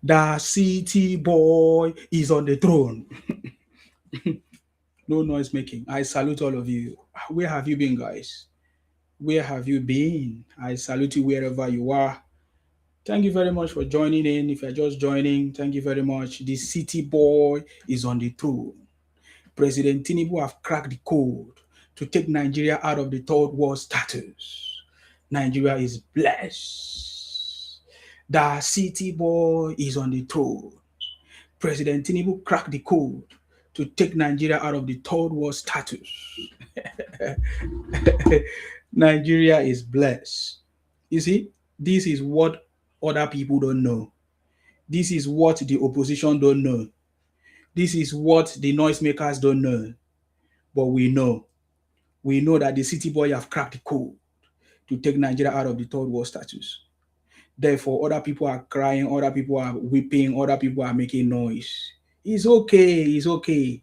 The city boy is on the throne. No noise making. I salute all of you. Where have you been, guys? Where have you been? I salute you wherever you are. Thank you very much for joining in. If you're just joining, thank you very much. The city boy is on the throne. President Tinubu have cracked the code to take Nigeria out of the third world status. Nigeria is blessed. The city boy is on the throne. President Tinubu cracked the code to take Nigeria out of the third world status. Nigeria is blessed. You see, this is what other people don't know. This is what the opposition don't know. This is what the noisemakers don't know. But we know. We know that the city boy have cracked the code to take Nigeria out of the third world status. Therefore, other people are crying, other people are weeping, other people are making noise. It's okay, it's okay.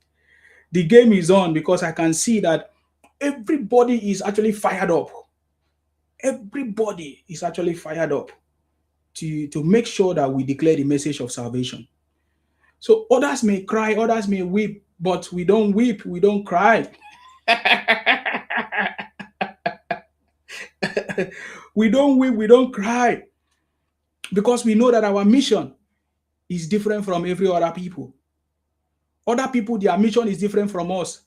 The game is on because I can see that everybody is actually fired up. Everybody is actually fired up to make sure that we declare the message of salvation. So others may cry, others may weep, but we don't weep, we don't cry. We don't weep, we don't cry, because we know that our mission is different from every other people. Other people, their mission is different from us.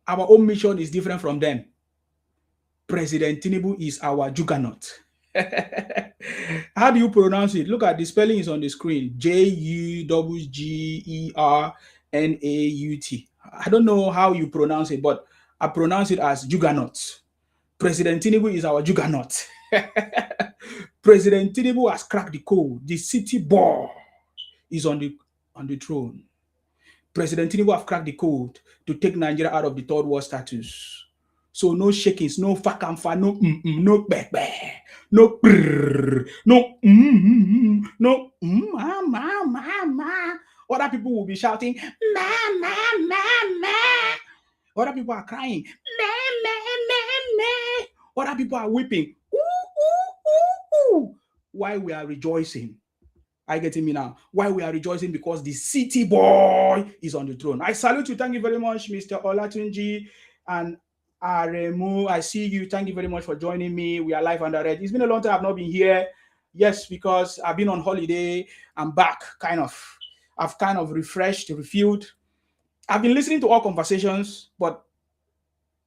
Our own mission is different from them. President Tinubu is our Juggernaut. How do you pronounce it? Look at the spelling is on the screen. Juggernaut. I don't know how you pronounce it, but I pronounce it as Juggernaut. President Tinubu is our Juggernaut. President Tinubu has cracked the code. The city boy is on the throne. President Tinubu have cracked the code to take Nigeria out of the third world status. So no shakings, no fakamfa, no no bebe, no brrr, no no ma. Other people will be shouting ma ma ma ma. Other people are crying ma ma ma ma. Other people are weeping why we are rejoicing. I getting me now? Why we are rejoicing? Because the city boy is on the throne. I salute you. Thank you very much, Mr. Olatunji and Aremu. I see you. Thank you very much for joining me. We are live and direct. It's been a long time I've not been here. Yes, because I've been on holiday. I'm back, kind of. I've kind of refreshed, refueled. I've been listening to all conversations, but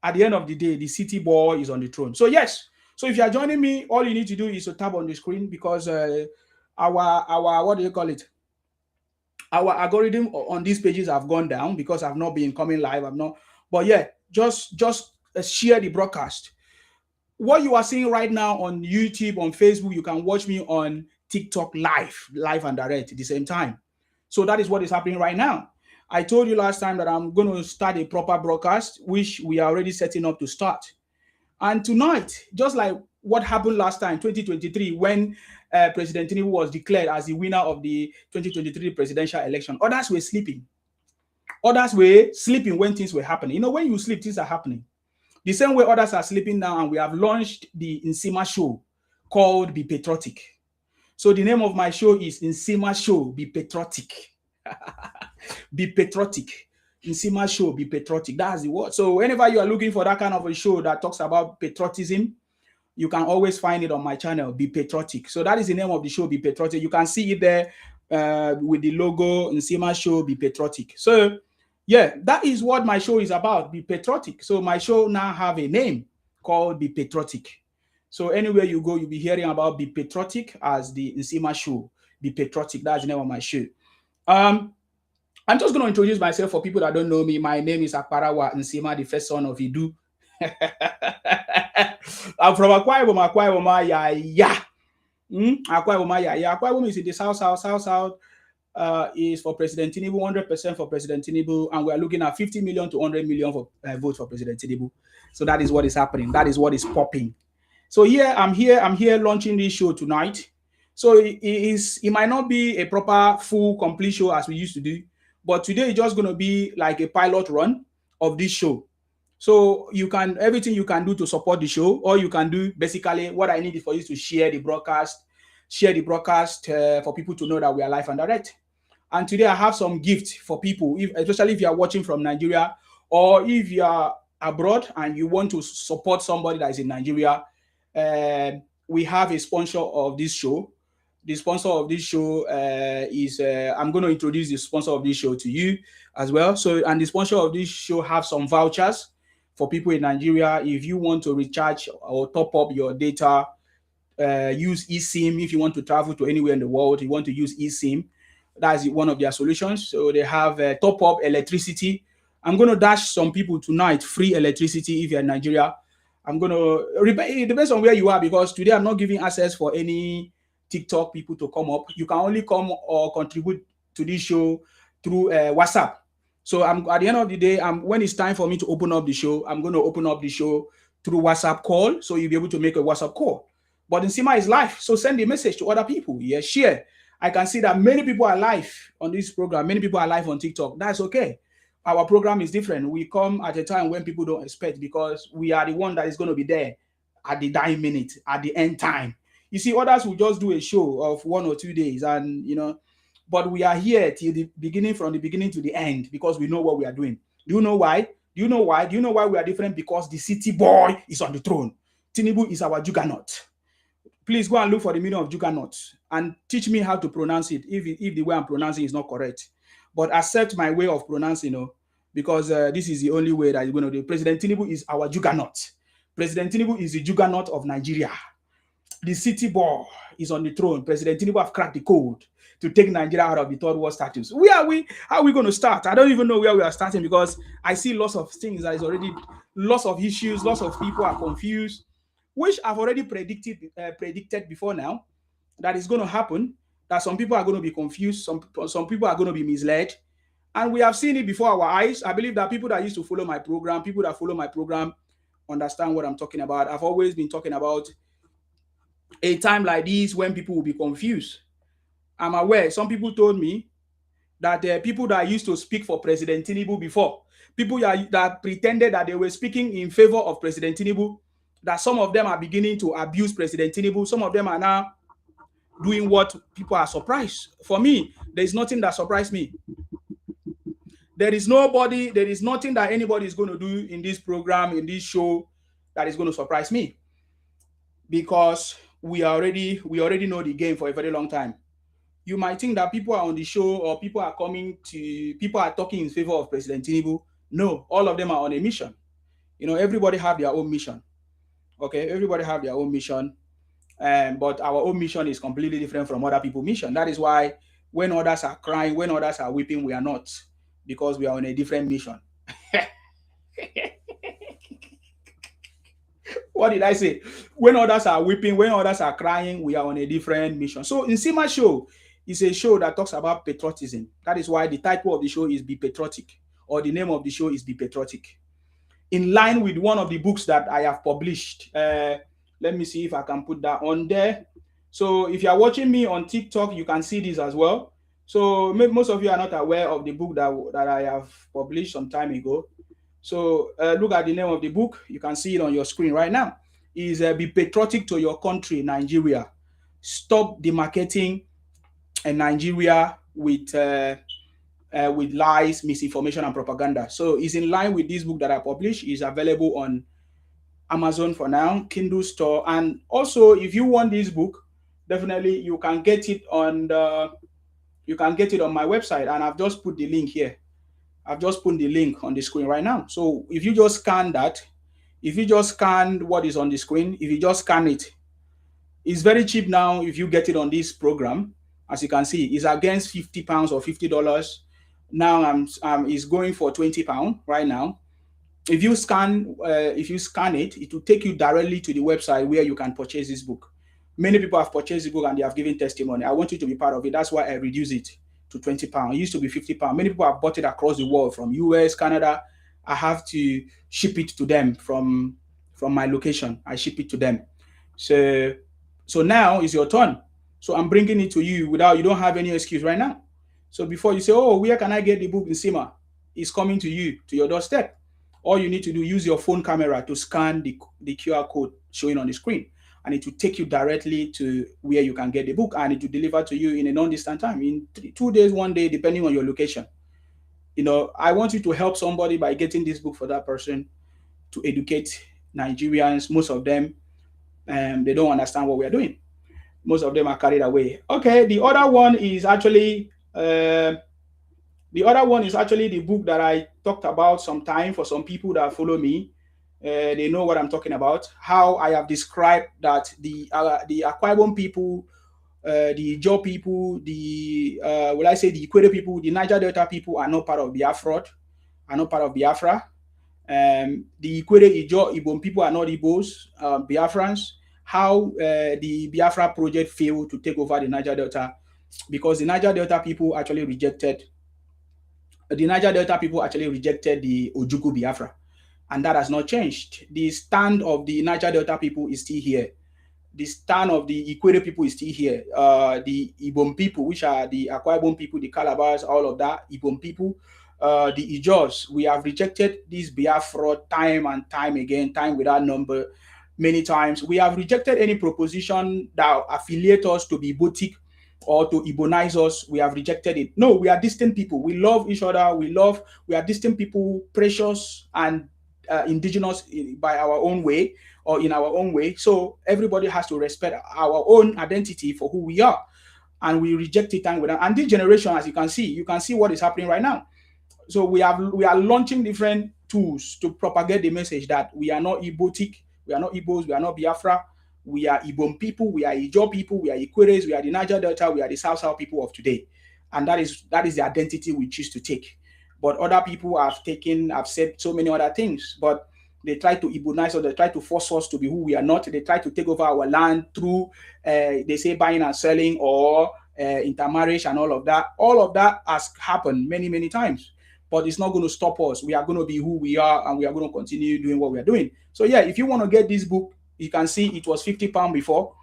at the end of the day, the city boy is on the throne. So yes. So if you are joining me, all you need to do is to tap on the screen, because our what do you call it? Our algorithm on these pages have gone down because I've not been coming live. I've not, but yeah, just share the broadcast. What you are seeing right now on YouTube, on Facebook, you can watch me on TikTok live and direct at the same time. So that is what is happening right now. I told you last time that I'm going to start a proper broadcast, which we are already setting up to start. And tonight, just like what happened last time, 2023, when President Tinubu was declared as the winner of the 2023 presidential election, others were sleeping. Others were sleeping when things were happening. You know, when you sleep, things are happening. The same way others are sleeping now, and we have launched the Nsima show called Be Patriotic. So the name of my show is Nsima Show, Be Patriotic. Be Patriotic. Nsima Show, Be Patriotic. That's the word. So whenever you are looking for that kind of a show that talks about patriotism, you can always find it on my channel, Be Patriotic. So that is the name of the show, Be Patriotic. You can see it there with the logo, Nsima Show, Be Patriotic. So yeah, that is what my show is about, Be Patriotic. So my show now have a name called Be Patriotic. So anywhere you go, you'll be hearing about Be Patriotic as the Nsima Show, Be Patriotic. That's the name of my show. I'm just going to introduce myself for people that don't know me. My name is Akparawa Nsima, the first son of Idu. I'm from Akwa Ibom, yeah. Akwa Ibom, yeah. Akwa Ibom is in the south. Is for President Tinubu, 100% for President Tinubu, and we are looking at 50 million to 100 million for votes for President Tinubu. So that is what is happening. That is what is popping. So I'm here launching this show tonight. So it might not be a proper full complete show as we used to do, but today is just going to be like a pilot run of this show. So everything you can do to support the show, or you can do basically what I need is for you to share the broadcast, share the broadcast for people to know that we are live and direct. And today I have some gifts for people, especially if you are watching from Nigeria, or if you are abroad and you want to support somebody that is in Nigeria. Uh, we have a sponsor of this show. The sponsor of this show I'm going to introduce the sponsor of this show to you as well. So, and the sponsor of this show have some vouchers for people in Nigeria. If you want to recharge or top up your data, use eSIM. If you want to travel to anywhere in the world, you want to use eSIM. That's one of their solutions. So they have top up electricity. I'm going to dash some people tonight free electricity if you're in Nigeria. I'm going to, it depends on where you are, because today I'm not giving access for any TikTok people to come up. You can only come or contribute to this show through WhatsApp. So I'm at the end of the day, when it's time for me to open up the show, I'm going to open up the show through WhatsApp call. So you'll be able to make a WhatsApp call. But Nsima is live, so send the message to other people. Yeah, share. I can see that many people are live on this program. Many people are live on TikTok. That's okay. Our program is different. We come at a time when people don't expect, because we are the one that is going to be there at the dying minute, at the end time. You see, others will just do a show of 1 or 2 days, and but we are here till the beginning, from the beginning to the end, because we know what we are doing. Do you know why? Do you know why? Do you know why we are different? Because the city boy is on the throne. Tinubu is our juggernaut. Please go and look for the meaning of juggernaut and teach me how to pronounce it if the way I'm pronouncing is not correct. But accept my way of pronouncing, because this is the only way that you're going to do. President Tinubu is our juggernaut. President Tinubu is the juggernaut of Nigeria. The city boy is on the throne. President Tinubu have cracked the code to take Nigeria out of the third world status. Where are we? How are we going to start? I don't even know where we are starting, because I see lots of things that is already, lots of issues, lots of people are confused, which I've already predicted before now that is going to happen, that some people are going to be confused, some people are going to be misled. And we have seen it before our eyes. I believe that people that used to follow my program, people that follow my program understand what I'm talking about. I've always been talking about a time like this when people will be confused. I'm aware, some people told me that people that used to speak for President Tinubu before, people that pretended that they were speaking in favor of President Tinubu, that some of them are beginning to abuse President Tinubu. Some of them are now doing what people are surprised. For me, there is nothing that surprised me. There is nothing that anybody is going to do in this program, in this show, that is going to surprise me. Because we already know the game for a very long time. You might think that people are on the show, or people are talking in favor of President Tinubu. No, all of them are on a mission. Everybody have their own mission. Okay, everybody have their own mission, but our own mission is completely different from other people's mission. That is why when others are crying, when others are weeping, we are not, because we are on a different mission. What did I say? When others are weeping, when others are crying, we are on a different mission. So Nsima show is a show that talks about patriotism. That is why the title of the show is Be Patriotic, or the name of the show is Be Patriotic. In line with one of the books that I have published. Let me see if I can put that on there. So if you are watching me on TikTok, you can see this as well. So most of you are not aware of the book that I have published some time ago. So look at the name of the book. You can see it on your screen right now. Is Be Patriotic to Your Country, Nigeria. Stop demarcating Nigeria with lies, misinformation, and propaganda. So it's in line with this book that I published. It's available on Amazon for now, Kindle store. And also, if you want this book, definitely you can get it on my website. And I've just put the link here. I've just put the link on the screen right now. So if you just scan that, if you just scan what is on the screen, if you just scan it, it's very cheap now. If you get it on this program, as you can see, it's against £50 or $50. Now it's going for £20 right now. If you scan it, it will take you directly to the website where you can purchase this book. Many people have purchased the book and they have given testimony. I want you to be part of it. That's why I reduce it to £20. It used to be £50. Many people have bought it across the world, from US, Canada. I have to ship it to them from my location. I ship it to them. So now it's your turn. So I'm bringing it to you you don't have any excuse right now. So before you say, oh, where can I get the book in Nsima? It's coming to you, to your doorstep. All you need to do, use your phone camera to scan the QR code showing on the screen. and it will take you directly to where you can get the book, and it will deliver to you in a non-distant time, in 2 days, 1 day, depending on your location. I want you to help somebody by getting this book for that person to educate Nigerians. Most of them, they don't understand what we are doing. Most of them are carried away. Okay, the other one is actually the book that I talked about sometime. For some people that follow me, they know what I'm talking about. How I have described that the Akwa Ibom people, the Ijaw people, will I say the Equator people, the Niger Delta people are not part of Biafra, are not part of Biafra. The Equator Ijaw Ibom people are not Igbos, Biafrans. How the Biafra project failed to take over the Niger Delta, because the Niger Delta people actually rejected the Ojukwu Biafra, and that has not changed. The stand of the Niger Delta people is still here. The stand of the Equator people is still here. The Ibom people, which are the Akwa Ibom people, the Calabars, all of that, Ibom people, the Ijaws, we have rejected this Biafra time and time again, time without number, many times. We have rejected any proposition that affiliate us to be Botik or to Ibonize us. We have rejected it. No, we are distant people. We love each other. We are distant people, precious and indigenous by our own way or in our own way. So everybody has to respect our own identity for who we are. And we reject it time with that. And this generation, as you can see what is happening right now. So we are launching different tools to propagate the message that we are not Ibotic, we are not Igbos, we are not Biafra, we are Ibom people, we are Ijaw people, we are Equators, we are the Niger Delta, we are the South people of today. And that is the identity we choose to take. But other people have said so many other things, but they try to Ibonize us, they try to force us to be who we are not. They try to take over our land through, they say, buying and selling or intermarriage and all of that. All of that has happened many, many times. But it's not going to stop us. We are going to be who we are, and we are going to continue doing what we are doing. So yeah, if you want to get this book, you can see it was £50 before.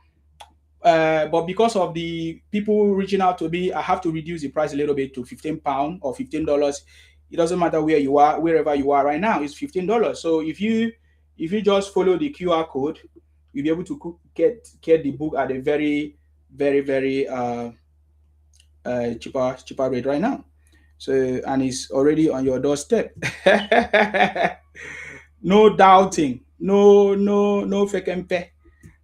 But because of the people reaching out to me, I have to reduce the price a little bit to £15 or $15. It doesn't matter where you are, wherever you are right now, it's $15. So if you just follow the QR code, you'll be able to get the book at a very, very, very cheaper rate right now. So, and it's already on your doorstep. No doubting, no fake MP.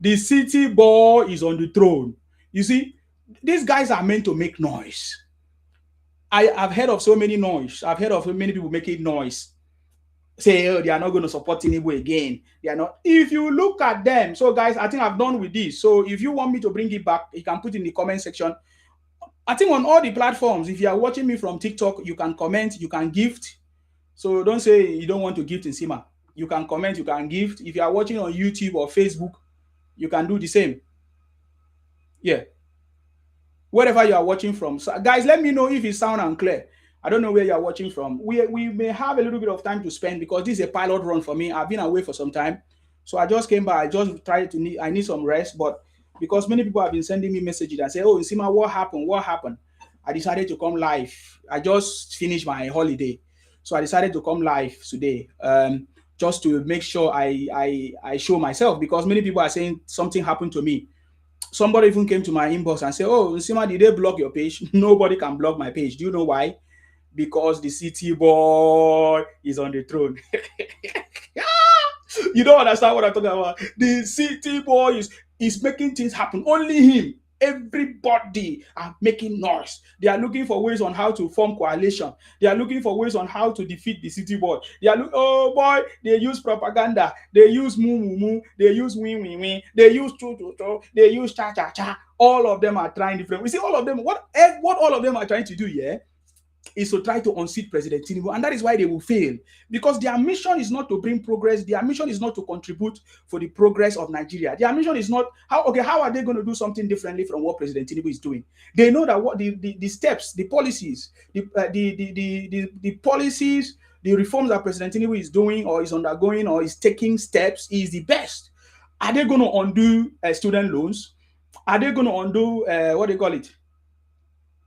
The city boy is on the throne. You see, these guys are meant to make noise. I've heard of so many noise. I've heard of many people making noise. Say, oh, they are not going to support Tinubu again. They are not. If you look at them, so guys, I think I've done with this. So if you want me to bring it back, you can put in the comment section. I think on all the platforms, if you are watching me from TikTok, you can comment, you can gift. So don't say you don't want to gift in Sima. You can comment, you can gift. If you are watching on YouTube or Facebook, you can do the same. Yeah. Wherever you are watching from. So guys, let me know if it sound unclear. I don't know where you are watching from. We may have a little bit of time to spend because this is a pilot run for me. I've been away for some time. So I just came back. I need some rest, but because many people have been sending me messages and say, oh, Nsima, what happened? What happened? I decided to come live. I just finished my holiday. So I decided to come live today just to make sure I show myself, because many people are saying something happened to me. Somebody even came to my inbox and said, oh, Nsima, did they block your page? Nobody can block my page. Do you know why? Because the city boy is on the throne. You don't understand what I'm talking about. The city boy is making things happen. Only him. Everybody are making noise. They are looking for ways on how to form coalition. They are looking for ways on how to defeat the city boy. Oh boy, they use propaganda. They use moo. They use win. They use to. They use cha. All of them are trying different. We see all of them. What all of them are trying to do, yeah, is to try to unseat President Tinubu, and that is why they will fail, because their mission is not to bring progress. Their mission is not to contribute for the progress of Nigeria. Their mission is not how are they going to do something differently from what President Tinubu is doing? They know that what the steps, the policies, the policies, the reforms that President Tinubu is doing or is undergoing or is taking steps is the best. Are they going to undo student loans? Are they going to undo what they call it?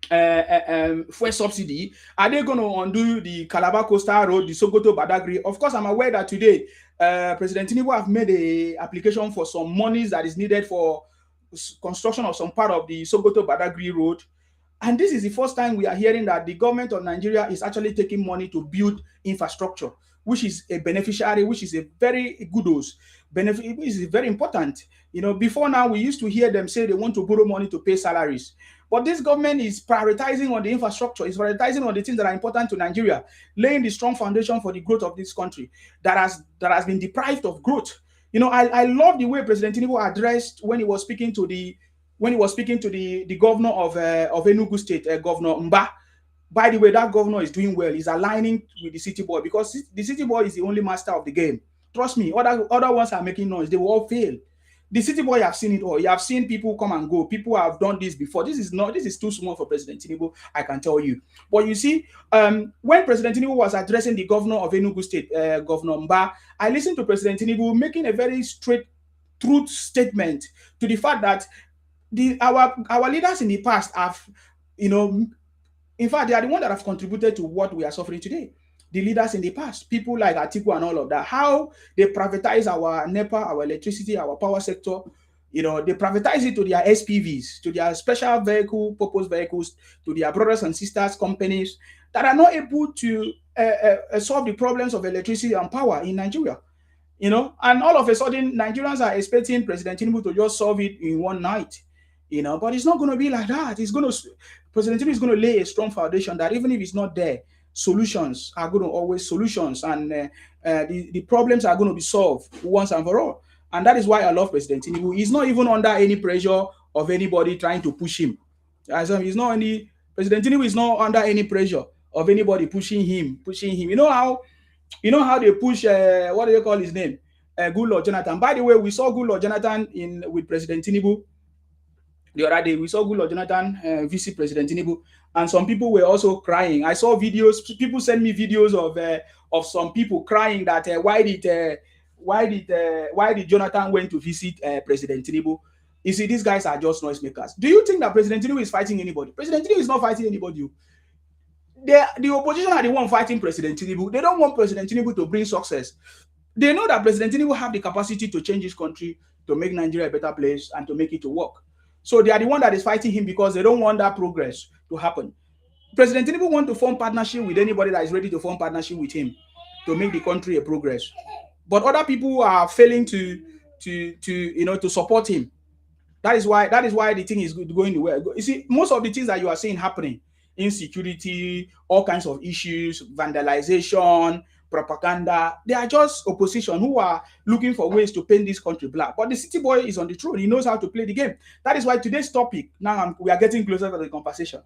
Fuel subsidy? Are they going to undo the Calabar Coastal Road, the Sokoto Badagry? Of course, I'm aware that today President Tinubu have made a application for some monies that is needed for construction of some part of the Sokoto Badagry Road. And this is the first time we are hearing that the government of Nigeria is actually taking money to build infrastructure, which is a beneficiary, which is a very kudos benefit, which is very important. Before now, we used to hear them say they want to borrow money to pay salaries. But this government is prioritizing on the infrastructure, is prioritizing on the things that are important to Nigeria, laying the strong foundation for the growth of this country that has been deprived of growth. I love the way President Tinubu addressed when he was speaking to the governor of Enugu State, Governor Mba. By the way, that governor is doing well. He's aligning with the city boy because the city boy is the only master of the game. Trust me, other ones are making noise. They will all fail. The city boy have seen it all. You have seen people come and go. People have done this before. This is too small for President Tinubu, I can tell you. But you see, when President Tinubu was addressing the governor of Enugu State, Governor Mba, I listened to President Tinubu making a very straight truth statement to the fact that our leaders in the past have, in fact, they are the ones that have contributed to what we are suffering today. The leaders in the past, people like Atiku and all of that, how they privatize our NEPA, our electricity, our power sector. They privatize it to their SPVs, to their special purpose vehicles, to their brothers and sisters companies that are not able to solve the problems of electricity and power in Nigeria. And all of a sudden, Nigerians are expecting President Tinubu to just solve it in one night. But it's not going to be like that. President Tinubu is going to lay a strong foundation that even if it's not there, solutions are going to always solutions, and the problems are going to be solved once and for all. And that is why I love President Tinubu. He's not even under any pressure of anybody trying to push him. President Tinubu is not under any pressure of anybody pushing him. You know how they push what do they call his name? Goodluck Jonathan. By the way, we saw Goodluck Jonathan with President Tinubu the other day. We saw Goodluck Jonathan visit President Tinubu, and some people were also crying. I saw videos. People sent me videos of some people crying that why did Jonathan went to visit President Tinubu? You see, these guys are just noisemakers. Do you think that President Tinubu is fighting anybody? President Tinubu is not fighting anybody. The opposition are the one fighting President Tinubu. They don't want President Tinubu to bring success. They know that President Tinubu have the capacity to change this country, to make Nigeria a better place, and to make it to work. So they are the one that is fighting him because they don't want that progress to happen. President Tinubu want to form partnership with anybody that is ready to form partnership with him to make the country a progress. But other people are failing to support him. That is why the thing is going the way. You see, most of the things that you are seeing happening, insecurity, all kinds of issues, vandalization, propaganda, they are just opposition who are looking for ways to paint this country black. But the city boy is on the throne. He knows how to play the game. That is why today's topic, we are getting closer to the conversation.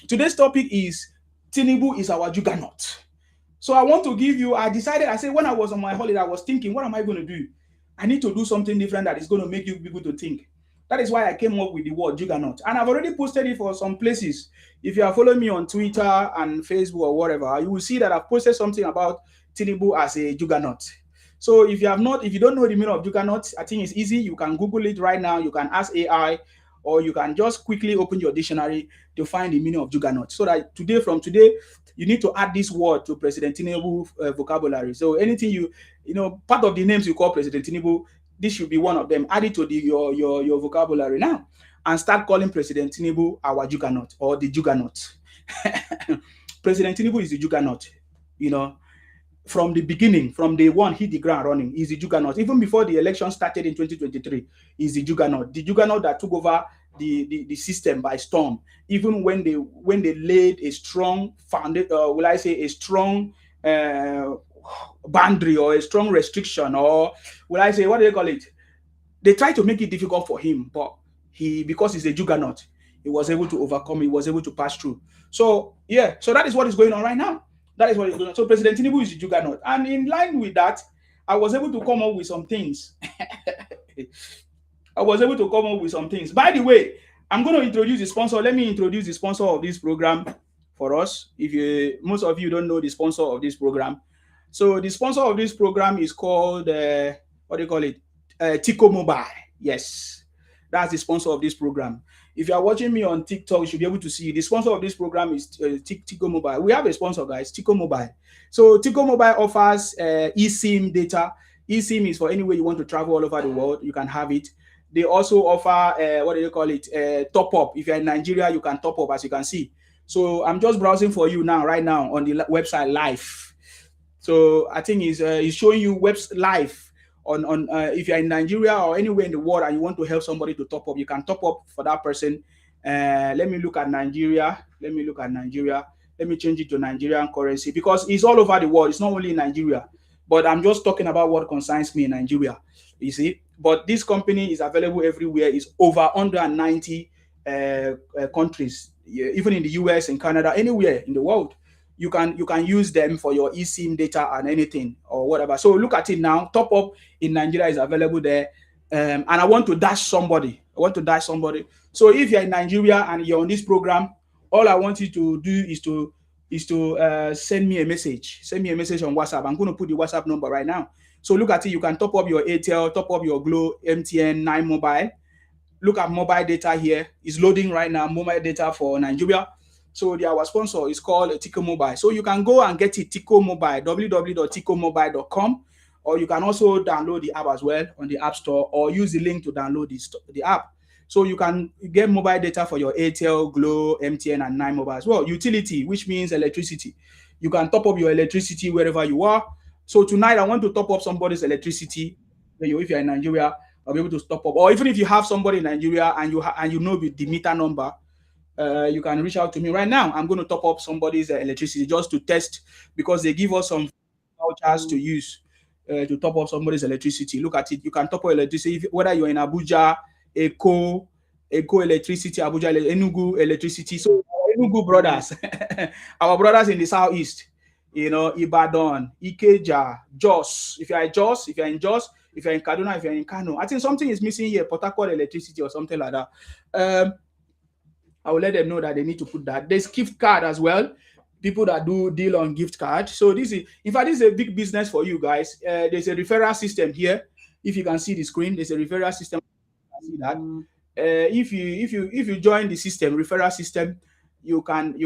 Today's topic is Tinubu is our juggernaut. So I want to give you, I said when I was on my holiday, I was thinking, what am I going to do? I need to do something different that is going to make you people to think. That is why I came up with the word juggernaut. And I've already posted it for some places. If you are following me on Twitter and Facebook or whatever, you will see that I've posted something about Tinubu as a juggernaut. So if you don't know the meaning of juggernaut, I think it's easy. You can Google it right now. You can ask AI, or you can just quickly open your dictionary to find the meaning of juggernaut. So that from today, you need to add this word to President Tinubu vocabulary. So anything part of the names you call President Tinubu, this should be one of them. Add it to your vocabulary now and start calling President Tinubu our juggernaut or the juggernaut. President Tinubu is the juggernaut. From the beginning, from day one, hit the ground running. He's the juggernaut. Even before the election started in 2023, he's the juggernaut. The juggernaut that took over the system by storm. Even when they laid a strong foundation, a strong boundary or a strong restriction, or what do they call it? They tried to make it difficult for him, but because he's a juggernaut, he was able to overcome. He was able to pass through. So that is what is going on right now. That is what is going on. So President Tinubu is the juggernaut, and in line with that, I was able to come up with some things. By the way, I'm going to introduce the sponsor. Let me introduce the sponsor of this program for us. Most of you don't know the sponsor of this program. So the sponsor of this program is called, Tico Mobile. Yes, that's the sponsor of this program. If you are watching me on TikTok, you should be able to see the sponsor of this program is Tico Mobile. We have a sponsor, guys, Tico Mobile. So Tico Mobile offers eSIM data. eSIM is for anywhere you want to travel all over the world, you can have it. They also offer what do you call it? Top up. If you're in Nigeria, you can top up, as you can see. So I'm just browsing for you now, right now on the website live. So I think it's showing you webs live on if you're in Nigeria or anywhere in the world and you want to help somebody to top up, you can top up for that person. Let me look at Nigeria. Let me look at Nigeria. Let me change it to Nigerian currency because it's all over the world. It's not only in Nigeria, but I'm just talking about what concerns me in Nigeria. You see, but this company is available everywhere. It's over 190 countries, even in the US and Canada, anywhere in the world. You can use them for your eSIM data and anything or whatever. So look at it now. Top up in Nigeria is available there. And I want to dash somebody. I want to dash somebody. So if you're in Nigeria and you're on this program, all I want you to do is to send me a message. Send me a message on WhatsApp. I'm going to put the WhatsApp number right now. So look at it. You can top up your Airtel, top up your Glo, MTN, 9 Mobile. Look at mobile data here. It's loading right now. Mobile data for Nigeria. So our sponsor is called Tico Mobile. So you can go and get it, Tico Mobile, www.ticomobile.com, or you can also download the app as well on the App Store, or use the link to download the app. So you can get mobile data for your Airtel, Glo, MTN, and 9 Mobile as well. Utility, which means electricity. You can top up your electricity wherever you are. So tonight I want to top up somebody's electricity. If you're in Nigeria, I'll be able to top up. Or even if you have somebody in Nigeria and you know the meter number, you can reach out to me right now. I'm going to top up somebody's electricity just to test, because they give us some vouchers to use to top up somebody's electricity. Look at it. You can top up electricity whether you're in Abuja, Eko Electricity, Abuja, Enugu Electricity. So Enugu brothers, our brothers in the southeast, Ibadan, Ikeja, Jos. If you're in Jos, if you're in Kaduna, if you're in Kano, I think something is missing here, Port Harcourt Electricity or something like that. I will let them know that they need to put that. There's gift card as well. People that do deal on gift card. So this is a big business for you guys. There's a referral system here. If you can see the screen, there's a referral system. See that. If you join the system, referral system, you can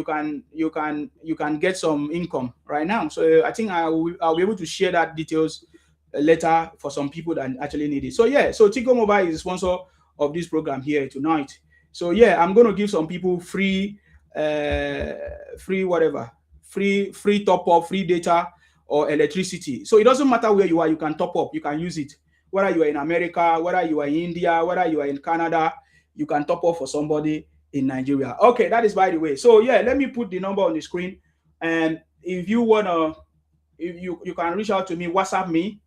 get some income right now. So I think I'll be able to share that details later for some people that actually need it. So yeah, so Tico Mobile is the sponsor of this program here tonight. So yeah, I'm going to give some people free top up, free data or electricity. So it doesn't matter where you are, you can top up, you can use it. Whether you are in America, whether you are in India, whether you are in Canada, you can top up for somebody in Nigeria. Okay, that is by the way. So yeah, let me put the number on the screen. And if you wanna, if you can reach out to me, WhatsApp me.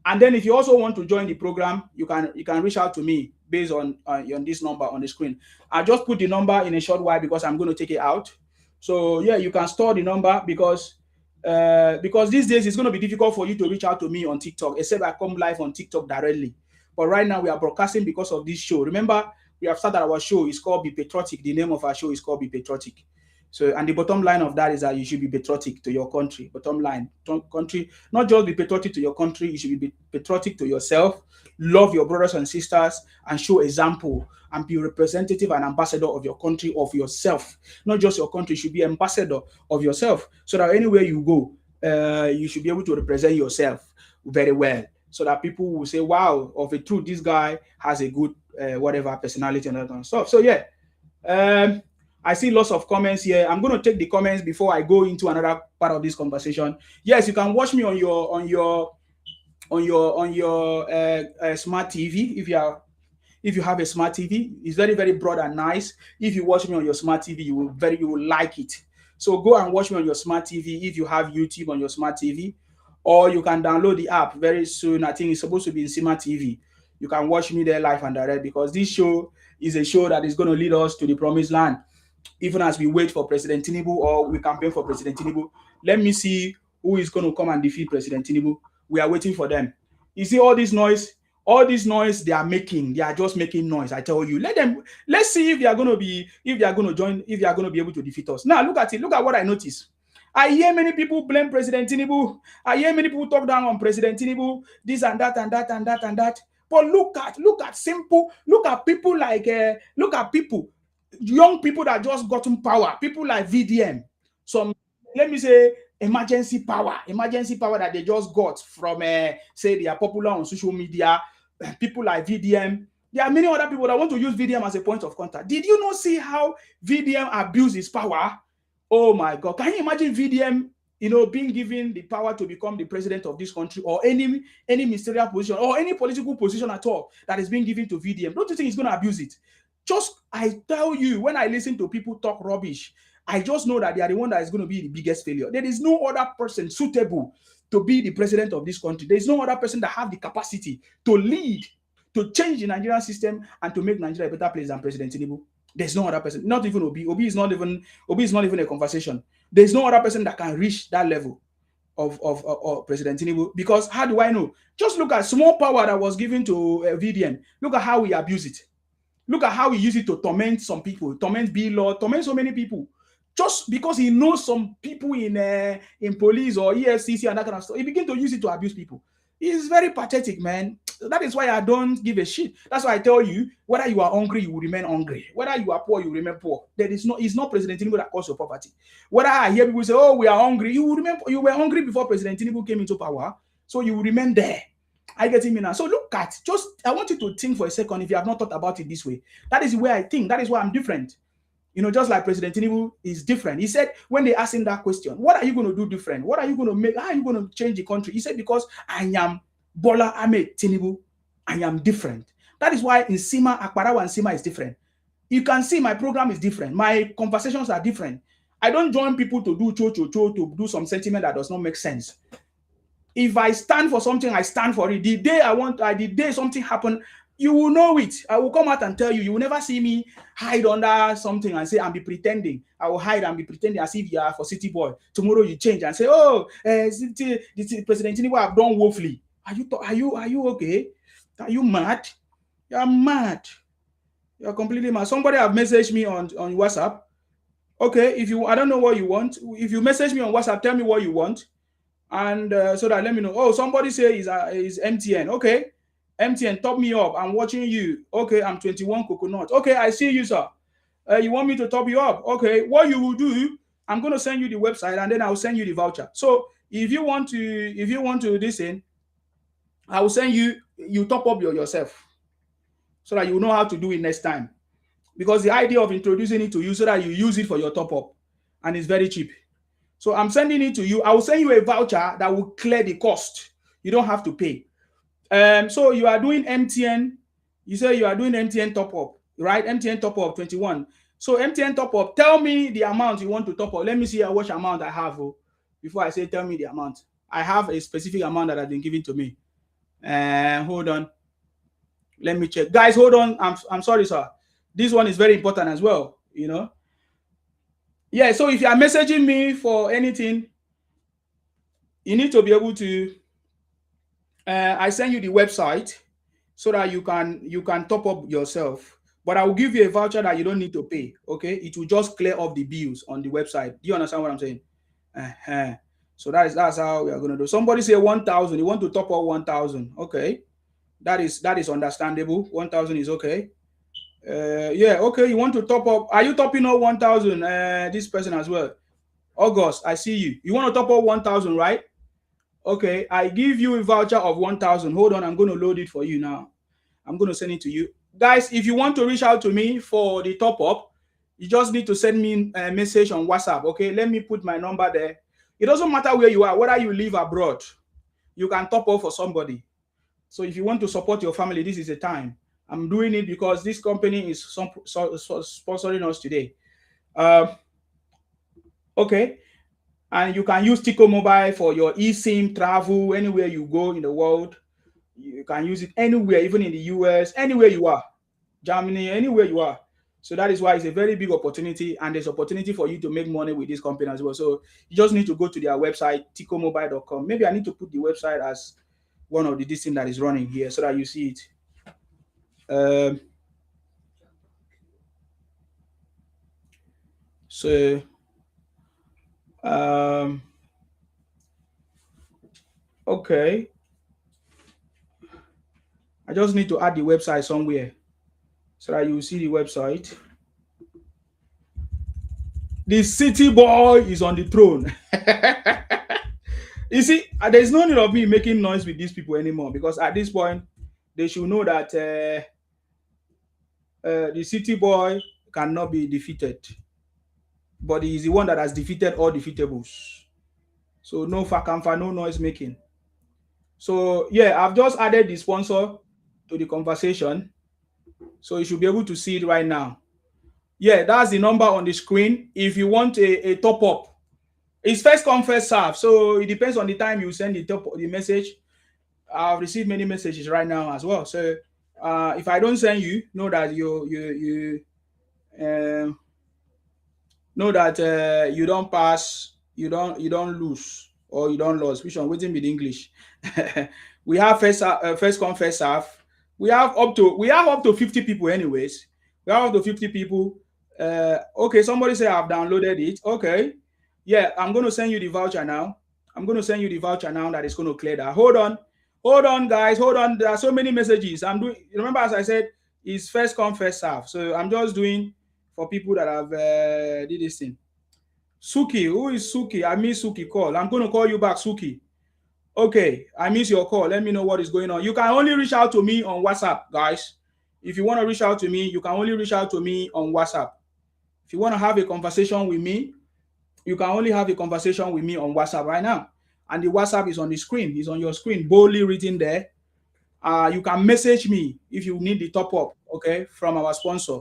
And then if you also want to join the program, you can reach out to me based on this number on the screen. I'll just put the number in a short while because I'm going to take it out. So yeah, you can store the number because these days it's going to be difficult for you to reach out to me on TikTok, except I come live on TikTok directly. But right now we are broadcasting because of this show. Remember, we have started our show. It's called Be Patriotic. The name of our show is called Be Patriotic. So, and the bottom line of that is that you should be patriotic to your country. Bottom line, country, not just be patriotic to your country, you should be patriotic to yourself, love your brothers and sisters, and show example, and be representative and ambassador of your country, of yourself. Not just your country, you should be ambassador of yourself, so that anywhere you go, you should be able to represent yourself very well, so that people will say, wow, of a truth, this guy has a good whatever personality and that kind of stuff. So yeah, I see lots of comments here. I'm going to take the comments before I go into another part of this conversation. Yes, you can watch me on your smart TV if you have a smart TV. It's very, very broad and nice. If you watch me on your smart TV, you will like it. So go and watch me on your smart TV if you have YouTube on your smart TV, or you can download the app very soon. I think it's supposed to be in Smart TV. You can watch me there live and direct, because this show is a show that is going to lead us to the promised land. Even as we wait for President Tinubu, or we campaign for President Tinubu, let me see who is going to come and defeat President Tinubu. We are waiting for them. You see all this noise they are making, they are just making noise. I tell you, let's see if they are going to be able to defeat us. Now look at it. Look at what I noticed. I hear many people blame President Tinubu. I hear many people talk down on President Tinubu, this and that and that and that and that. But look at people like young people that just gotten power, people like VDM, some, let me say, emergency power that they just got from, say, they are popular on social media, people like VDM. There are many other people that want to use VDM as a point of contact. Did you not see how VDM abused his power? Oh my God. Can you imagine VDM, being given the power to become the president of this country, or any ministerial position or any political position at all that is being given to VDM? Don't you think he's going to abuse it? I tell you, when I listen to people talk rubbish, I just know that they are the one that is going to be the biggest failure. There is no other person suitable to be the president of this country. There is no other person that have the capacity to lead, to change the Nigerian system, and to make Nigeria a better place than President Tinubu. There's no other person, not even Obi. Obi is not even a conversation. There's no other person that can reach that level of President Tinubu. Because how do I know? Just look at small power that was given to VDM. Look at how we abuse it. Look at how he used it to torment some people, torment B-Law, torment so many people. Just because he knows some people in police or EFCC and that kind of stuff, he begins to use it to abuse people. It's very pathetic, man. That is why I don't give a shit. That's why I tell you, whether you are hungry, you will remain hungry. Whether you are poor, you will remain poor. It's not President Tinubu that caused your poverty. Whether I hear people say, oh, we are hungry, you were hungry before President Tinubu came into power, so you will remain there. I get him now. So look at, I want you to think for a second, if you have not thought about it this way. That is the way I think. That is why I'm different. Just like President Tinubu is different. He said, when they asked him that question, what are you going to do different? What are you going to make? How are you going to change the country? He said, because I am Bola Ahmed Tinubu, I am different. That is why in Sima, Akparawa and Sima is different. You can see my program is different. My conversations are different. I don't join people to do to do some sentiment that does not make sense. If I stand for something, I stand for it. The day something happen, you will know it. I will come out and tell you. You will never see me hide under something and say, I'm be pretending. I will hide and be pretending as if you are for City Boy. Tomorrow you change and say, oh, President Tinubu have done woefully. Are you okay? Are you mad? You're mad. You're completely mad. Somebody have messaged me on WhatsApp. Okay, I don't know what you want. If you message me on WhatsApp, tell me what you want. And so that let me know. Oh, somebody say is MTN. Okay, MTN, top me up. I'm watching you. Okay, I'm 21 Coconut. Okay, I see you, sir. You want me to top you up? Okay, what you will do, I'm going to send you the website and then I'll send you the voucher. So if you want to listen, I will send you top up yourself so that you know how to do it next time. Because the idea of introducing it to you so that you use it for your top up, and it's very cheap. So I'm sending it to you. I will send you a voucher that will clear the cost. You don't have to pay. So you are doing MTN. You say you are doing MTN top up, right? MTN top up 21. So MTN top up, tell me the amount you want to top up. Let me see how much amount I have. Before I say tell me the amount. I have a specific amount that has been given to me. Hold on. Let me check. Guys, hold on. I'm sorry, sir. This one is very important as well, Yeah, so if you are messaging me for anything, you need to be able to I send you the website so that you can top up yourself. But I will give you a voucher that you don't need to pay. Okay, it will just clear off the bills on the website. Do you understand what I'm saying? So that's how we are going to do. Somebody say 1,000. You want to top up 1,000? Okay, that is understandable. 1,000 is okay. Yeah, okay. You want to top up? Are you topping up 1,000? This person as well. August, I see you. You want to top up 1,000, right? Okay, I give you a voucher of 1,000. Hold on, I'm going to load it for you now. I'm going to send it to you. Guys, if you want to reach out to me for the top up, you just need to send me a message on WhatsApp. Okay, let me put my number there. It doesn't matter where you are, whether you live abroad, you can top up for somebody. So if you want to support your family, this is the time. I'm doing it because this company is sponsoring us today. Okay. And you can use Tico Mobile for your eSIM travel anywhere you go in the world. You can use it anywhere, even in the US, anywhere you are, Germany, anywhere you are. So that is why it's a very big opportunity, and there's opportunity for you to make money with this company as well. So you just need to go to their website, ticomobile.com. Maybe I need to put the website as one of the things that is running here so that you see it. Okay. I just need to add the website somewhere so that you see the website. The city boy is on the throne. You see, there's no need of me making noise with these people anymore because at this point, they should know that the city boy cannot be defeated, but he is the one that has defeated all defeatables. So no fakamfa, no noise making. So yeah, I've just added the sponsor to the conversation, so you should be able to see it right now. Yeah, that's the number on the screen. If you want a top up, it's first come first serve. So it depends on the time you send the message. I've received many messages right now as well. So if I don't send you, know that um, you don't pass, you don't lose, or you don't lose. Which one? Waiting with English. We have first come first serve. We have up to 50 people anyways. We have up to 50 people. Okay, somebody say I've downloaded it. Okay. Yeah, I'm going to send you the voucher now. I'm going to send you the voucher now that is going to clear that. Hold on. Hold on, guys. Hold on. There are so many messages. I'm doing, remember, as I said, it's first come, first serve. So I'm just doing for people that have did this thing. Suki, who is Suki? I miss Suki call. I'm going to call you back, Suki. Okay, I miss your call. Let me know what is going on. You can only reach out to me on WhatsApp, guys. If you want to reach out to me, you can only reach out to me on WhatsApp. If you want to have a conversation with me, you can only have a conversation with me on WhatsApp right now. And the WhatsApp is on the screen. It's on your screen, boldly written there. You can message me if you need the top up, okay, from our sponsor.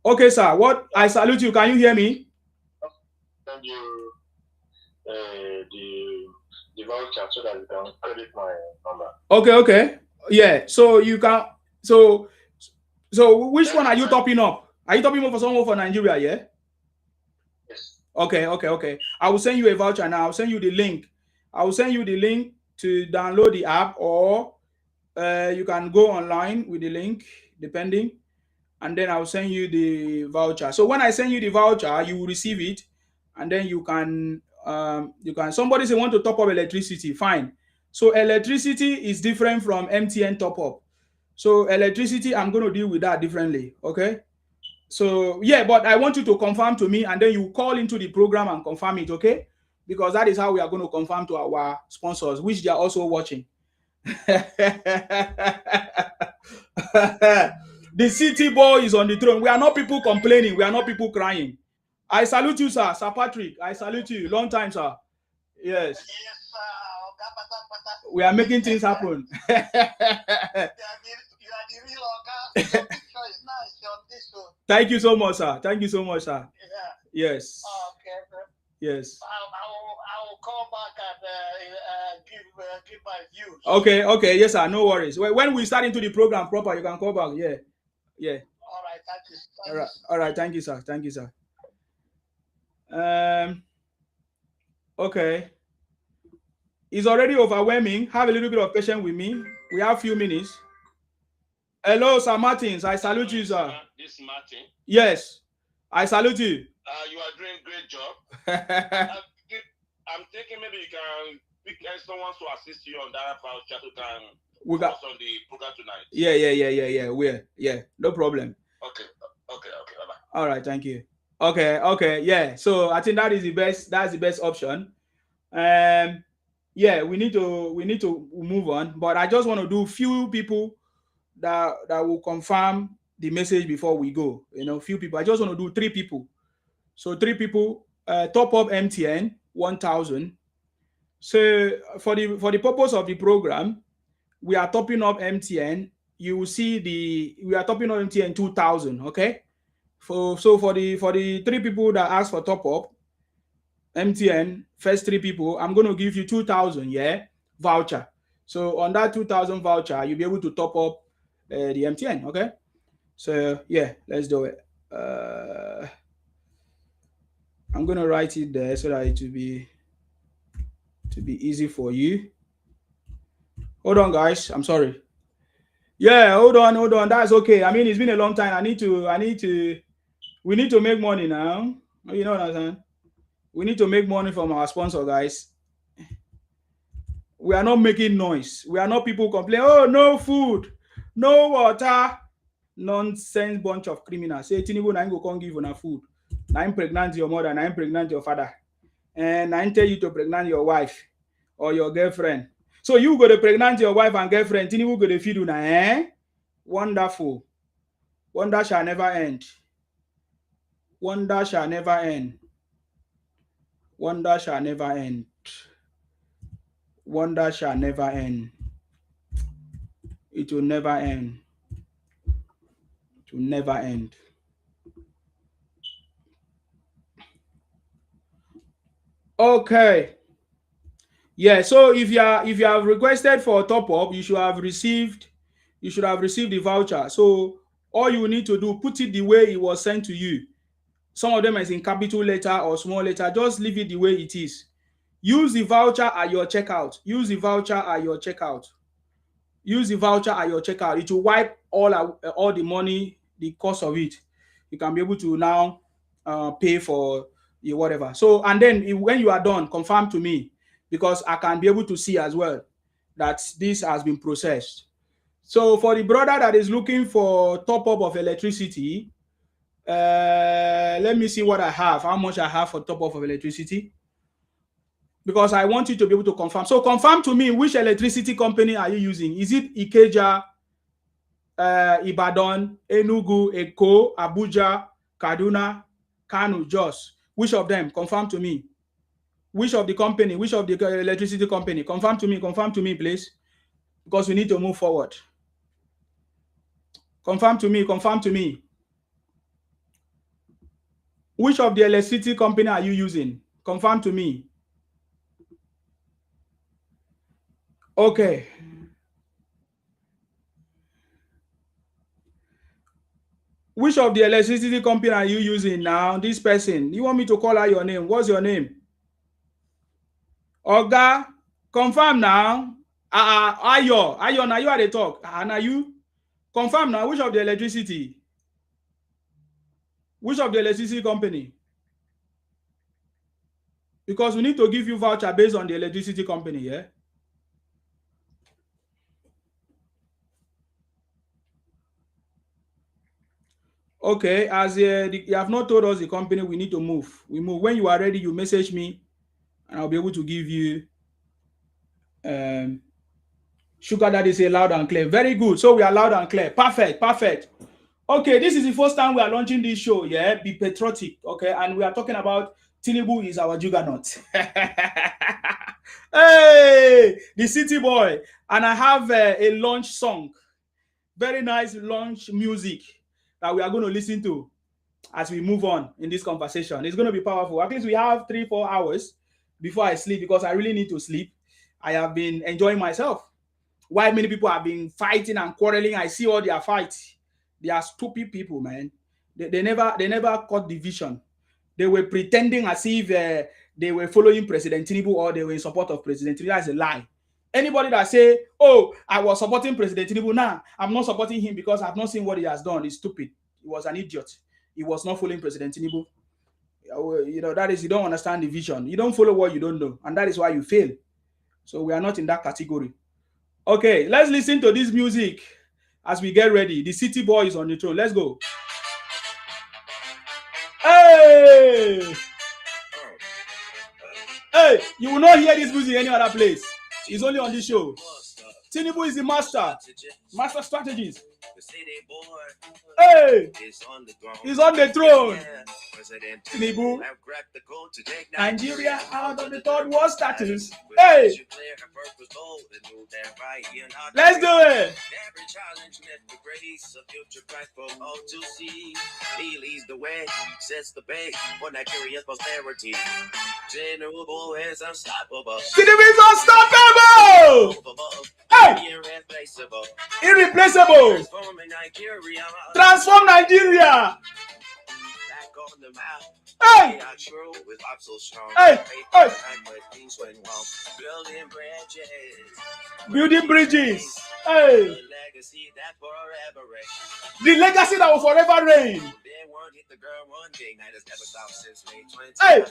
Okay, sir. What I salute you. Can you hear me? Send you the voucher so that you can credit my number. Okay. Yeah. So you can. So which one are you topping up? Are you topping up for someone for Nigeria? Yeah. Yes. Okay. I will send you a voucher now. I'll send you the link. I will send you the link to download the app, or you can go online with the link, depending. And then I'll send you the voucher. So when I send you the voucher, you will receive it, and then you can somebody say want to top up electricity. Fine. So electricity is different from MTN top up. So electricity, I'm going to deal with that differently. Okay. So yeah, but I want you to confirm to me, and then you call into the program and confirm it, okay? Because that is how we are going to confirm to our sponsors, which they are also watching. The city boy is on the throne. We are not people complaining. We are not people crying. I salute you, sir. Sir Patrick, I salute you. Long time, sir. Yes. Yes, sir. We are making things happen. You are the real Oga. Your picture is nice on this one. Thank you so much, sir. Thank you so much, sir. Yeah. Yes. Okay. Yes. I will come back and give my views. Okay. Yes, sir. No worries. When we start into the program proper, you can call back. Yeah. All right. Thank you. All right. Thank you, sir. Okay. It's already overwhelming. Have a little bit of patience with me. We have a few minutes. Hello, Sir Martins. I salute you, sir. This Martin. Yes. I salute you. You are doing a great job. I'm thinking maybe you can pick someone to assist you on that voucher to we got on the program tonight. Yeah. No problem. Okay. Bye-bye. All right, thank you. Okay. Yeah. So I think that is the best. That's the best option. Yeah, we need to move on. But I just want to do few people that will confirm the message before we go. Few people. I just want to do 3 people. So 3 people top up MTN 1,000. So for the purpose of the program, we are topping up MTN. You will see we are topping up MTN 2,000. Okay. For the 3 people that ask for top up MTN, first 3 people, I'm going to give you 2,000 voucher. So on that 2,000 voucher, you'll be able to top up the MTN. Okay. So yeah, let's do it. I'm going to write it there so that it will be easy for you. Hold on, guys. I'm sorry. Yeah, hold on. That's okay. I mean, it's been a long time. We need to make money now. You know what I'm saying? We need to make money from our sponsor, guys. We are not making noise. We are not people complain. Oh, no food, no water. Nonsense bunch of criminals. Say Tinubu na go come give una food. Now I'm pregnant your mother, now I'm pregnant your father. And I tell you to pregnant your wife or your girlfriend. So you go to pregnant your wife and girlfriend, Tinubu go to feed you now, eh? Wonderful. Wonder shall never end. Wonder shall never end. Wonder shall never end. Wonder shall never end. It will never end. It will never end. Okay. Yeah, so if you have requested for a top up, you should have received the voucher. So all you need to do, put it the way it was sent to you. Some of them is in capital letter or small letter. Just leave it the way it is. Use the voucher at your checkout. Use the voucher at your checkout. Use the voucher at your checkout. It will wipe all the money, the cost of it. You can be able to now pay for your whatever. So, and then when you are done, confirm to me, because I can be able to see as well that this has been processed. So for the brother that is looking for top up of electricity, let me see what I have, how much I have for top up of electricity, because I want you to be able to confirm. So confirm to me, which electricity company are you using? Is it Ikeja, Ibadan, Enugu, Eko, Abuja, Kaduna, Kano, Jos? Which of them? Confirm to me. Which of the company? Which of the electricity company? Confirm to me, please, because we need to move forward. Confirm to me. Confirm to me. Which of the electricity company are you using? Confirm to me. Okay. Which of the electricity company are you using now? This person. You want me to call out your name? What's your name? Oga, confirm now. Ayo, now you are the talk. Now you confirm now. Which of the electricity? Which of the electricity company? Because we need to give you voucher based on the electricity company, yeah? Okay, as you have not told us the company, we need to move. We move. When you are ready, you message me, and I'll be able to give you Sugar Daddy say loud and clear. Very good. So we are loud and clear. Perfect, perfect. Okay, this is the first time we are launching this show, yeah? Be patriotic, okay? And we are talking about Tinubu is our juggernaut. Hey, the city boy. And I have a launch song. Very nice launch music that we are going to listen to as we move on in this conversation. It's going to be powerful. At least we have 3-4 hours before I sleep, because I really need to sleep. I have been enjoying myself. Why many people have been fighting and quarreling, I see all their fights. They are stupid people, man. They never caught the vision. They were pretending as if they were following President Tinubu or they were in support of President Tinubu. That's a lie. Anybody that say, oh, I was supporting President Tinubu, now I'm not supporting him because I've not seen what he has done, is stupid. He was an idiot. He was not following President Tinubu. You know, that is, you don't understand the vision. You don't follow what you don't know, and that is why you fail. So we are not in that category. Okay, let's listen to this music as we get ready. The city boy is on the throne. Let's go. Hey! Hey, you will not hear this music any other place. It's only on this show. Tinubu is the master. Master strategist. Hey! He's on the throne. Tinubu. Nigeria out of the third world status. Hey! Let's do it. Every challenge met the grace of future Christ for all to see. He leads the way, sets the base for Nigeria's prosperity. Tinubu is unstoppable. Tinubu is unstoppable. Hey! Irreplaceable. Irreplaceable. Transform Nigeria. Back on the map. Hey! Hey! Hey! Building bridges. Building bridges. Hey! The legacy that forever reigns. The legacy that will forever reign. They won't hit the ground one day. Night has never stopped since May 29. Hey!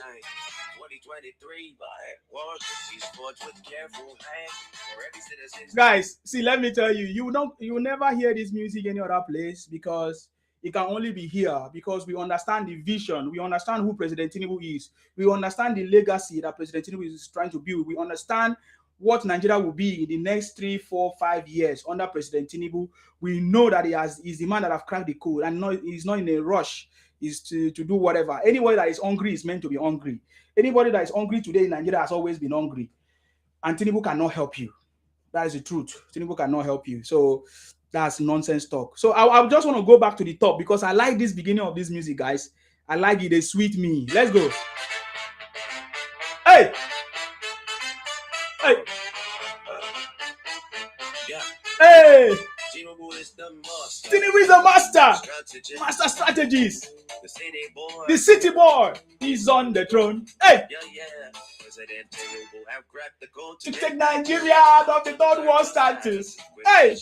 2023 by war. She's forged with careful hand. For every citizen. Guys, see, let me tell you, you will never hear this music any other place, because it can only be here because we understand the vision, we understand who President Tinubu is, we understand the legacy that President Tinubu is trying to build, we understand what Nigeria will be in the next 3, 4, 5 years under President Tinubu. We know that he's the man that have cracked the code, and he's not in a rush. Is to do whatever. Anybody that is hungry is meant to be hungry. Anybody that is hungry today in Nigeria has always been hungry, and Tinubu cannot help you. That is the truth. Tinubu cannot help you. So that's nonsense talk. So I just want to go back to the top because I like this beginning of this music, guys. I like it. They sweet me. Let's go. Hey! Hey! Yeah. Hey! Tinubu is the master. Tinubu is the master. Strategist. Master strategist. The city boy. The city boy is on the throne. Hey! Yeah, yeah. President Tinubu have cracked the code To take Nigeria out of the third world status. Hey!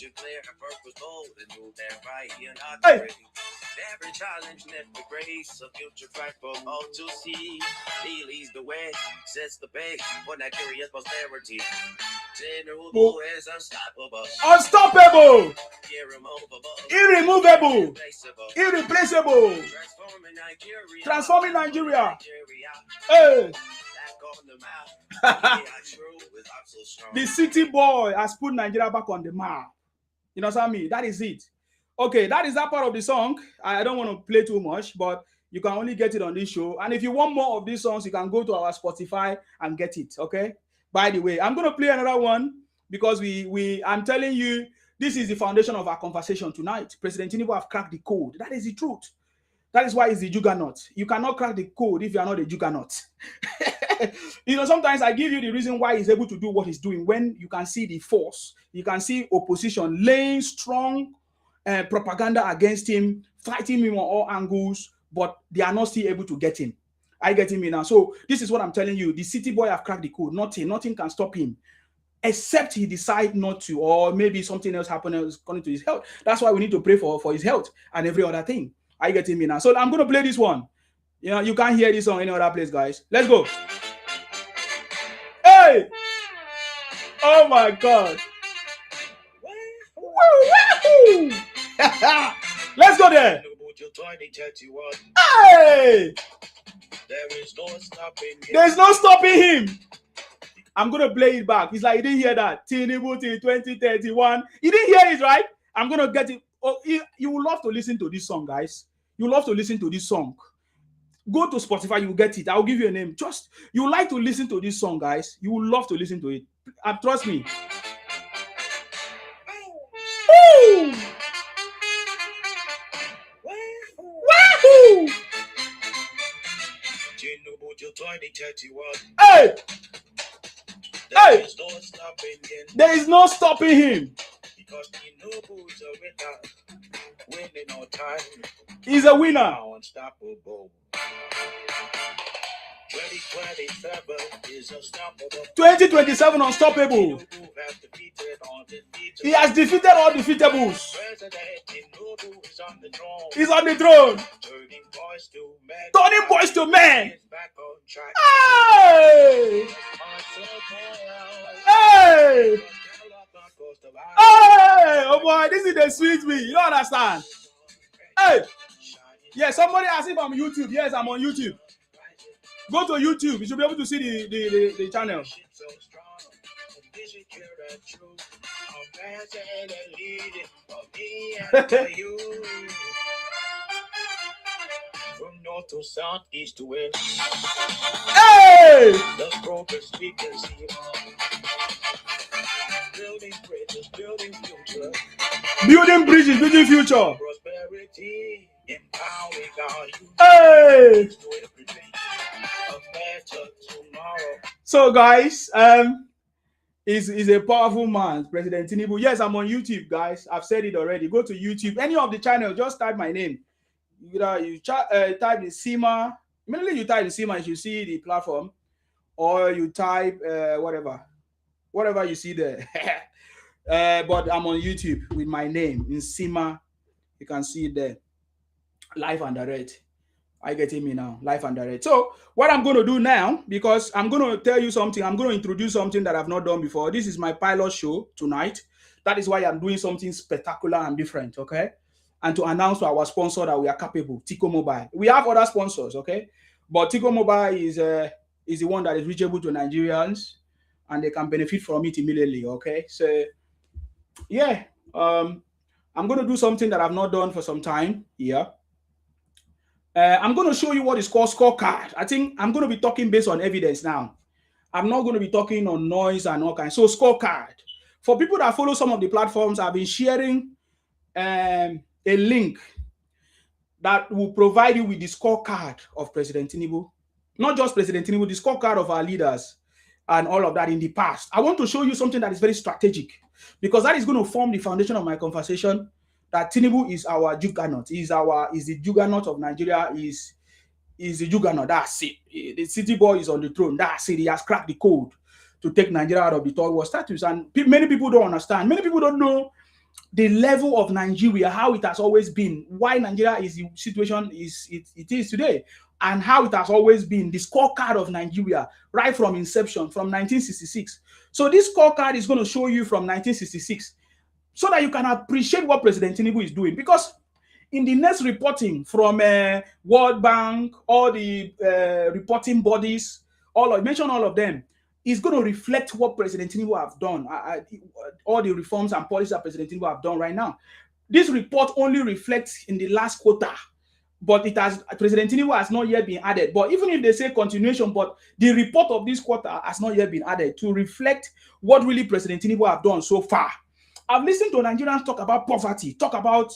Hey! Every challenge left the grace, a future fight for all to see. He leads the way, sets the pace for Nigeria's prosperity. Tinubu is unstoppable, Unstoppable, irremovable, irremovable, irreplaceable, irreplaceable, transforming Nigeria. transforming Nigeria. Hey! Back on the map. Yeah, true, is I'm so strong. The city boy has put Nigeria back on the map. You know what I mean? That is it. Okay, that is that part of the song. I don't want to play too much, but you can only get it on this show. And if you want more of these songs, you can go to our Spotify and get it. Okay. By the way, I'm going to play another one because I'm telling you, this is the foundation of our conversation tonight. President Tinubu have cracked the code. That is the truth. That is why it's the Juggernaut. You cannot crack the code if you are not a Juggernaut. You know, sometimes I give you the reason why he's able to do what he's doing when you can see the force. You can see opposition laying strong propaganda against him, fighting him on all angles, but they are not still able to get him. I get him now. So this is what I'm telling you. The city boy have cracked the code. Nothing can stop him. Except he decide not to, or maybe something else happened according to his health. That's why we need to pray for his health and every other thing. I get him now. So I'm going to play this one. You know, you can't hear this song any other place, guys. Let's go. Hey! Oh my God. Woo-hoo! Let's go there. Hey! There's no stopping him. I'm going to play it back. It's like you didn't hear that. Tinubu till 2031. You didn't hear it, right? I'm going to get it. Oh, you will love to listen to this song, guys. You love to listen to this song. Go to Spotify, you will get it. I'll give you a name. Just, you like to listen to this song, guys. You will love to listen to it. Trust me. Woo! Wahoo! Hey! Hey! There is no stopping him. Because Tinubu is a winner, winning all time. He's a winner. Unstoppable. 2027 is unstoppable. 2027 unstoppable. He has defeated all defeatables. President Tinubu is on the throne. He's on the throne. Turning boys to men. Turning boys to men. He's back on track. Hey! Hey! Hey! Oh boy, this is the sweet me. You don't understand. Hey! Yeah, somebody asked if I'm on YouTube. Yes, I'm on YouTube. Go to YouTube. You should be able to see the channel. From north to south, east to west. Hey! The progress we can see. Building bridges, building future. Building bridges, building future. Prosperity, empowering our youth. Hey! Tomorrow. So guys, he's a powerful man, President Tinubu. Yes, I'm on YouTube, guys. I've said it already. Go to YouTube. Any of the channel, just type my name. You type the SEMA. Immediately you type the SEMA, you should see the platform. Or you type whatever you see there. But I'm on YouTube with my name in SEMA. You can see it there. Live and direct. I get me now, live and direct. So what I'm going to do now, because I'm going to tell you something, I'm going to introduce something that I've not done before. This is my pilot show tonight. That is why I'm doing something spectacular and different, okay? and to announce to our sponsor that we are capable, Tico Mobile. We have other sponsors, okay? But Tico Mobile is the one that is reachable to Nigerians and they can benefit from it immediately, okay? So, yeah, I'm going to do something that I've not done for some time here. I'm going to show you what is called scorecard. I think I'm going to be talking based on evidence now. I'm not going to be talking on noise and all kinds. So scorecard. For people that follow some of the platforms, I've been sharing a link that will provide you with the scorecard of President Tinubu. Not just President Tinubu, the scorecard of our leaders and all of that in the past. I want to show you something that is very strategic because that is going to form the foundation of my conversation. That Tinubu is our juggernaut. Is the juggernaut of Nigeria. Is the juggernaut. That's it. The city boy is on the throne. That's it. He has cracked the code to take Nigeria out of the third world status. And many people don't understand. Many people don't know the level of Nigeria, how it has always been, why Nigeria is the situation it is today, and how it has always been the scorecard of Nigeria right from inception, from 1966. So this scorecard is going to show you from 1966 so that you can appreciate what President Tinubu is doing. Because in the next reporting from World Bank, all the reporting bodies, mention all of them, is going to reflect what President Tinubu have done, all the reforms and policies that President Tinubu have done right now. This report only reflects in the last quarter, but President Tinubu has not yet been added. But even if they say continuation, but the report of this quarter has not yet been added to reflect what really President Tinubu have done so far. I've listened to Nigerians talk about poverty, talk about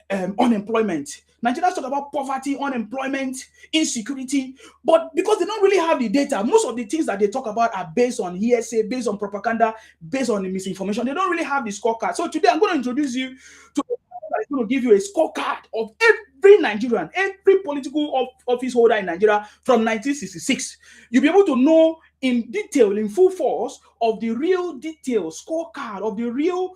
unemployment. Nigerians talk about poverty, unemployment, insecurity, but because they don't really have the data, most of the things that they talk about are based on hearsay, based on propaganda, based on the misinformation. They don't really have the scorecard. So today I'm going to introduce you to that is going to give you a scorecard of every Nigerian, every political office holder in Nigeria from 1966. You'll be able to know in detail, in full force, of the real detail scorecard of the real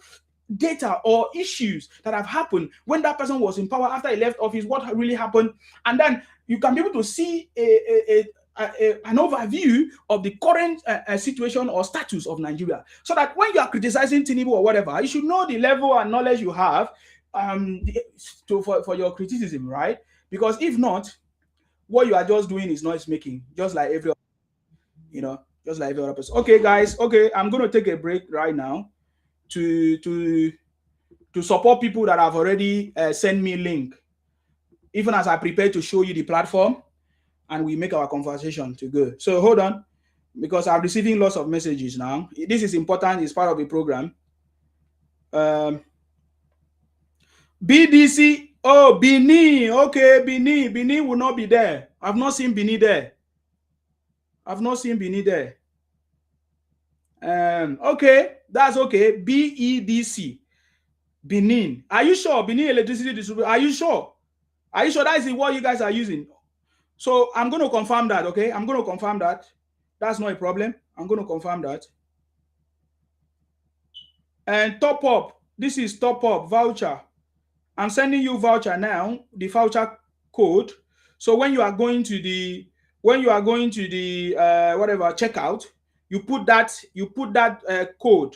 data or issues that have happened when that person was in power, after he left office, what really happened, and then you can be able to see an overview of the current situation or status of Nigeria, so that when you are criticizing Tinubu or whatever, you should know the level and knowledge you have for your criticism, right? Because if not, what you are just doing is noise making, just like every other person. Okay, guys. Okay, I'm going to take a break right now to support people that have already sent me link, even as I prepare to show you the platform and we make our conversation to go. So hold on, because I'm receiving lots of messages now. This is important. It's part of the program. BDC. Oh, Bini. Okay, Bini. Bini will not be there. I've not seen Bini there. Okay, that's okay. BEDC. Benin. Are you sure? Benin Electricity Distribution. Are you sure? Are you sure that is what you guys are using? So I'm going to confirm that, okay? I'm going to confirm that. That's not a problem. I'm going to confirm that. And top up. This is top up voucher. I'm sending you voucher now, the voucher code. So when you are going to the whatever checkout, you put that code.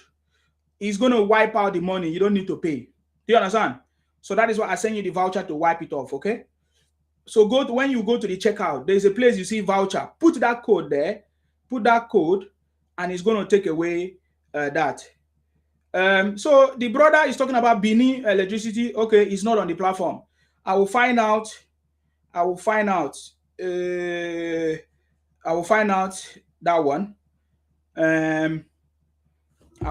It's going to wipe out the money. You don't need to pay. Do you understand? So that is why I send you the voucher to wipe it off, okay? So when you go to the checkout, there's a place you see voucher. Put that code there. Put that code, and it's going to take away that. So the brother is talking about Benin Electricity. Okay, it's not on the platform. I will find out. I will find out that one. I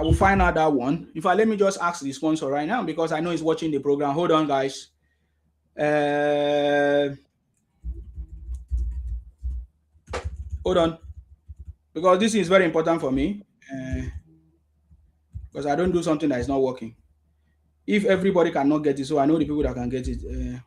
will find out that one. In fact, let me just ask the sponsor right now because I know he's watching the program. Hold on, guys. Hold on, because this is very important for me. Because I don't do something that is not working. If everybody cannot get it, so I know the people that can get it.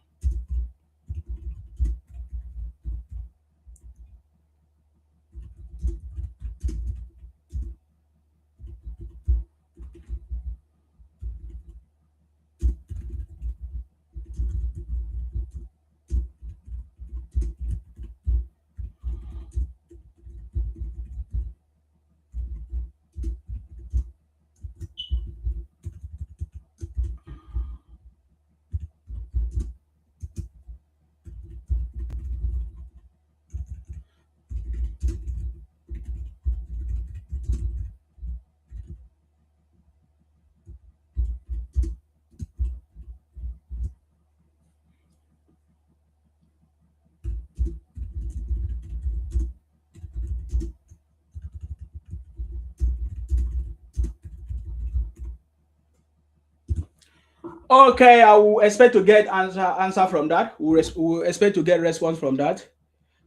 Okay, I will expect to get answer from that. We'll expect to get response from that.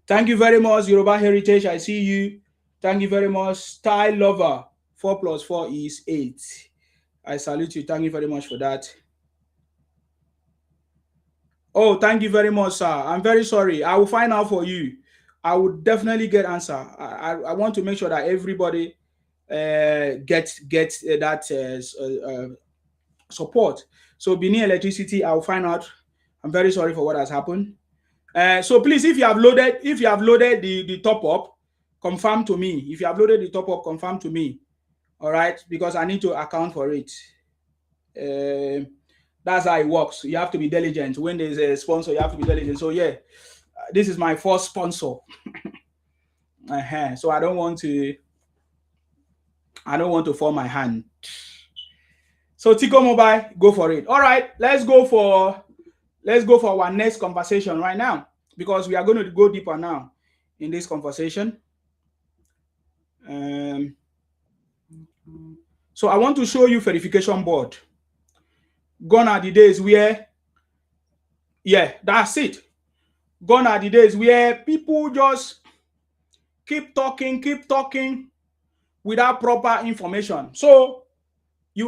Thank you very much, Yoruba Heritage. I see you. Thank you very much. Style Lover. 4 plus 4 is 8. I salute you. Thank you very much for that. Oh, thank you very much, sir. I'm very sorry. I will find out for you. I will definitely get answer. I want to make sure that everybody gets that support. So Benin Electricity, I'll find out. I'm very sorry for what has happened. So please, if you have loaded the top up, confirm to me. If you have loaded the top up, confirm to me. All right, because I need to account for it. That's how it works. You have to be diligent. When there's a sponsor, you have to be diligent. So yeah, this is my first sponsor. So I don't want to fall my hand. So Tico Mobile, go for it. All right, let's go for our next conversation right now, because we are going to go deeper now in this conversation. So I want to show you verification board. Gone are the days where, yeah, that's it. Gone are the days where people just keep talking without proper information. So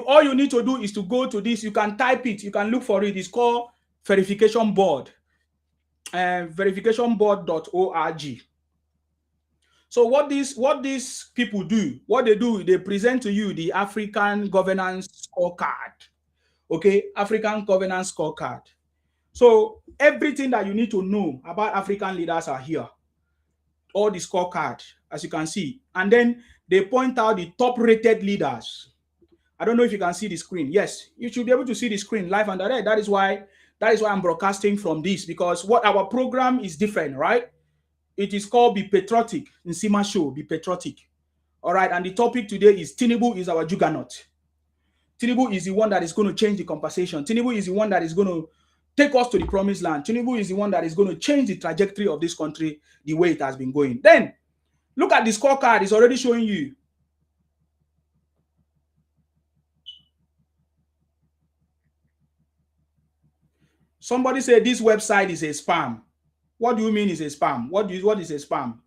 all you need to do is to go to this. You can type it. You can look for it. It's called verification board. Verificationboard.org. So what these people do, they present to you the African governance scorecard. Okay, African governance scorecard. So everything that you need to know about African leaders are here. All the scorecard, as you can see. And then they point out the top-rated leaders. I don't know if you can see the screen. Yes, you should be able to see the screen live and direct. That is why I'm broadcasting from this, because what our program is different, right? It is called Be Patriotic. Nsima Show, Be Patriotic. All right, and the topic today is Tinubu is our juggernaut. Tinubu is the one that is going to change the conversation. Tinubu is the one that is going to take us to the promised land. Tinubu is the one that is going to change the trajectory of this country the way it has been going. Then, look at the scorecard. It's already showing you. Somebody said this website is a spam. What do you mean is a spam? What is a spam?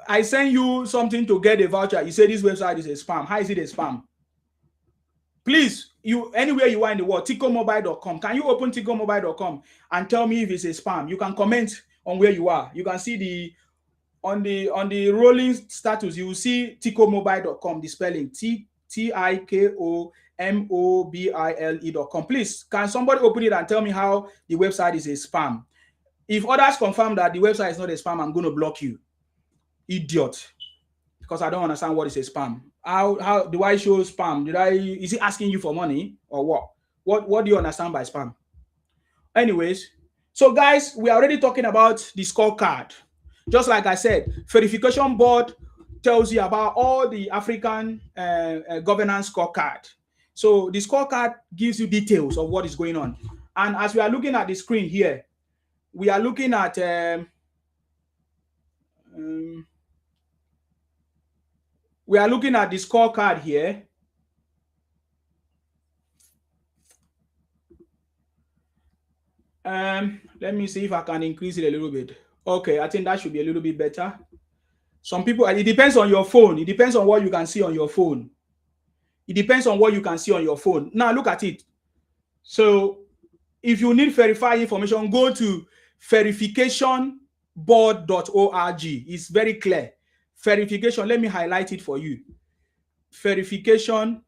I send you something to get a voucher. You say this website is a spam. How is it a spam? Please, anywhere you are in the world, ticomobile.com. Can you open ticomobile.com and tell me if it's a spam? You can comment on where you are. You can see on the rolling status, you will see ticomobile.com, the spelling TIKOMOBILE.com. Please, can somebody open it and tell me how the website is a spam? If others confirm that the website is not a spam, I'm going to block you. Idiot. Because I don't understand what is a spam. How do I show spam? Is he asking you for money or what? What do you understand by spam? Anyways, so guys, we are already talking about the scorecard. Just like I said, verification board tells you about all the African governance scorecard. So the scorecard gives you details of what is going on. And as we are looking at the screen here, we are looking at the scorecard here. Let me see if I can increase it a little bit. Okay, I think that should be a little bit better. Some people, it depends on your phone. It depends on what you can see on your phone. It depends on what you can see on your phone. Now look at it. So if you need verified information, go to verificationboard.org. It's very clear. Verification, let me highlight it for you. Verification,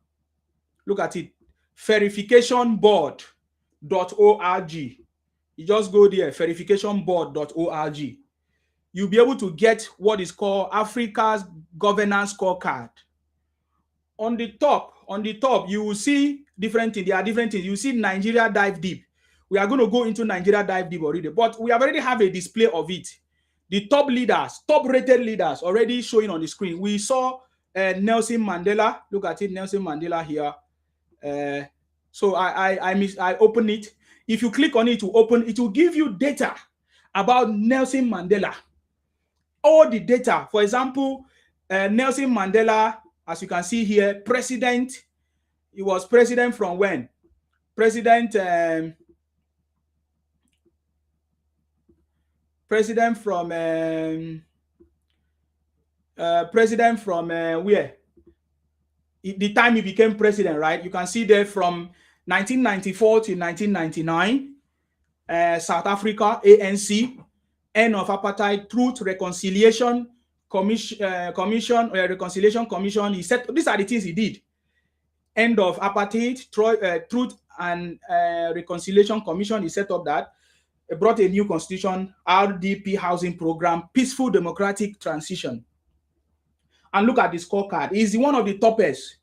look at it. Verificationboard.org. You just go there, verificationboard.org. You'll be able to get what is called Africa's governance scorecard. On the top, you will see different things. There are different things. You see Nigeria dive deep. We are going to go into Nigeria dive deep already, but we already have a display of it. The top leaders, top-rated leaders already showing on the screen. We saw Nelson Mandela. Look at it, Nelson Mandela here. So I open it. If you click on it to open, it will give you data about Nelson Mandela. All the data. For example, Nelson Mandela As you can see here, president. He was president from when? President. President from where? The time he became president, right? You can see there from 1994 to 1999. South Africa, ANC, end of apartheid, Truth, Reconciliation Commission, Reconciliation Commission. He said these are the things he did. End of apartheid, Truth and Reconciliation Commission. He set up that. He brought a new constitution, RDP housing program, peaceful democratic transition. And look at the scorecard. He's one of the toppers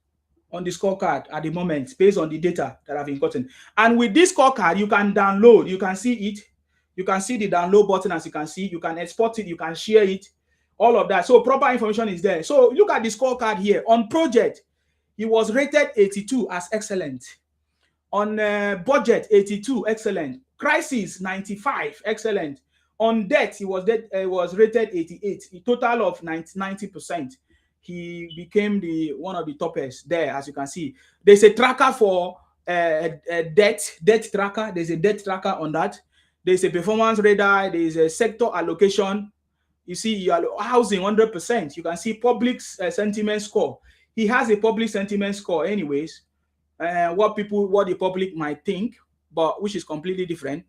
on the scorecard at the moment, based on the data that have been gotten. And with this scorecard, you can download, you can see it. You can see the download button, as you can see. You can export it, you can share it, all of that. So proper information is there. So look at the scorecard here. On project, he was rated 82 as excellent. On budget, 82, excellent. Crisis, 95, excellent. On debt, he was rated 88, a total of 90%. He became one of the toppers there, as you can see. There's a tracker for debt tracker. There's a debt tracker on that. There's a performance radar. There's a sector allocation. You see, you are housing 100%. You can see public sentiment score. He has a public sentiment score anyways. What the public might think, but which is completely different.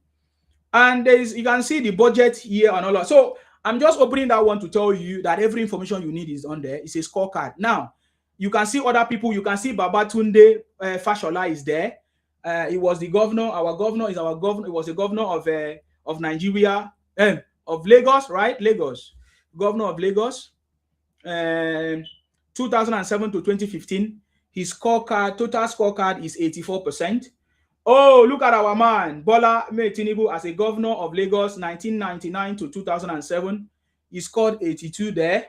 And you can see the budget here and all that. So I'm just opening that one to tell you that every information you need is on there. It's a scorecard. Now, you can see other people. You can see Babatunde Fashola is there. He was the governor. Our governor is our governor. He was the governor of Nigeria, of Lagos, right? Lagos. Governor of Lagos. 2007 to 2015. His scorecard, total scorecard is 84%. Oh, look at our man, Bola Tinubu, as a governor of Lagos, 1999 to 2007. He scored 82 there.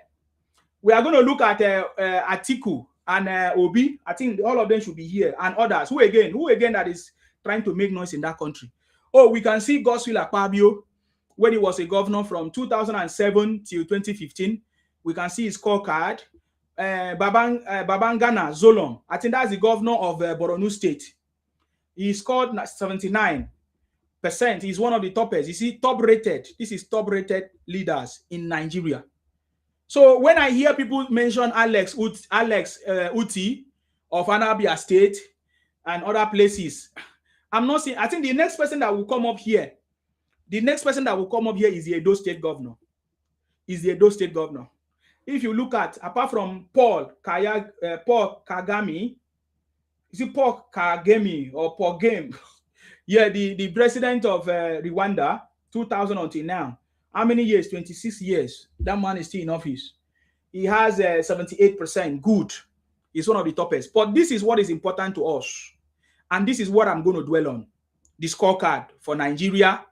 We are going to look at Atiku and Obi. I think all of them should be here, and others. Who again that is trying to make noise in that country? Oh, we can see Godswill Akpabio, when he was a governor from 2007 till 2015. We can see his scorecard. Babangana Zolom, I think that's the governor of Borno State. He scored 79%. He's one of the toppers. You see, top rated. This is top rated leaders in Nigeria. So when I hear people mention Alex Uti of Anambra State and other places, I'm not saying. I think the next person that will come up here, is the Edo State governor. If you look at, apart from Paul Kagame, is it Paul Kagame or Paul Game? Yeah, the president of Rwanda, 2000 until now. How many years? 26 years. That man is still in office. He has 78%. Good. He's one of the toppest. But this is what is important to us. And this is what I'm going to dwell on. The scorecard for Nigeria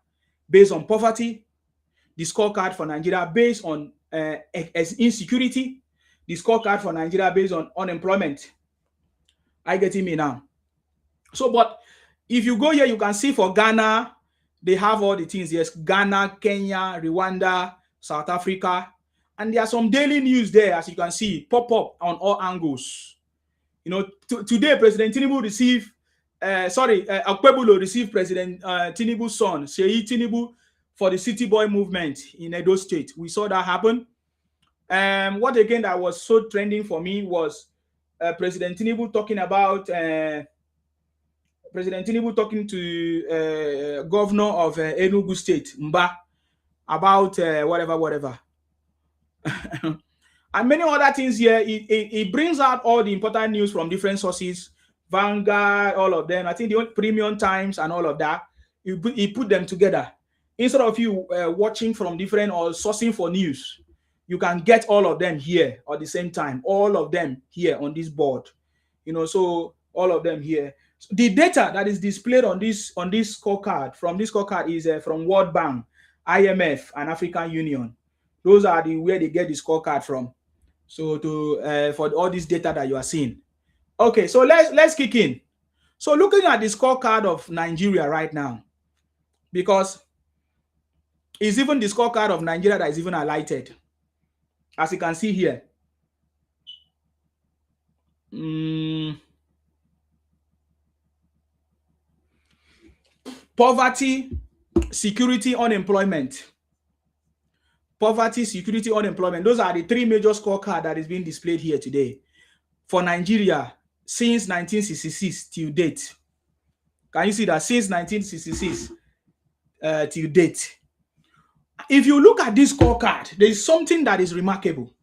based on poverty. The scorecard for Nigeria based on insecurity. The scorecard for Nigeria based on unemployment. I getting me now? So, but if you go here, you can see for Ghana, they have all the things. Yes, Ghana, Kenya, Rwanda, South Africa. And there are some daily news there, as you can see, pop up on all angles. You know, today, President Tinubu received, Akpebulo received President Tinubu's son, Seyi Tinubu, for the City Boy movement in Edo State. We saw that happen. What again that was so trending for me was President Tinubu talking about to governor of Enugu State, Mba, about whatever. And many other things here. It brings out all the important news from different sources, Vanguard, all of them. I think the Premium Times and all of that. He put them together. Instead of you watching from different or sourcing for news, you can get all of them here at the same time. All of them here on this board. You know, so all of them here. So the data that is displayed on this scorecard, is from World Bank, IMF, and African Union. Those are where they get the scorecard from. So for all this data that you are seeing. Okay, so let's kick in. So looking at the scorecard of Nigeria right now, because it's even the scorecard of Nigeria that is even highlighted, as you can see here. Poverty, security, unemployment. Poverty, security, unemployment. Those are the three major scorecards that is being displayed here today for Nigeria since 1966 till date. Can you see that? Since 1966 till date. If you look at this scorecard, there is something that is remarkable.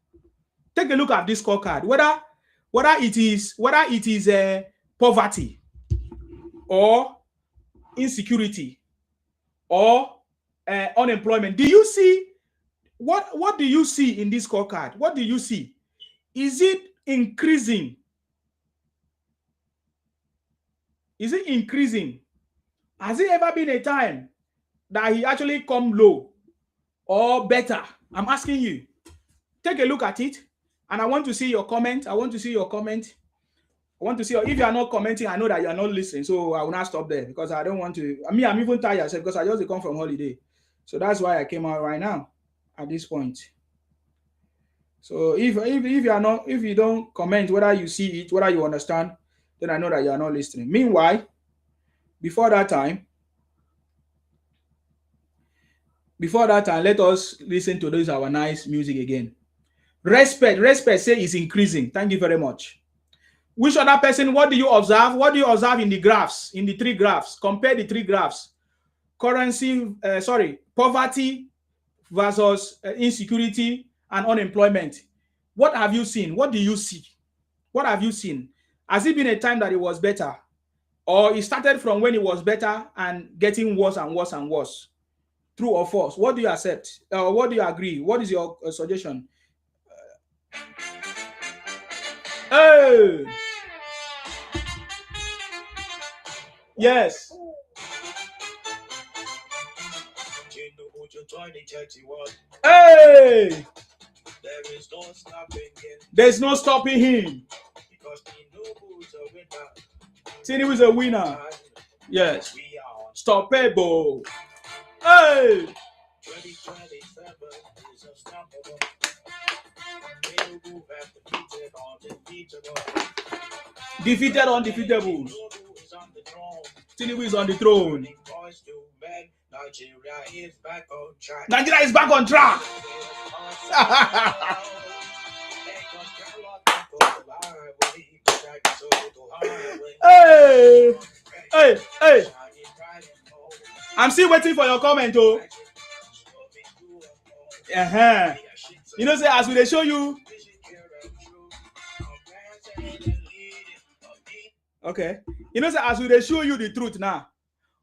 Take a look at this scorecard. Whether it is poverty or insecurity or unemployment. Do you see what do you see in this scorecard? What do you see? Is it increasing? Is it increasing? Has it ever been a time that he actually come low or better? I'm asking you. Take a look at it, and I want to see your comment. I want to see if you are not commenting, I know that you are not listening, so I will not stop there because I don't want to. I'm even tired because I just come from holiday, so that's why I came out right now at this point. So if you don't comment whether you see it, whether you understand, then I know that you are not listening. Meanwhile, before that time, let us listen to this our nice music again. Respect say is increasing. Thank you very much. Which other person? What do you observe? What do you observe in the graphs? In the three graphs, compare the three graphs. Poverty versus insecurity and unemployment. What have you seen? What do you see? What have you seen? Has it been a time that it was better, or it started from when it was better and getting worse and worse and worse? True or false? What do you accept? What do you agree? What is your suggestion? Hey! Yes. Hey! There's no stopping him. Because Tinubu is a winner. Yes. Stoppable. Hey! 2027 is unstoppable. Defeated undefeatable. Tinubu is on the throne. Nigeria is back on track. Hey, hey, hey! I'm still waiting for your comment, oh. You know, say as we show you. Okay. You know, say as we show you the truth now.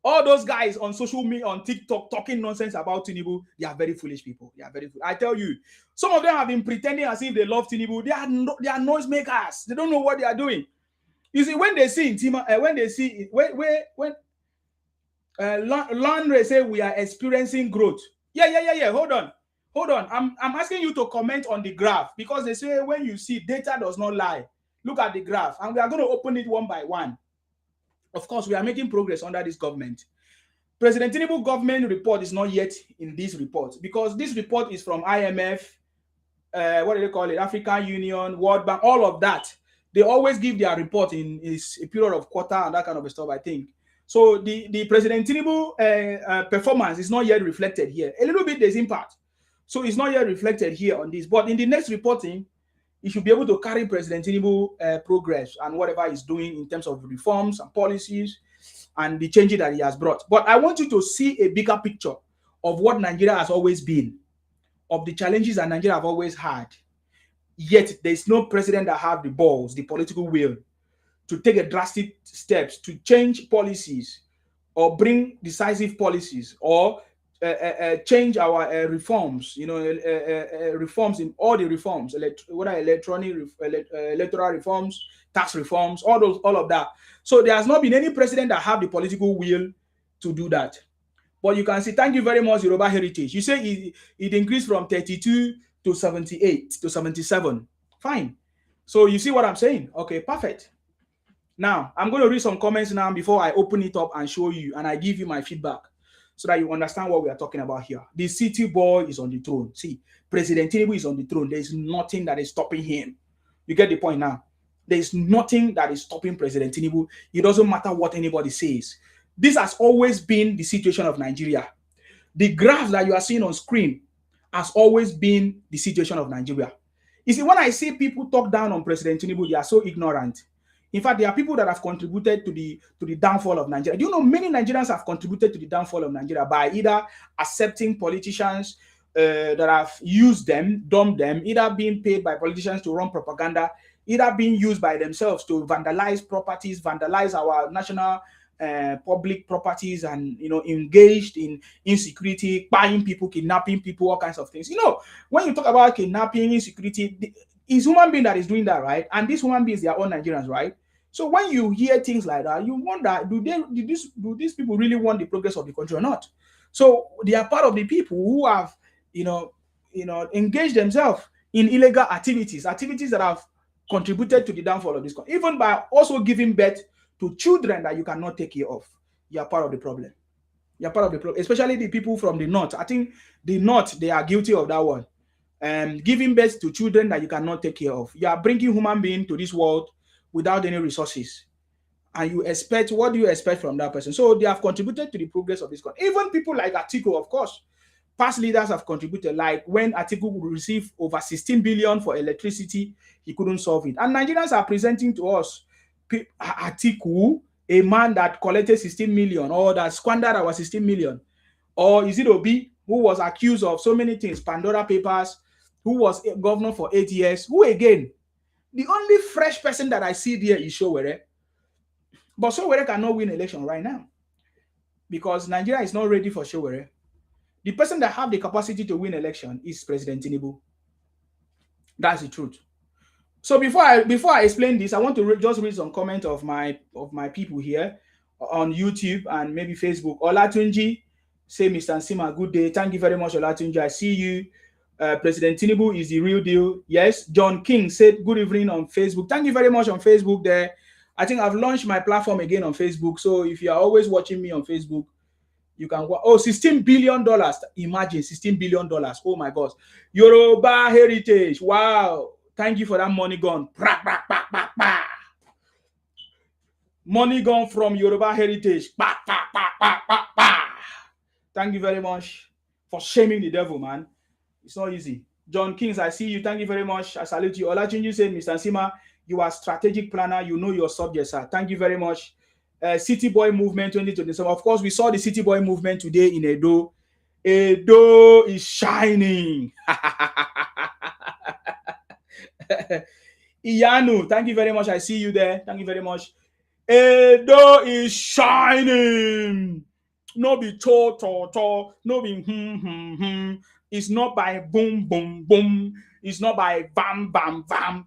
All those guys on social media, on TikTok, talking nonsense about Tinubu, they are very foolish people. They are very foolish. I tell you, some of them have been pretending as if they love Tinubu. They are noisemakers. They don't know what they are doing. You see, when they see when Landry say we are experiencing growth. Yeah. Hold on. I'm asking you to comment on the graph because they say when you see data does not lie. Look at the graph, and we are going to open it one by one. Of course, we are making progress under this government. President Tinubu government report is not yet in this report because this report is from IMF, what do they call it? African Union, World Bank, all of that. They always give their report in a period of quarter and that kind of stuff, I think. So the President Tinubu performance is not yet reflected here. A little bit there's impact. So it's not yet reflected here on this. But in the next reporting, you should be able to carry President Tinubu progress and whatever he's doing in terms of reforms and policies and the changes that he has brought. But I want you to see a bigger picture of what Nigeria has always been, of the challenges that Nigeria have always had. Yet there's no president that have the balls, the political will to take a drastic steps to change policies or bring decisive policies or change our reforms, reforms in all the reforms, whether electoral reforms, tax reforms, all of that. So there has not been any president that have the political will to do that. But you can see, thank you very much, Yoruba Heritage. You say it increased from 32 to 78 to 77. Fine. So you see what I'm saying? Okay, perfect. Now, I'm going to read some comments now before I open it up and show you, and I give you my feedback so that you understand what we are talking about here. The city boy is on the throne. See, President Tinubu is on the throne. There is nothing that is stopping him. You get the point now. There is nothing that is stopping President Tinubu. It doesn't matter what anybody says. This has always been the situation of Nigeria. The graph that you are seeing on screen has always been the situation of Nigeria. You see, when I see people talk down on President Tinubu, they are so ignorant. In fact, there are people that have contributed to the downfall of Nigeria. Do you know many Nigerians have contributed to the downfall of Nigeria by either accepting politicians that have used them, dumped them, either being paid by politicians to run propaganda, either being used by themselves to vandalize properties, vandalize our national public properties, and engaged in insecurity, buying people, kidnapping people, all kinds of things. When you talk about kidnapping, insecurity, it's human being that is doing that, right? And these human beings, they are all Nigerians, right? So when you hear things like that, you wonder, do these people really want the progress of the country or not? So they are part of the people who have, engaged themselves in illegal activities that have contributed to the downfall of this country, even by also giving birth to children that you cannot take care of. You are part of the problem. You are part of the problem, especially the people from the north. I think the north, they are guilty of that one. Giving birth to children that you cannot take care of. You are bringing human being to this world without any resources. And what do you expect from that person? So they have contributed to the progress of this country. Even people like Atiku, of course, past leaders have contributed. Like when Atiku received over 16 billion for electricity, he couldn't solve it. And Nigerians are presenting to us Atiku, a man that collected 16 million or that squandered our 16 million. Or is it Obi, who was accused of so many things, Pandora Papers, who was governor for 8 years? Who again? The only fresh person that I see there is Showere. But Showere cannot win election right now because Nigeria is not ready for Showere. The person that have the capacity to win election is President Tinubu. That's the truth. So before I explain this, I want to just read some comments of my people here on YouTube and maybe Facebook. Olatunji say, Mr. Nsima, good day. Thank you very much, Olatunji. I see you. President Tinubu is the real deal. Yes. John King said, good evening on Facebook. Thank you very much on Facebook there. I think I've launched my platform again on Facebook. So if you are always watching me on Facebook, you can go. Oh, $16 billion. Imagine $16 billion. Oh my gosh. Yoruba heritage. Wow. Thank you for that money gone. Money gone from Yoruba heritage. Thank you very much for shaming the devil, man. It's not easy. John Kings, I see you. Thank you very much. I salute you. Olachinju said, Mr. Nsima, you are a strategic planner. You know your subject, sir. Thank you very much. City Boy Movement 2027. Of course, we saw the City Boy Movement today in Edo. Edo is shining. Iyanu, thank you very much. I see you there. Thank you very much. Edo is shining. No be to. No be It's not by boom, boom, boom. It's not by bam, bam, bam.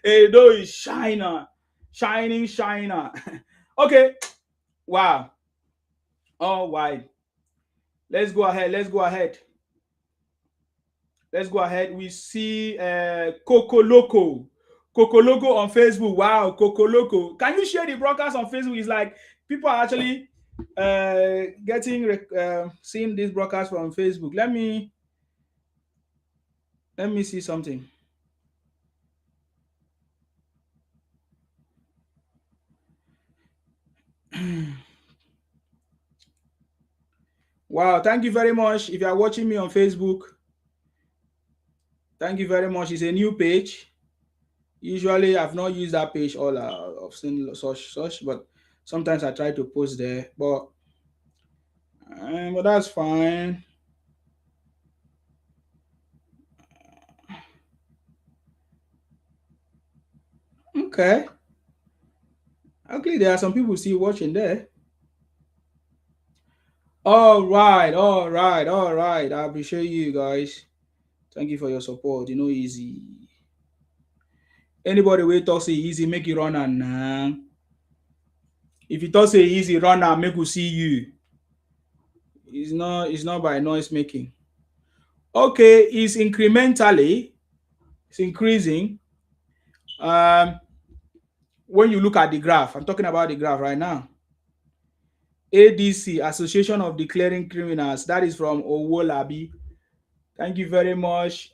Edo is shiner. Shining shiner. Okay. Wow. All right. Let's go ahead. We see Coco Loco on Facebook. Wow, Coco Loco. Can you share the broadcast on Facebook? It's like people are actually seeing this broadcast from Facebook. Let me see something. Wow, thank you very much. If you are watching me on Facebook, thank you very much. It's a new page. Usually, I've not used that page all. I've seen such, but sometimes I try to post there. But that's fine. Okay. Actually, there are some people still watching there. All right. I appreciate you guys. Thank you for your support. Easy. Anybody wey talk say easy, make you run am nah. If you talk say easy, run am, make we see you. It's not by noise making. Okay, it's incrementally, it's increasing. When you look at the graph, I'm talking about the graph right now. ADC, Association of Declaring Criminals, that is from Owolabi. Thank you very much.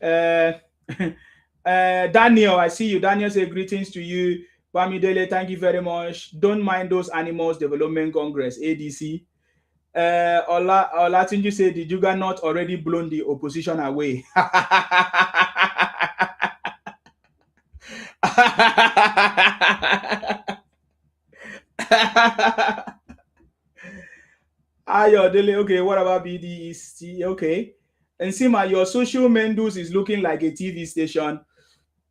Daniel, I see you. Daniel say greetings to you. Bamidele, thank you very much. Don't mind those animals development congress, ADC. Olatunji say the Juggernaut already blown the opposition away. Ayodele, okay, what about BDEC? Okay. And Sima, your social mendus is looking like a TV station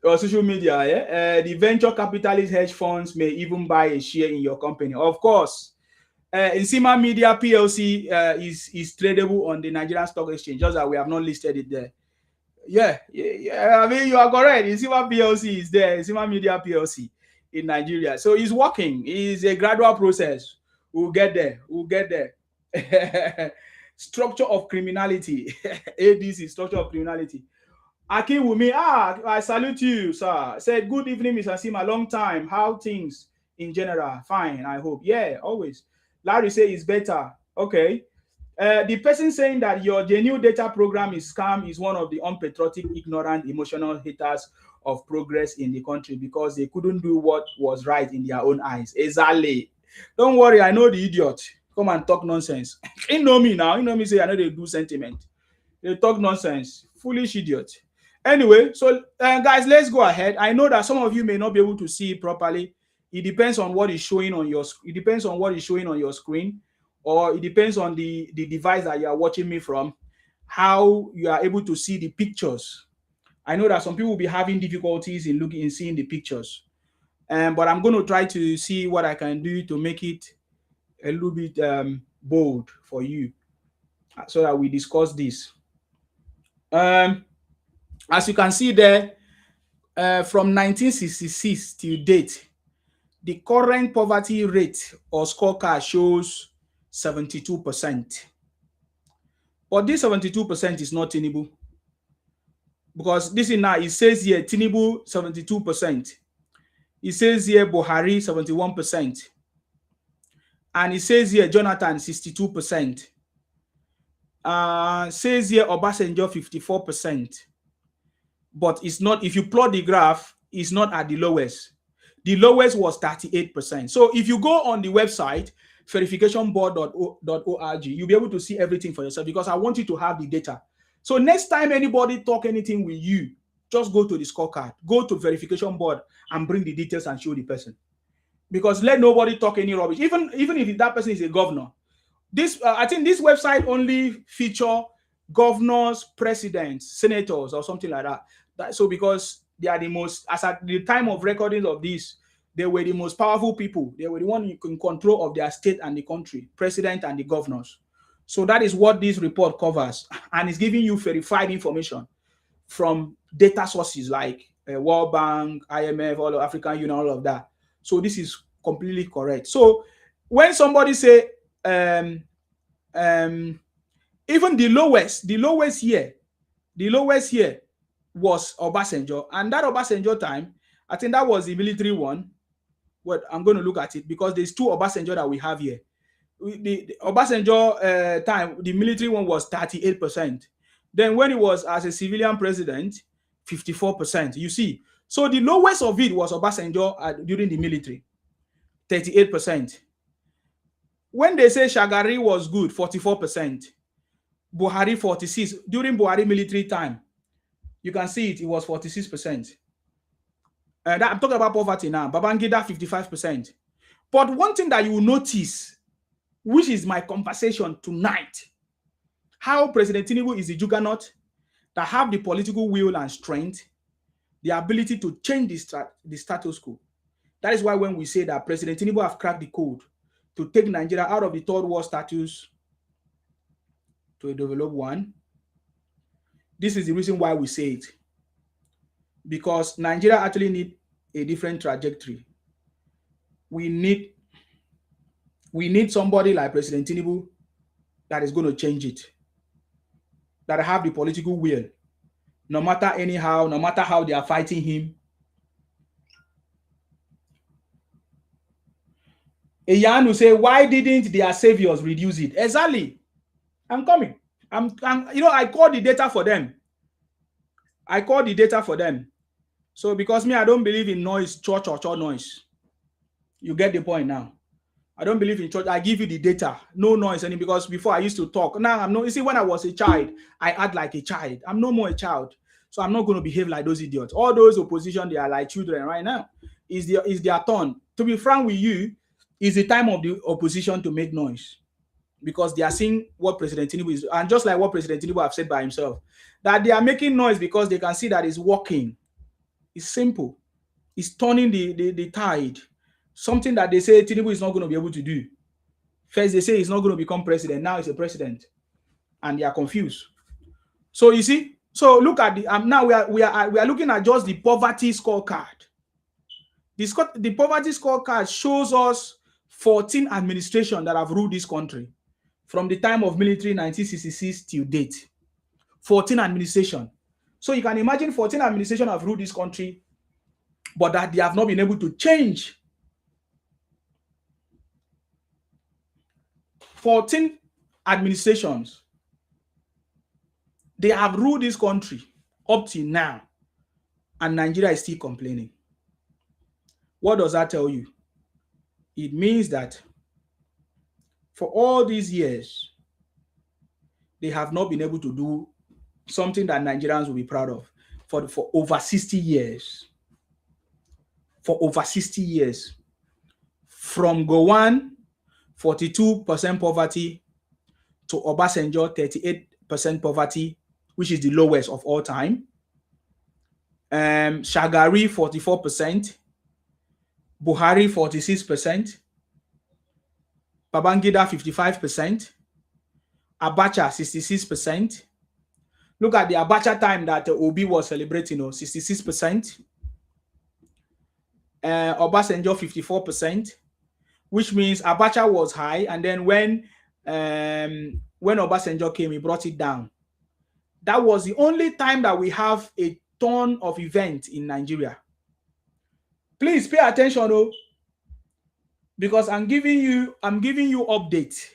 or social media. The venture capitalist hedge funds may even buy a share in your company. Of course. Nsima Media PLC is tradable on the Nigerian Stock Exchange, just that we have not listed it there. Yeah. I mean, you are correct. Nsima PLC is there. Nsima Media PLC in Nigeria. So it's working. It's a gradual process. We'll get there. Structure of criminality. ADC, structure of criminality. Akinwumi, I salute you, sir. Said, good evening, Mr. Sima. Long time. How things in general? Fine, I hope. Yeah, always. Larry say it's better. Okay. The person saying that your genuine data program is scam is one of the unpatriotic, ignorant, emotional haters of progress in the country because they couldn't do what was right in their own eyes. Exactly. Don't worry, I know the idiot. Come and talk nonsense. You know me now. You know me say I know they do sentiment. They talk nonsense. Foolish idiot. Anyway, so guys, let's go ahead. I know that some of you may not be able to see it properly. It depends on what is showing on your screen. It depends on what is showing on your screen, or it depends on the device that you are watching me from, how you are able to see the pictures. I know that some people will be having difficulties in looking and seeing the pictures. But I'm going to try to see what I can do to make it a little bit bold for you so that we discuss this. As you can see there, from 1966 till date, the current poverty rate or scorecard shows 72%. But this 72% is not Tinubu. Because this is now, it says here Tinubu 72%. It says here Buhari 71%. And it says here Jonathan 62%. Says here Obasanjo 54%. But it's not, if you plot the graph, it's not at the lowest. The lowest was 38%. So if you go on the website, verificationboard.org, you'll be able to see everything for yourself because I want you to have the data. So next time anybody talk anything with you, just go to the scorecard, go to verification board and bring the details and show the person. Because let nobody talk any rubbish. Even if that person is a governor. This I think this website only feature governors, presidents, senators, or something like that. So because they are the most, as at the time of recording of this, they were the most powerful people. They were the one in control of their state and the country, president and the governors. So that is what this report covers, and it's giving you verified information from data sources like World Bank, IMF, all of African Union, all of that. So this is completely correct. So when somebody say even the lowest here was Obasanjo, and that Obasanjo time, I think that was the military one. Well, I'm going to look at it because there's two Obasanjo that we have here. The Obasanjo time, the military one was 38%. Then when he was as a civilian president, 54%. You see, so the lowest of it was Obasanjo during the military, 38%. When they say Shagari was good, 44%. Buhari 46%. During Buhari military time, you can see it was 46%. I'm talking about poverty now. Babangida 55%. But one thing that you will notice, which is my conversation tonight, how President Tinubu is the juggernaut that have the political will and strength, the ability to change the status quo. That is why when we say that President Tinubu have cracked the code to take Nigeria out of the third world status to a developed one, this is the reason why we say it. Because Nigeria actually need a different trajectory. We need somebody like President Tinubu that is going to change it, that have the political will, no matter how they are fighting him. Eyan will say, why didn't their saviors reduce it? Exactly. I'm coming. I call the data for them. So because me, I don't believe in noise, church or noise. You get the point now. I don't believe in church. I give you the data, no noise. And because before I used to talk, now I'm not. You see, when I was a child, I act like a child. I'm no more a child, so I'm not going to behave like those idiots. All those opposition, they are like children right now. Is their turn? To be frank with you, is the time of the opposition to make noise because they are seeing what President Tinubu is, and just like what President Tinubu have said by himself, that they are making noise because they can see that it's working. It's simple. It's turning the tide. Something that they say Tinubu is not going to be able to do. First, they say he's not going to become president. Now he's a president, and they are confused. So you see, so look at the now we are looking at just the poverty scorecard. The poverty scorecard shows us 14 administrations that have ruled this country from the time of military 1966 till date. 14 administration. So you can imagine 14 administration have ruled this country, but that they have not been able to change. 14 administrations, they have ruled this country up to now, and Nigeria is still complaining. What does that tell you? It means that for all these years, they have not been able to do something that Nigerians will be proud of for over 60 years. For over 60 years. From Gowon, 42% poverty, to Obasanjo, 38% poverty, which is the lowest of all time. Shagari, 44%. Buhari, 46%. Babangida, 55%. Abacha, 66%. Look at the Abacha time that Obi was celebrating, 66%. Obasanjo, 54%, which means Abacha was high, and then when Obasanjo came, he brought it down. That was the only time that we have a ton of events in Nigeria. Please pay attention, though, because I'm giving you update.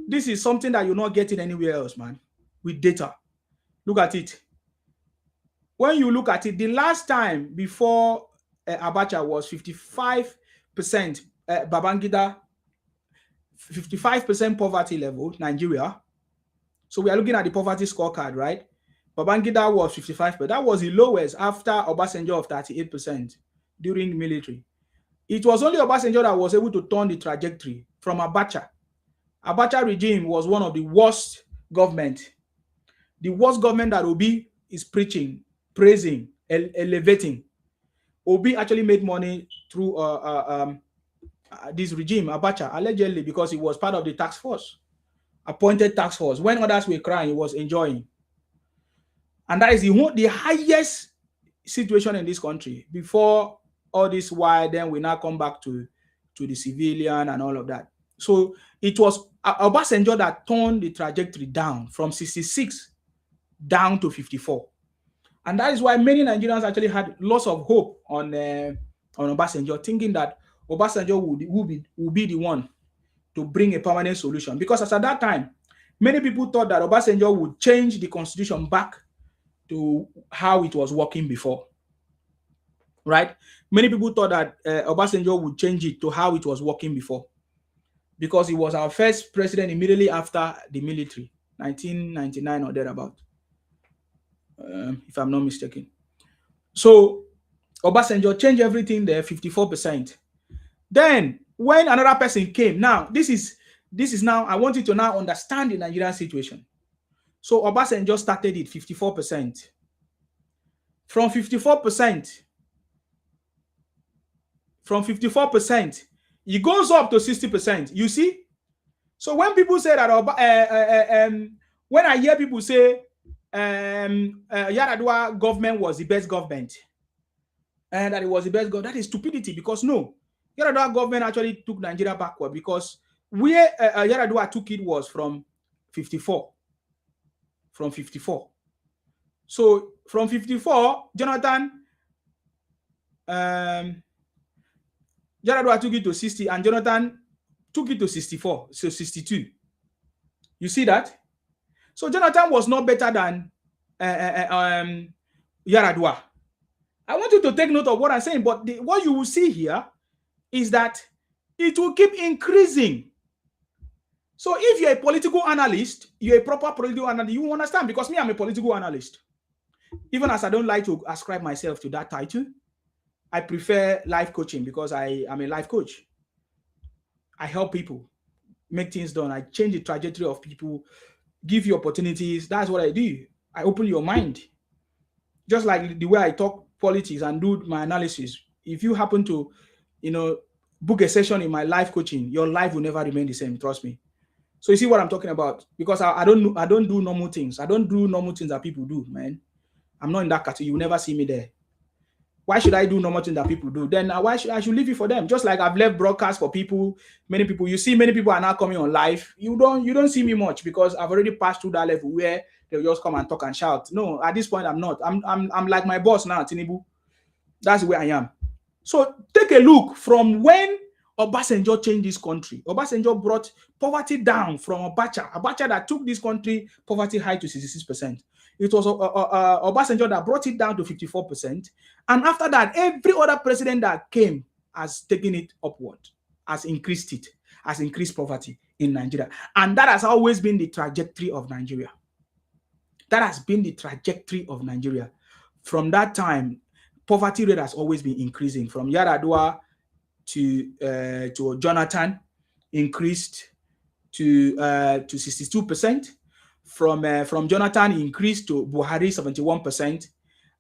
This is something that you're not getting anywhere else, man. With data, look at it. When you look at it, the last time before Abacha was 55%, Babangida 55% poverty level, Nigeria. So we are looking at the poverty scorecard, right? Babangida was 55%. That was the lowest after Obasanjo of 38% during military. It was only Obasanjo that was able to turn the trajectory from Abacha. Abacha regime was one of the worst government. The worst government that Obi is preaching, praising, elevating. Obi actually made money through this regime, Abacha, allegedly, because he was part of the task force, appointed task force. When others were crying, he was enjoying. And that is the highest situation in this country. Before all this while, then we now come back to the civilian and all of that. So it was Obasanjo that turned the trajectory down from 66 down to 54. And that is why many Nigerians actually had lots of hope on Obasanjo, thinking that Obasanjo would be the one to bring a permanent solution. Because as at that time, many people thought that Obasanjo would change the constitution back to how it was working before. Right? Many people thought that Obasanjo would change it to how it was working before. Because he was our first president immediately after the military, 1999 or thereabout, if I'm not mistaken. So Obasanjo changed everything there, 54%. Then when another person came, now this is now, I want you to now understand the Nigerian situation. So Obasanjo started it 54%. From 54%, it goes up to 60%. You see? So when people say that, when I hear people say Yar'Adua government was the best government, and that it was the best government, that is stupidity, because no, Yar'Adua government actually took Nigeria backward, because where Yar'Adua took it was from 54. From 54. So from 54, Jonathan, Yar'Adua took it to 60, and Jonathan took it to 64, so 62. You see that? So Jonathan was not better than Yar'Adua. I want you to take note of what I'm saying, but what you will see here is that it will keep increasing. So if you're a political analyst, you're a proper political analyst, you understand, because me, I'm a political analyst. Even as I don't like to ascribe myself to that title, I prefer life coaching because I am a life coach. I help people make things done. I change the trajectory of people, give you opportunities. That's what I do. I open your mind. Just like the way I talk politics and do my analysis. If you happen to, book a session in my life coaching, your life will never remain the same. Trust me. So you see what I'm talking about? Because I don't do normal things. I don't do normal things that people do, man. I'm not in that category. You will never see me there. Why should I do normal things that people do? Then why should I leave it for them? Just like I've left broadcasts for people, many people. You see, many people are now coming on live. You don't see me much because I've already passed through that level where they'll just come and talk and shout. No, at this point I'm not. I'm like my boss now, Tinubu. That's where I am. So take a look from when Obasanjo changed this country. Obasanjo brought poverty down from Abacha that took this country poverty high to 66%. It was Obasanjo that brought it down to 54%. And after that, every other president that came has taken it upward, has increased it, has increased poverty in Nigeria. And that has always been the trajectory of Nigeria. That has been the trajectory of Nigeria. From that time, poverty rate has always been increasing. From Yaradua to Jonathan, increased to 62%. From Jonathan, increased to Buhari, 71%.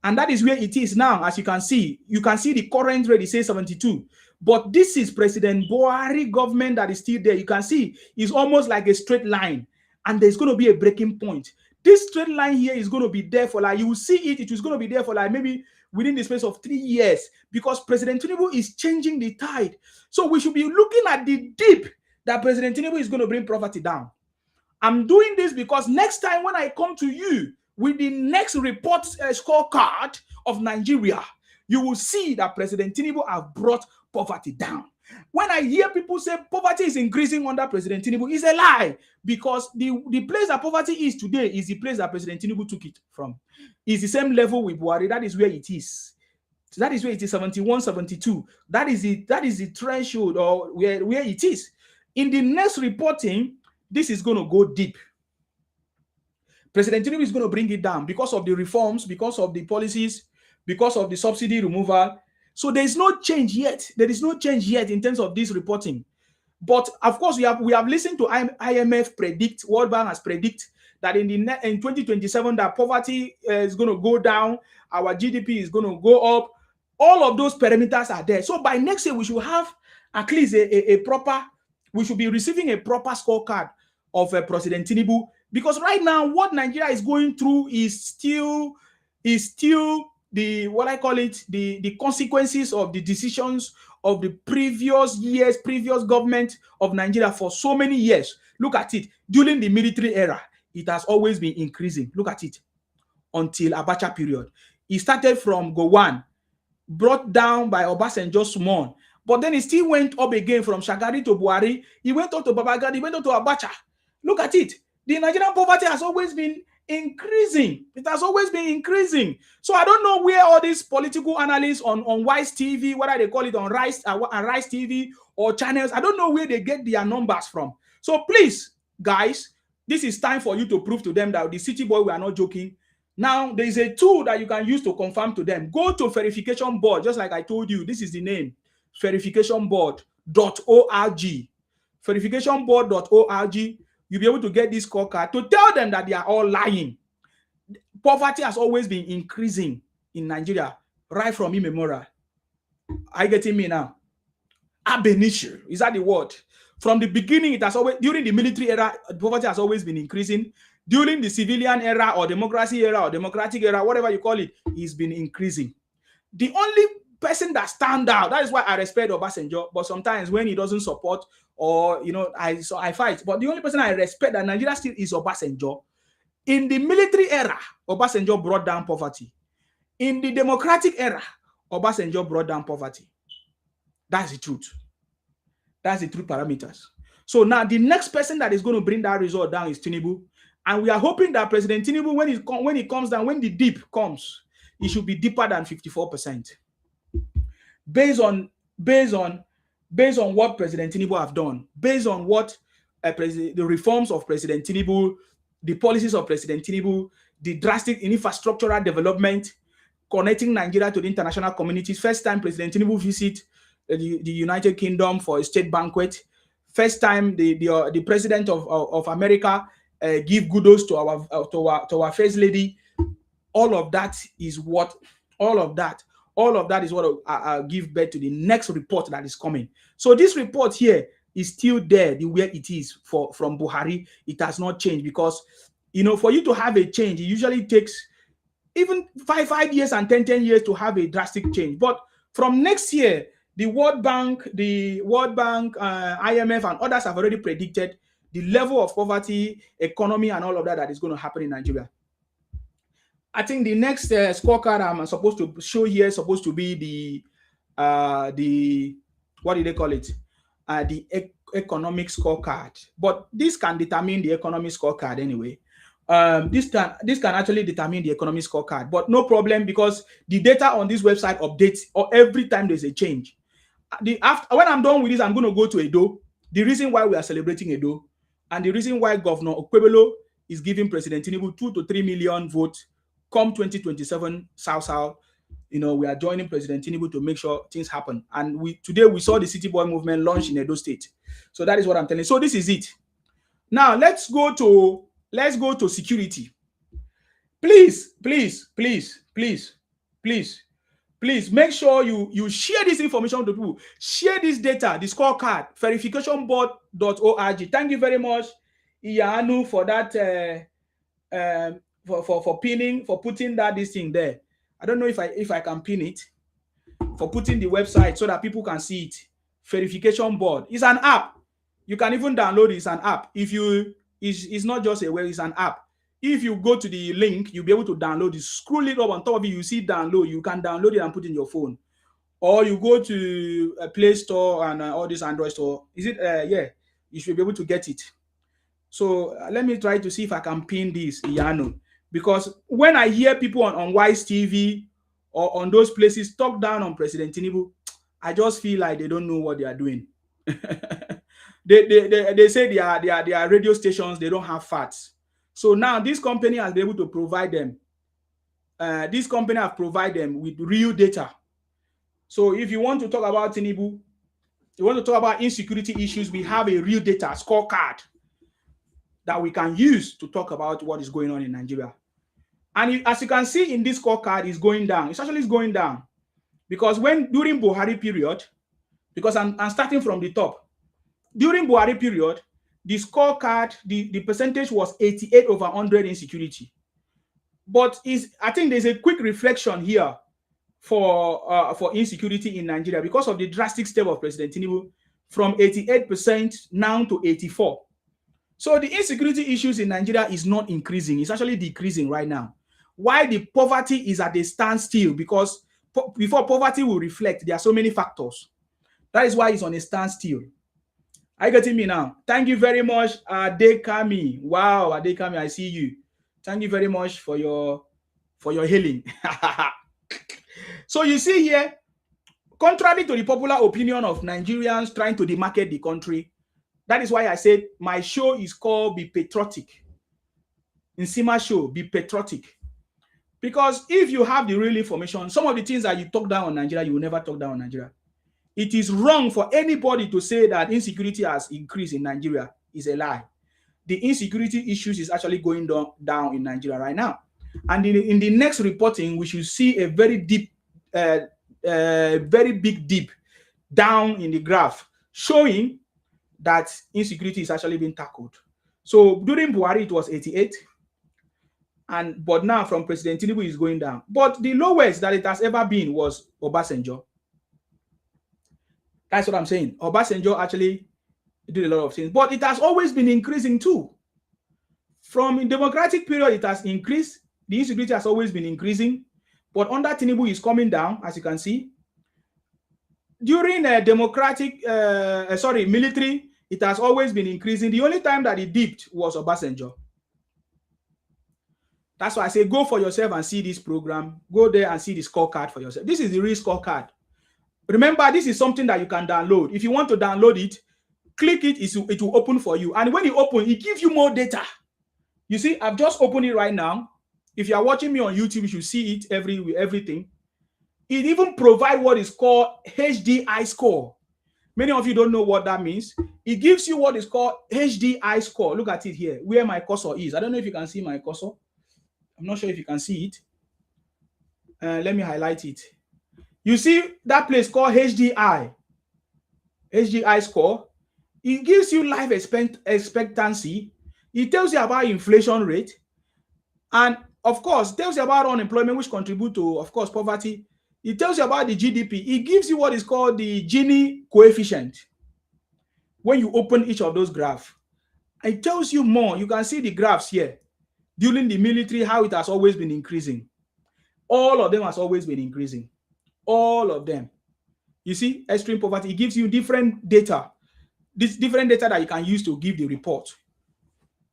And that is where it is now. As you can see the current rate, it says 72. But this is President Buhari government that is still there. You can see it's almost like a straight line. And there's going to be a breaking point. This straight line here is going to be there for like, you will see it is going to be there for like maybe within the space of 3 years, because President Tinubu is changing the tide. So we should be looking at the dip that President Tinubu is going to bring poverty down. I'm doing this because next time when I come to you with the next report scorecard of Nigeria, you will see that President Tinubu have brought poverty down. When I hear people say poverty is increasing under President Tinubu, it's a lie, because the place that poverty is today is the place that President Tinubu took it from. It's the same level with Buhari. That is where it is. So that is where it is, 71, 72. That is the threshold, or where it is. In the next reporting, this is going to go deep. President Tinubu is going to bring it down because of the reforms, because of the policies, because of the subsidy removal. So there is no change yet. There is no change yet in terms of this reporting. But of course, we have listened to IMF predict, World Bank has predict that in 2027 that poverty is going to go down, our GDP is going to go up. All of those parameters are there. So by next year, we should have at least we should be receiving a proper scorecard of President Tinubu, because right now what Nigeria is going through is still the the consequences of the decisions of the previous government of Nigeria for so many years. Look at it. During the military era, it has always been increasing. Look at it. Until Abacha period. It started from Gowon, brought down by Obasanjo small, but then it still went up again from Shagari to Buhari. He went up to Babangida, he went up to Abacha. Look at it. The Nigerian poverty has always been increasing. It has always been increasing. So I don't know where all these political analysts on Wise TV, whether they call it on Rise TV or channels, I don't know where they get their numbers from. So please, guys, this is time for you to prove to them that the city boy, we are not joking. Now, there is a tool that you can use to confirm to them. Go to verification board, just like I told you. This is the name, verificationboard.org. Verificationboard.org. You'll be able to get this scorecard to tell them that they are all lying. Poverty has always been increasing in Nigeria, right from immemorial. Are you getting me now? Ab initio, is that the word? From the beginning, it has always, during the military era, poverty has always been increasing. During the civilian era or democracy era or democratic era, whatever you call it, it's been increasing. The only person that stand out, that is why I respect Obasanjo, but sometimes when he doesn't support or, I fight. But the only person I respect that Nigeria still is Obasanjo. In the military era, Obasanjo brought down poverty. In the democratic era, Obasanjo brought down poverty. That's the truth. That's the true parameters. So now the next person that is going to bring that result down is Tinubu. And we are hoping that President Tinubu, when he comes down, when the dip comes, it should be deeper than 54%. Based on based on based on what President Tinubu have done, based on what the reforms of President Tinubu, the policies of President Tinubu, the drastic infrastructural development, connecting Nigeria to the international communities. First time President Tinubu visit the United Kingdom for a state banquet. First time the president of America give kudos to our first lady. All of that is what I'll give birth to the next report that is coming. So this report here is still there, the way it is from Buhari. It has not changed because, for you to have a change, it usually takes even 5 years and 10 years to have a drastic change. But from next year, the World Bank, IMF, and others have already predicted the level of poverty, economy, and all of that is going to happen in Nigeria. I think the next scorecard I'm supposed to show here is supposed to be the what do they call it? The economic scorecard. But this can determine the economic scorecard anyway. This can actually determine the economic scorecard, but no problem because the data on this website updates every time there's a change. When I'm done with this, I'm going to go to Edo. The reason why we are celebrating Edo and the reason why Governor Okwebelo is giving President Tinubu 2 to 3 million votes come 2027 South. We are joining President Tinubu to make sure things happen. And today we saw the City Boy movement launch in Edo State. So that is what I'm telling you. So this is it. Now let's go to security. Please make sure you share this information to people. Share this data, the scorecard, verificationboard.org. Thank you very much, Iyanu, for that for putting this thing there. I don't know if I can pin it, for putting the website so that people can see it. Verification board. It's an app. You can even download it. It's an app. It's not just a web, it's an app. If you go to the link, you'll be able to download it. Scroll it up on top of it, you see download. You can download it and put it in your phone. Or you go to a Play Store and all this Android store. Is it? Yeah, you should be able to get it. So let me try to see if I can pin this, Iyano. Because when I hear people on Wise TV or on those places talk down on President Tinubu, I just feel like they don't know what they are doing. They say they are radio stations, they don't have facts. So now this company has been able to provide them. This company have provided them with real data. So if you want to talk about Tinubu, you want to talk about insecurity issues, we have a real data scorecard that we can use to talk about what is going on in Nigeria. And as you can see in this scorecard, it's going down. It's actually going down because during Buhari period, because I'm starting from the top. During Buhari period, the scorecard, the percentage was 88 over 100 insecurity. But I think there's a quick reflection here for insecurity in Nigeria because of the drastic step of President Tinubu from 88% now to 84%. So the insecurity issues in Nigeria is not increasing. It's actually decreasing right now. Why the poverty is at a standstill? Because before poverty will reflect, there are so many factors. That is why it's on a standstill. Are you getting me now? Thank you very much, Adekami. Wow, Adekami, I see you. Thank you very much for your healing. So you see here, contrary to the popular opinion of Nigerians trying to demarcate the country, that is why I said my show is called Be Patriotic. Nsima show, Be Patriotic. Because if you have the real information, some of the things that you talk down on Nigeria, you will never talk down on Nigeria. It is wrong for anybody to say that insecurity has increased in Nigeria. Is a lie. The insecurity issues is actually going down in Nigeria right now. And in the next reporting, we should see a very deep, very big dip down in the graph, showing that insecurity is actually being tackled. So during Buhari, it was 88. But now from President Tinubu is going down. But the lowest that it has ever been was Obasanjo. That's what I'm saying. Obasanjo actually did a lot of things. But it has always been increasing too. From the democratic period, it has increased. The insecurity has always been increasing. But under Tinubu is coming down, as you can see. During military, it has always been increasing. The only time that it dipped was Obasanjo. That's why I say go for yourself and see this program. Go there and see the scorecard for yourself. This is the real scorecard. Remember, this is something that you can download. If you want to download it, click it, it will open for you. And when you open, it gives you more data. You see, I've just opened it right now. If you are watching me on YouTube, you should see it everything. It even provides what is called HDI score. Many of you don't know what that means. It gives you what is called HDI score. Look at it here, where my cursor is. I don't know if you can see my cursor. I'm not sure if you can see it. Let me highlight it. You see that place called HDI score. It gives you life expectancy. It tells you about inflation rate. And of course, tells you about unemployment, which contribute to, of course, poverty. It tells you about the GDP. It gives you what is called the Gini coefficient. When you open each of those graphs, it tells you more. You can see the graphs here. During the military, how it has always been increasing. All of them has always been increasing. All of them. You see, extreme poverty, it gives you different data. This different data that you can use to give the report.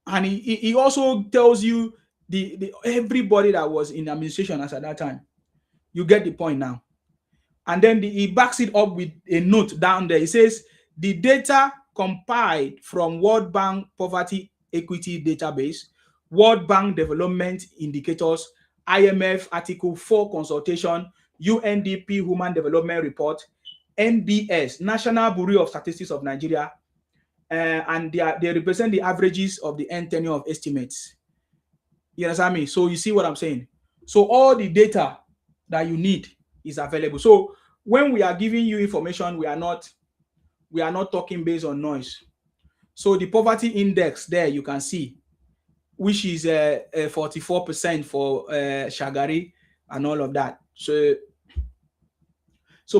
And it also tells you the everybody that was in administration as at that time. You get the point now. And then he backs it up with a note down there. It says the data compiled from World Bank Poverty Equity Database, World Bank Development Indicators, IMF Article 4 Consultation, UNDP Human Development Report, NBS, National Bureau of Statistics of Nigeria, and they represent the averages of the end tenure of estimates. You understand me? So you see what I'm saying? So all the data that you need is available. So when we are giving you information, we are not talking based on noise. So the poverty index there you can see, which is 44% for Shagari and all of that. So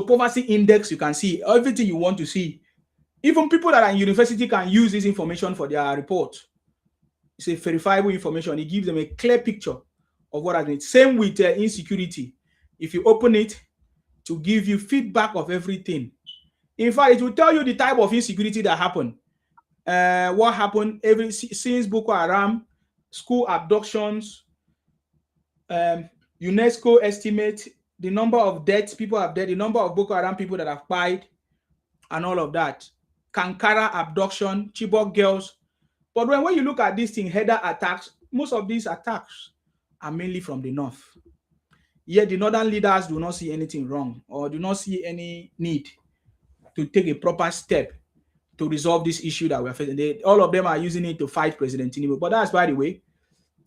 poverty index, you can see everything you want to see. Even people that are in university can use this information for their report. It's a verifiable information. It gives them a clear picture of what I need. Same with insecurity. If you open it to give you feedback of everything. In fact, it will tell you the type of insecurity that happened. What happened since Boko Haram, school abductions, UNESCO estimate the number of deaths people have died, the number of Boko Haram people that have died, and all of that. Kankara abduction, Chibok girls. But when you look at this thing, header attacks, most of these attacks are mainly from the north. Yet the northern leaders do not see anything wrong or do not see any need to take a proper step to resolve this issue that we're facing. All of them are using it to fight President Tinubu. But that's, by the way,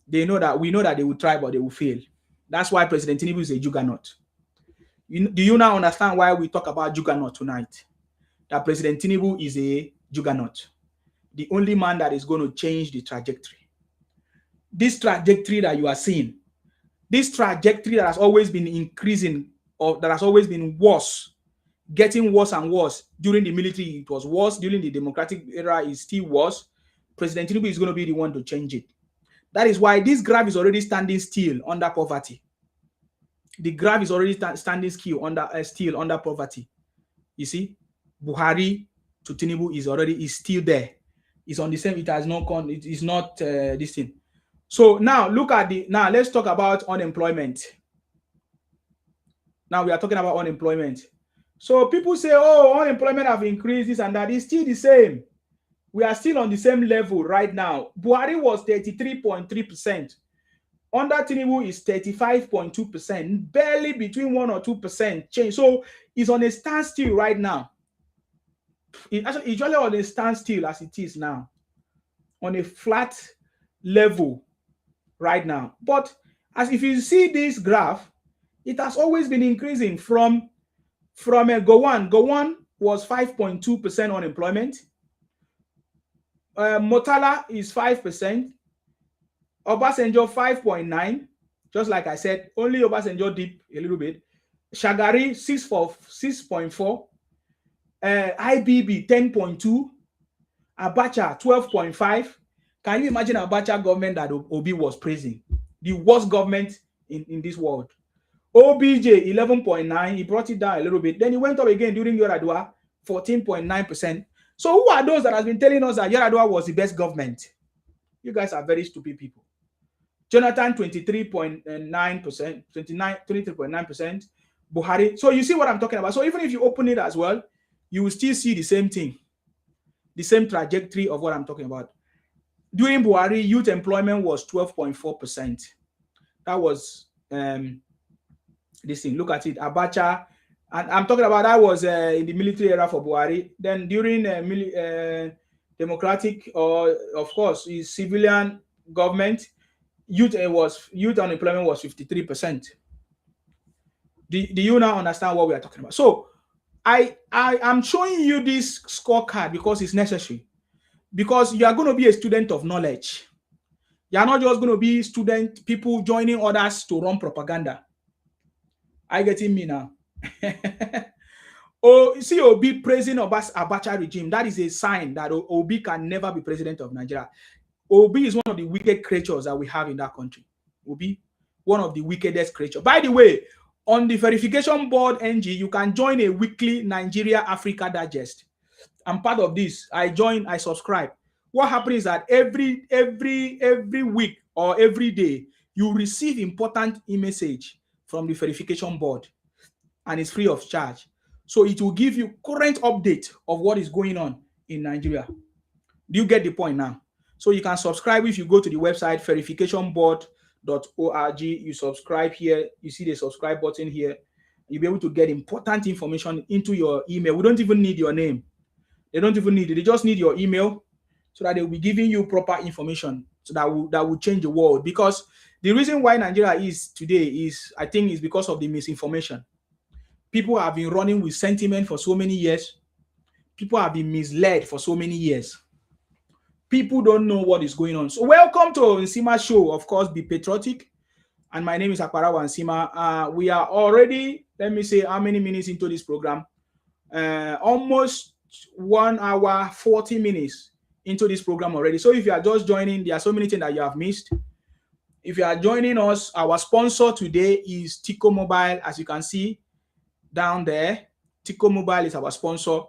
we know that they will try, but they will fail. That's why President Tinubu is a juggernaut. Do you now understand why we talk about juggernaut tonight? That President Tinubu is a juggernaut. The only man that is going to change the trajectory. This trajectory that you are seeing, this trajectory that has always been increasing, or that has always been worse, getting worse and worse. During the military, it was worse. During the democratic era, it's still worse. President Tinubu is going to be the one to change it. That is why this graph is already standing still under poverty. The graph is already standing still under poverty. You see, Buhari to Tinubu is still there. It's on the same. It has not gone. It is not this thing. So now look at now let's talk about unemployment. Now we are talking about unemployment. So people say, oh, unemployment have increased, this and that. It's still the same. We are still on the same level right now. Buhari was 33.3%. Under Tinubu is 35.2%. Barely between 1 or 2% change. So it's on a standstill right now. It's usually on a standstill as it is now. On a flat level right now. But as if you see this graph, it has always been increasing from Gowon. Gowon was 5.2% unemployment. Motala is 5%. Obasanjo 5.9%. Just like I said, only Obasanjo dipped a little bit. Shagari 6.4%. IBB 10.2%. Abacha 12.5%. Can you imagine Abacha government that Obi was praising? The worst government in this world. OBJ 11.9%. He brought it down a little bit. Then he went up again during Yar'Adua, 14.9%. So who are those that has been telling us that Yar'Adua was the best government? You guys are very stupid people. Jonathan 23.9%, 23.9%, Buhari. So you see what I'm talking about. So even if you open it as well, you will still see the same thing, the same trajectory of what I'm talking about. During Buhari, youth employment was 12.4%. That was this thing. Look at it. Abacha, and I'm talking about that was in the military era for Buhari. Then during democratic, or of course, civilian government, youth unemployment was 53%. Do you now understand what we are talking about? So I am showing you this scorecard because it's necessary. Because you are going to be a student of knowledge. You are not just going to be people joining others to run propaganda. Are you getting me now? Oh, you see Obi praising Abacha regime. That is a sign that Obi can never be president of Nigeria. Obi is one of the wicked creatures that we have in that country. Obi, one of the wickedest creatures. By the way, on the verification board NG, you can join a weekly Nigeria Africa Digest. I'm part of this. I subscribe. What happens is that every week or every day, you receive important message from the verification board, and it's free of charge. So it will give you current update of what is going on in Nigeria. Do you get the point now? So you can subscribe if you go to the website verificationboard.org. You subscribe here. You see the subscribe button here. You'll be able to get important information into your email. We don't even need your name. They don't even need it. They just need your email so that they will be giving you proper information. So that will change the world. Because the reason why Nigeria is today is, I think, is because of the misinformation. People have been running with sentiment for so many years. People have been misled for so many years. People don't know what is going on. So welcome to Nsima's show. Of course, be patriotic. And my name is Akparawa Nsima. We are already, let me say, how many minutes into this program? Almost 1 hour, 40 minutes into this program already. So if you are just joining, there are so many things that you have missed. If you are joining us, our sponsor today is Tico Mobile. As you can see down there, Tico Mobile is our sponsor.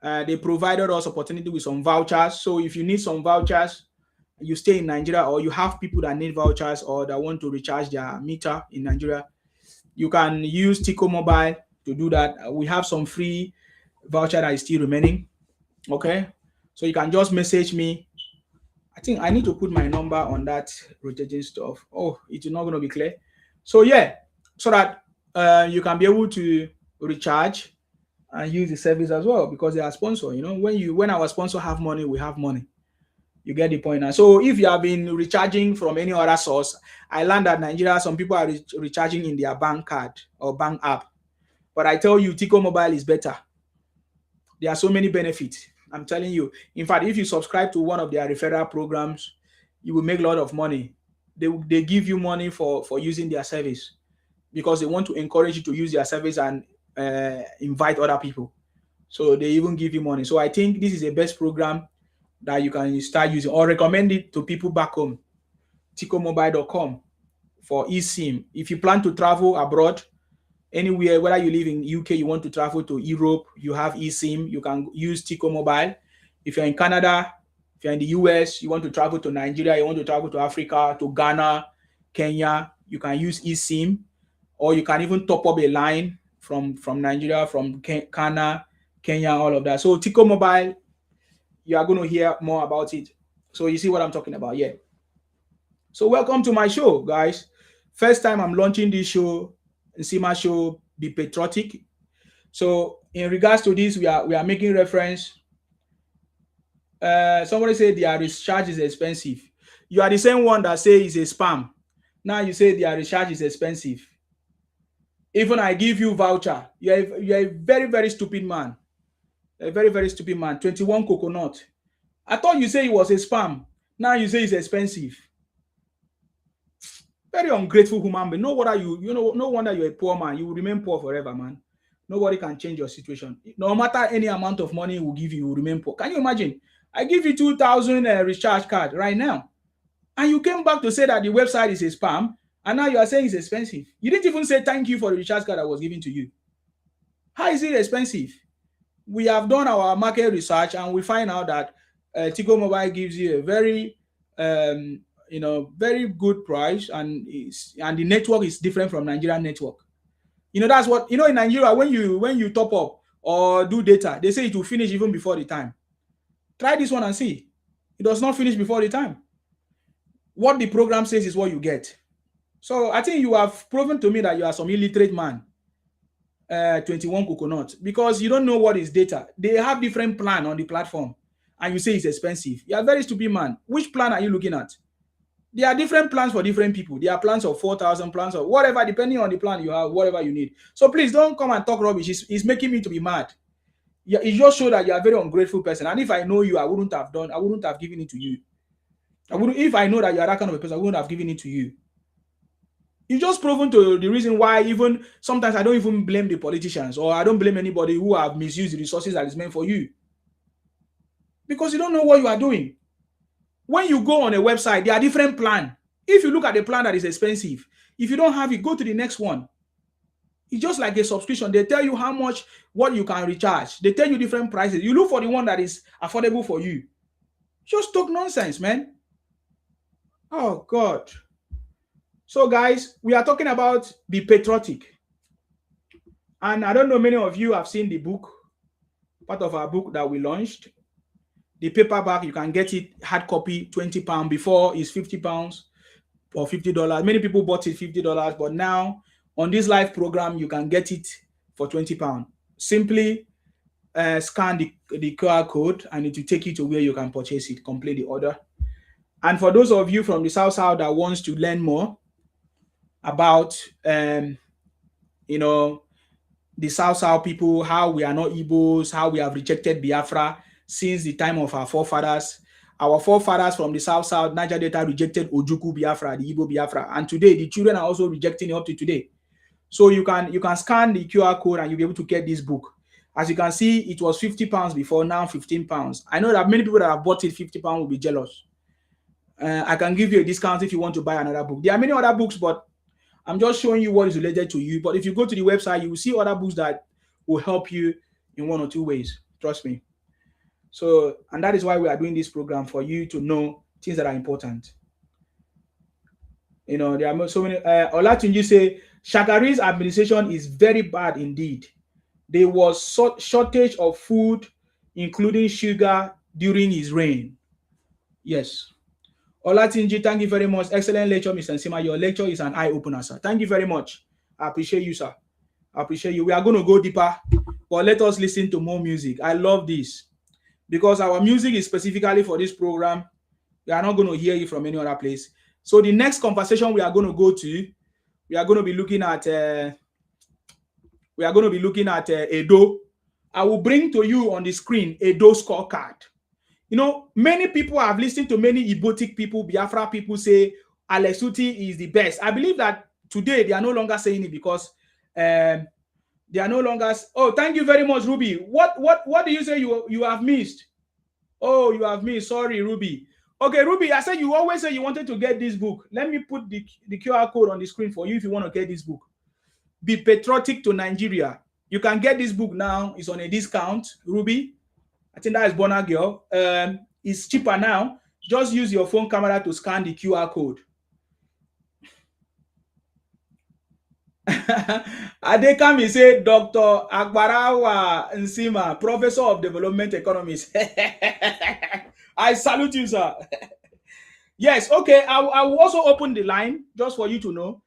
They provided us opportunity with some vouchers. So if you need some vouchers, you stay in Nigeria, or you have people that need vouchers or that want to recharge their meter in Nigeria, you can use Tico Mobile to do that. We have some free voucher that is still remaining. Okay, so you can just message me. I think I need to put my number on that rotating stuff. Oh, it's not going to be clear. So yeah, so that you can be able to recharge and use the service as well, because they are sponsor. You know, when our sponsor have money, we have money. You get the point now. So if you have been recharging from any other source, I learned that Nigeria, some people are recharging in their bank card or bank app. But I tell you, Tico Mobile is better. There are so many benefits. I'm telling you. In fact, if you subscribe to one of their referral programs, you will make a lot of money. They give you money for using their service, because they want to encourage you to use their service and invite other people. So they even give you money. So I think this is the best program that you can start using, or recommend it to people back home. TicoMobile.com for eSIM. If you plan to travel abroad, anywhere, whether you live in UK, you want to travel to Europe, you have eSIM, you can use Tico Mobile. If you're in Canada, if you're in the US, you want to travel to Nigeria, you want to travel to Africa, to Ghana, Kenya, you can use eSIM, or you can even top up a line from Nigeria, from Ghana, Kenya, all of that. So Tico Mobile, you are going to hear more about it. So you see what I'm talking about, yeah. So welcome to my show, guys. First time I'm launching this show, Nsima Show, Be Patriotic. So in regards to this, we are making reference. Somebody said their recharge is expensive. You are the same one that say it's a spam. Now you say their recharge is expensive. Even I give you voucher, you're a very, very stupid man. A very, very stupid man. 21 coconut. I thought you say it was a spam. Now you say it's expensive. Very ungrateful human being. No wonder no wonder you're a poor man. You will remain poor forever, man. Nobody can change your situation. No matter any amount of money will give you will remain poor. Can you imagine? I give you 2,000 recharge card right now, and you came back to say that the website is a spam, and now you are saying it's expensive. You didn't even say thank you for the recharge card I was given to you. How is it expensive? We have done our market research, and we find out that Tico Mobile gives you a very very good price, and the network is different from Nigerian network. That's what in Nigeria, when you top up or do data, they say it will finish even before the time. Try this one and see. It does not finish before the time. What the program says is what you get. So I think you have proven to me that you are some illiterate man. 21 coconut, because you don't know what is data. They have different plan on the platform, and you say it's expensive. You are a very stupid man. Which plan are you looking at? There are different plans for different people. There are plans of 4,000, plans of whatever, depending on the plan you have, whatever you need. So please don't come and talk rubbish. It's making me to be mad. Yeah, it just shows that you are a very ungrateful person. And if I know you, I wouldn't have given it to you. If I know that you are that kind of a person, I wouldn't have given it to you. You just proven to the reason why even sometimes I don't even blame the politicians, or I don't blame anybody who have misused the resources that is meant for you. Because you don't know what you are doing. When you go on a website, there are different plans. If you look at the plan that is expensive, if you don't have it, go to the next one. It's just like a subscription. They tell you how much, what you can recharge. They tell you different prices. You look for the one that is affordable for you. Just talk nonsense, man. Oh, God. So, guys, we are talking about be patriotic. And I don't know, many of you have seen the book, part of our book that we launched. The paperback, you can get it hard copy, £20. Before is £50 or $50. Many people bought it $50, but now on this live program, you can get it for £20. Simply scan the QR code, and it will take you to where you can purchase it, complete the order. And for those of you from the South that wants to learn more about, the South people, how we are not Igbos, how we have rejected Biafra since the time of our forefathers. Our forefathers from the South, Niger Delta, rejected Ojuku Biafra, the Igbo Biafra. And today, the children are also rejecting it up to today. So you can scan the QR code and you'll be able to get this book. As you can see, it was £50 before, now £15. I know that many people that have bought it £50 will be jealous. I can give you a discount if you want to buy another book. There are many other books, but I'm just showing you what is related to you. But if you go to the website, you will see other books that will help you in one or two ways. Trust me. So, and that is why we are doing this program, for you to know things that are important. There are so many. Olatunji say, Shagari's administration is very bad indeed. There was shortage of food, including sugar, during his reign. Yes. Olatunji, thank you very much. Excellent lecture, Mr. Nsima. Your lecture is an eye-opener, sir. Thank you very much. I appreciate you, sir. I appreciate you. We are going to go deeper, but let us listen to more music. I love this, because our music is specifically for this program. We are not going to hear it from any other place. So the next conversation we are going to go to, we are going to be looking at Edo. I will bring to you on the screen Edo scorecard. Many people have listened to many Ibotic people, Biafra people say Alex Uti is the best. I believe that today they are no longer saying it, because they are no longer. Oh, thank you very much, Ruby. What do you say you have missed? Oh, you have missed. Sorry, Ruby. Okay, Ruby, I said you always say you wanted to get this book. Let me put the QR code on the screen for you if you want to get this book. Be Patriotic to Nigeria. You can get this book now. It's on a discount, Ruby. I think that is Bonner Girl. It's cheaper now. Just use your phone camera to scan the QR code. Adekami say, Dr. Agbarawa Nsima, Professor of Development Economics. I salute you, sir. Yes, okay. I will also open the line just for you to know,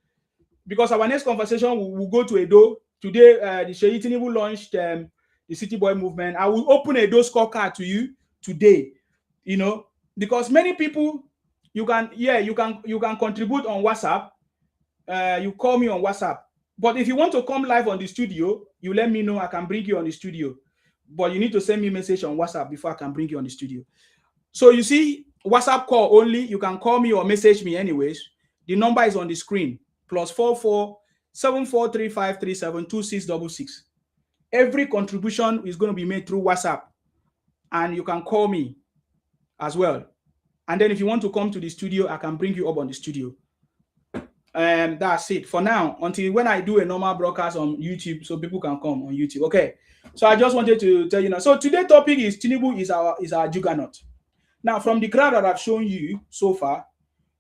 because our next conversation will go to Edo. Today, the Sheyi Tinubu launched the City Boy movement. I will open Edo scorecard to you today, because many people, you can contribute on WhatsApp. You call me on WhatsApp. But if you want to come live on the studio, you let me know. I can bring you on the studio. But you need to send me a message on WhatsApp before I can bring you on the studio. So you see, WhatsApp call only. You can call me or message me anyways. The number is on the screen. +44 743537 2666. Every contribution is going to be made through WhatsApp. And you can call me as well. And then if you want to come to the studio, I can bring you up on the studio. That's it for now, until when I do a normal broadcast on YouTube, so people can come on YouTube. Okay, so I just wanted to tell you now. So today's topic is Tinubu is our juggernaut. Now, from the crowd that I've shown you so far,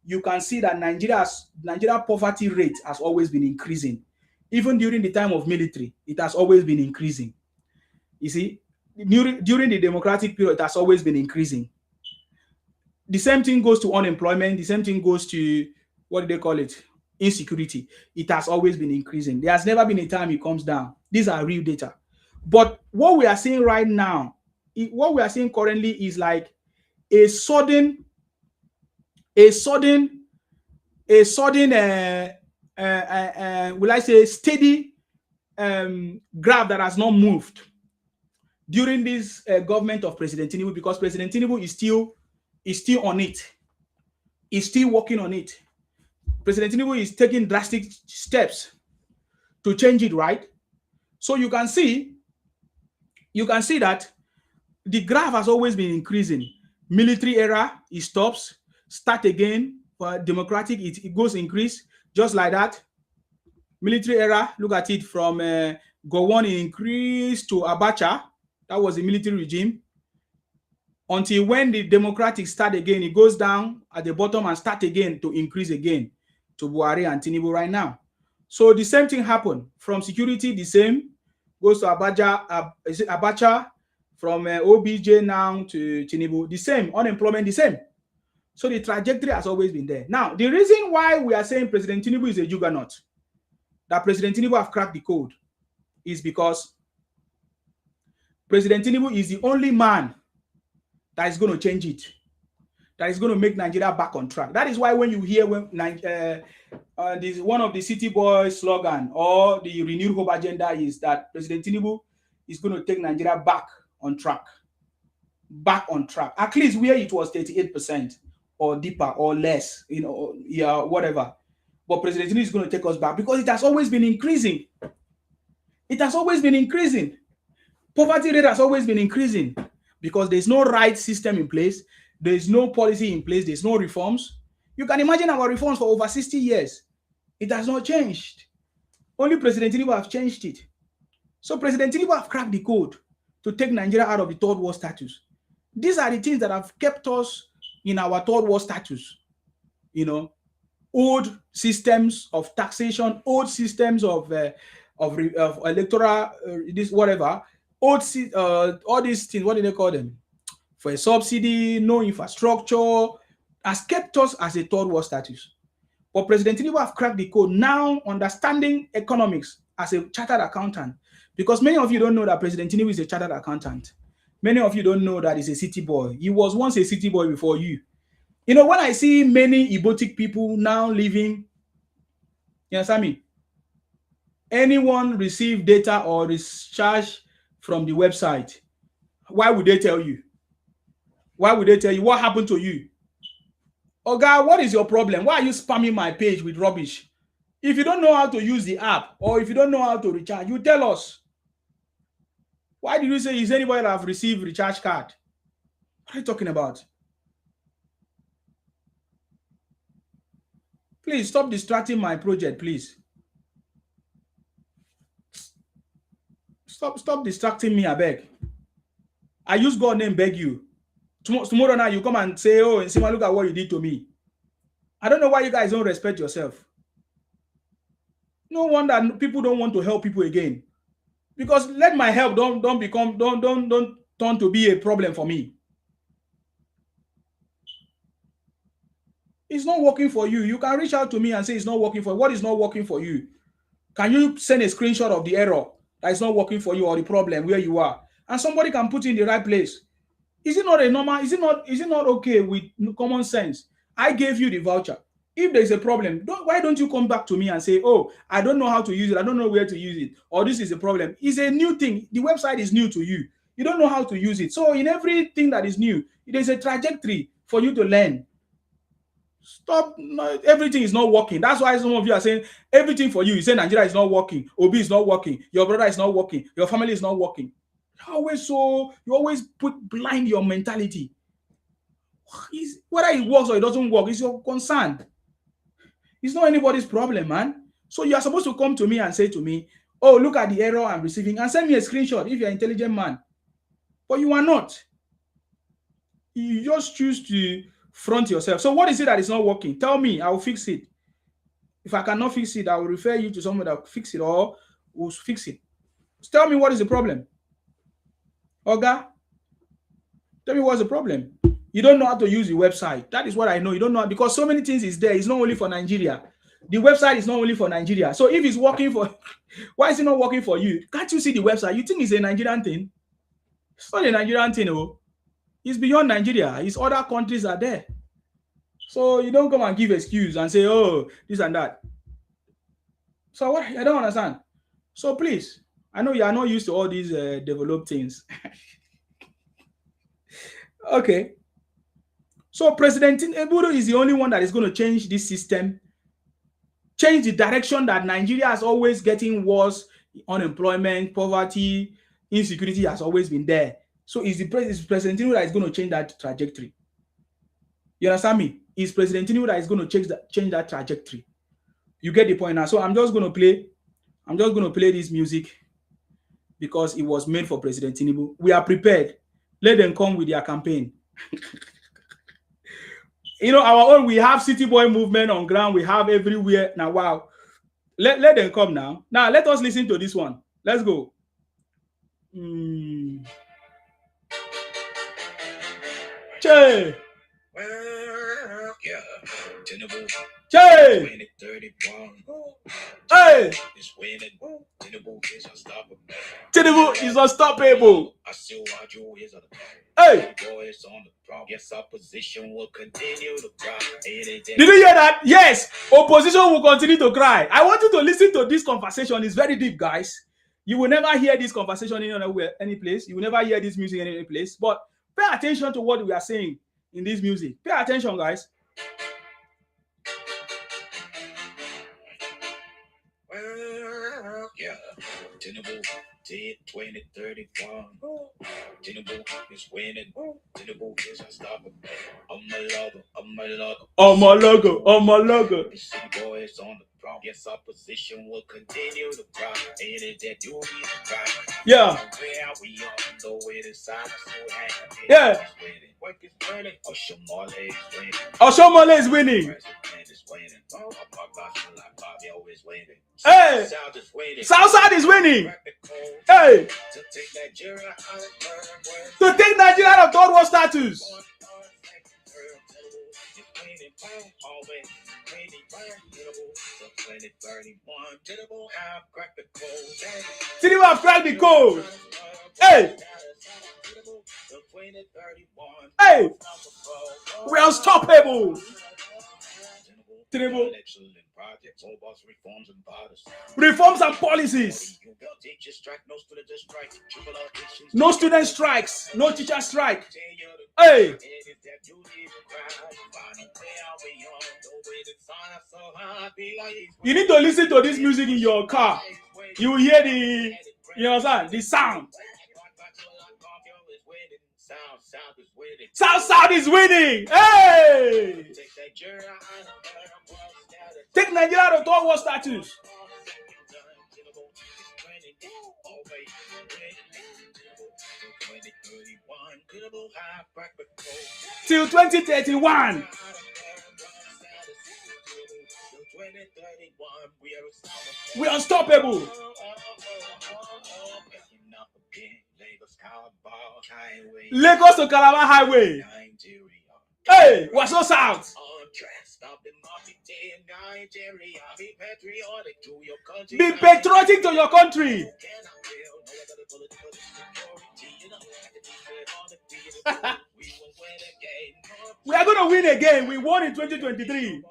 you can see that Nigeria poverty rate has always been increasing. Even during the time of military, it has always been increasing. You see, during the democratic period, it has always been increasing. The same thing goes to unemployment. The same thing goes to, what do they call it? Insecurity. It has always been increasing. There has never been a time it comes down. These are real data. But what we are seeing right now, what we are seeing currently is like a sudden, will I say, steady graph that has not moved during this government of President Tinubu, because President Tinubu is still on it. He's still working on it. President Tinubu is taking drastic steps to change it, right? So you can see that the graph has always been increasing. Military era, it stops, start again. For democratic, it goes increase, just like that. Military era, look at it from Gowon increase to Abacha. That was the military regime. Until when the democratic start again, it goes down at the bottom and start again to increase again to Buhari and Tinubu right now. So the same thing happened. From security, the same. Goes to Abacha, from OBJ now to Tinubu, the same. Unemployment, the same. So the trajectory has always been there. Now, the reason why we are saying President Tinubu is a juggernaut, that President Tinubu have cracked the code, is because President Tinubu is the only man that is going to change it, that is going to make Nigeria back on track. That is why when you hear this one of the City Boys slogan or the renewed hope agenda is that President Tinubu is going to take Nigeria back on track. Back on track. At least where it was 38% or deeper or less, yeah, whatever. But President Tinubu is going to take us back because it has always been increasing. It has always been increasing. Poverty rate has always been increasing because there's no right system in place. There's no policy in place. There's no reforms. You can imagine our reforms for over 60 years. It has not changed. Only President Tinubu have changed it. So President Tinubu have cracked the code to take Nigeria out of the third world status. These are the things that have kept us in our third world status. Old systems of taxation, old systems of electoral, this whatever, all these things. What do they call them? For a subsidy, no infrastructure, has kept us as a third world status. But President Tinubu have cracked the code now, understanding economics as a chartered accountant. Because many of you don't know that President Tinubu is a chartered accountant. Many of you don't know that he's a city boy. He was once a city boy before you. When I see many Ibotic people now living, you understand me? Anyone receive data or recharge from the website, why would they tell you? Why would they tell you? What happened to you? Oh God, what is your problem? Why are you spamming my page with rubbish? If you don't know how to use the app or if you don't know how to recharge, you tell us. Why did you say, is anybody that have received recharge card? What are you talking about? Please stop distracting my project, please. Stop distracting me, I beg. I use God's name, beg you. Tomorrow night you come and say, oh, and Sima, look at what you did to me. I don't know why you guys don't respect yourself. No wonder people don't want to help people again. Because let my help don't turn to be a problem for me. It's not working for you. You can reach out to me and say it's not working for you. What is not working for you? Can you send a screenshot of the error that is not working for you or the problem where you are? And somebody can put you in the right place. Is it not a normal? Is it not okay with common sense? I gave you the voucher. If there's a problem, why don't you come back to me and say, oh, I don't know how to use it. I don't know where to use it. Or this is a problem. It's a new thing. The website is new to you. You don't know how to use it. So in everything that is new, there's a trajectory for you to learn. Stop. Everything is not working. That's why some of you are saying everything for you. You say Nigeria is not working. Obi is not working. Your brother is not working. Your family is not working. You always put blind your mentality. Whether it works or it doesn't work, it's your concern. It's not anybody's problem, man. So you are supposed to come to me and say to me, oh, look at the error I'm receiving and send me a screenshot if you're an intelligent man. But you are not. You just choose to Front yourself. So what is it that is not working? Tell me, I will fix it. If I cannot fix it, I will refer you to someone that will fix it or will fix it. So tell me what is the problem. Oga, tell me what's the problem. You don't know how to use the website. That is what I know. You don't know, because so many things is there. It's not only for Nigeria. The website is not only for Nigeria. So if it's working for, why is it not working for you? Can't you see the website? You think it's a Nigerian thing? It's not a Nigerian thing, oh. It's beyond Nigeria. It's other countries are there. So you don't come and give excuse and say, oh, this and that. So what? I don't understand. So please, I know you are not used to all these developed things. Okay. So President Tinubu is the only one that is going to change this system, change the direction that Nigeria has always getting worse. Unemployment, poverty, insecurity has always been there. So it's President Tinubu that is going to change that trajectory. You understand me? It's President Tinubu that is going to change that trajectory. You get the point now. So I'm just going to play this music because it was made for President Tinubu. We are prepared. Let them come with their campaign. You know, our own, we have city boy movement on ground. We have everywhere. Now, wow. Let them come now. Now, let us listen to this one. Let's go. Che. Well, yeah. Tinubu. Che. 2031. Hey. Is winning. Tinubu is unstoppable. Tinubu is unstoppable. I still watch you is on the Hey. boys on the throne. Yes, opposition will continue to cry. Did you hear that? Yes, opposition will continue to cry. I want you to listen to this conversation. It's very deep, guys. You will never hear this conversation any place. You will never hear this music in any place. But pay attention to what we are saying in this music. Pay attention, guys. Well, yeah. Tinubu did 2031. Tinubu is winning. Tinubu is unstoppable. I'm my logo. The city boys on the throne. Yes, opposition will continue to cry. Ain't it that you be the cry? Yeah. Where we are, the way the side so happy. Yeah. Work is winning. Oshomole is winning. Oshomole is winning. President is winning. Oh, my gosh, like Bobby always winning. Hey. South is winning. Southside is winning. Hey. To take Nigeria out of third world. To take Nigeria out of third world status. Tinubu have cracked the code. Hey. Hey. We are unstoppable. Tinubu. Reforms and policies. No student strikes. No teacher strike. Hey. You need to listen to this music in your car. You will hear the sound. South is winning. Hey. Take Nigeria out of third world status. Till 2031. We are unstoppable. Lagos to Calabar Highway. Hey, what's so south? Be patriotic to your country. We are going to win again. We won in 2023.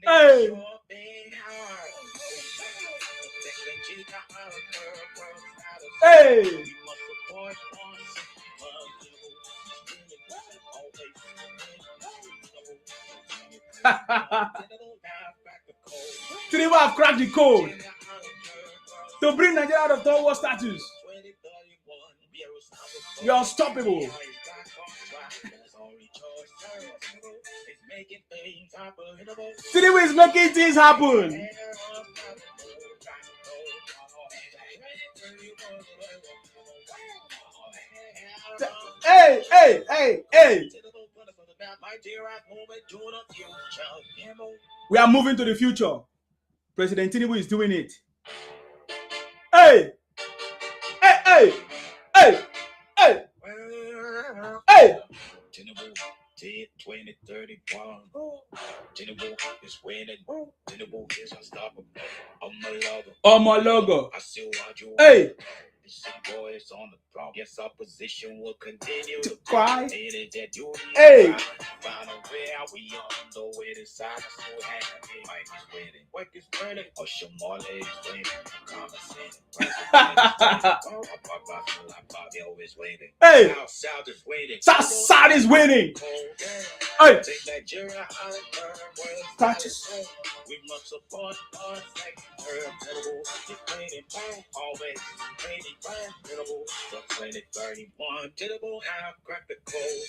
Hey. Hey. Tinubu have cracked the code to bring Nigeria out of third world status. We are unstoppable. Tinubu is making things happen. Hey. hey. We are moving to the future. President Tinubu is doing it. Hey, hey. Tinubu, 2031. Tinubu is winning. Tinubu is unstoppable. On my logo. I still want you. Hey. The city boys on the throne. Guess opposition will continue to cry. Hey. Find a way out. We on the way to side. So happy. Mike is winning. Mike is winning. Oshamole is winning. Hey. South is winning. South is winning. Hey. Take Nigeria out of Touches. We must support our always training for 2031. Tinubu have cracked the code.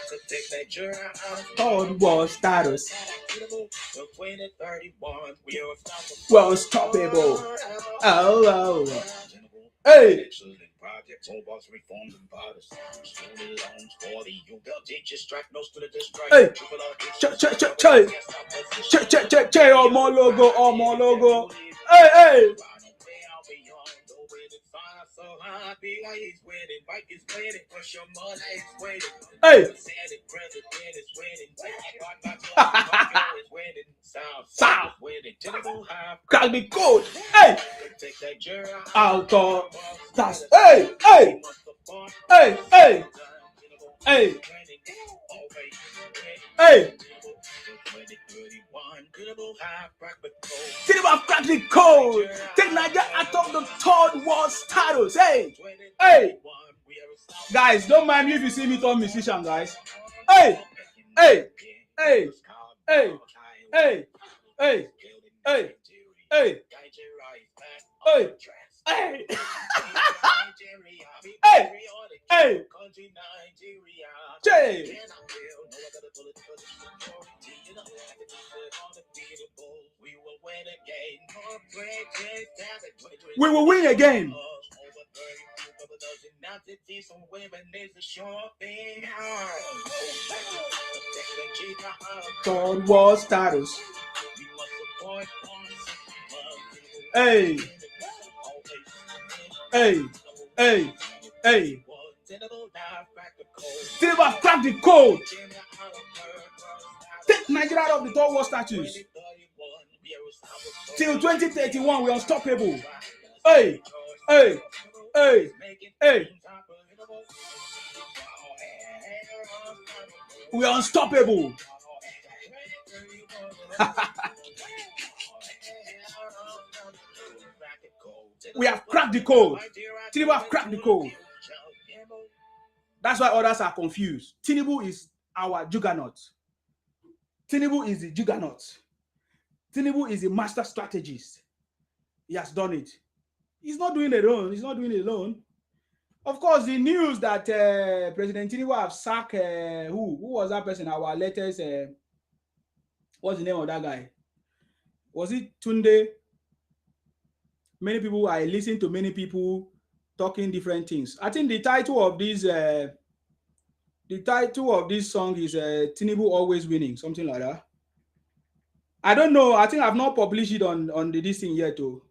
So take Nigeria out of Cold war status. Tinubu for 2031. We are unstoppable. Oh. Hey. Projects, robots, reforms, and fathers. Student loans for the youth. They'll teach you strike, no student district. Hey. Check. All more logo. Hey. Hey. South. Crack the code. Hey. Alcohol. That's hey. Tinubu have cracked the code. Take Nigeria out of the third world status. Hey. Guys, don't mind me if you see me turn musician, guys. Hey. We will win again. Third world status. Hey. Tinubu have cracked the code. Take Nigeria out of the third world status. Till 2031, we're unstoppable. Hey. We are unstoppable. We have cracked the code. Tinubu have cracked the code. That's why others are confused. Tinubu is our juggernaut. Tinubu is the juggernaut. Tinubu is a master strategist. He has done it. He's not doing it alone. Of course, the news that President Tinubu have sacked who was that person? Our latest what's the name of that guy? Was it Tunde? Many people, I listen to many people talking different things. I think the title of this song is Tinubu Always Winning, something like that. I don't know. I think I've not published it on this thing yet too.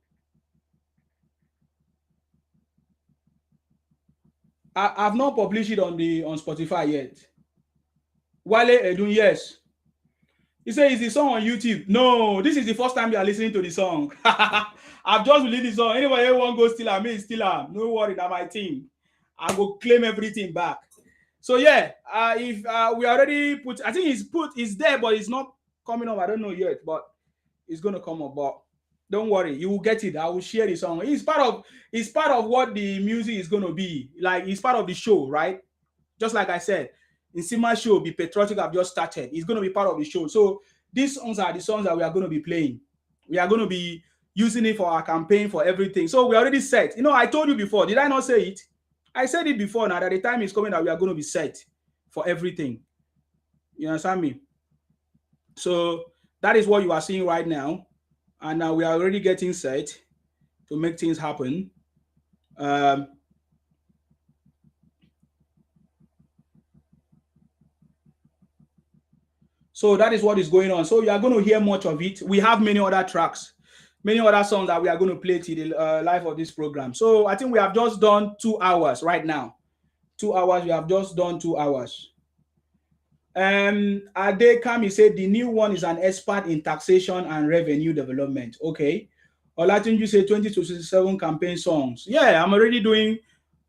I've not published it on Spotify yet. Wale Edun, yes. He said, is the song on YouTube? No, this is the first time you are listening to the song. I've just released the song. Anyway, everyone go steal am, me steal am. No worry, that's my team. I will claim everything back. So yeah, if we already put, I think it's there, but it's not coming up. I don't know yet, but it's gonna come up. But don't worry, you will get it. I will share the song. It's part of what the music is gonna be. Like it's part of the show, right? Just like I said, in Sima's show, Be Patriotic, I've just started. It's gonna be part of the show. So these songs are the songs that we are gonna be playing. We are gonna be using it for our campaign, for everything. So we already set. You know, I told you before. Did I not say it? I said it before now that the time is coming that we are going to be set for everything. You understand me? So that is what you are seeing right now. And now we are already getting set to make things happen. So that is what is going on. So you are going to hear much of it. We have many other tracks, many other songs that we are going to play till the life of this program. So I think we have just done 2 hours right now. 2 hours. We have just done 2 hours. Adekami said the new one is an expert in taxation and revenue development. Okay. Olatunju said 2027 campaign songs. Yeah, I'm already doing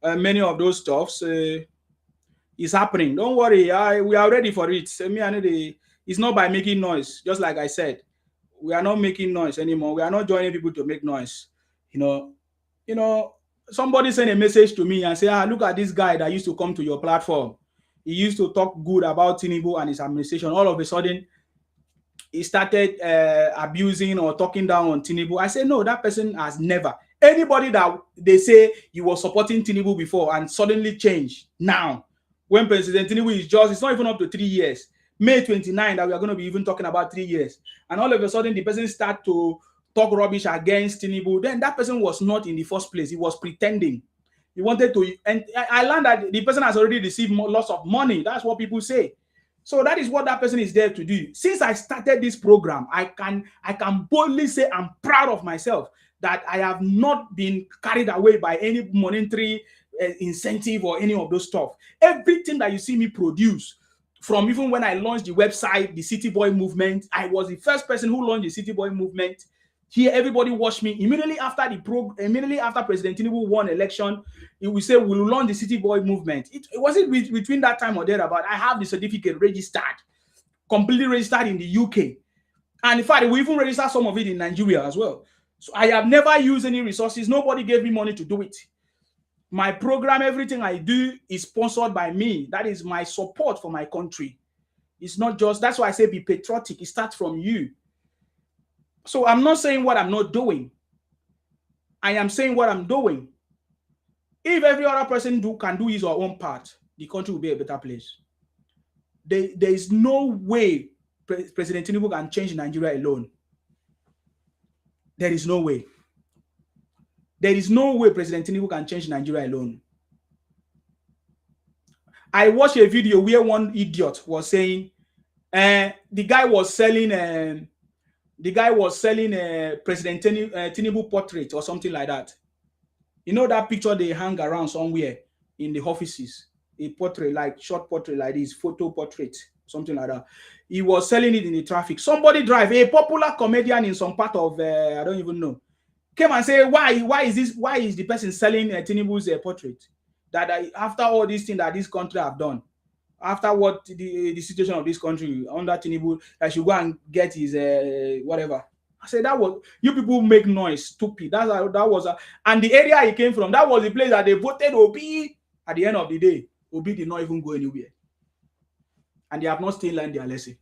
many of those stuffs. It's happening. Don't worry. We are ready for it. It's not by making noise, just like I said. We are not making noise anymore. We are not joining people to make noise. You know, somebody sent a message to me and say, look at this guy that used to come to your platform. He used to talk good about Tinubu and his administration. All of a sudden, he started abusing or talking down on Tinubu. I say, no, that person has never. Anybody that they say he was supporting Tinubu before and suddenly changed now, when President Tinubu is just, it's not even up to 3 years. May 29 that we are going to be even talking about 3 years. And all of a sudden, the person start to talk rubbish against Tinubu. Then that person was not in the first place. He was pretending. He wanted to, and I learned that the person has already received lots of money. That's what people say. So that is what that person is there to do. Since I started this program, I can boldly say I'm proud of myself that I have not been carried away by any monetary incentive or any of those stuff. Everything that you see me produce, from even when I launched the website, the City Boy movement, I was the first person who launched the City Boy movement. Here, everybody watched me. Immediately after President Tinubu won election, he will say, we'll launch the City Boy movement. It wasn't between that time or thereabout. I have the certificate registered, completely registered in the UK. And in fact, we even registered some of it in Nigeria as well. So I have never used any resources. Nobody gave me money to do it. My program, everything I do is sponsored by me. That is my support for my country. It's not just, that's why I say be patriotic. It starts from you. So I'm not saying what I'm not doing. I am saying what I'm doing. If every other person can do his or own part, the country will be a better place. There is no way President Tinubu can change Nigeria alone. There is no way. There is no way President Tinubu can change Nigeria alone. I watched a video where one idiot was saying, the guy was selling President Tinubu portrait or something like that. You know that picture they hang around somewhere in the offices, a portrait, like short portrait like this, photo portrait, something like that. He was selling it in the traffic. Somebody drive, a popular comedian in some part of, I don't even know, came and say, why is the person selling Tinubu's portrait? That after all these things that this country have done, after what the situation of this country under Tinubu, that should go and get his whatever. I said that was, you people make noise, stupid. That was and the area he came from, that was the place that they voted Obi. At the end of the day, Obi did not even go anywhere, and they have not still learned their lesson.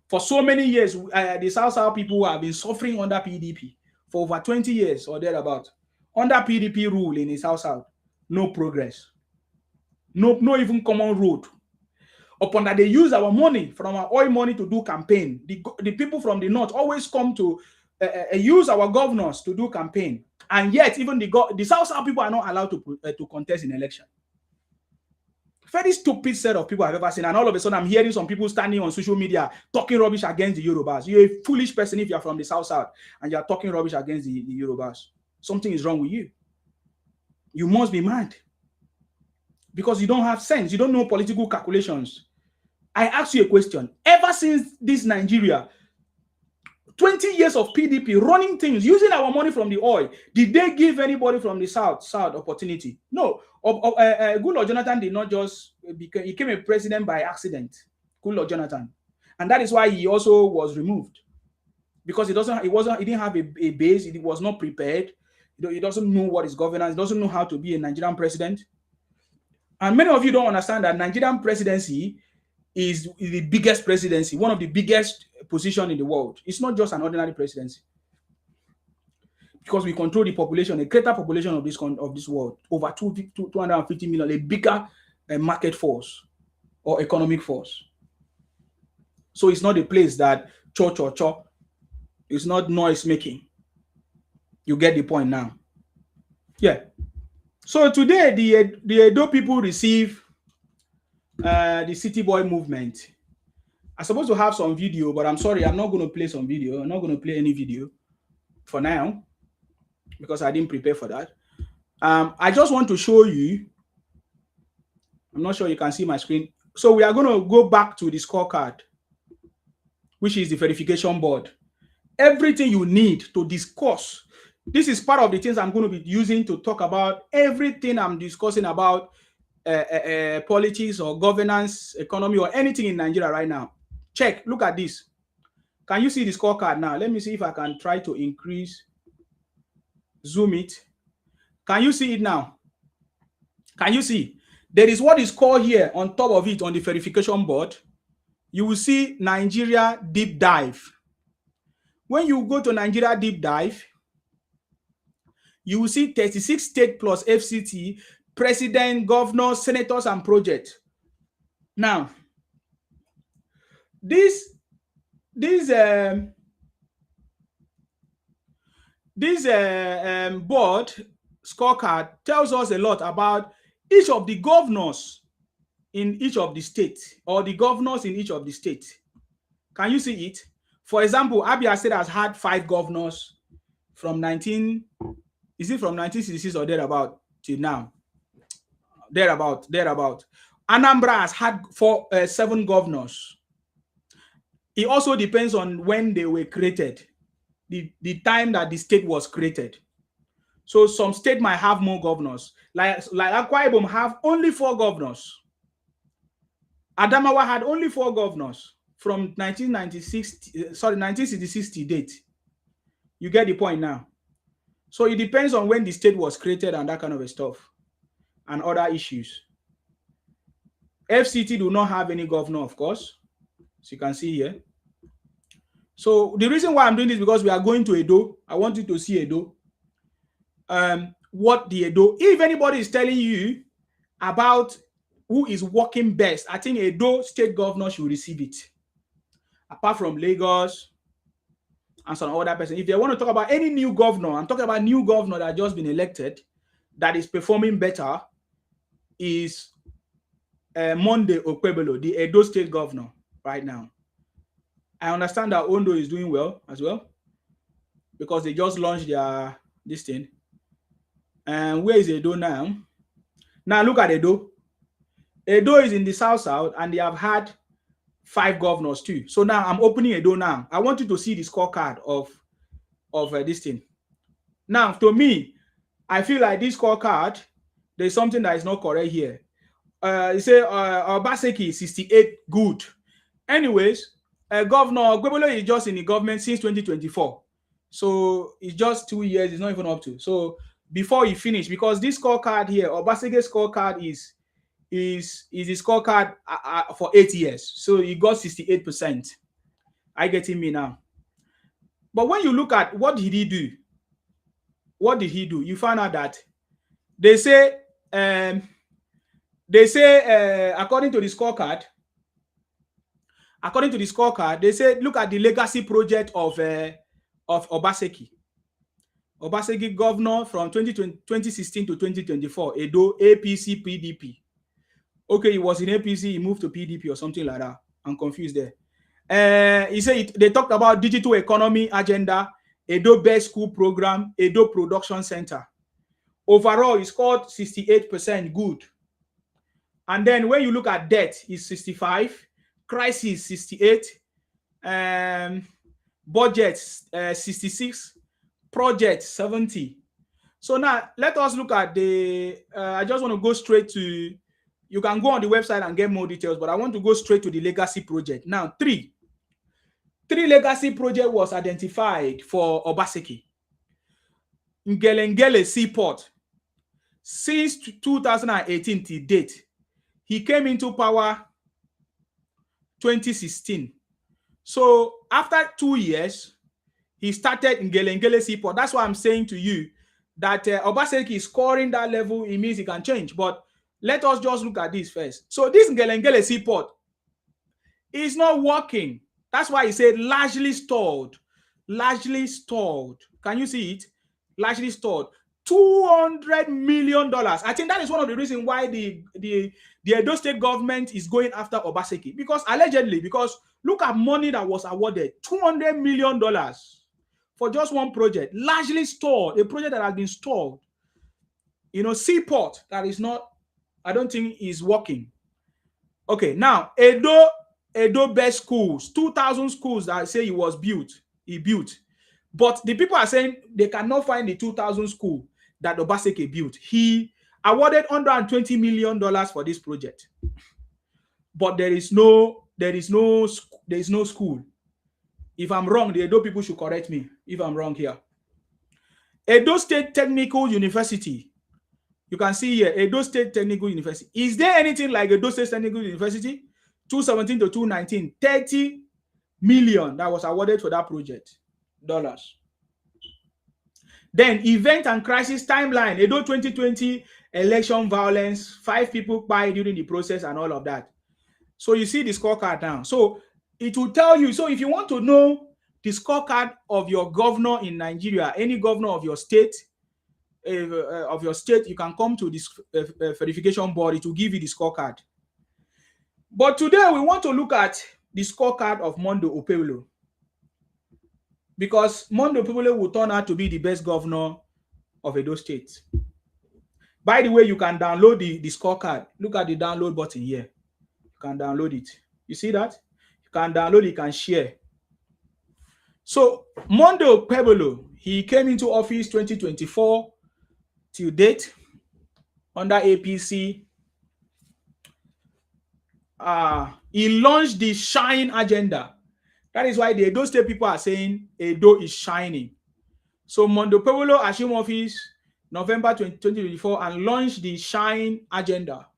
For so many years, the South people have been suffering under PDP for over 20 years or thereabout. Under PDP rule in the South, no progress, no even common road. Upon that, they use our money, from our oil money, to do campaign. The people from the north always come to use our governors to do campaign, and yet even the South people are not allowed to contest in election. Very stupid set of people I've ever seen, and all of a sudden I'm hearing some people standing on social media talking rubbish against the Yorubas. You're a foolish person if you're from the South and you're talking rubbish against the Yorubas. Something is wrong with you. You must be mad, because you don't have sense. You don't know political calculations. I ask you a question. Ever since this Nigeria, 20 years of PDP running things, using our money from the oil, did they give anybody from the South opportunity? No. Goodluck Jonathan did not just became a president by accident. Goodluck Jonathan. And that is why he also was removed. Because he didn't have a base, he was not prepared. He doesn't know what is governance, he doesn't know how to be a Nigerian president. And many of you don't understand that Nigerian presidency is the biggest presidency, one of the biggest positions in the world. It's not just an ordinary presidency, because we control the population, a greater population of this world, over 250 million, a bigger market force or economic force. So it's not a place that cho. It's not noise making. You get the point now. Yeah. So today the Edo people receive the City Boy movement. I'm supposed to have some video, but I'm sorry, I'm not going to play some video. I'm not going to play any video for now because I didn't prepare for that. I just want to show you. I'm not sure you can see my screen. So we are going to go back to the scorecard, which is the verification board. Everything you need to discuss. This is part of the things I'm going to be using to talk about everything I'm discussing about politics or governance, economy, or anything in Nigeria right now. Check. Look at this. Can you see the scorecard now? Let me see if I can try to increase, zoom it. Can you see it now? Can you see? There is what is called here on top of it on the verification board. You will see Nigeria deep dive. When you go to Nigeria deep dive, you will see 36 state plus FCT, president, governors, senators, and projects. Now, this board scorecard tells us a lot about each of the governors in each of the states, or the governors in each of the states. Can you see it? For example, Abia State has had 5 governors from 1966 or thereabout till now? Thereabout. Anambra has had 7 governors. It also depends on when they were created, the time that the state was created. So some state might have more governors. Like Akwa Ibom have only 4 governors. Adamawa had only 4 governors from 1966 to date. You get the point now. So it depends on when the state was created and that kind of stuff and other issues. FCT do not have any governor, of course, as you can see here. So the reason why I'm doing this is because we are going to Edo. I want you to see Edo. What the Edo, if anybody is telling you about who is working best, I think Edo state governor should receive it. Apart from Lagos and some other person. If they want to talk about any new governor, I'm talking about new governor that just been elected, that is performing better, is Monday Okpebelo, the Edo state governor right now. I understand that Ondo is doing well as well because they just launched their this thing. And where is Edo now? Now look at Edo. Edo is in the south and they have had 5 governors too. So now I'm opening Edo now. I want you to see the scorecard of this thing. Now, to me, I feel like this scorecard, there's something that is not correct here. You say Obaseki 68, good. Anyways, Governor Gwebolo is just in the government since 2024. So it's just 2 years, it's not even up to. So before he finished, because this scorecard here, Obaseki's scorecard is the scorecard for 8 years. So he got 68%. I getting me now. But when you look at what did he do? What did he do? You find out that they say according to the scorecard, they say look at the legacy project of Obaseki. Obaseki governor from 2016 to 2024, Edo, APC, PDP. Okay, he was in APC, he moved to PDP or something like that. I'm confused there. He said they talked about digital economy agenda, Edo Best School Program, Edo Production Center. Overall, he scored 68% good. And then when you look at debt, it's 65, crisis 68, budget 66, project 70. So now let us look at the. I just want to go straight to. You can go on the website and get more details, but I want to go straight to the legacy project. Now, three legacy project was identified for Obaseki. Ngelengele Seaport. Since 2018 to date, he came into power 2016. So after 2 years, he started Ngelengele Seaport. That's why I'm saying to you that Obaseki is scoring that level. It means he can change. But let us just look at this first. So this Ngelengele Seaport is not working. That's why he said largely stalled. Largely stalled. Can you see it? Largely stalled. $200 million. I think that is one of the reasons why the Edo State government is going after Obaseki, because allegedly, because look at money that was awarded, $200 million for just one project, largely stored, a project that has been stored, seaport that is not, I don't think is working. Okay, now Edo best schools, 2,000 schools that I say he built. But the people are saying they cannot find the 2,000 school that Obaseki built. He awarded $120 million for this project, but there is no school. If I'm wrong, the Edo people should correct me if I'm wrong here. Edo State Technical University. You can see here, Edo State Technical University. Is there anything like Edo State Technical University? 2017 to 2019, $30 million that was awarded for that project. Then event and crisis timeline, Edo 2020 election violence, 5 people died during the process and all of that. So you see the scorecard now. So it will tell you. So if you want to know the scorecard of your governor in Nigeria, any governor of your state, you can come to this verification board. It will give you the scorecard. But today we want to look at the scorecard of Monday Okpebholo, because Monday Okpebholo will turn out to be the best governor of Edo State. By the way, you can download the scorecard. Look at the download button here. You can download it. You see that? You can download it, you can share. So Monday Okpebholo, he came into office 2024 till date under APC. He launched the Shine agenda. That is why the Edo State people are saying Edo is shining. So Monday Okpebholo assumed office November 2024 and launched the Shine agenda,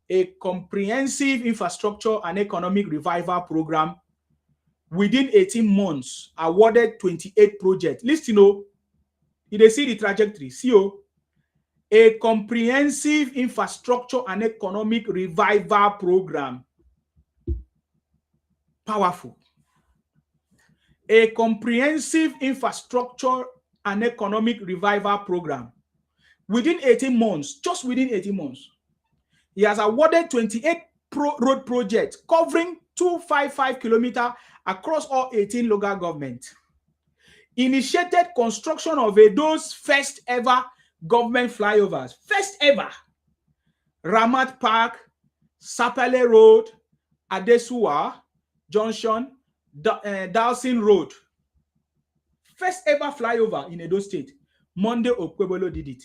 a comprehensive infrastructure and economic revival program. Within 18 months, awarded 28 projects. Listen, you see the trajectory. See, a comprehensive infrastructure and economic revival program. Powerful. A comprehensive infrastructure and economic revival program. Within 18 months, just within 18 months, he has awarded 28 road projects covering 255 kilometers across all 18 local governments. Initiated construction of Edo's first ever government flyovers. First ever. Ramat Park, Sapele Road, Adesuwa Junction, Dawson Road. First ever flyover in Edo State. Monday Okpebholo did it.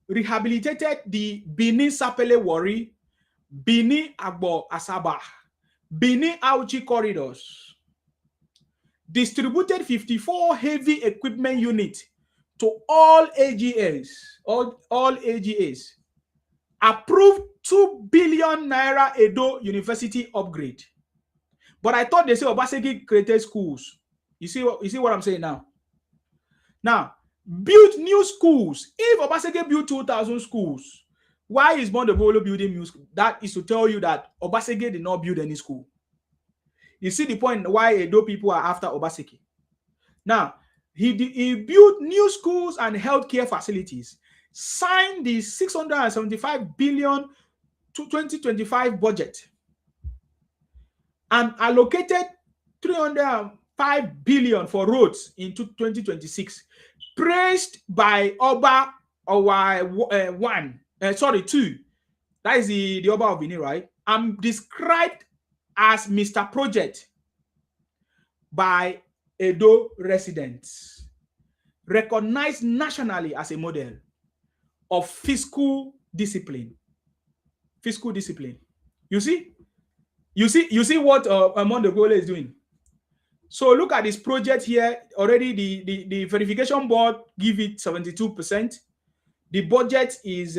Rehabilitated the Benin Sapele Wari, Benin Agbo Asaba, Benin Auchi corridors. Distributed 54 heavy equipment units to all AGAs. All AGAs. Approved 2 billion naira Edo University upgrade. But I thought they say Obaseki created schools. You see what I'm saying now? Now, build new schools. If Obaseki built 2,000 schools, why is Monday Okpebholo building new schools? That is to tell you that Obaseki did not build any school. You see the point why Edo people are after Obaseki. Now, he built new schools and healthcare facilities, signed the 675 billion to 2025 budget, and allocated 305 billion for roads in 2026, praised by Oba two. That is the Oba of Benin, right? I'm described as Mr. Project by Edo residents, recognized nationally as a model of fiscal discipline. Fiscal discipline. You see what Monday Okpebholo is doing. So look at this project here. Already the verification board give it 72%. The budget is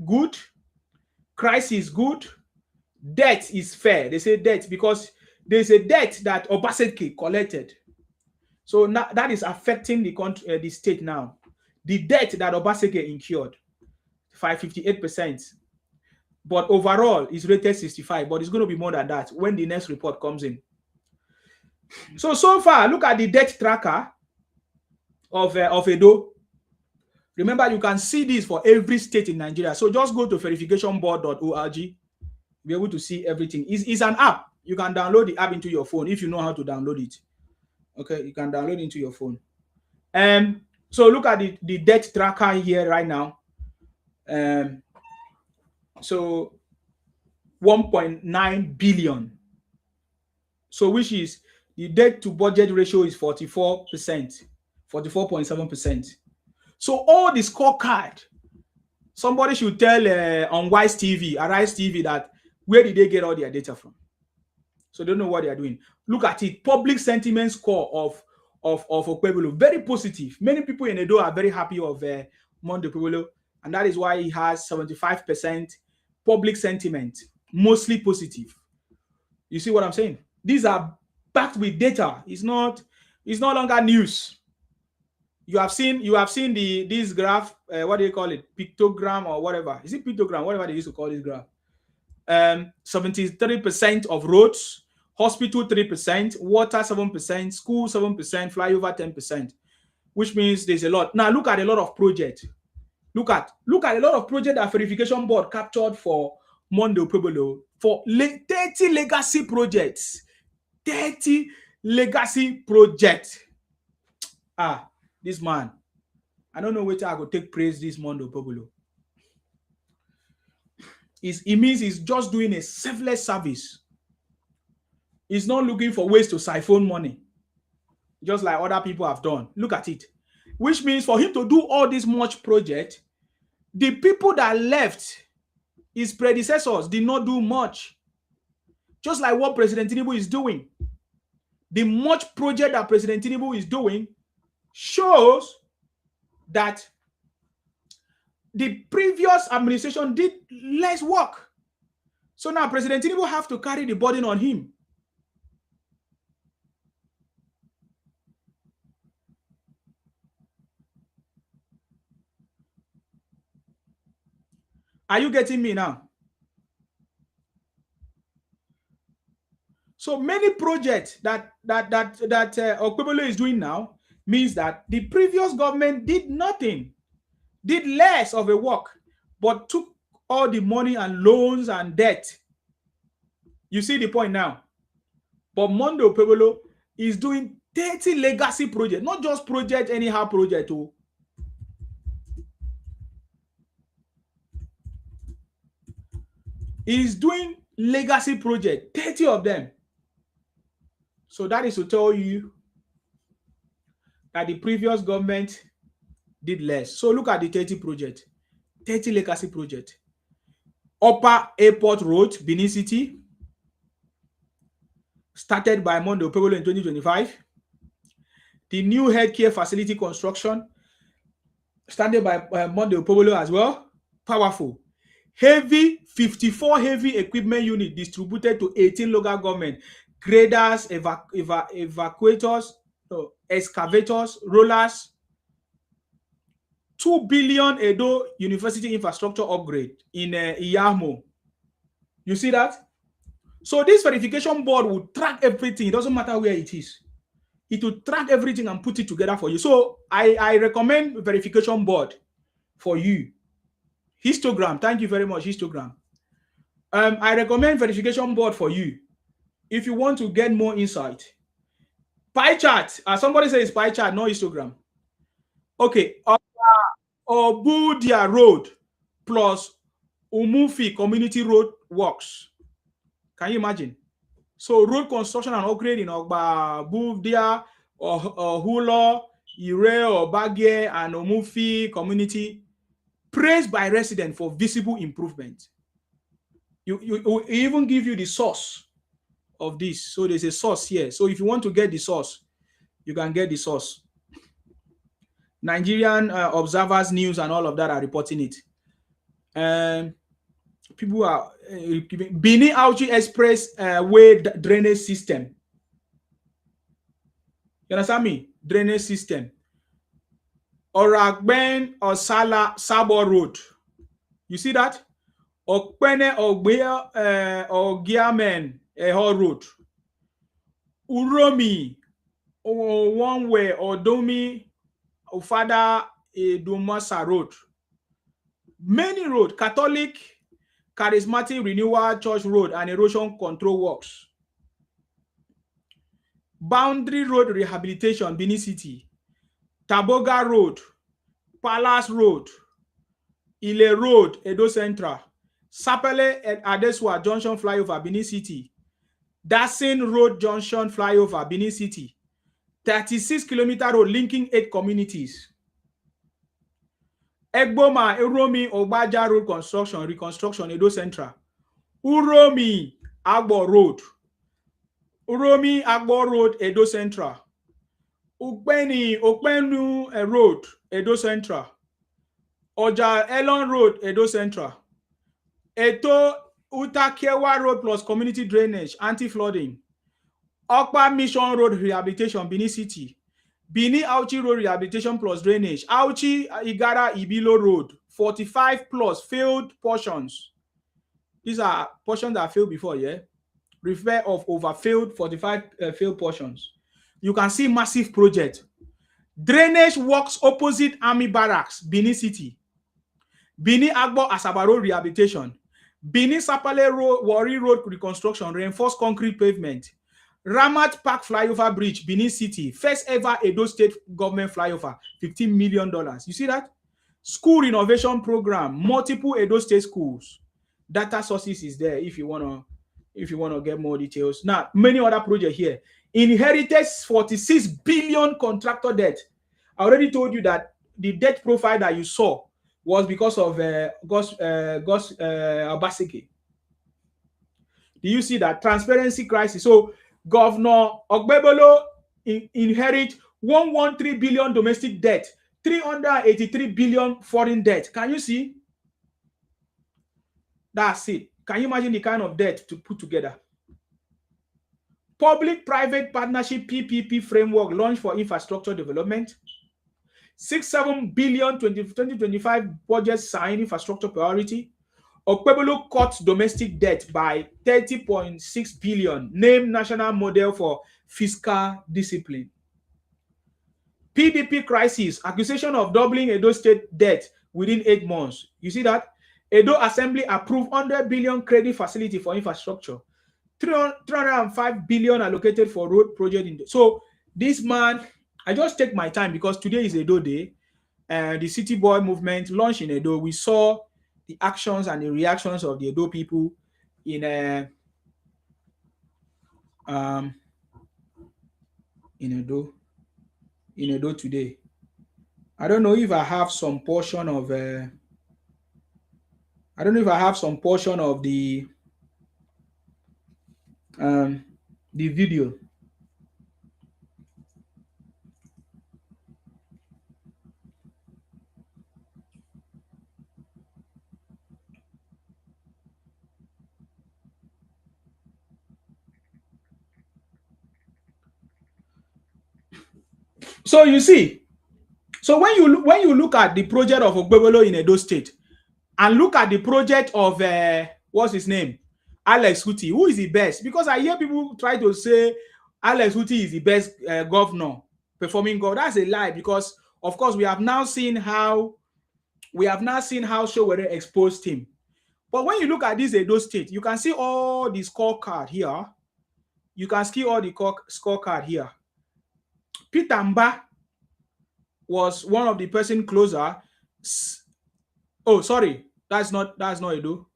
good. Crisis good. Debt is fair. They say debt because there's a debt that Obaseki collected. So now that is affecting the state now. The debt that Obaseki incurred, 558%. But overall, it's rated 65. But it's going to be more than that when the next report comes in. So far, look at the debt tracker. of Edo. Remember, you can see this for every state in Nigeria. So just go to verificationboard.org. You'll be able to see everything. It's an app. You can download the app into your phone if you know how to download it. Okay, you can download it into your phone. So look at the debt tracker here right now. So 1.9 billion. So which is the debt to budget ratio is 44%, 44.7%. So all the scorecard, somebody should tell on Wise TV, Arise TV, that where did they get all their data from? So they don't know what they are doing. Look at it. Public sentiment score of Okpebholo, very positive. Many people in Edo are very happy of Monday Okpebholo, and that is why he has 75% public sentiment, mostly positive. You see what I'm saying? These are backed with data. It's no longer news. You have seen this graph. What do you call it? Pictogram or whatever. Is it pictogram? Whatever they used to call this graph. 73% of roads, hospital 3%, water 7%, school 7%, flyover 10%, which means there's a lot. Now look at a lot of projects. Look at a lot of projects that verification board captured for Monday Okpebholo for 30 legacy projects. 30 legacy projects. This man, I don't know whether I could take praise this Monday Okpebholo. It means he's just doing a selfless service. He's not looking for ways to siphon money, just like other people have done. Look at it. Which means for him to do all this much project, the people that left, his predecessors, did not do much. Just like what President Tinubu is doing. The much project that President Tinubu is doing shows that the previous administration did less work. So now President Tinubu have to carry the burden on him. Are you getting me now? So many projects that Okpebholo is doing now means that the previous government did nothing, did less of a work, but took all the money and loans and debt. You see the point now? But Monday Okpebholo is doing 30 legacy projects, not just project anyhow project. He's doing legacy project, 30 of them. So that is to tell you that the previous government did less. So look at the 30 project, 30 legacy project. Upper Airport Road, Benin City, started by Monday Okpebholo in 2025. The new healthcare facility construction, started by Monday Okpebholo as well. Powerful. 54 heavy equipment units distributed to 18 local government. Graders, evacuators, excavators, rollers. 2 billion Edo University infrastructure upgrade in Iyamo. You see that? So this verification board will track everything. It doesn't matter where it is. It will track everything and put it together for you. So I recommend verification board for you. Histogram. Thank you very much, histogram. I recommend verification board for you if you want to get more insight. Pie chart. Somebody says pie chart, no histogram. Okay. Obudia Road plus Umufi Community Road Works. Can you imagine? So road construction and upgrade in Ogba, Budia, or Hulo, Ire, or Bagye, and Umufi community, praised by residents for visible improvement. You even give you the source of this. So there's a source here. So if you want to get the source, you can get the source. Nigerian observers news and all of that are reporting it. People are Benin Auchi Express way drainage system. You understand me? Drainage system. Oragben or Sabo Road. You see that? Okpene Ogbea or Giamen Road. Uromi one way or Domi Father Dumasa Road. Many road, Catholic, Charismatic Renewal Church Road and erosion control works. Boundary Road Rehabilitation, Benin City. Taboga Road, Palace Road, Ile Road, Edo Central. Sapele and Adeswa Junction Flyover, Benin City. Dasin Road Junction Flyover, Benin City. 36-kilometer road linking 8 communities. Egboma, Uromi, Ogbaja Road reconstruction, Edo Central. Uromi, Agbo Road. Uromi, Agbo Road, Edo Central. Okpenu Road, Edo Central. Oja Elon Road, Edo Central. Eto Utakewa Road plus community drainage, anti-flooding. Okpa Mission Road rehabilitation, Benin City. Bini Auchi Road rehabilitation plus drainage. Auchi Igara Ibilo Road, 45 plus failed portions. These are portions that failed before, yeah? Refer of over failed 45 failed portions. You can see massive project. Drainage works opposite Army Barracks, Benin City. Bini Agbo Asaba Road rehabilitation. Bini Sapale Road, Wari Road reconstruction, reinforced concrete pavement. Ramat Park Flyover Bridge, Benin City. First ever Edo State government flyover, $15 million. You see that? School renovation program, multiple Edo State schools. Data sources is there if you wanna get more details. Now, many other projects here. Inherited 46 billion contractor debt. I already told you that the debt profile that you saw was because of Gus Obaseki. Do you see that transparency crisis? So Governor Ogbebolo inherit 113 billion domestic debt, 383 billion foreign debt. Can you see? That's it. Can you imagine the kind of debt to put together? Public-private partnership PPP framework launched for infrastructure development. 6-7 billion 2025 budget signed infrastructure priority. Okpebolo cut domestic debt by 30.6 billion. Named national model for fiscal discipline. PDP crisis, accusation of doubling Edo State debt within 8 months. You see that? Edo Assembly approved 100 billion credit facility for infrastructure. 305 billion allocated for road project. So this man, I just take my time because today is Edo Day. The City Boy movement launched in Edo. We saw the actions and the reactions of the Edo people in Edo today. I don't know if I have some portion of the video. So you see, so when you look at the project of Ogbebolo in Edo State and look at the project of what's his name, Alex Huti, who is the best? Because I hear people try to say Alex Huti is the best governor, performing governor. That's a lie, because of course we have now seen how Showore exposed him. But when you look at this Edo State, you can see all the scorecard here. You can see all the scorecard here. Peter Mba was one of the person closer. Oh, sorry, that's not Edo.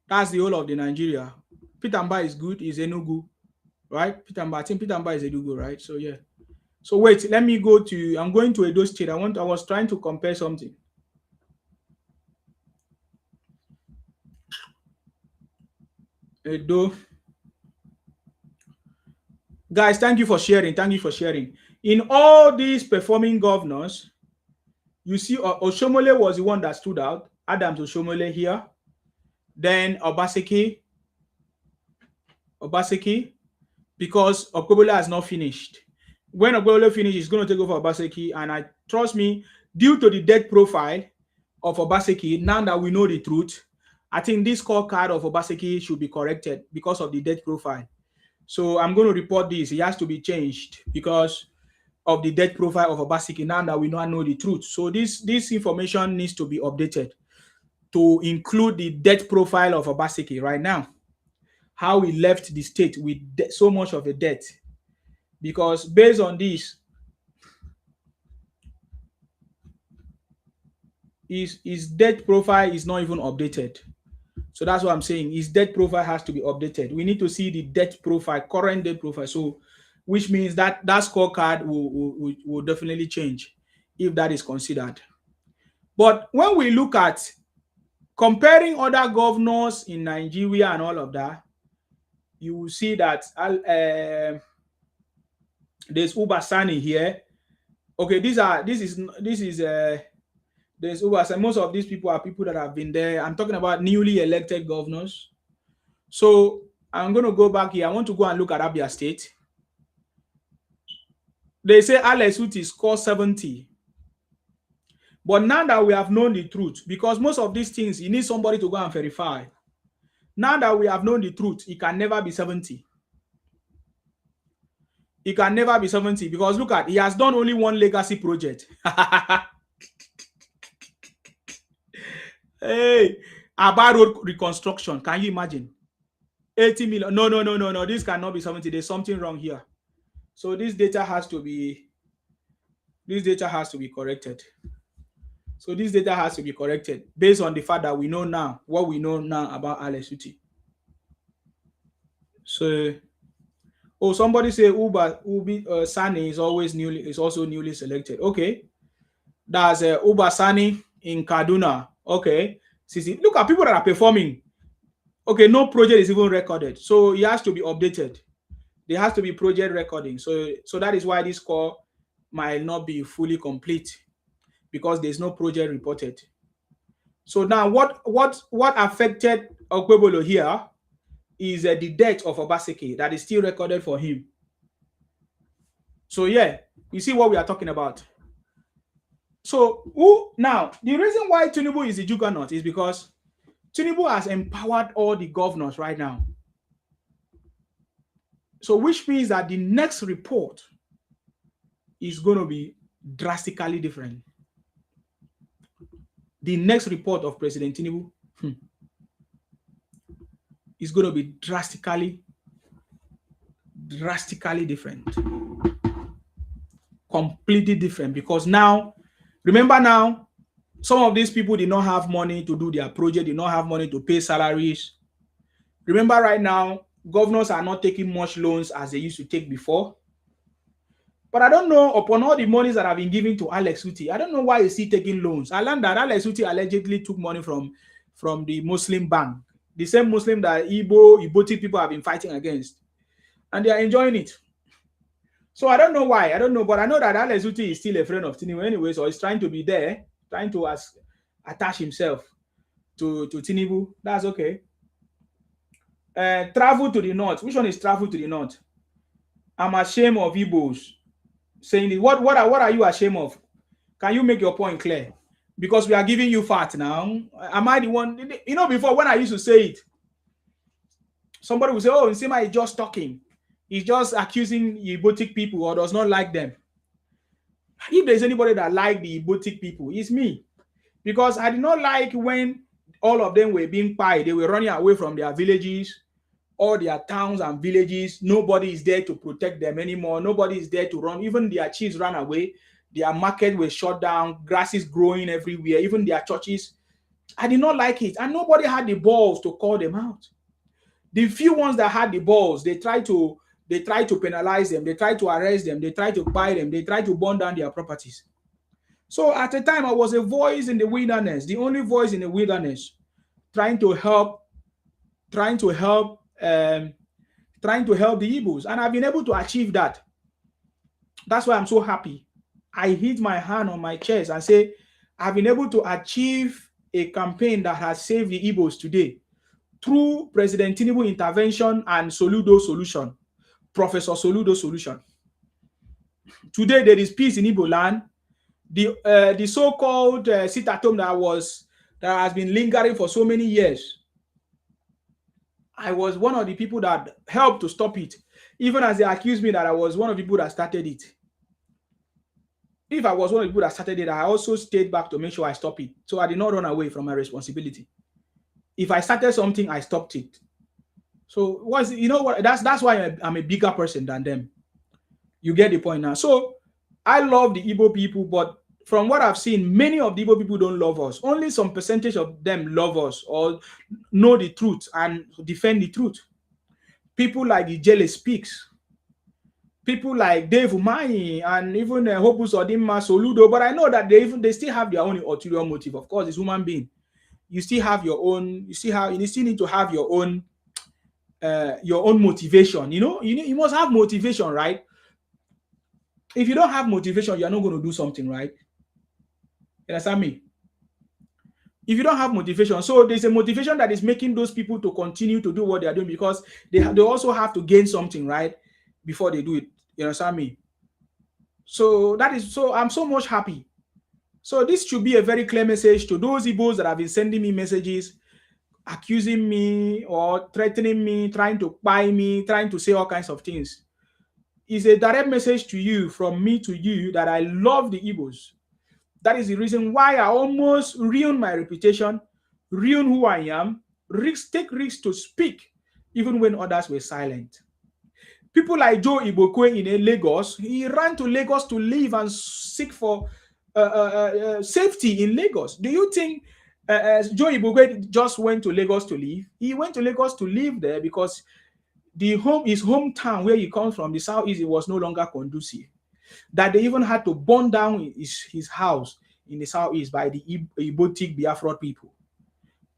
That's the whole of the Nigeria. Peter Mba is good, is Enugu, right? I think Peter Mba is Enugu, right? So yeah. So wait, let me go to. I'm going to Edo State. I was trying to compare something. Edo. Guys, thank you for sharing. In all these performing governors, you see Oshomole was the one that stood out. Adams Oshomole here. Then Obaseki, because Ogbebolo has not finished. When Ogbebolo finishes, he's going to take over Obaseki. And trust me, due to the debt profile of Obaseki, now that we know the truth, I think this scorecard of Obaseki should be corrected because of the debt profile. So I'm going to report this. It has to be changed because of the debt profile of Obaseki now that we now know the truth. So this information needs to be updated to include the debt profile of Obaseki right now. How he left the state with so much of a debt. Because based on this, his debt profile is not even updated. So that's what I'm saying. His debt profile has to be updated. We need to see the debt profile, current debt profile. So, which means that scorecard will definitely change if that is considered. But when we look at comparing other governors in Nigeria and all of that, you will see that there's Ubasani here. Okay, this is there's Ubasani. Most of these people are people that have been there. I'm talking about newly elected governors. So I'm going to go back here. I want to go and look at Abia State. They say Alex Uti scored 70. But now that we have known the truth, because most of these things, you need somebody to go and verify. Now that we have known the truth, it can never be 70. It can never be 70 because look at, he has done only one legacy project. Hey, Aba Road reconstruction. Can you imagine? 80 million. No. This cannot be 70. There's something wrong here. So this data has to be corrected. So this data has to be corrected based on the fact that we know now what we know now about Alex Uti. So, somebody say Sani is also newly selected. Okay, that's Uba Sani in Kaduna. Okay, see, look at people that are performing. Okay, no project is even recorded, so it has to be updated. There has to be project recording. So that is why this score might not be fully complete because there's no project reported. So now what affected Okwebolo here is the debt of Obaseki that is still recorded for him. So yeah, you see what we are talking about. So now the reason why Tinubu is the juggernaut is because Tinubu has empowered all the governors right now. So which means that the next report is going to be drastically different. The next report of President Tinubu is going to be drastically different. Completely different. Because now, remember now, some of these people did not have money to do their project, did not have money to pay salaries. Remember right now, governors are not taking much loans as they used to take before. But I don't know, upon all the monies that have been given to Alex Uti, I don't know why he's still taking loans. I learned that Alex Uti allegedly took money from the Muslim bank, the same Muslim that Igboti people have been fighting against. And they are enjoying it. So I don't know why. I don't know, but I know that Alex Uti is still a friend of Tinubu anyway, so he's trying to be there, trying to attach himself to Tinubu. That's okay. Travel to the north. Which one is travel to the north? I'm ashamed of Igbos. Saying it. What are you ashamed of? Can you make your point clear? Because we are giving you fat now. Am I the one? You know, before when I used to say it, somebody would say, "Oh, Nsima is just talking. He's just accusing Igbotic people or does not like them." If there's anybody that like the Igbotic people, it's me. Because I did not like when all of them were being pied. They were running away from their villages, all their towns and villages. Nobody is there to protect them anymore. Nobody is there to run. Even their chiefs ran away. Their market was shut down. Grass is growing everywhere. Even their churches. I did not like it. And nobody had the balls to call them out. The few ones that had the balls, they tried to penalize them. They tried to arrest them. They tried to buy them. They tried to burn down their properties. So at the time, I was a voice in the wilderness, the only voice in the wilderness, trying to help the Igbos, and I've been able to achieve that. That's why I'm so happy. I hit my hand on my chest and say, I've been able to achieve a campaign that has saved the Igbos today through President Tinubu intervention and Soludo solution, Professor Soludo solution. Today there is peace in Igbo land. The so-called sit-at-home that has been lingering for so many years. I was one of the people that helped to stop it, even as they accused me that I was one of the people that started it. If I was one of the people that started it, I also stayed back to make sure I stop it. So I did not run away from my responsibility. If I started something, I stopped it. So what's you know what? That's why I'm a bigger person than them. You get the point now. So I love the Igbo people, but from what I've seen, many of the Igbo people don't love us. Only some percentage of them love us or know the truth and defend the truth. People like Ijele Speaks, people like Dave Umahi, and even Hopus Odimma Soludo. But I know that they still have their own ulterior motive. Of course, it's human being. You still have your own. You still need to have your own motivation. You know, you must have motivation, right? If you don't have motivation, you're not going to do something, right? You understand me? If you don't have motivation, so there's a motivation that is making those people to continue to do what they are doing because they also have to gain something, right? Before they do it. You understand me? So I'm so much happy. So this should be a very clear message to those Igbos that have been sending me messages, accusing me or threatening me, trying to buy me, trying to say all kinds of things. It's a direct message to you, from me to you, that I love the Igbos. That is the reason why I almost ruined my reputation, ruined who I am, take risks to speak, even when others were silent. People like Joe Ibokwe in Lagos, he ran to Lagos to live and seek for safety in Lagos. Do you think Joe Ibokwe just went to Lagos to live? He went to Lagos to live there because his hometown where he comes from, the southeast, it was no longer conducive. That they even had to burn down his house in the southeast by the Ibotik Biafra people.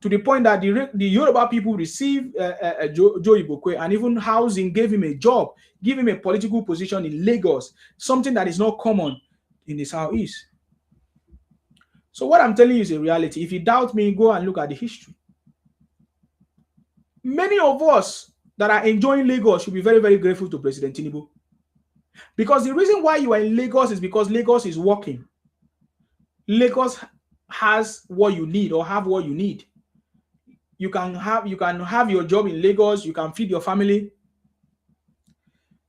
To the point that the Yoruba people received Joe Ibokwe, and even housing, gave him a job, gave him a political position in Lagos, something that is not common in the southeast. So what I'm telling you is a reality. If you doubt me, go and look at the history. Many of us that are enjoying Lagos should be very, very grateful to President Tinubu. Because the reason why you are in Lagos is because Lagos is working. Lagos has what you need, or have what you need. You can have your job in Lagos, you can feed your family.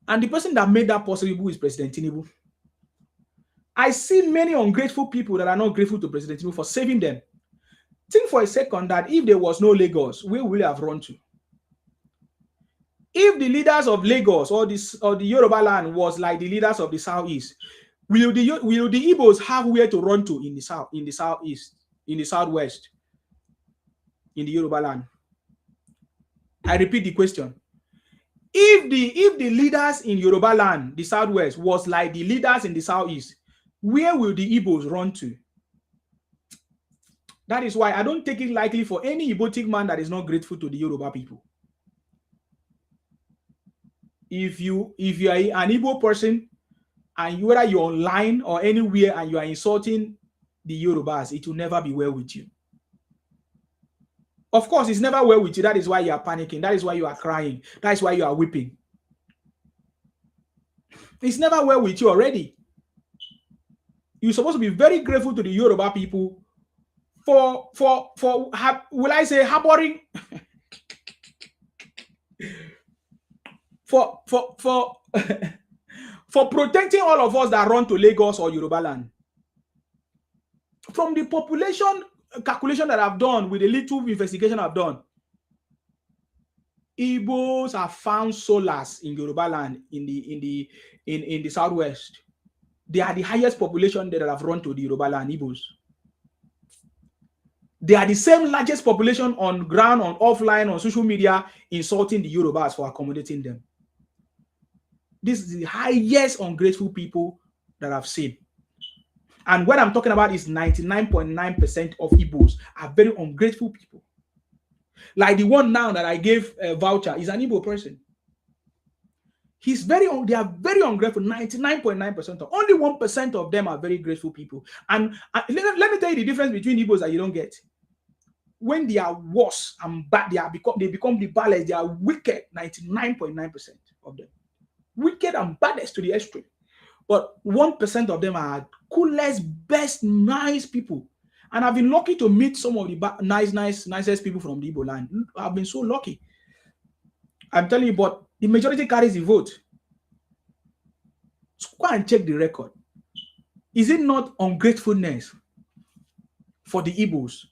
And the person that made that possible is President Tinubu. I see many ungrateful people that are not grateful to President Tinubu for saving them. Think for a second that if there was no Lagos, where would we have run to? If the leaders of Lagos or the Yoruba land was like the leaders of the Southeast, will the Igbos have where to run to in the South, in the Southeast, in the Southwest, in the Yoruba land? I repeat the question. If the leaders in Yoruba land, the Southwest, was like the leaders in the Southeast, where will the Igbos run to? That is why I don't take it lightly for any Igbotic man that is not grateful to the Yoruba people. If you are an Igbo person, and whether you're online or anywhere and you are insulting the Yorubas, it will never be well with you. Of course, it's never well with you. That is why you are panicking. That is why you are crying. That is why you are weeping. It's never well with you already. You're supposed to be very grateful to the Yoruba people for will I say harboring for for protecting all of us that run to Lagos or Yoruba land. From the population calculation that I've done, with the little investigation I've done, Igbos have found solace in Yoruba land, in the Southwest. They are the highest population that have run to the Yoruba land, Igbos. They are the same largest population on ground, on offline, on social media, insulting the Yorubas for accommodating them. This is the highest ungrateful people that I've seen. And what I'm talking about is 99.9% of Igbos are very ungrateful people. Like the one now that I gave a voucher is an Igbo person. They are very ungrateful. 99.9% of, only 1% of them are very grateful people. And let me tell you the difference between Igbos that you don't get. When they are worse and bad, they become the baddest. They are wicked. 99.9% of them, wicked and baddest to the extreme. But 1% of them are coolest, best, nice people. And I've been lucky to meet some of the nicest people from the Igbo land. I've been so lucky. I'm telling you, but the majority carries the vote. So go and check the record. Is it not ungratefulness for the Igbos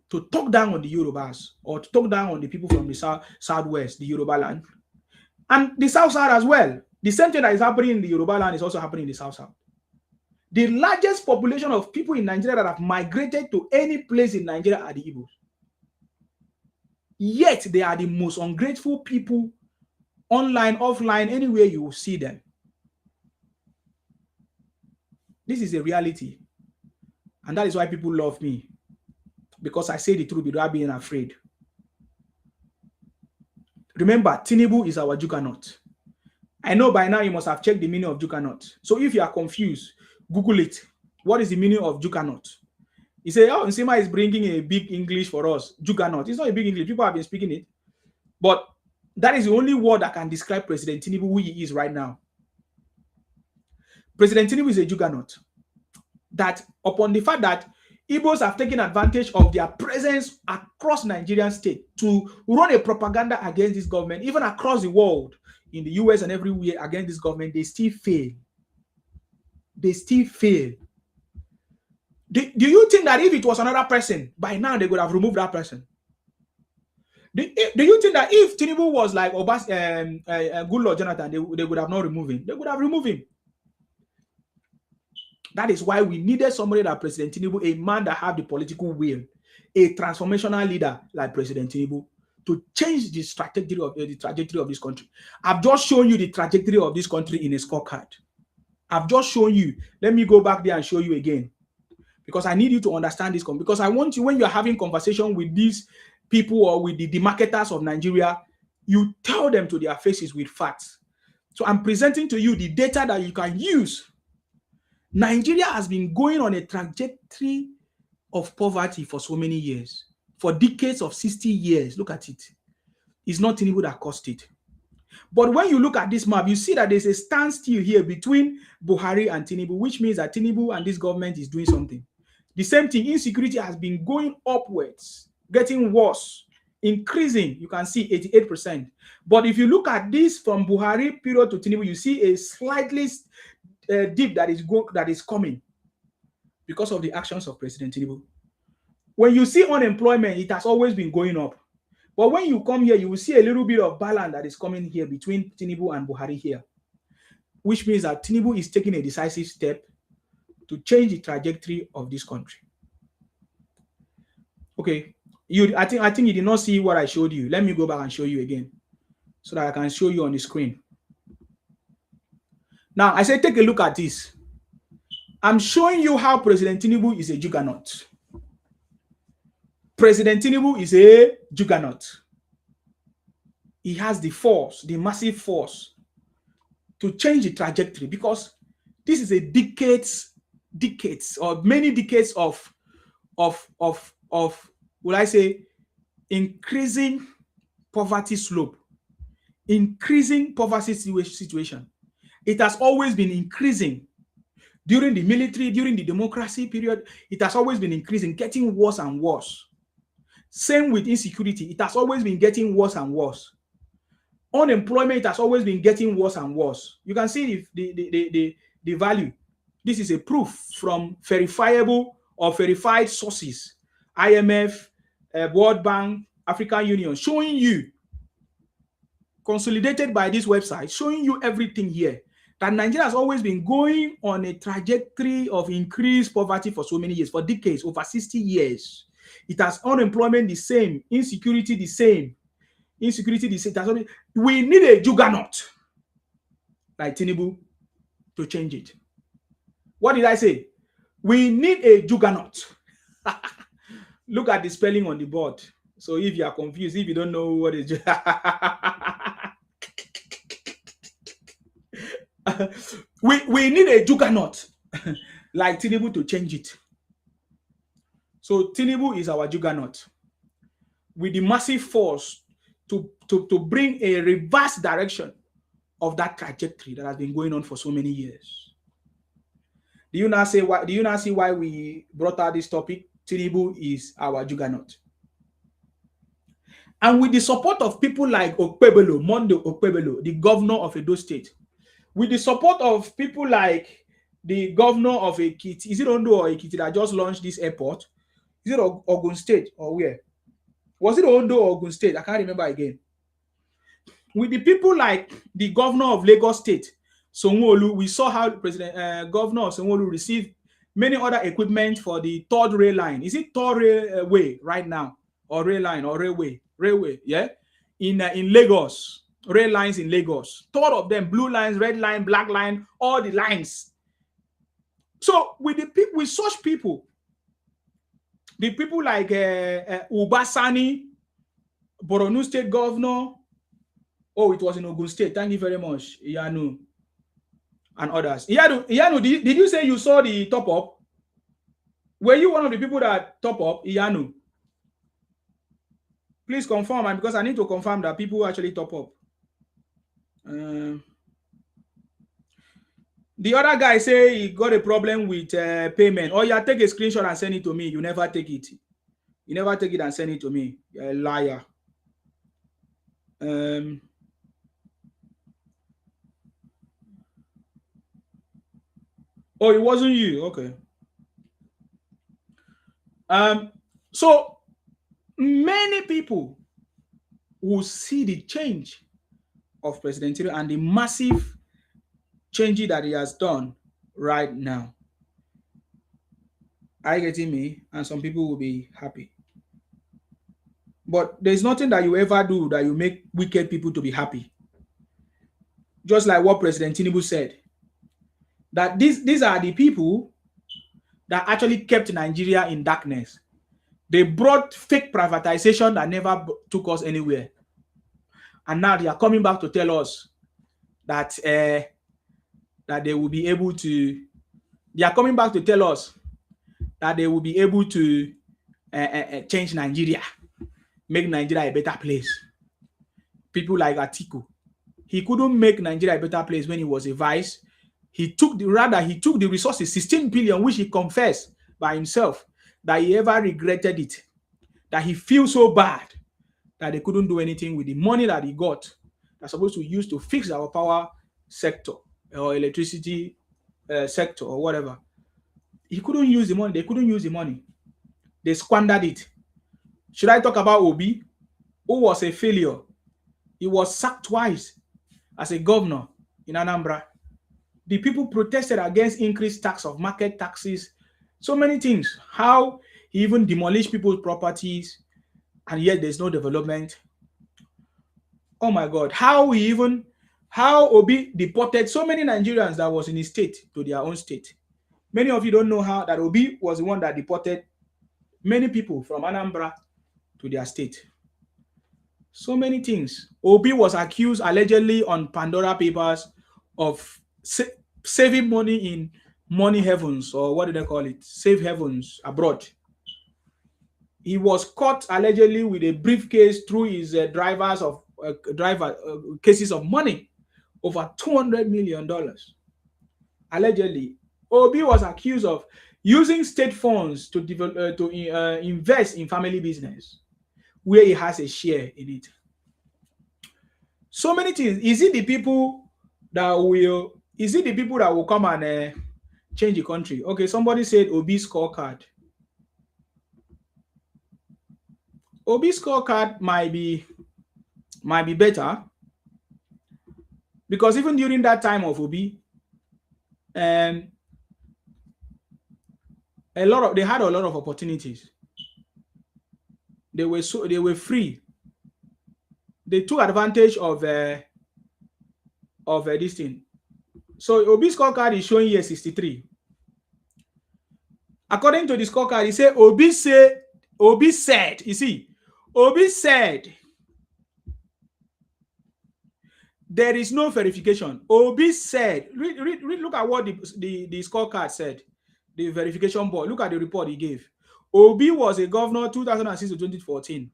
to talk down on the Yorubas or to talk down on the people from the southwest, the Yoruba land, and the south side as well? The same thing that is happening in the Yoruba land is also happening in the south south. The largest population of people in Nigeria that have migrated to any place in Nigeria are the Igbos. Yet they are the most ungrateful people, online, offline, anywhere you will see them. This is a reality. And that is why people love me. Because I say the truth without being afraid. Remember, Tinubu is our Juggernaut. I know by now you must have checked the meaning of Juggernaut. So if you are confused, Google it. What is the meaning of Juggernaut? You say, oh, Nsima is bringing a big English for us. Juggernaut. It's not a big English. People have been speaking it. But that is the only word that can describe President Tinubu, who he is right now. President Tinubu is a Juggernaut. That upon the fact that Igbos have taken advantage of their presence across Nigerian state to run a propaganda against this government, even across the world, in the US and everywhere against this government, they still fail. They still fail. Do you think that if it was another person, by now they would have removed that person? Do you think that if Tinubu was like Goodluck Jonathan, they would have not removed him? They would have removed him. That is why we needed somebody like President Tinubu, a man that have the political will, a transformational leader like President Tinubu, to change the trajectory of this country. I've just shown you the trajectory of this country in a scorecard. I've just shown you. Let me go back there and show you again. Because I need you to understand this. Because I want you, when you're having conversation with these people or with the marketers of Nigeria, you tell them to their faces with facts. So I'm presenting to you the data that you can use. Nigeria has been going on a trajectory of poverty for so many years. For decades of 60 years. Look at it. It's not Tinubu that caused it. But when you look at this map, you see that there's a standstill here between Buhari and Tinubu, which means that Tinubu and this government is doing something. The same thing, insecurity has been going upwards, getting worse, increasing. You can see 88%. But if you look at this from Buhari period to Tinubu, you see a slightly dip that is coming because of the actions of President Tinubu. When you see unemployment, it has always been going up. But when you come here, you will see a little bit of balance that is coming here between Tinubu and Buhari here, which means that Tinubu is taking a decisive step to change the trajectory of this country. Okay, I think you did not see what I showed you. Let me go back and show you again so that I can show you on the screen. Now, I say take a look at this. I'm showing you how President Tinubu is a Juggernaut. President Tinubu is a Juggernaut. He has the force, the massive force to change the trajectory, because this is a decades or many decades of will I say increasing poverty slope, increasing poverty situation. It has always been increasing during the military, during the democracy period. It has always been increasing, getting worse and worse. Same with insecurity. It has always been getting worse and worse. Unemployment has always been getting worse and worse. You can see the value. This is a proof from verifiable or verified sources. IMF, World Bank, African Union, showing you, consolidated by this website, showing you everything here, that Nigeria has always been going on a trajectory of increased poverty for so many years, for decades, over 60 years. It has unemployment the same, insecurity the same, insecurity the same. We need a Juggernaut like Tinubu to change it. What did I say? We need a Juggernaut. Look at the spelling on the board. So if you are confused, if you don't know what is we need a Juggernaut like Tinubu to change it. So Tinubu is our Juggernaut with the massive force to bring a reverse direction of that trajectory that has been going on for so many years. Do you now see why we brought out this topic? Tinubu is our Juggernaut. And with the support of people like Mondo Okpebelo, the governor of Edo State, with the support of people like the governor of Ekiti, is it Ondo or Ekiti that just launched this airport? Is it Ogun State or where? Was it Ondo or Ogun State? I can't remember again. With the people like the governor of Lagos State, Sanwo-Olu, we saw how governor of Sanwo-Olu received many other equipment for the third rail line. Is it third railway right now, or rail line or railway? Yeah, in Lagos, rail lines in Lagos. Third of them, blue lines, red line, black line, all the lines. So with the people, with such people, the people like Ubasani, Borno State Governor. Oh, it was in Ogun State. Thank you very much, Iyanu and others. Iyanu, did you say you saw the top up? Were you one of the people that top up, Iyanu? Please confirm, and because I need to confirm that people actually top up. The other guy say he got a problem with payment. Oh, yeah, take a screenshot and send it to me. You never take it. You never take it and send it to me. You're a liar. Oh, it wasn't you. Okay. So many people will see the change of President Tinubu and the massive change that he has done right now. Are you getting me? And some people will be happy. But there's nothing that you ever do that you make wicked people to be happy. Just like what President Tinubu said, that these are the people that actually kept Nigeria in darkness. They brought fake privatization that never took us anywhere. And now they are coming back to tell us that that they will be able to, they are coming back to tell us that they will be able to change Nigeria, make Nigeria a better place. People like Atiku, he couldn't make Nigeria a better place when he was a vice. He took the resources, 16 billion, which he confessed by himself that he ever regretted it, that he feels so bad that they couldn't do anything with the money that he got, that's supposed to use to fix our power sector or electricity sector or whatever. He couldn't use the money. They couldn't use the money. They squandered it. Should I talk about Obi, who was a failure? He was sacked twice as a governor in Anambra. The people protested against increased tax of market taxes, so many things. How he even demolished people's properties, and yet there's no development. Oh my God! How Obi deported so many Nigerians that was in his state to their own state. Many of you don't know how that Obi was the one that deported many people from Anambra to their state. So many things. Obi was accused allegedly on Pandora Papers of saving money in money heavens, or what do they call it? Safe havens abroad. He was caught allegedly with a briefcase through his cases of money, over $200 million. Allegedly, Obi was accused of using state funds to invest in family business, where he has a share in it. So many things. Is it the people that will come and change the country? Okay, somebody said Obi scorecard. Obi scorecard might be better, because even during that time of Obi, they had a lot of opportunities. They were free. They took advantage of this thing. So Obi scorecard is showing here 63. According to the scorecard, he said Obi said, there is no verification. Obi said, look at what the scorecard said. The verification board. Look at the report he gave. Obi was a governor 2006 to 2014.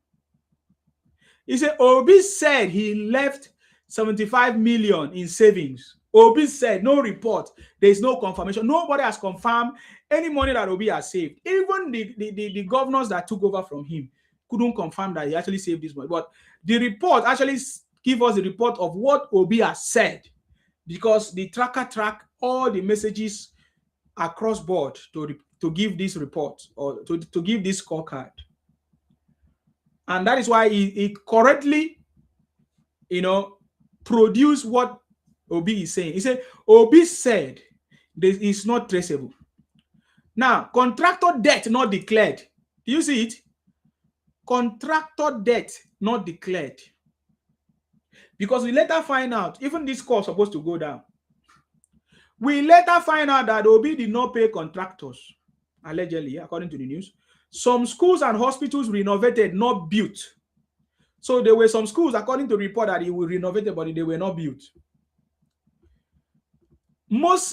He said Obi said he left 75 million in savings. Obi said no report. There is no confirmation. Nobody has confirmed any money that Obi has saved. Even the governors that took over from him couldn't confirm that he actually saved this money. But the report actually gives us the report of what Obi has said, because the tracker track all the messages across board to give this report or to give this scorecard. And that is why he correctly, produce what Obi is saying. He said, Obi said this is not traceable. Now, contractor debt not declared. Do you see it? Contractor debt not declared. Because we later find out, even this cost supposed to go down. We later find out that Obi did not pay contractors, allegedly, according to the news. Some schools and hospitals renovated, not built. So there were some schools, according to the report, that he will renovate, but they were not built.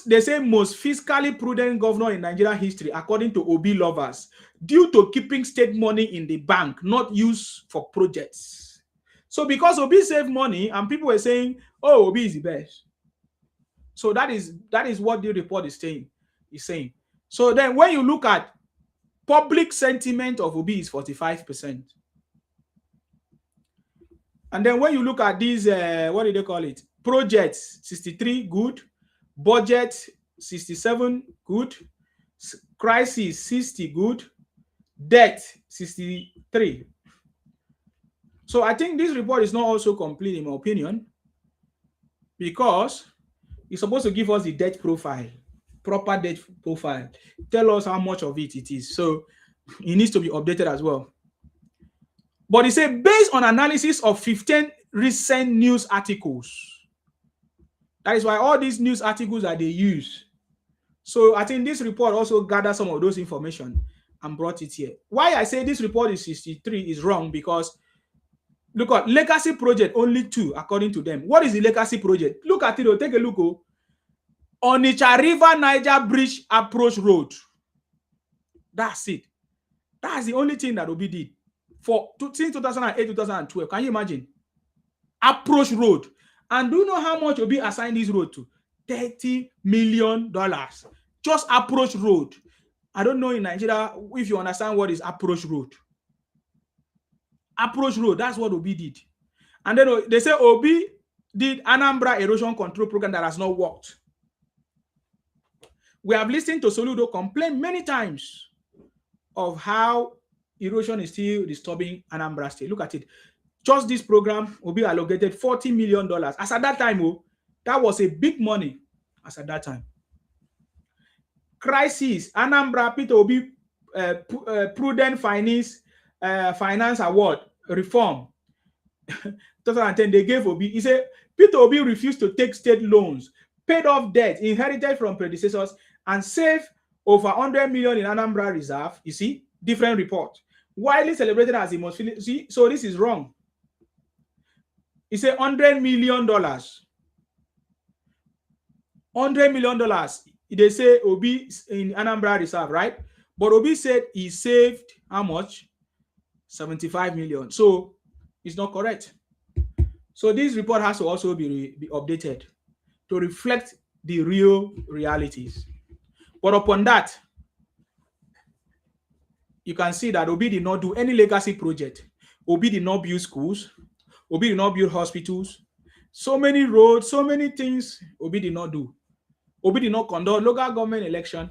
They say most fiscally prudent governor in Nigeria history, according to Obi lovers, due to keeping state money in the bank, not used for projects. So because Obi saved money, and people were saying, oh, Obi is the best. So that is what the report is saying. So then when you look at public sentiment of Obi is 45%. And then when you look at these, what do they call it? Projects, 63, good. Budget, 67, good. Crisis, 60, good. Debt, 63. So I think this report is not also complete, in my opinion, because it's supposed to give us the debt profile, proper debt profile. Tell us how much of it is. So it needs to be updated as well. But it says, based on analysis of 15 recent news articles. That is why all these news articles that they use. So I think this report also gathered some of those information and brought it here. Why I say this report is 63 is wrong, because look at legacy project, only 2 according to them. What is the legacy project? Look at it, take a look. Onitsha River Niger Bridge Approach Road. That's it. That's the only thing that Obi did since 2008, 2012. Can you imagine? Approach Road. And do you know how much Obi assigned this road to? $30 million. Just Approach Road. I don't know in Nigeria if you understand what is Approach Road. Approach Road, that's what Obi did. And then they say Obi did Anambra erosion control program that has not worked. We have listened to Soludo complain many times of how erosion is still disturbing Anambra State. Look at it. Just this program will be allocated $40 million. As at that time, that was a big money as at that time. Crisis, Anambra, Peter Obi, Prudent Finance Award, Reform. 2010, they gave Obi. He said, Peter Obi refused to take state loans, paid off debt inherited from predecessors, and saved over 100 million in Anambra Reserve. You see, different report. Widely celebrated as the most. See, so this is wrong. He said $100 million. $100 million. They say Obi in Anambra Reserve, right? But Obi said he saved how much? 75 million. So it's not correct. So this report has to also be updated to reflect the real realities. But upon that, you can see that Obi did not do any legacy project. Obi did not build schools. Obi did not build hospitals. So many roads, so many things Obi did not do. Obi did not conduct local government election.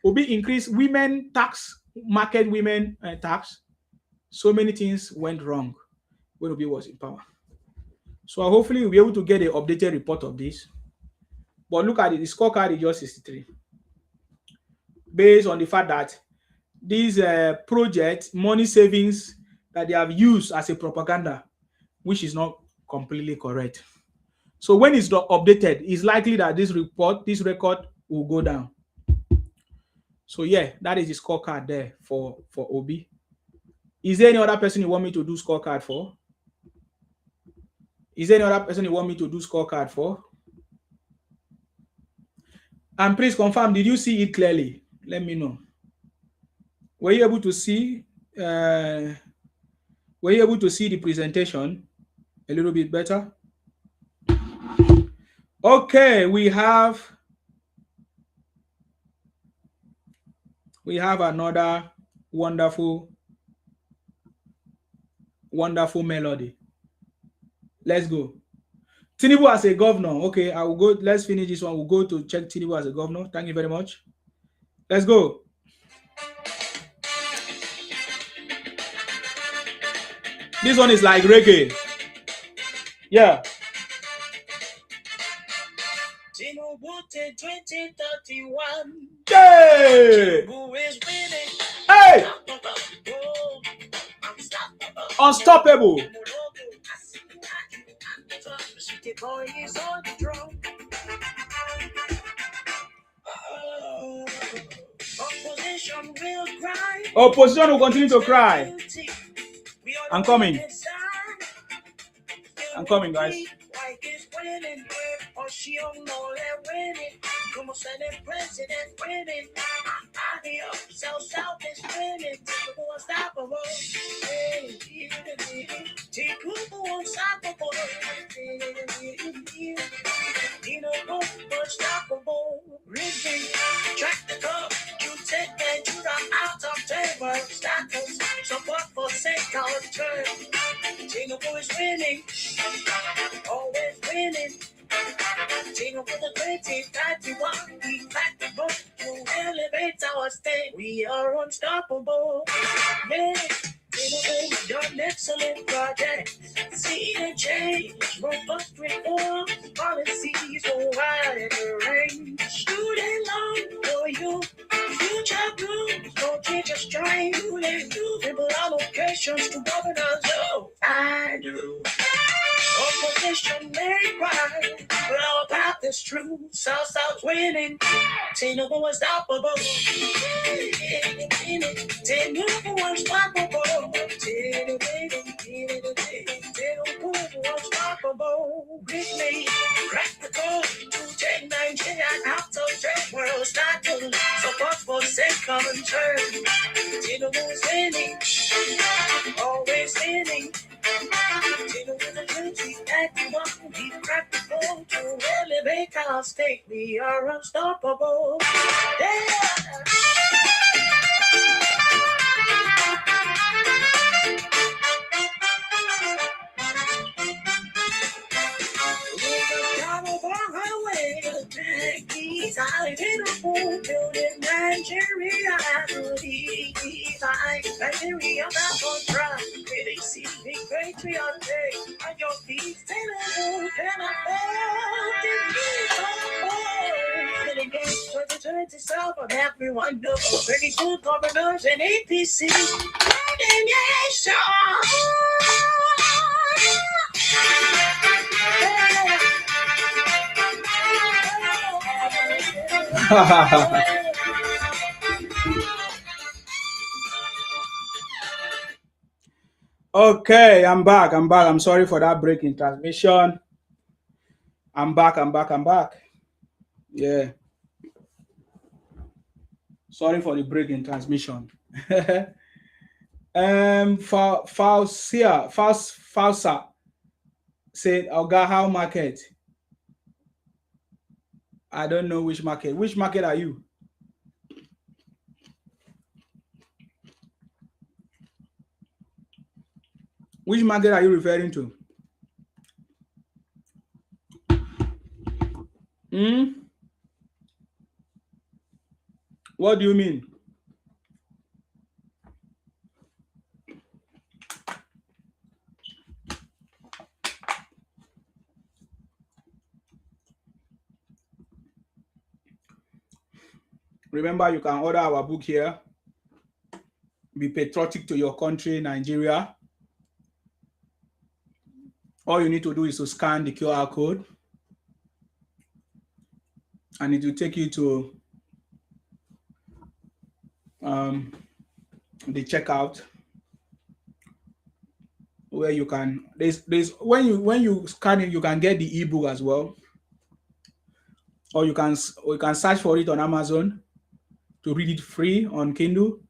Obi increased women tax, market women tax. So many things went wrong when Obi was in power. So hopefully we'll be able to get an updated report of this. But look at it, the scorecard is just 63. Based on the fact that these projects, money savings that they have used as a propaganda, which is not completely correct. So when it's not updated, it's likely that this record will go down. So yeah, that is the scorecard there for Obi. Is there any other person you want me to do scorecard for? Is there any other person you want me to do scorecard for? And please confirm, did you see it clearly? Let me know. Were you able to see? Were you able to see the presentation a little bit better? Okay, we have another wonderful melody. Let's go. Tinubu as a governor. Okay, I will go. Let's finish this one. We'll go to check Tinubu as a governor. Thank you very much. Let's go. This one is like reggae. Yeah. Tinubu 2031. Hey! Who is winning? Hey! Unstoppable. Unstoppable. The boy is on the drum. Opposition will cry. Opposition will continue to cry. I'm coming. I'm coming, guys. President winning. South is winning. Unstoppable. Unstoppable. Unstoppable. Rigging. Track the cup. You take that you out of table. Status. Support for second term. Tinubu is winning. Always winning. Tinubu for the 2031. We back the book to elevate our state. We are unstoppable. Yeah. Tinubu done excellent project. See the change. Robust reform. Policies for wider range. Student loan for you. Future blue. No teachers trying to let you. People allocations to governors. Oh, I do. Opposition may cry, but our path is true. South's winning. Tinubu unstoppable. Tinubu unstoppable. Tinubu unstoppable. With me, crack the code to take Nigeria out of trade world. Start to support for second term. Tinubu is winning. Always winning. Tinubu the 2031. We crack the code to elevate our state. We are unstoppable. Yeah. Building Nigeria, Nigeria back on track. Really see big patriotic on your feet. Tinubu can afford it. 2027, everyone knows. 32 governors and APC. Okay, I'm back. I'm sorry for that break in transmission. I'm back. Yeah. Sorry for the break in transmission. Fausa said, Oga, how market? I don't know which market. Which market are you? Which market are you referring to? What do you mean? Remember, you can order our book here. Be patriotic to your country, Nigeria. All you need to do is to scan the QR code, and it will take you to the checkout, where you can when you scan it, you can get the ebook as well, or you can search for it on Amazon to read it free on Kindle.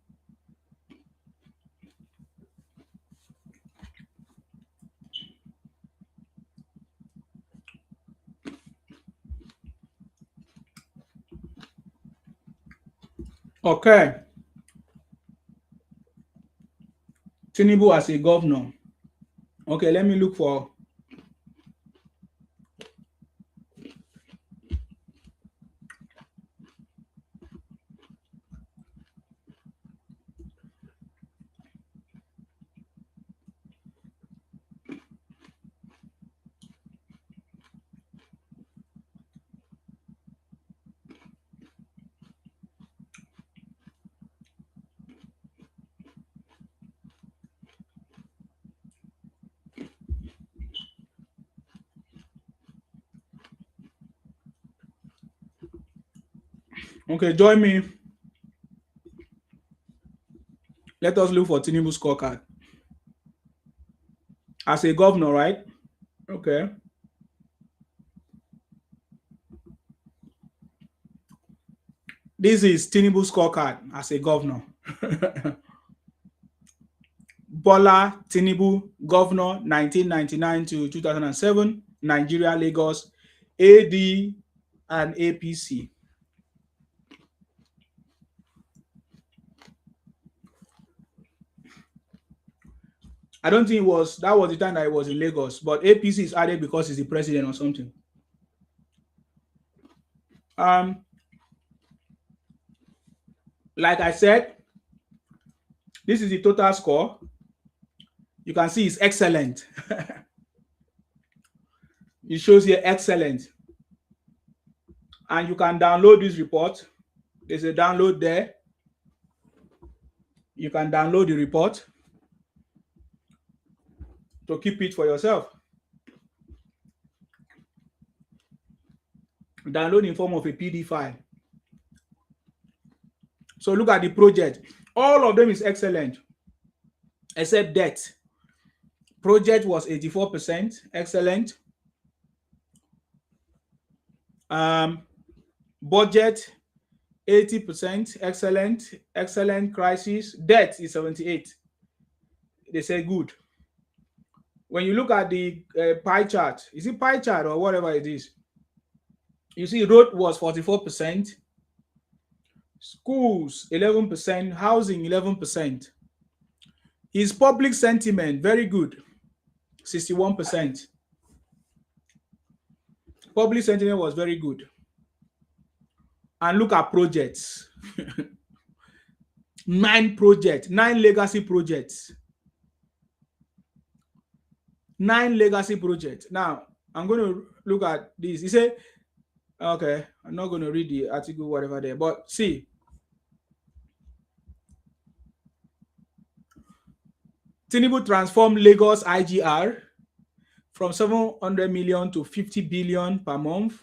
Okay. Tinubu as a governor. Okay, let me look for Okay, join me. Let us look for Tinubu scorecard. As a governor, right? Okay. This is Tinubu scorecard as a governor. Bola Tinubu, governor 1999 to 2007, Nigeria, Lagos, AD and APC. I don't think that was the time that I was in Lagos, but APC is added because he's the president or something. Like I said, this is the total score. You can see it's excellent. It shows here excellent. And you can download this report. There's a download there. You can download the report to keep it for yourself. Download in form of a PD file. So look at the project. All of them is excellent, except debt. Project was 84%, excellent. Budget 80%, excellent. Excellent. Crisis. Debt is 78. They say good. When you look at the pie chart, is it pie chart or whatever it is? You see, road was 44%, schools 11%, housing 11%. His public sentiment very good, 61%. Public sentiment was very good. And look at projects. 9 projects, 9 legacy projects. 9 legacy projects. Now, I'm going to look at this. He said, okay, I'm not going to read the article, whatever there, but see. Tinubu transformed Lagos IGR from 700 million to 50 billion per month.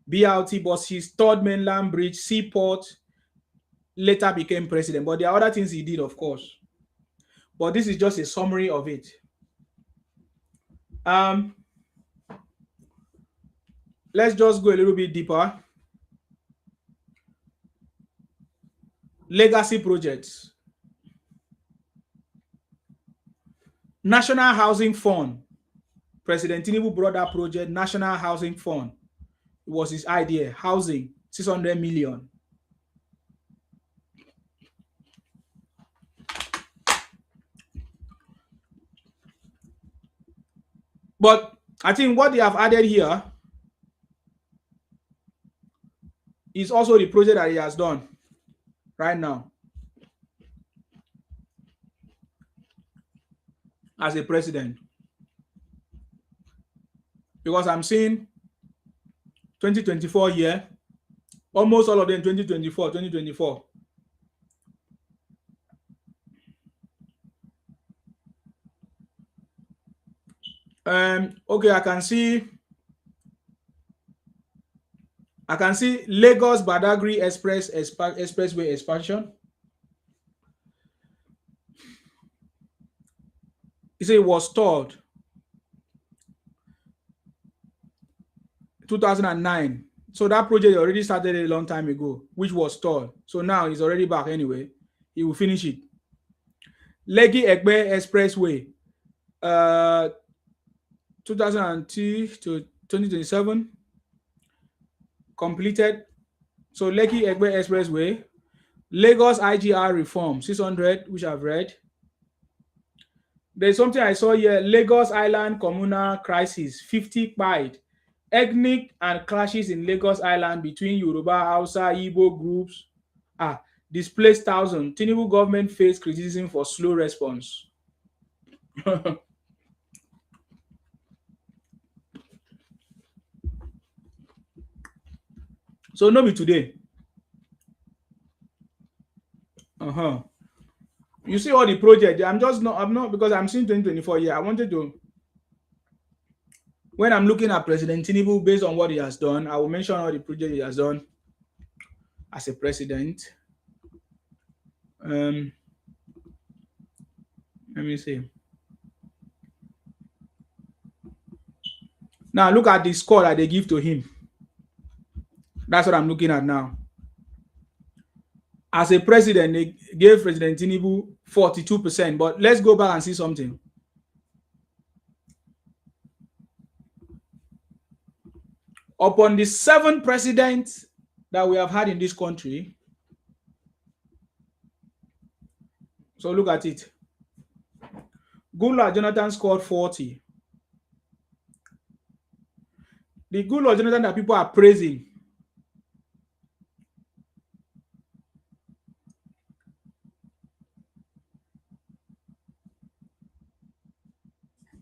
BRT buses, third mainland bridge, seaport, later became president. But there are other things he did, of course. But this is just a summary of it. Let's just go a little bit deeper. Legacy projects. National Housing Fund. President Tinubu brought that project, National Housing Fund. It was his idea. Housing, 600 million. But I think what they have added here is also the project that he has done right now as a president. Because I'm seeing 2024 here, almost all of them 2024. Okay, I can see Lagos Badagry Expressway expansion. He said it was stalled 2009. So that project already started a long time ago, which was stalled. So now he's already back anyway. He will finish it. Lekki Egbe Expressway, 2002 to 2027, completed. So Lekki Egbe Expressway, Lagos IGR reform, 600, which I've read. There's something I saw here, Lagos Island communal crisis, 50 died. Ethnic and clashes in Lagos Island between Yoruba, Hausa, Igbo groups. Displaced thousand. Tinubu government faced criticism for slow response. So no be today. You see all the project. I'm not because I'm seeing 2024 here. I wanted to, when I'm looking at President Tinubu based on what he has done, I will mention all the project he has done. as a president. Let me see. Now look at the score that they give to him. That's what I'm looking at now. As a president, they gave President Tinubu 42%. But let's go back and see something. Upon the 7 presidents that we have had in this country, so look at it. Goodluck Jonathan scored 40. The Goodluck Jonathan that people are praising,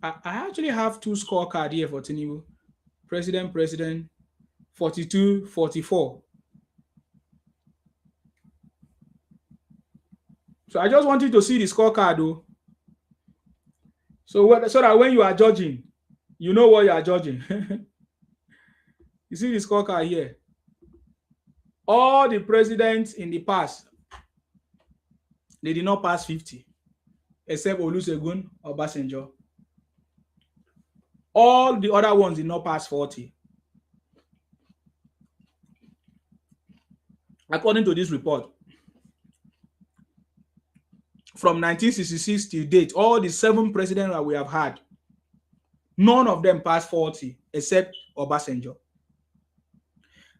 I actually have 2 scorecards here for Tinubu. President, 42, 44. So I just want you to see the scorecard though. So that when you are judging, you know what you are judging. You see the scorecard here. All the presidents in the past, they did not pass 50, except Olusegun or Obasanjo. All the other ones did not pass 40. According to this report, from 1966 till date, all the 7 presidents that we have had, none of them passed 40, except Obasanjo.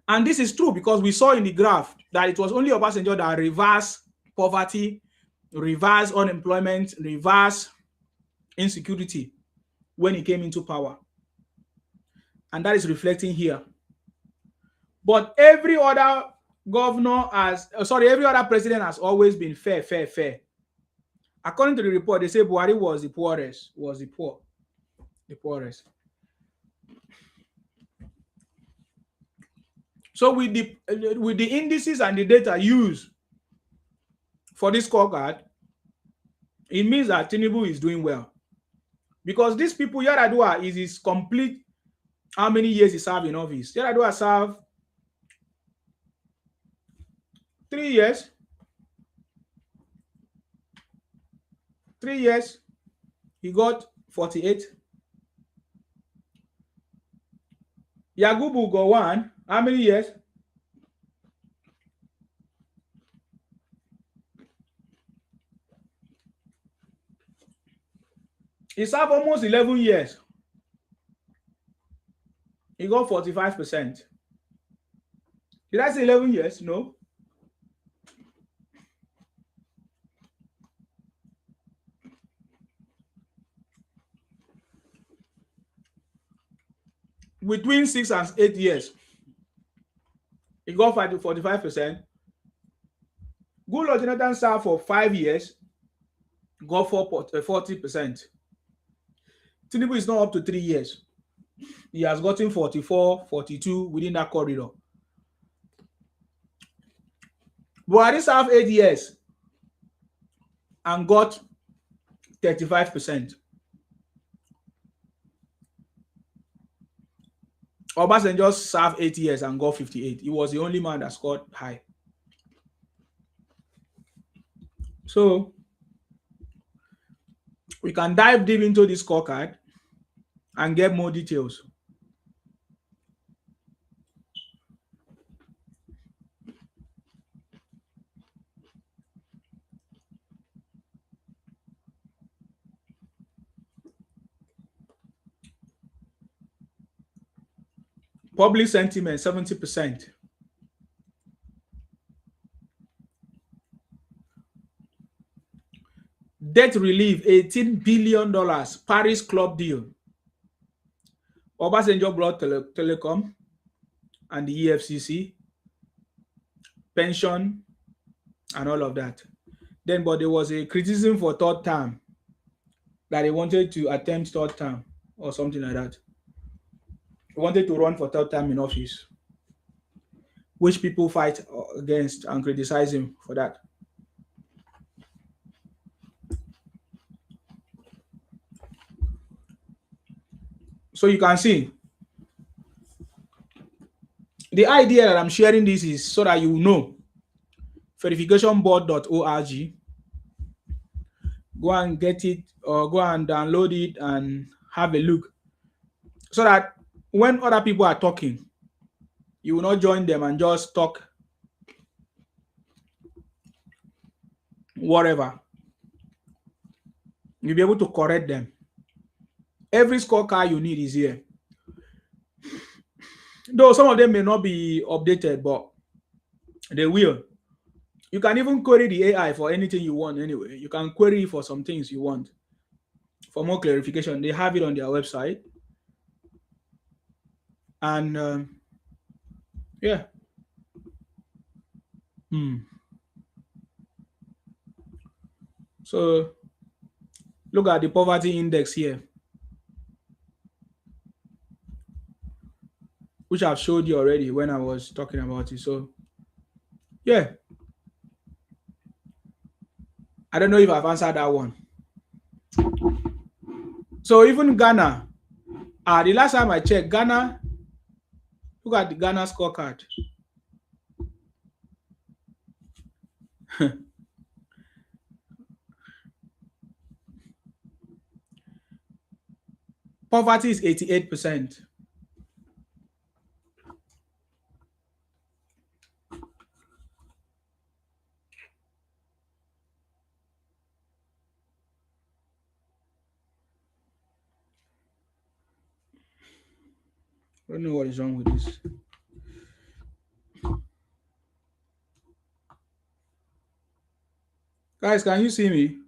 And this is true because we saw in the graph that it was only Obasanjo that reversed poverty, reversed unemployment, reversed insecurity when he came into power. And that is reflecting here. But every other every other president has always been fair. According to the report, they say Buhari was the poorest, the poorest. So with the indices and the data used for this scorecard, it means that Tinubu is doing well. Because these people, Yar'Adua is his complete, how many years he served in office. Yar'Adua served 3 years. 3 years, he got 48. Yakubu got 1. How many years? He served almost 11 years. He got 45%. Did I say 11 years? No. Between 6 and 8 years, he got 45%. Goodluck Jonathan served for 5 years, got 40%. Tinubu is not up to 3 years. He has gotten 44, 42 within that corridor. Buhari served 8 years and got 35%. Obasanjo served 8 years and got 58. He was the only man that scored high. So we can dive deep into this scorecard and get more details. Public sentiment, 70%. Debt relief, $18 billion, Paris Club deal. Obasanjo brought telecom and the EFCC, pension, and all of that. Then, but there was a criticism for 3rd term, that he wanted to attempt 3rd term or something like that. He wanted to run for 3rd term in office, which people fight against and criticize him for that. So you can see, the idea that I'm sharing this is so that you know verificationboard.org. Go and get it or go and download it and have a look, so that when other people are talking, you will not join them and just talk whatever. You'll be able to correct them. Every scorecard you need is here. Though some of them may not be updated, but they will. You can even query the AI for anything you want anyway. You can query for some things you want. For more clarification, they have it on their website. And yeah. So look at the poverty index here, which I've showed you already when I was talking about it. So yeah, I don't know if I've answered that one. So even Ghana, the last time I checked, Ghana, look at the Ghana scorecard. Poverty is 88%. I don't know what is wrong with this. Guys, can you see me?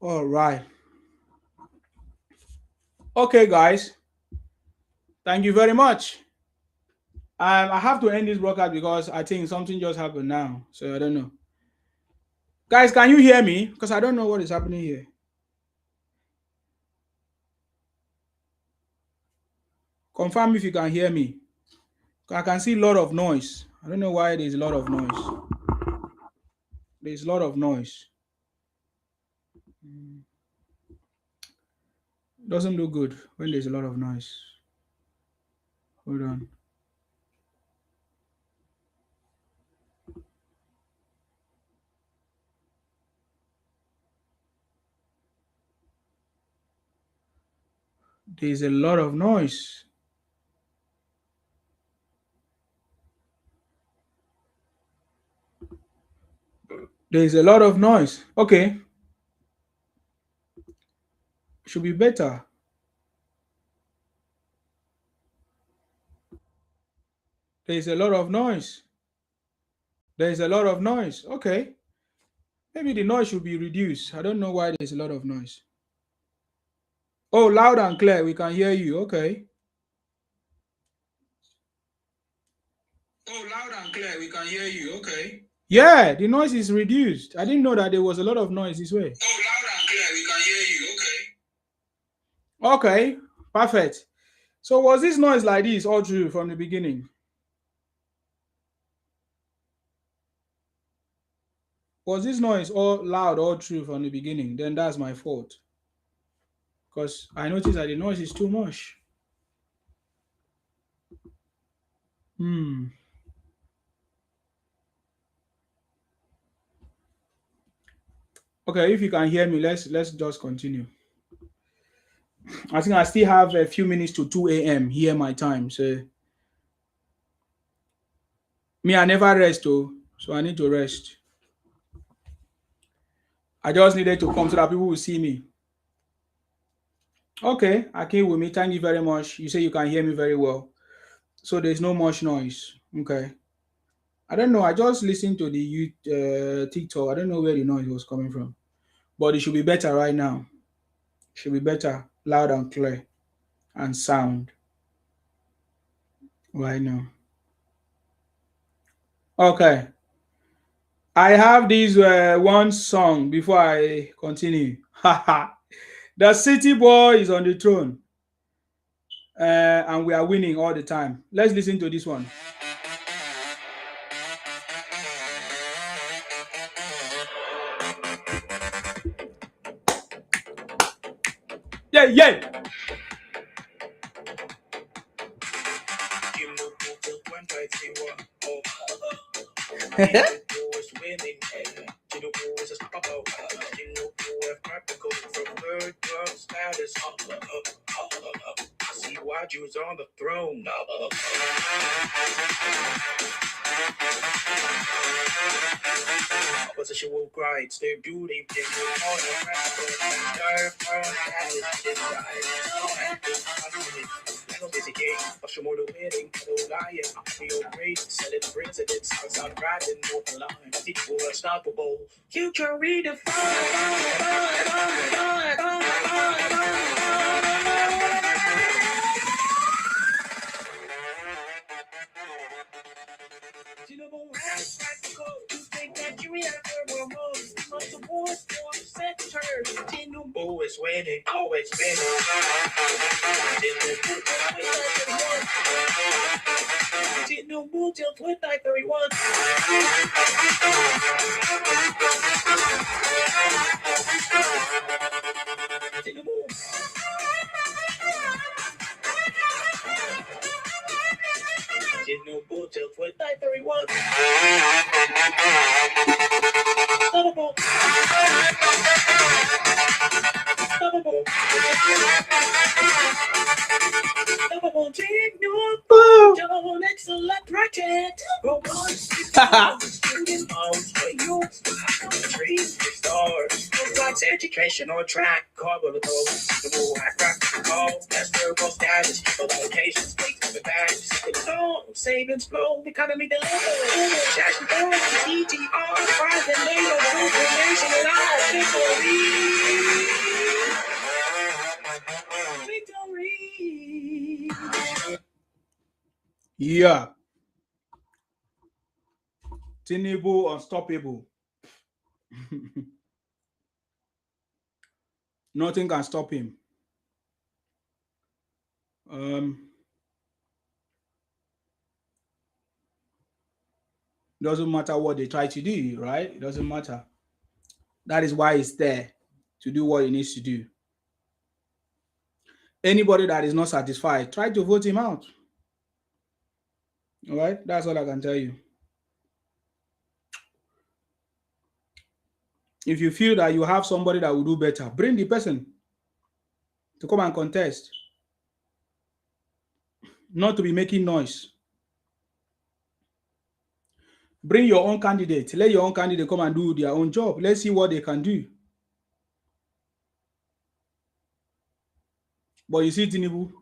All right. Okay, guys. Thank you very much. I have to end this broadcast because I think something just happened now. So I don't know. Guys, can you hear me? Because I don't know what is happening here. Confirm if you can hear me. I can see a lot of noise. I don't know why there's a lot of noise. There's a lot of noise. Doesn't look good when there's a lot of noise. Hold on. There's a lot of noise. There's a lot of noise. Okay. Should be better. There's a lot of noise. There's a lot of noise. Okay. Maybe the noise should be reduced. I don't know why there's a lot of noise. Oh, loud and clear. We can hear you. Okay. Oh, loud and clear. We can hear you. Okay. Yeah, the noise is reduced. I didn't know that there was a lot of noise this way. Oh, loud and clear. We can hear you. Okay. Okay. Perfect. So was this noise like this all through from the beginning? Was this noise all loud all through from the beginning? Then that's my fault. Because I noticed that the noise is too much. Okay, if you can hear me, let's just continue. I think I still have a few minutes to 2 a.m. here my time. So me, I never rest so I need to rest. I just needed to come so that people will see me. Okay, Akin with me. Thank you very much. You say you can hear me very well. So there's no much noise. Okay. I don't know. I just listened to the TikTok. I don't know where the noise was coming from. But it should be better right now. Should be better, loud and clear, and sound right now. Okay. I have this one song before I continue. The city boy is on the throne. and we are winning all the time. Let's listen to this one. Yeah, yeah. Tinubu is winning. Tinubu is unstoppable. Tinubu have cracked the code from third world status. See why Jews on the throne. Opposition will cry, it's their duty. They will all the unstoppable. Future Tinubu has practical. You think Nigeria will move? Must support for the center. Tinubu is winning, always winning. Tinubu till 2031. Tinubu. Tinubu till 2031. Unstoppable. Unstoppable. Unstoppable. Tinubu. Don't excellent project. Trees, stars, like education on track, carbon the move, I crack the call, that's verbal status, for locations, places, the bags, the song, savings flow, economy deliver, chat and go, ETR, private label, information, and all, victory. Yeah. Tinubu unstoppable. Nothing can stop him. Doesn't matter what they try to do, right? It doesn't matter. That is why it's there to do what it needs to do. Anybody that is not satisfied, try to vote him out. All right, that's all I can tell you. If you feel that you have somebody that will do better, bring the person to come and contest, not to be making noise. Bring your own candidate. Let your own candidate come and do their own job. Let's see what they can do. But you see, Tinubu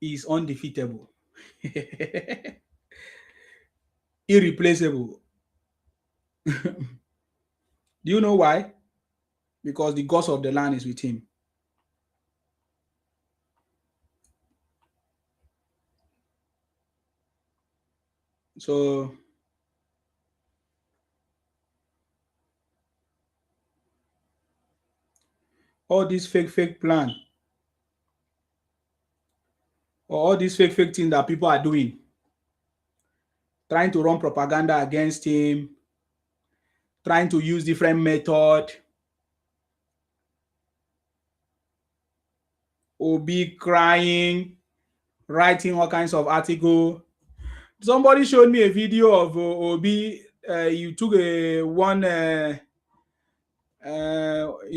is undefeatable, irreplaceable. Do you know why? Because the gods of the land is with him. So all this fake plan, or all these fake things that people are doing, trying to run propaganda against him, trying to use different method, Obi crying, writing all kinds of article. Somebody showed me a video of Obi. You took a one. Is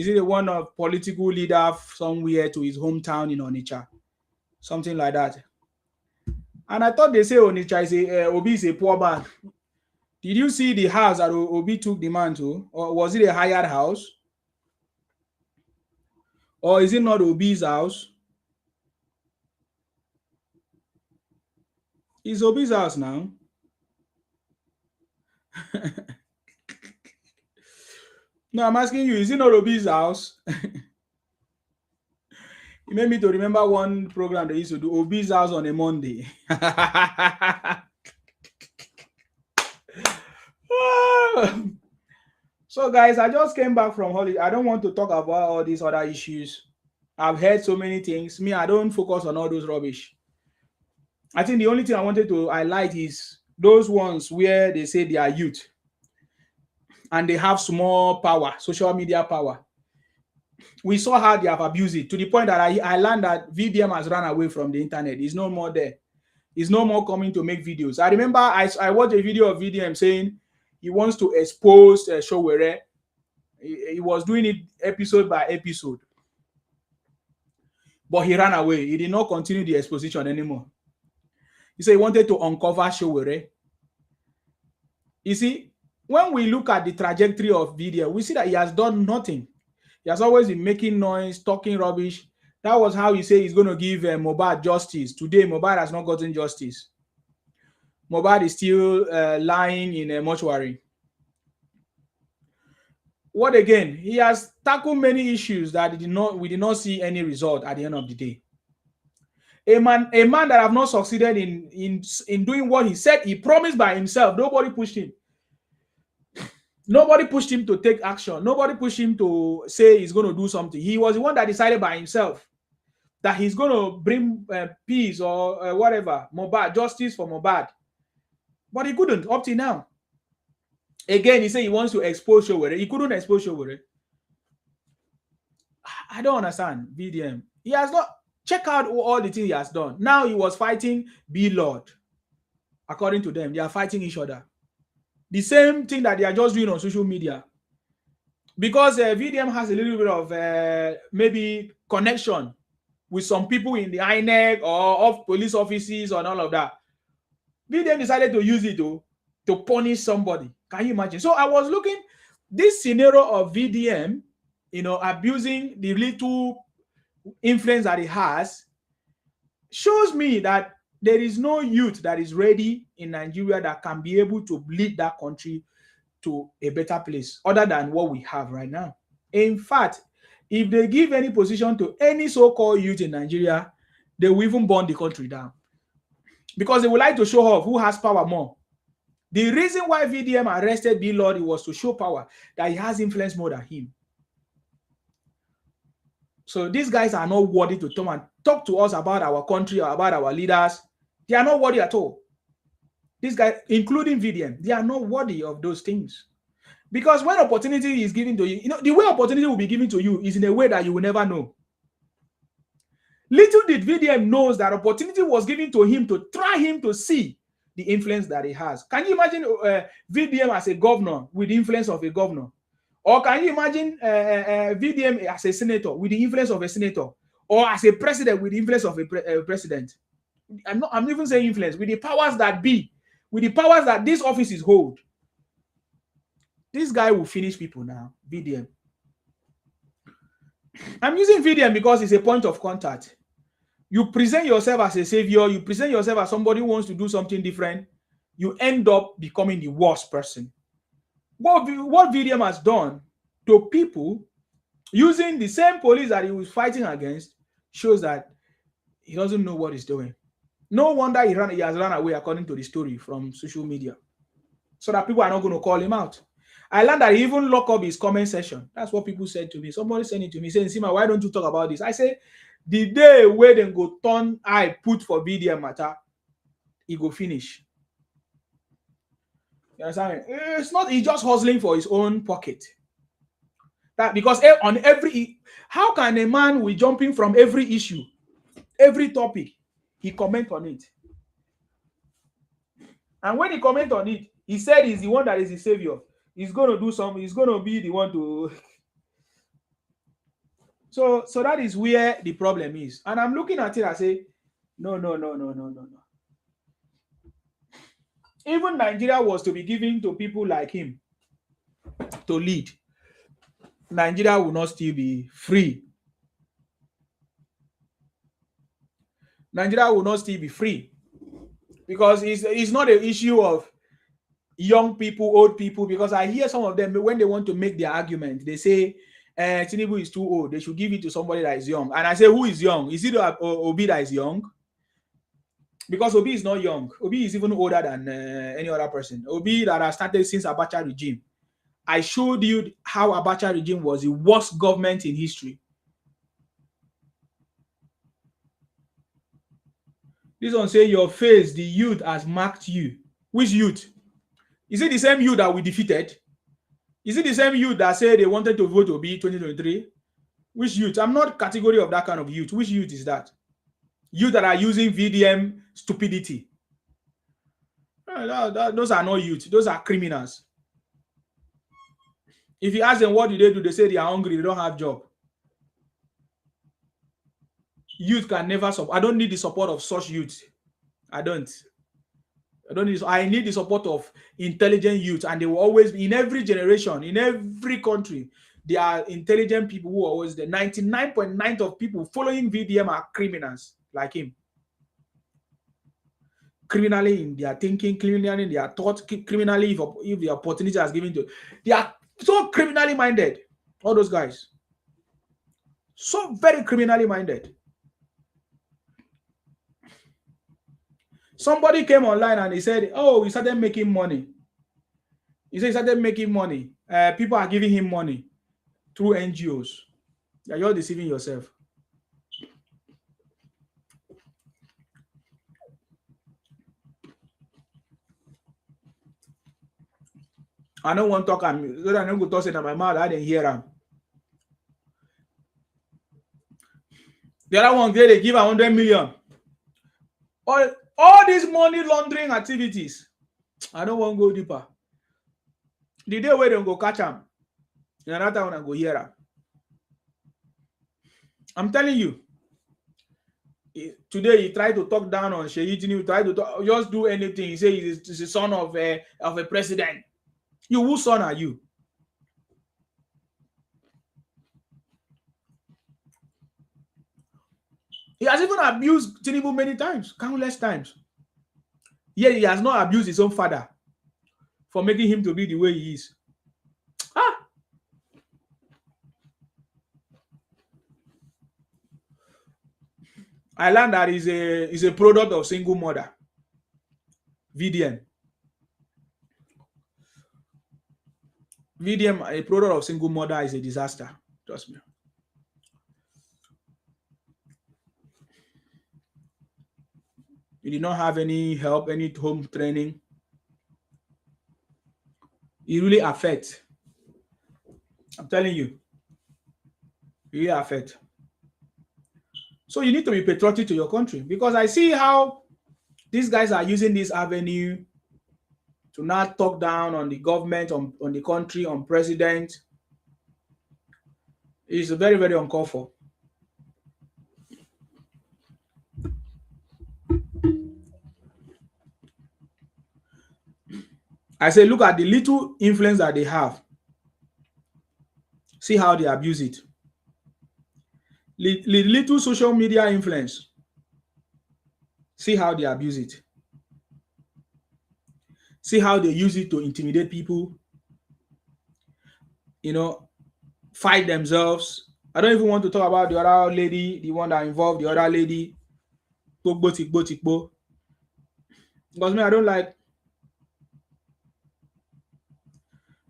it a one of political leader somewhere to his hometown in Onitsha, something like that. And I thought they say Onitsha is Obi is a poor man. Did you see the house that Obi took the man to, or was it a hired house, or is it not Obi's house? It's Obi's house now. No, I'm asking you, is it not Obi's house? It made me to remember one program they used to do, Obi's house on a Monday. So, guys, I just came back from holiday. I don't want to talk about all these other issues. I've heard so many things. Me, I don't focus on all those rubbish. I think the only thing I wanted to highlight is those ones where they say they are youth and they have small power, social media power. We saw how they have abused it to the point that I learned that VDM has run away from the internet. He's no more there. He's no more coming to make videos. I remember I watched a video of VDM saying he wants to expose Showere. He was doing it episode by episode. But he ran away. He did not continue the exposition anymore. He said he wanted to uncover Showere. You see, when we look at the trajectory of VDM, we see that he has done nothing. He has always been making noise, talking rubbish. That was how he said he's going to give Mohbad justice. Today, Mohbad has not gotten justice. Mohbad is still lying in a mortuary. What again? He has tackled many issues that we did not see any result at the end of the day. A man that have not succeeded in doing what he said he promised by himself. Nobody pushed him. Nobody pushed him to take action. Nobody pushed him to say he's going to do something. He was the one that decided by himself that he's going to bring peace or whatever, Mohbad, justice for Mohbad. But he couldn't up till now. Again, he said he wants to expose Showere. He couldn't expose Showere. I don't understand VDM. He has not. Check out all the things he has done. Now he was fighting B-Lord. According to them, they are fighting each other. The same thing that they are just doing on social media. Because VDM has a little bit of maybe connection with some people in the INEC or of police offices and all of that. VDM decided to use it to punish somebody. Can you imagine? So I was looking, this scenario of VDM, abusing the little influence that he has, shows me that there is no youth that is ready in Nigeria that can be able to lead that country to a better place other than what we have right now. In fact, if they give any position to any so-called youth in Nigeria, they will even burn the country down because they would like to show off who has power more. The reason why VDM arrested B-Lord was to show power, that he has influence more than him. So these guys are not worthy to come and talk to us about our country or about our leaders. They are not worthy at all. These guys, including VDM, they are not worthy of those things. Because when opportunity is given to you, the way opportunity will be given to you is in a way that you will never know. Little did VDM knows that opportunity was given to him to try him to see the influence that he has. Can you imagine VDM as a governor with the influence of a governor? Or can you imagine VDM as a senator with the influence of a senator? Or as a president with the influence of a president? I'm even saying influence, with the powers that be, with the powers that these offices hold. This guy will finish people now, VDM. I'm using VDM because it's a point of contact. You present yourself as a savior, you present yourself as somebody who wants to do something different, you end up becoming the worst person. What VDM has done to people using the same police that he was fighting against shows that he doesn't know what he's doing. No wonder he has run away, according to the story from social media, so that people are not going to call him out. I learned that he even locked up his comment section. That's what people said to me. Somebody sent it to me saying, Sima, why don't you talk about this? I say, the day where they go turn I put for VDM matter, he go finish. You understand? It's not, he's just hustling for his own pocket. That because on every, how can a man with jumping from every issue, every topic, he comment on it? And when he comment on it, he said he's the one that is the savior. He's going to do something. He's going to be the one to. So that is where the problem is. And I'm looking at it, I say, no. Even Nigeria was to be given to people like him to lead. Nigeria will not still be free. Nigeria will not still be free. Because it's not an issue of young people, old people, because I hear some of them, when they want to make their argument, they say, Tinubu is too old. They should give it to somebody that is young. And I say, who is young? Is it Obi that is young? Because Obi is not young. Obi is even older than any other person. Obi that has started since Abacha regime. I showed you how Abacha regime was the worst government in history. This one say your face, the youth has marked you. Which youth? Is it the same youth that we defeated? Is it the same youth that said they wanted to vote Obi 2023? Which youth? I'm not category of that kind of youth. Which youth is that? Youth that are using VDM stupidity. Those are not youth. Those are criminals. If you ask them what do, they say they are hungry, they don't have job. Youth can never support. I don't need the support of such youth. I need the support of intelligent youth, and they will always be in every generation, in every country. There are intelligent people who are always there. 99.9% of people following VDM are criminals like him. Criminally in their thinking, criminally in their thoughts, criminally if the opportunity has given to, they are so criminally minded. All those guys, so very criminally minded. Somebody came online and he said, "Oh, he started making money." He said he started making money. People are giving him money through NGOs. Yeah, you're deceiving yourself. I don't want to talk. I don't go toss it in my mouth. I didn't hear him. The other one, they give 100 million. All these money laundering activities. I don't want to go deeper. The day where they go catch him, another time when I go hear him. I'm telling you. Today he tried to talk down on Sheyi Tinubu, tried to just do anything. He said he's the son of a president. You, whose son are you? He has even abused Tinubu many times, countless times. Yet he has not abused his own father for making him to be the way he is. I learned that is a product of single mother. VDM. VDM, a product of single mother, is a disaster. Trust me. You did not have any help, any home training. It really affects. I'm telling you. It really affects. So you need to be patriotic to your country, because I see how these guys are using this avenue to not talk down on the government, on the country, on president. It's very, very uncalled for. I say, look at the little influence that they have. See how they abuse it. Little social media influence. See how they abuse it. See how they use it to intimidate people. You know, fight themselves. I don't even want to talk about the other lady, the one that involved the other lady. Because me, I don't like.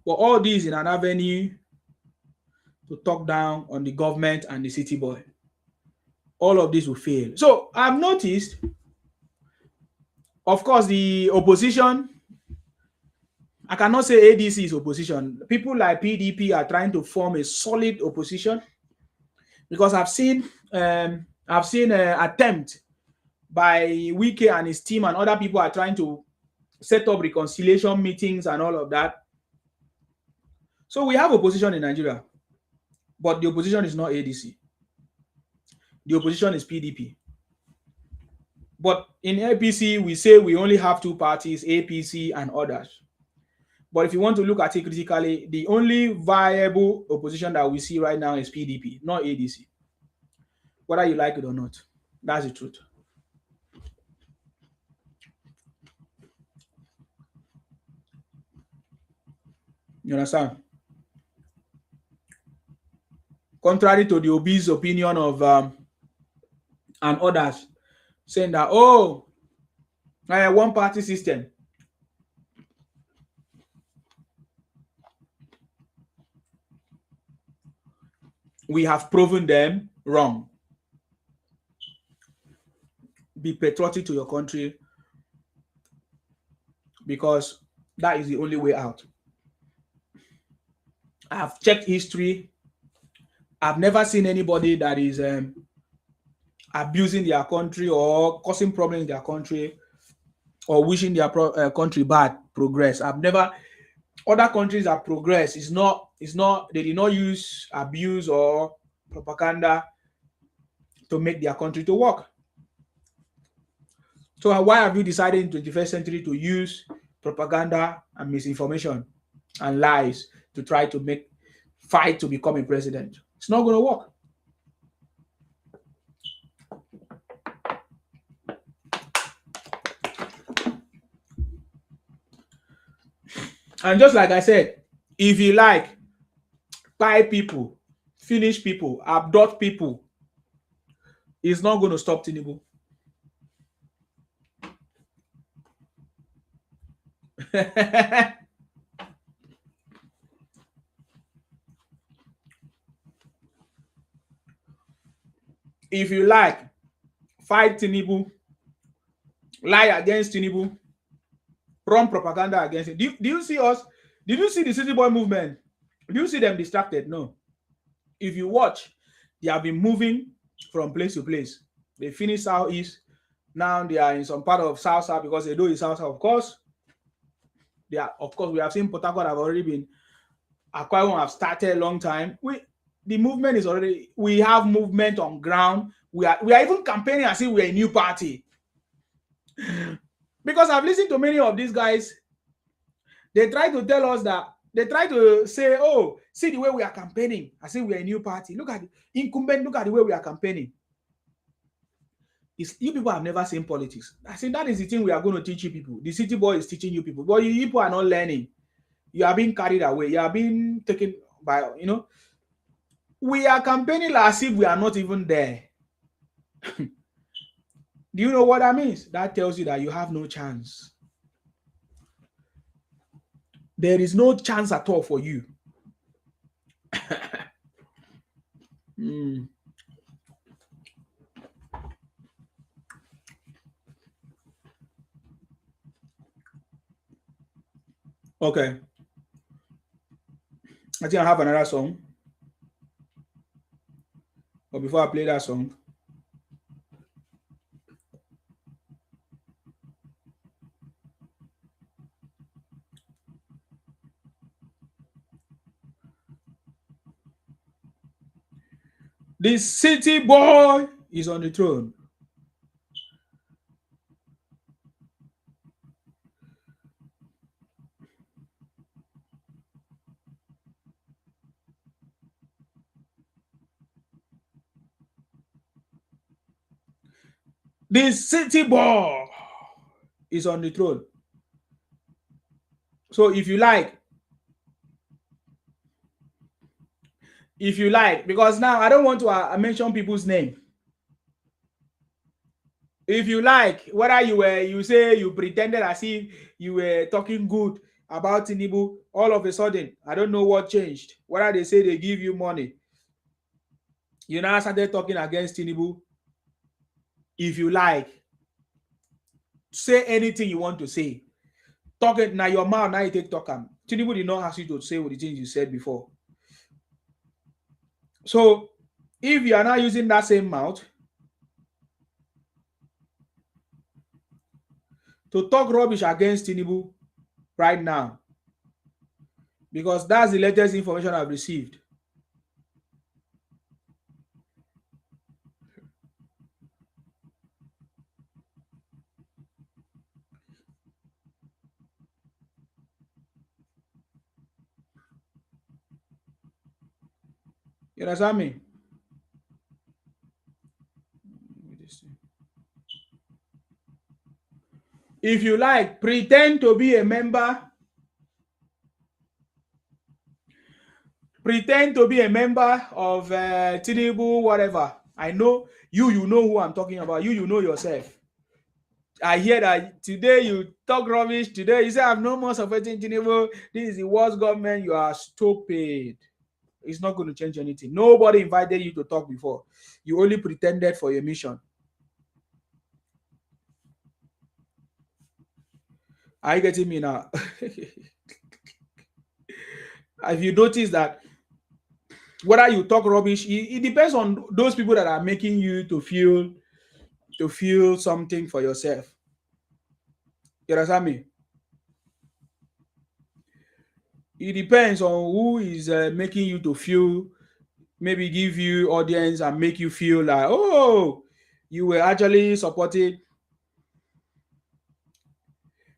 But all these in an avenue to talk down on the government and the city boy. All of this will fail. So I've noticed, of course, the opposition, I cannot say ADC is opposition. People like PDP are trying to form a solid opposition, because I've seen an attempt by Wike and his team, and other people are trying to set up reconciliation meetings and all of that. So we have opposition in Nigeria, but the opposition is not ADC. The opposition is PDP. But in APC, we say we only have two parties, APC and others. But if you want to look at it critically, the only viable opposition that we see right now is PDP, not ADC. Whether you like it or not, that's the truth. You understand? Contrary to the obese opinion of and others, saying that, oh, one-party system. We have proven them wrong. be patriotic to your country, because that is the only way out. I've checked history. I've never seen anybody that is abusing their country or causing problems in their country or wishing their country bad progress. I've never. Other countries that progress is not. They did not use abuse or propaganda to make their country to work. So why have you decided in 21st century to use propaganda and misinformation and lies to try to fight to become a president? It's not going to work. And just like I said, if you like, buy people, finish people, abduct people, it's not going to stop Tinubu. If you like, fight Tinubu, lie against Tinubu, run propaganda against it. Do you see us? Did you see the City Boy movement? Do you see them distracted? No. If you watch, they have been moving from place to place. They finished Southeast. Now they are in some part of South because they do it South. Of course, we have seen Port Harcourt have already been. Akwa Ibom have started a long time. The movement is already. We have movement on ground. We are even campaigning as if we're a new party. Because I've listened to many of these guys. They try to tell us that. They try to say, oh, see the way we are campaigning. As if we're a new party. Look at the incumbent. Look at the way we are campaigning. You people have never seen politics. I think that is the thing we are going to teach you people. The City Boy is teaching you people. But you people are not learning. You are being carried away. You are being taken by, we are campaigning as if we are not even there. Do you know what that means? That tells you that you have no chance. There is no chance at all for you. Okay. I think I have another song. But before I play that song, the City Boy is on the throne. The City Boy is on the throne. So if you like, because now I don't want to mention people's name. If you like, whether you say you pretended as if you were talking good about Tinubu, all of a sudden, I don't know what changed. Whether they say they give you money, you now started talking against Tinubu. If you like, say anything you want to say. Talk it now, your mouth, now you take talk. Tinubu did not ask you to say what the things you said before. So, if you are now using that same mouth to talk rubbish against Tinubu right now, because that's the latest information I've received. You understand me? If you like, pretend to be a member. Pretend to be a member of Tinubu, whatever. I know you know who I'm talking about. You know yourself. I hear that today you talk rubbish. Today you say I'm no more supporting Tinubu. This is the worst government. You are stupid. It's not going to change anything. Nobody invited you to talk before. You only pretended for your mission. Are you getting me now? If you notice that whether you talk rubbish, it depends on those people that are making you to feel something for yourself. You understand me? It depends on who is making you to feel, maybe give you audience and make you feel like, oh, you were actually supporting,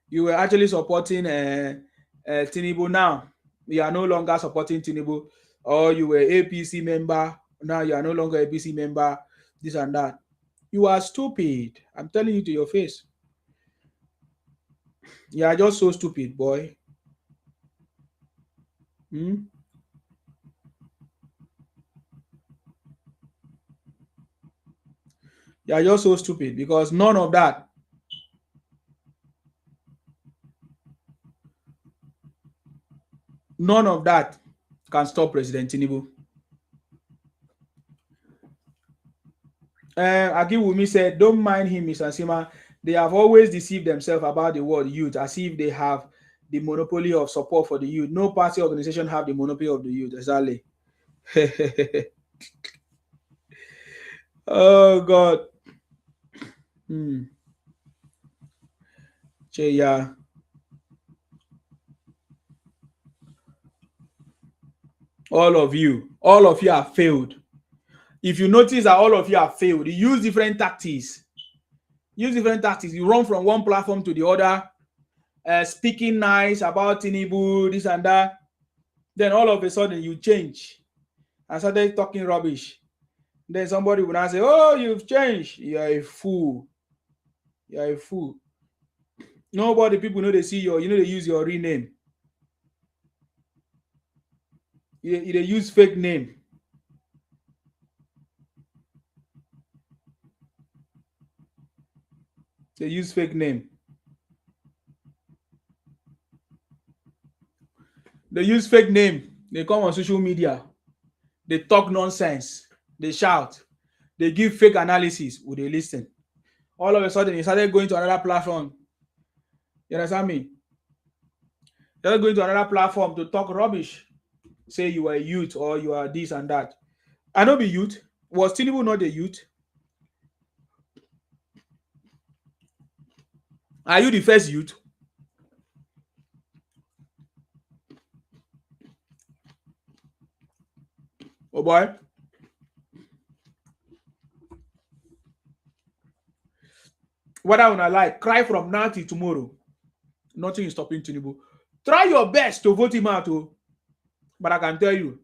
you were actually supporting Tinubu. Now you are no longer supporting Tinubu, or you were APC member, now you are no longer APC member, this and that. You are stupid. I'm telling you to your face. You are just so stupid, boy. Hmm? You are just so stupid because none of that can stop President Tinubu. Akiwumi said, don't mind him, Mr. Sima. They have always deceived themselves about the word youth as if they have the monopoly of support for the youth. No party organization have the monopoly of the youth. Exactly. Oh, God. Hmm. Yeah. All of you have failed. If you notice that all of you have failed, you use different tactics. You run from one platform to the other, speaking nice about Tinubu, this and that. Then all of a sudden you change and started talking rubbish. Then somebody will now say, oh, you've changed. You're a fool. You're a fool. Nobody, people know they see your, they use your real name. They use fake name. They use fake name. They use fake name. They come on social media. They talk nonsense. They shout. They give fake analysis. Would they listen? All of a sudden, he started going to another platform. You understand me? He started going to another platform to talk rubbish. Say you are a youth or you are this and that. I know be youth. Was Tinubu not a youth? Are you the first youth? Oh boy. Whether una like, cry from now till tomorrow. Nothing is stopping Tinubu. Try your best to vote him out. Oh. But I can tell you,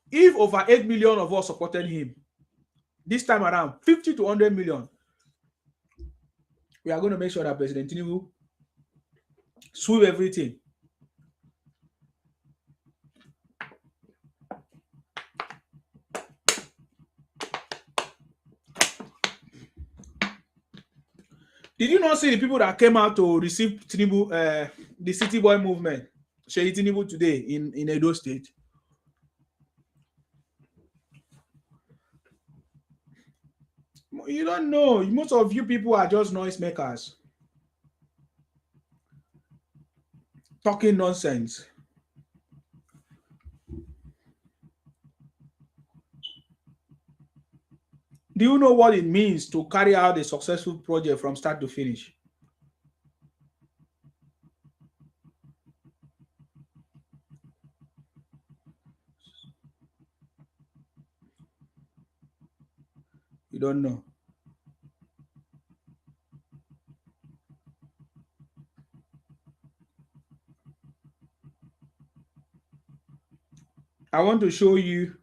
if over 8 million of us supported him, this time around, 50 to 100 million, we are going to make sure that President Tinubu sweep everything. Did you not see the people that came out to receive Tinubu, the City Boy movement, Sheyi Tinubu today in Edo State? You don't know. Most of you people are just noisemakers. Talking nonsense. Do you know what it means to carry out a successful project from start to finish? You don't know. I want to show you.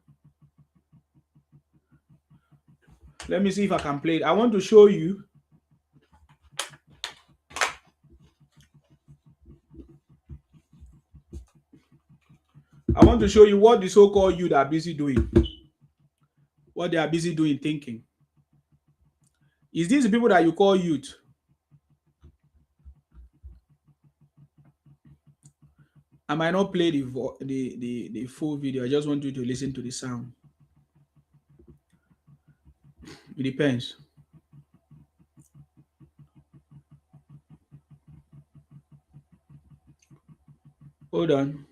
Let me see if I can play it. I want to show you. I want to show you what the so-called youth are busy doing. What they are busy doing thinking. Is this the people that you call youth? I might not play the full video. I just want you to listen to the sound. It depends. Hold on.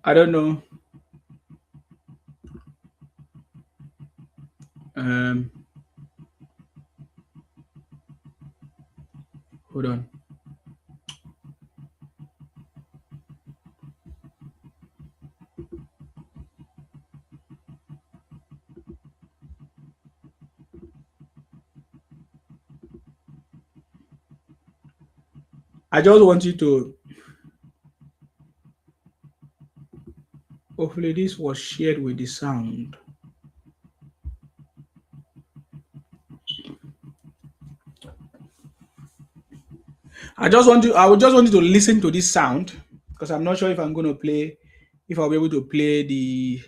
I don't know. Um, Hold on. I just want you to. Hopefully, this was shared with the sound. I would just want you to listen to this sound because I'm not sure if I'm going to play, if I'll be able to play the.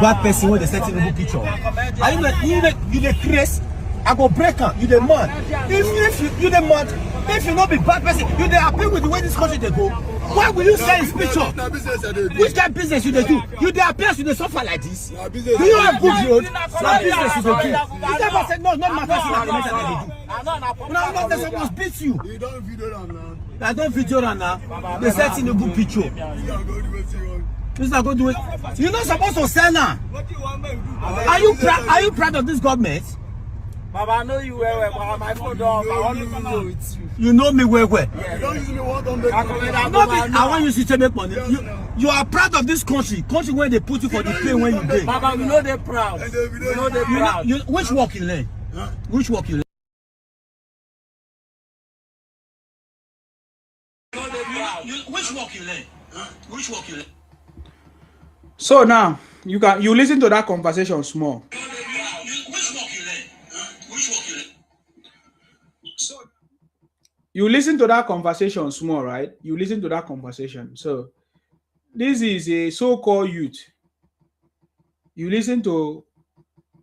Bad person when they set Tinubu picture. Are you the Chris? I go break am. You the man. If you the man, if you not be bad person, you the happy with the way this country they go. Why will you sell his picture? Which kind of business you they do? You the appears you they suffer like this. Do you have good road? Na business you they do. You never said no, not my person. They do. Now they supposed beat you. You don't video am now. I don't video am now. They set Tinubu picture. This is not going to do it. You're not supposed to sell now. Are you proud of this government? Baba, I know you well, but my phone dog, I want to know with you. You know me well. Yeah. You don't use me what on the I want you to make money. You are proud of this country where they put you for the pay when you pay. Baba, we know they're proud. We know they're proud. Which work you learn? Which work you learn? Which work you learn? Which work you learn? So now you listen to that conversation small. So you listen to that conversation small, right? You listen to that conversation. So this is a so-called youth. You listen to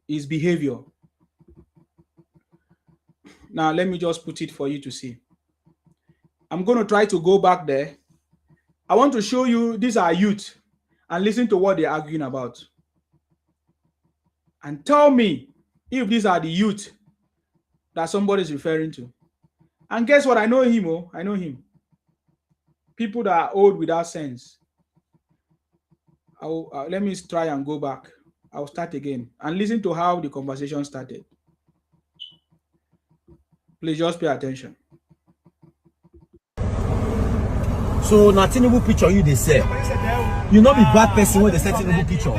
his behavior. Now let me just put it for you to see. I'm going to try to go back there. I want to show you these are youth and listen to what they're arguing about. And tell me if these are the youth that somebody is referring to. And guess what? I know him. Oh, I know him. People that are old without sense. Let me try and go back. I'll start again and listen to how the conversation started. Please just pay attention. So now Tinubu picture you they say. You not be bad person when they set Tinubu picture.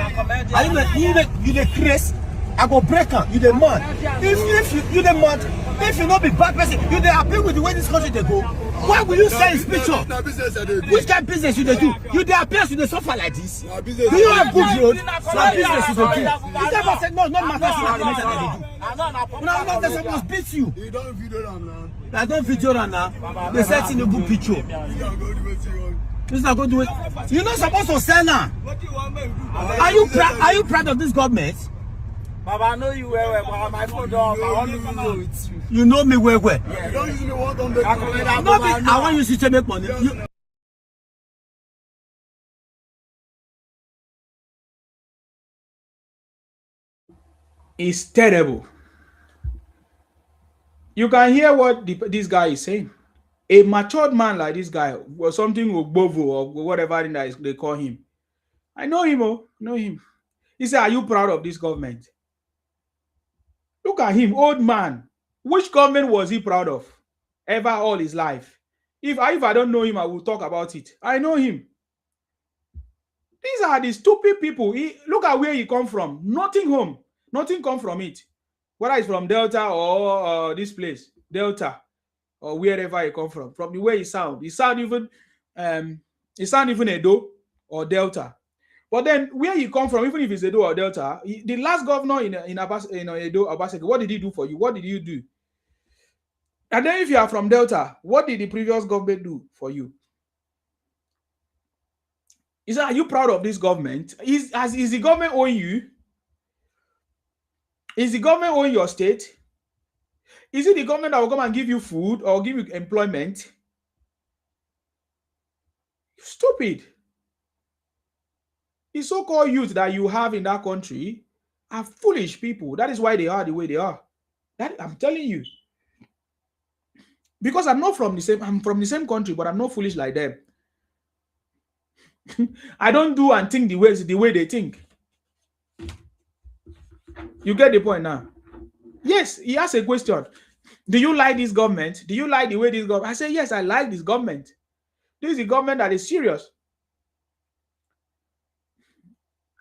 Are you the Chris? I go break am. You the man. If you the man, if you not be bad person, you the happy with the way this country they go. Why will you sell his picture? Which kind of business you they do? You the appears you they suffer like this. Do you have good road? Na business you they do. You never said no, not my person. Now they supposed beat you. You don't video am now. I don't video am now. They set Tinubu picture. This is not going to do it. You're not supposed to sell now. Are you proud of this government? Baba, I know you well, but my phone dog, I want to know with you. You know me well. Yeah. You don't use me what on the I want you to make money. It's terrible. You can hear what this guy is saying. A matured man like this guy, or something Ogbovo or whatever they call him. I know him. Oh, know him. He said, "Are you proud of this government?" Look at him, old man. Which government was he proud of? Ever all his life? If I don't know him, I will talk about it. I know him. These are the stupid people. Look at where he come from. Nothing home. Nothing come from it. Whether it's from Delta or this place, Delta, or wherever he come from. From the way he sound even Edo or Delta. But then where you come from, even if it's Edo or Delta, the last governor in Edo, Obaseki, what did he do for you? What did you do? And then if you are from Delta, what did the previous government do for you? Are you proud of this government? Is the government owing you? Is the government owing your state? Is it the government that will come and give you food or give you employment? Stupid. The so-called youth that you have in that country are foolish people. That is why they are the way they are. That I'm telling you. Because I'm from the same country, but I'm not foolish like them. I don't do and think the way they think. You get the point now? Yes, he asked a question. Do you like this government? Do you like the way this government? I say, yes, I like this government. This is a government that is serious.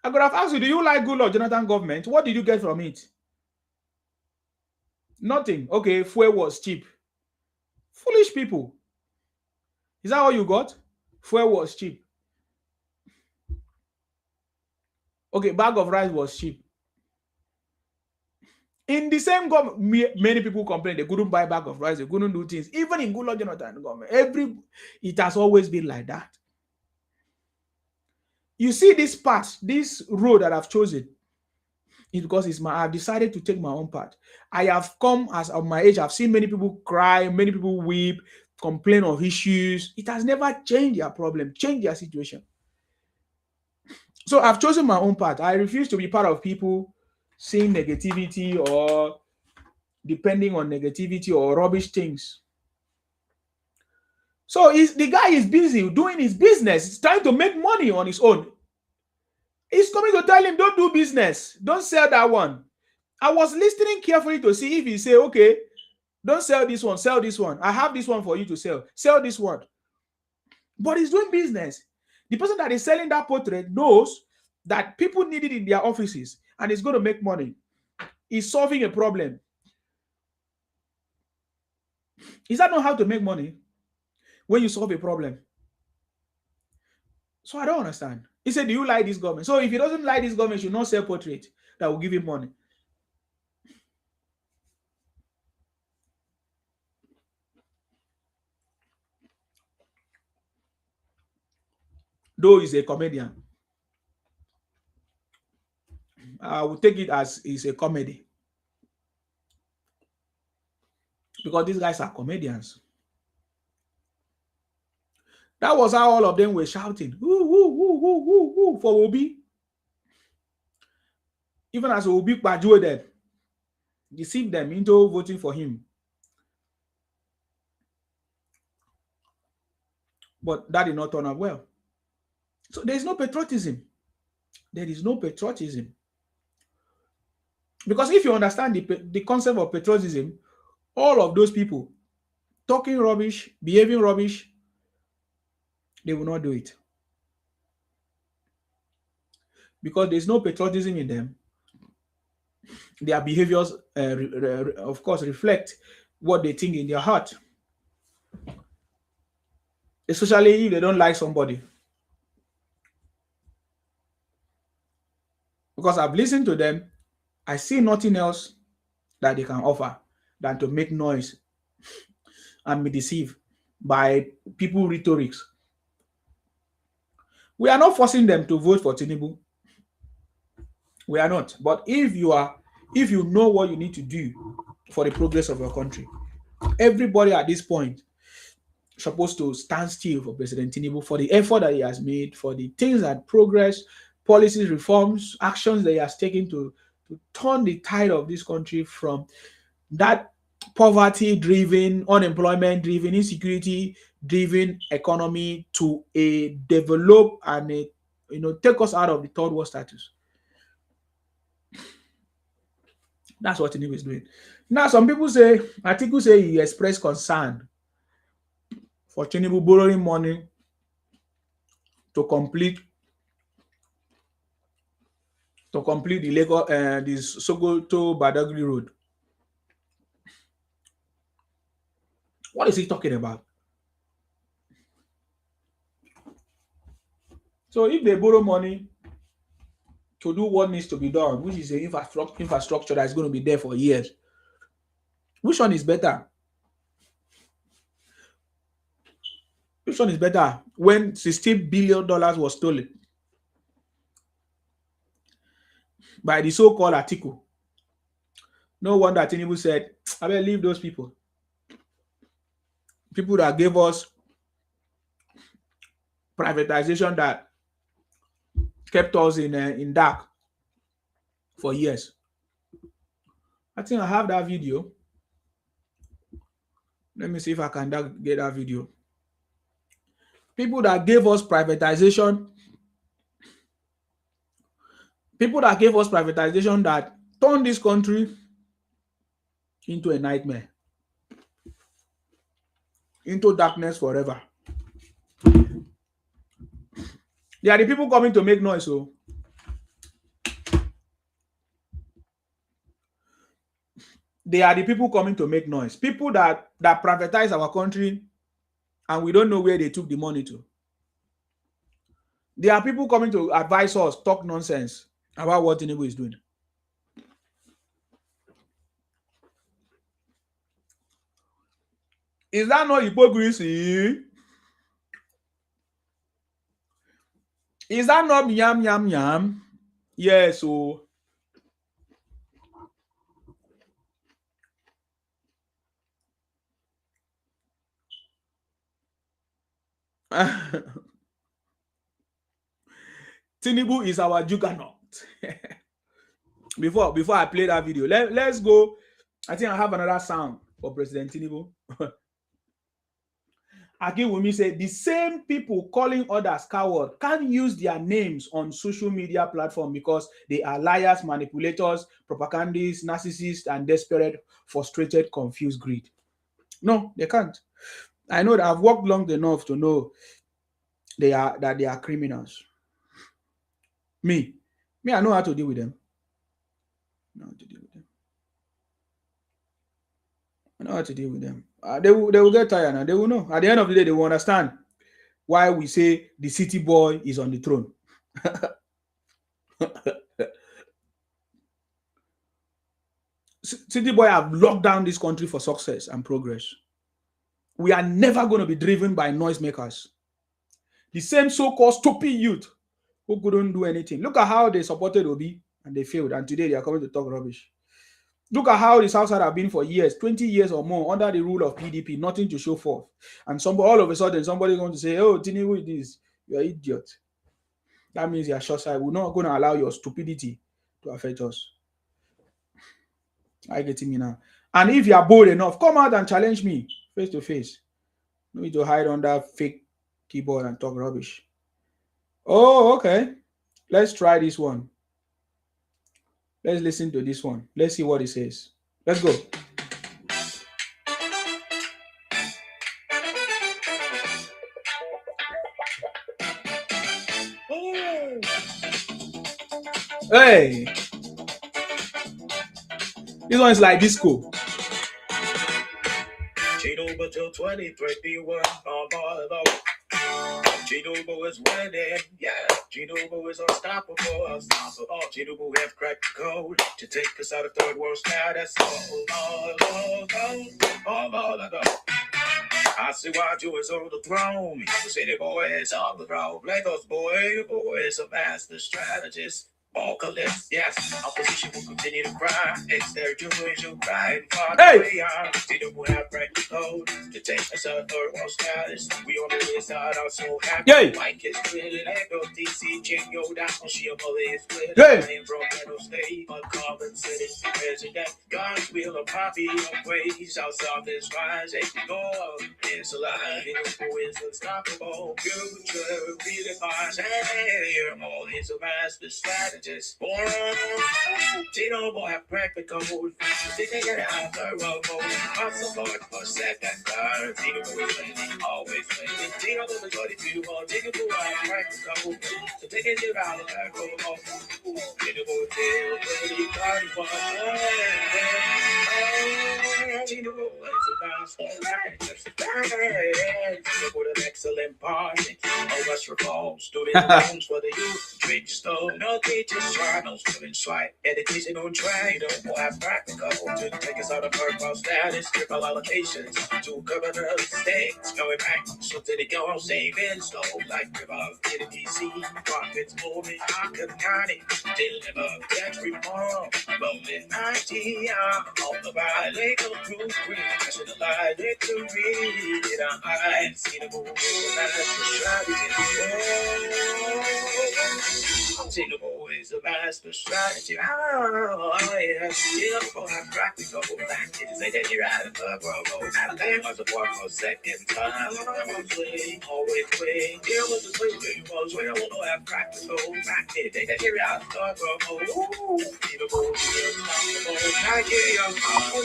I could have asked you, do you like Goodluck Jonathan government? What did you get from it? Nothing. Okay, fuel was cheap. Foolish people. Is that all you got? Fuel was cheap. Okay, bag of rice was cheap. In the same government, many people complain they couldn't buy bag of rice, they couldn't do things. Even in Goodluck Jonathan government, it has always been like that. You see this path, this road that I've chosen, it's because I've decided to take my own path. I have come as of my age, I've seen many people cry, many people weep, complain of issues. It has never changed their problem, changed their situation. So I've chosen my own path. I refuse to be part of people seeing negativity or depending on negativity or rubbish things. So the guy is busy doing his business. He's trying to make money on his own. He's coming to tell him, don't do business. Don't sell that one. I was listening carefully to see if he say, okay, don't sell this one, sell this one. I have this one for you to sell. Sell this one. But he's doing business. The person that is selling that portrait knows that people need it in their offices and he's going to make money. He's solving a problem. Is that not how to make money? When you solve a problem? So I don't understand. He said, do you like this government? So if he doesn't like this government, he should not sell portrait that will give him money. Though he's a comedian, I will take it as it's a comedy. Because these guys are comedians. That was how all of them were shouting, woo, woo, woo, woo, woo, woo, for Obi. Even as Obi graduated them, deceived them into voting for him. But that did not turn out well. So there is no patriotism. There is no patriotism. Because if you understand the concept of patriotism, all of those people talking rubbish, behaving rubbish, they will not do it. Because there's no patriotism in them. Their behaviors, of course, reflect what they think in their heart. Especially if they don't like somebody. Because I've listened to them, I see nothing else that they can offer than to make noise and be deceived by people's rhetorics. We are not forcing them to vote for Tinubu. We are not. But if you know what you need to do for the progress of your country, everybody at this point is supposed to stand still for President Tinubu, for the effort that he has made, for the things that progress, policies, reforms, actions that he has taken to turn the tide of this country from that poverty-driven, unemployment-driven, insecurity-driven economy to a develop and take us out of the third world status. That's what Tinubu is doing. Now, some people say, articles say he expressed concern for Tinubu borrowing money to complete the Lagos, the Sokoto Badagry Road. What is he talking about? So if they borrow money to do what needs to be done, which is the infrastructure that is going to be there for years. Which one is better? Which one is better? When $16 billion was stolen by the so-called Atiku. No wonder Tinubu said, I will leave those people. People that gave us privatization that kept us in dark for years. I think I have that video. Let me see if I can get that video. People that gave us privatization. People that gave us privatization that turned this country into a nightmare. Into darkness forever. They are the people coming to make noise. So they are the people coming to make noise. People that privatize our country and we don't know where they took the money to. There are people coming to advise us, talk nonsense about what Tinubu is doing. Is that not hypocrisy? Is that not yam yam yam? Yes, so Tinubu is our juggernaut. before I play that video, let's go. I think I have another sound for President Tinubu. Akiwumi said the same people calling others coward can't use their names on social media platform because they are liars, manipulators, propagandists, narcissists, and desperate, frustrated, confused greed. No, they can't. I know that I've worked long enough to know they are criminals. Me, I know how to deal with them. I know how to deal with them. They will get tired and they will know. At the end of the day, they will understand why we say the city boy is on the throne. City boy have locked down this country for success and progress. We are never going to be driven by noisemakers. The same so-called stupid youth who couldn't do anything. Look at how they supported Obi and they failed. And today they are coming to talk rubbish. Look at how the Southside have been for years, 20 years or more, under the rule of PDP, nothing to show forth. And all of a sudden, somebody is going to say, oh, Tinubu is this. You're an idiot. That means you're short side. We're not going to allow your stupidity to affect us. I get me now. And if you are bold enough, come out and challenge me face to face. No need to hide under fake keyboard and talk rubbish. Oh, okay. Let's try this one. Let's listen to this one. Let's see what it says. Let's go. Hey! This one is like disco. Tinubu till 2021. Tinubu is winning, yeah. Tinubu is unstoppable. Tinubu have cracked the code to take us out of third world status. I see why you is on the throne. The city boy is on the throne. Lagos boy is a master strategist. Vocalist, yes, opposition will continue to cry. It's their generation crying for the way on. Tinubu have break the code to take us out of third world status. We on the inside are so happy. Mike is split in Echo, DC, Jingo, down, she a bully is split. I am from Meadow State, but Carbon City, president. God's wheel of poppy of ways, outside this rise. They can go up, it's alive. Tinubu is unstoppable. Future really fast. Hey, more is a master strategy. Tinubu have cracked the code. They can get out the road. I'm support for second, third. Tinubu is winning, always winning. Tinubu is ready to go. Tinubu have cracked the code. So take it out of that road. Tinubu till 2031. Tinubu is a master. Tinubu an excellent party. All us reforms, student loans for the youth. Drink stove, no teachers try, no students swipe. Education on track, don't have practical. To take us out of purple status, triple allocations. Two governors, states, going back. So to the go savings, slow like river, to the DC. Profits moving, I could not it. Deliver tax reform, rolling IT, on the ride, legal proof, green, nationalized victory. I see the move, that's the strategy. Tinubu is a master strategy. Oh, yes. Yeah, for I'm practical. Back to say that you're out of the world. Now, they must have worked for a second time. I'm playing, always playing. Here was the sleeping was where I want to have practical. Back to say that you're out of the world. Ooh, Tinubu is unstoppable. Nigeria, unstoppable.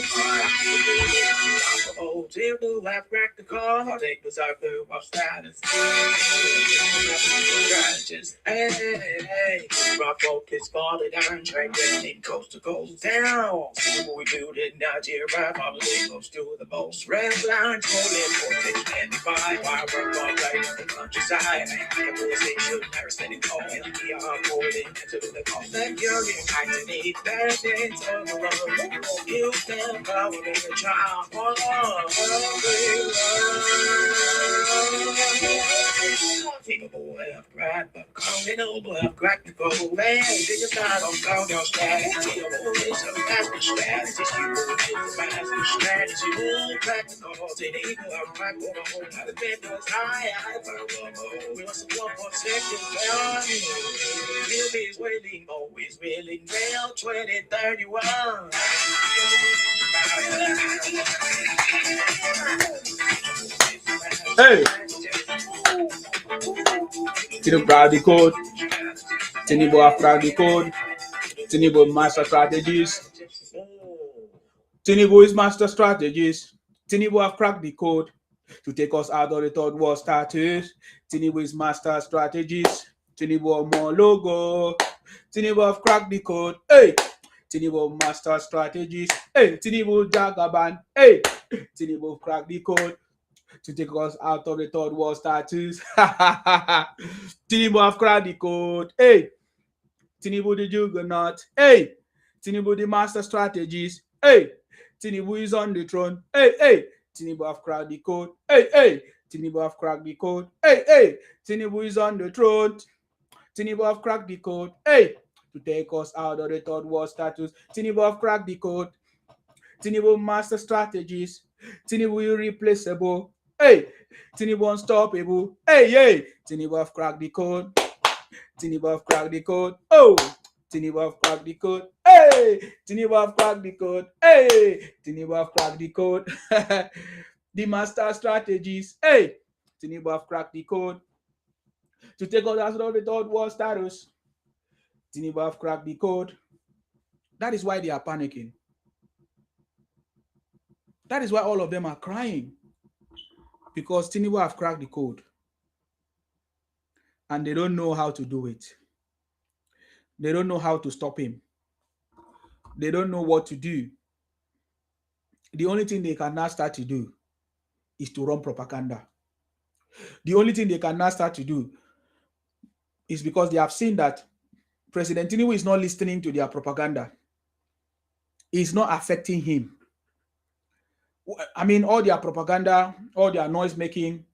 Tinubu have practical. Take the circle of status. Strategist. Hey, my focus falling down, train getting coast to coast down. We build in Nigeria, probably goes to the most red line, rolling for 695. I work all day in the countryside. Civilization, never standing tall, and we are rolling into the coast that you're in. I need that it's on the road. You stand power in the child. People have cried, but calling over, have cracked the cold man. They just not on call your strategy. It's a master strategy. You it's a master strategy. Move practical. Say they go out crack for the whole lot of vendors. I we must have 1 more second. Always willing, always willing. Rail 2031. Hey, Tinubu crack the code. Tinubu have cracked the code. Tinubu master strategies. Tinubu is master strategies. Tinubu have cracked the code to take us out of the third world status. Tinubu is master strategies. Tinubu more logo. Tinubu have cracked the code. Hey, Tinubu master strategies. Hey, Tinubu Jaggernaut. Hey, Tinubu cracked the code to take us out of the third world status. Tinubu have cracked the code. Hey, Tinubu the Juggernaut. Hey, Tinubu the master strategies. Hey, Tinubu is on the throne. Hey, Tinubu have cracked the code. Hey, Tinubu have cracked the code. Hey, Tinubu is on the throne. Tinubu have cracked the code. Hey, to take us out of the third world status. Tinubu have cracked the code. Tinubu master strategies. Tinubu irreplaceable. Hey, Tinubu unstoppable. Hey, Tinubu have cracked the code. Tinubu have cracked the code. Oh, Tinubu have cracked the code. Hey, Tinubu have cracked the code. Hey, Tinubu have cracked the code. The master strategies. Hey, Tinubu have cracked the code to take us out of the third world status. Tinubu have cracked the code. That is why they are panicking. That is why all of them are crying. Because Tinubu have cracked the code. And they don't know how to do it. They don't know how to stop him. They don't know what to do. The only thing they can now start to do is to run propaganda. The only thing they can now start to do is because they have seen that President Tinubu is not listening to their propaganda. It's not affecting him. I mean, all their propaganda, all their noise making,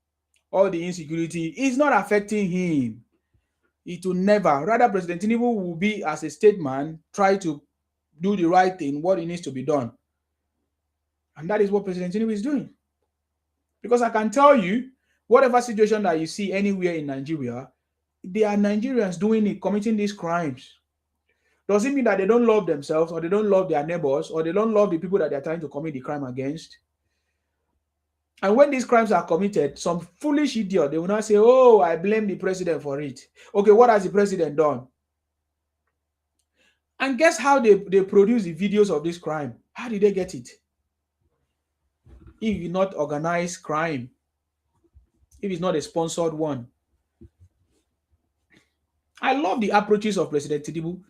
all the insecurity is not affecting him. It will never. Rather, President Tinubu will be, as a statesman, try to do the right thing, what it needs to be done. And that is what President Tinubu is doing. Because I can tell you, whatever situation that you see anywhere in Nigeria, they are Nigerians doing it, committing these crimes. Does it mean that they don't love themselves, or they don't love their neighbors, or they don't love the people that they're trying to commit the crime against? And when these crimes are committed, some foolish idiot, they will not say, oh, I blame the president for it. Okay, what has the president done? And guess how they produce the videos of this crime? How did they get it? If it's not organized crime, if it's not a sponsored one. I love the approaches of President Tinubu.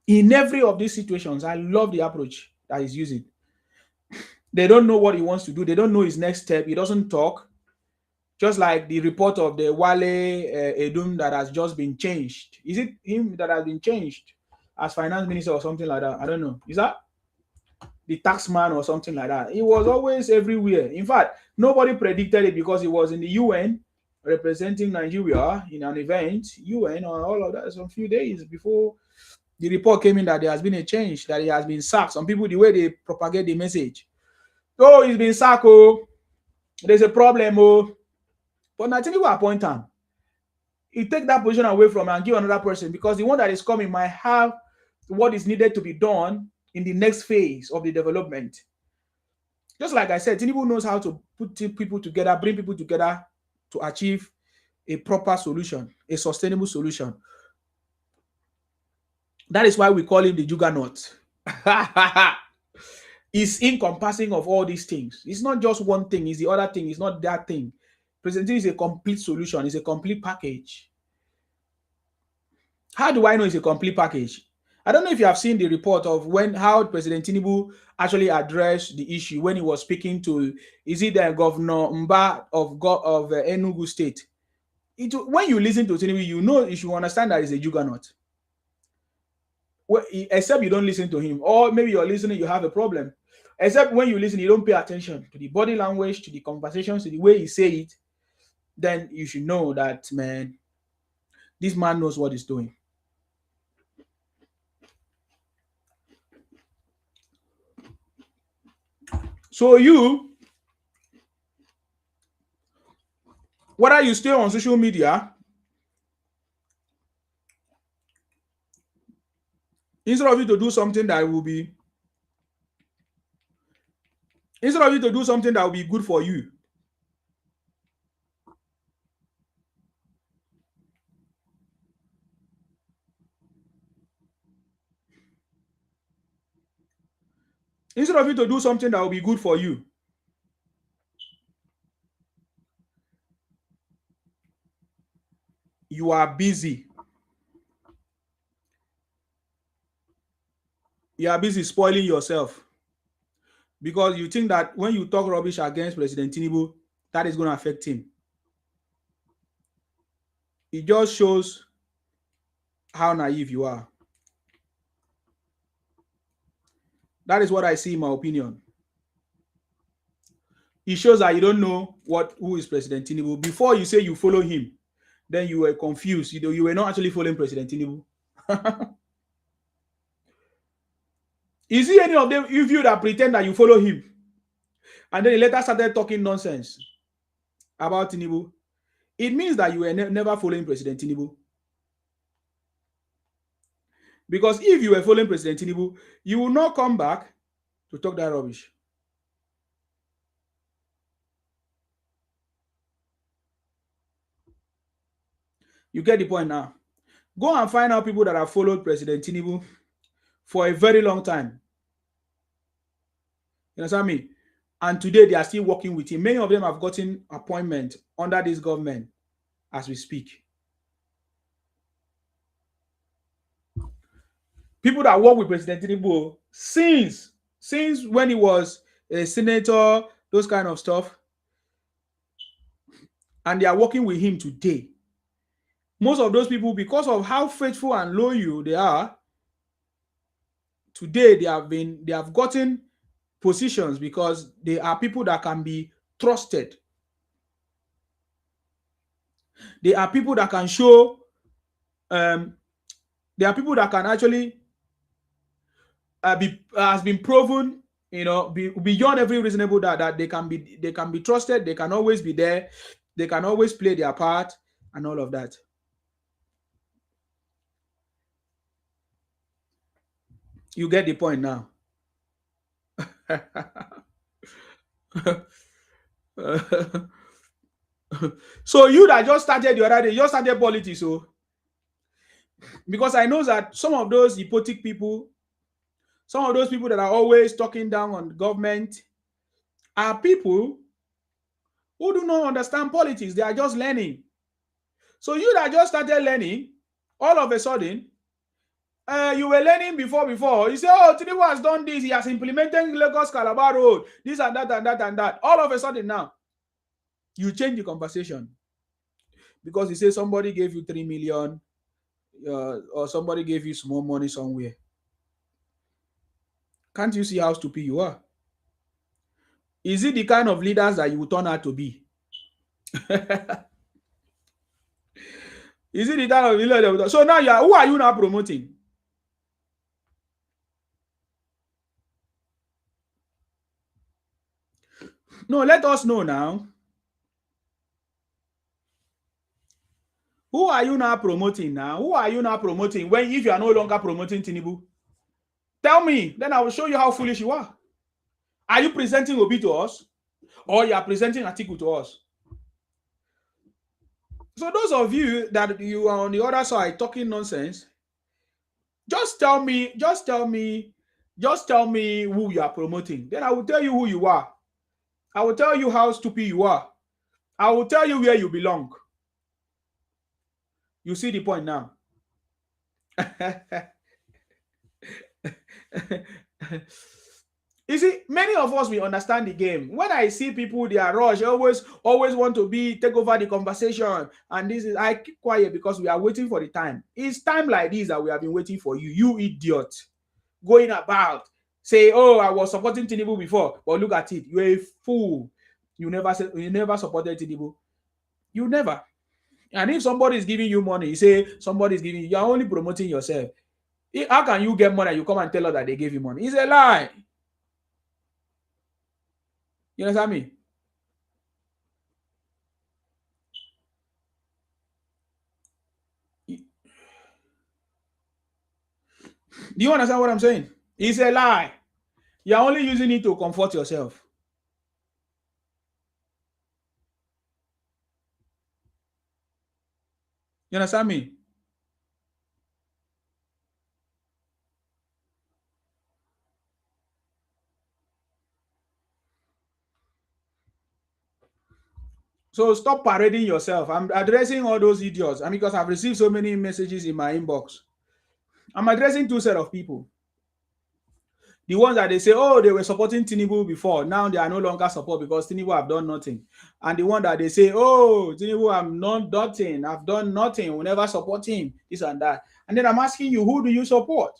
In every of these situations, I love the approach that he's using. They don't know what he wants to do. They don't know his next step. He doesn't talk. Just like the report of the Wale Edum that has just been changed. Is it him that has been changed as finance minister or something like that? I don't know. Is that the taxman or something like that? He was always everywhere. In fact, nobody predicted it because he was in the UN representing Nigeria in an event, UN or all of that, some few days before the report came in that there has been a change, that he has been sacked. Some people, the way they propagate the message, oh, he's been sacked, oh, there's a problem, oh. But nothing will appoint him. He take that position away from him and give another person, because the one that is coming might have what is needed to be done in the next phase of the development. Just like I said, Tinubu knows how to put people together, bring people together to achieve a proper solution, a sustainable solution. That is why we call him the Juggernaut. It's encompassing of all these things. It's not just one thing, it's the other thing, it's not that thing. President Tinubu is a complete solution, it's a complete package. How do I know it's a complete package? I don't know if you have seen the report of how President Tinubu actually addressed the issue when he was speaking to, is it the Governor Mba of Enugu State? When you listen to Tinubu, you should understand that he's a juggernaut. Well, except you don't listen to him, or maybe you're listening, you have a problem. Except when you listen, you don't pay attention to the body language, to the conversations, to the way he say it. Then you should know that, man, this man knows what he's doing. So whether you stay on social media, instead of you to do something that will be good for you, you are busy. You are busy spoiling yourself because you think that when you talk rubbish against President Tinubu, that is going to affect him. It just shows how naive you are. That is what I see in my opinion. It shows that you don't know who is President Tinubu. Before you say you follow him, then you were confused. You were not actually following President Tinubu. Is he any of them, if you that pretend that you follow him, and then he later started talking nonsense about Tinubu? It means that you were never following President Tinubu. Because if you were following President Tinubu, you will not come back to talk that rubbish. You get the point now. Go and find out people that have followed President Tinubu for a very long time. You understand me? And today they are still working with him. Many of them have gotten appointment under this government as we speak. People that work with President Tinubu since when he was a senator, those kind of stuff, and they are working with him today. Most of those people, because of how faithful and loyal they are, today they have gotten positions because they are people that can be trusted. They are people that can show. They are people that can actually has been proven, beyond every reasonable doubt that they can be trusted. They can always be there. They can always play their part and all of that. You get the point now. So you that just started the other day, you just started politics, so because I know that some of those hypocritic people, some of those people that are always talking down on the government, are people who do not understand politics. They are just learning. So you that just started learning, all of a sudden, you were learning before. You say, oh, Tinubu has done this. He has implemented Lagos Calabar Road, this and that and that and that. All of a sudden now, You change the conversation because you say somebody gave you 3 million or somebody gave you small money somewhere. Can't you see how stupid you are? Is it the kind of leaders that you will turn out to be? Is it the kind of leader that will... So now who are you now promoting? No, let us know now. Who are you now promoting now? Who are you now promoting when if you are no longer promoting Tinubu? Tell me, then I will show you how foolish you are. Are you presenting Obi to us? Or you are presenting Atiku to us? So those of you that you are on the other side talking nonsense, just tell me who you are promoting. Then I will tell you who you are. I will tell you how stupid you are. I will tell you where you belong. You see the point now. You see, many of us, we understand the game. When I see people, they are rush, always want to take over the conversation. And this is, I keep quiet because we are waiting for the time. It's time like this that we have been waiting for you. You idiot. Going about, say, oh, I was supporting Tinubu before, but look at it. You're a fool. You never supported Tinubu. You never. And if somebody is giving you money, you say somebody is giving you, are only promoting yourself. How can you get money and you come and tell us that they gave you money? It's a lie. You understand me? Do you understand what I'm saying? It's a lie. You're only using it to comfort yourself. You understand me? So stop parading yourself. I'm addressing all those idiots. And because I've received so many messages in my inbox, I'm addressing two sets of people. The ones that they say, oh, they were supporting Tinubu before. Now they are no longer support because Tinubu have done nothing. And the one that they say, oh, Tinubu, I'm not nothing. I've done nothing. We'll never support him. This and that. And then I'm asking you, who do you support?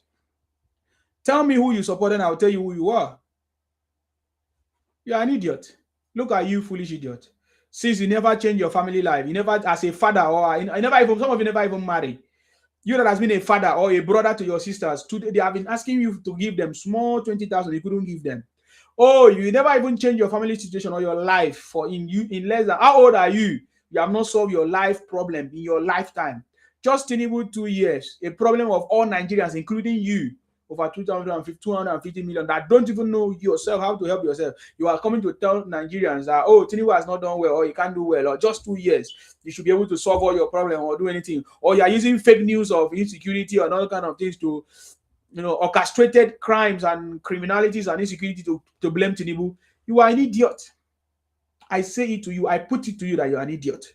Tell me who you support and I'll tell you who you are. You're an idiot. Look at you, foolish idiot. Since you never change your family life, you never, as a father, or I never even, some of you never even married. You that has been a father or a brother to your sisters, today they have been asking you to give them small 20,000. You couldn't give them. Oh, you never even change your family situation or your life for in less than, how old are you? You have not solved your life problem in your lifetime. Just Tinubu 2 years, a problem of all Nigerians, including you, over 250 million that don't even know yourself how to help yourself. You are coming to tell Nigerians that, oh, Tinubu has not done well, or you can't do well, or just 2 years, you should be able to solve all your problems or do anything. Or you are using fake news of insecurity and all kind of things to, orchestrated crimes and criminalities and insecurity to blame Tinubu. You are an idiot. I say it to you. I put it to you that you are an idiot.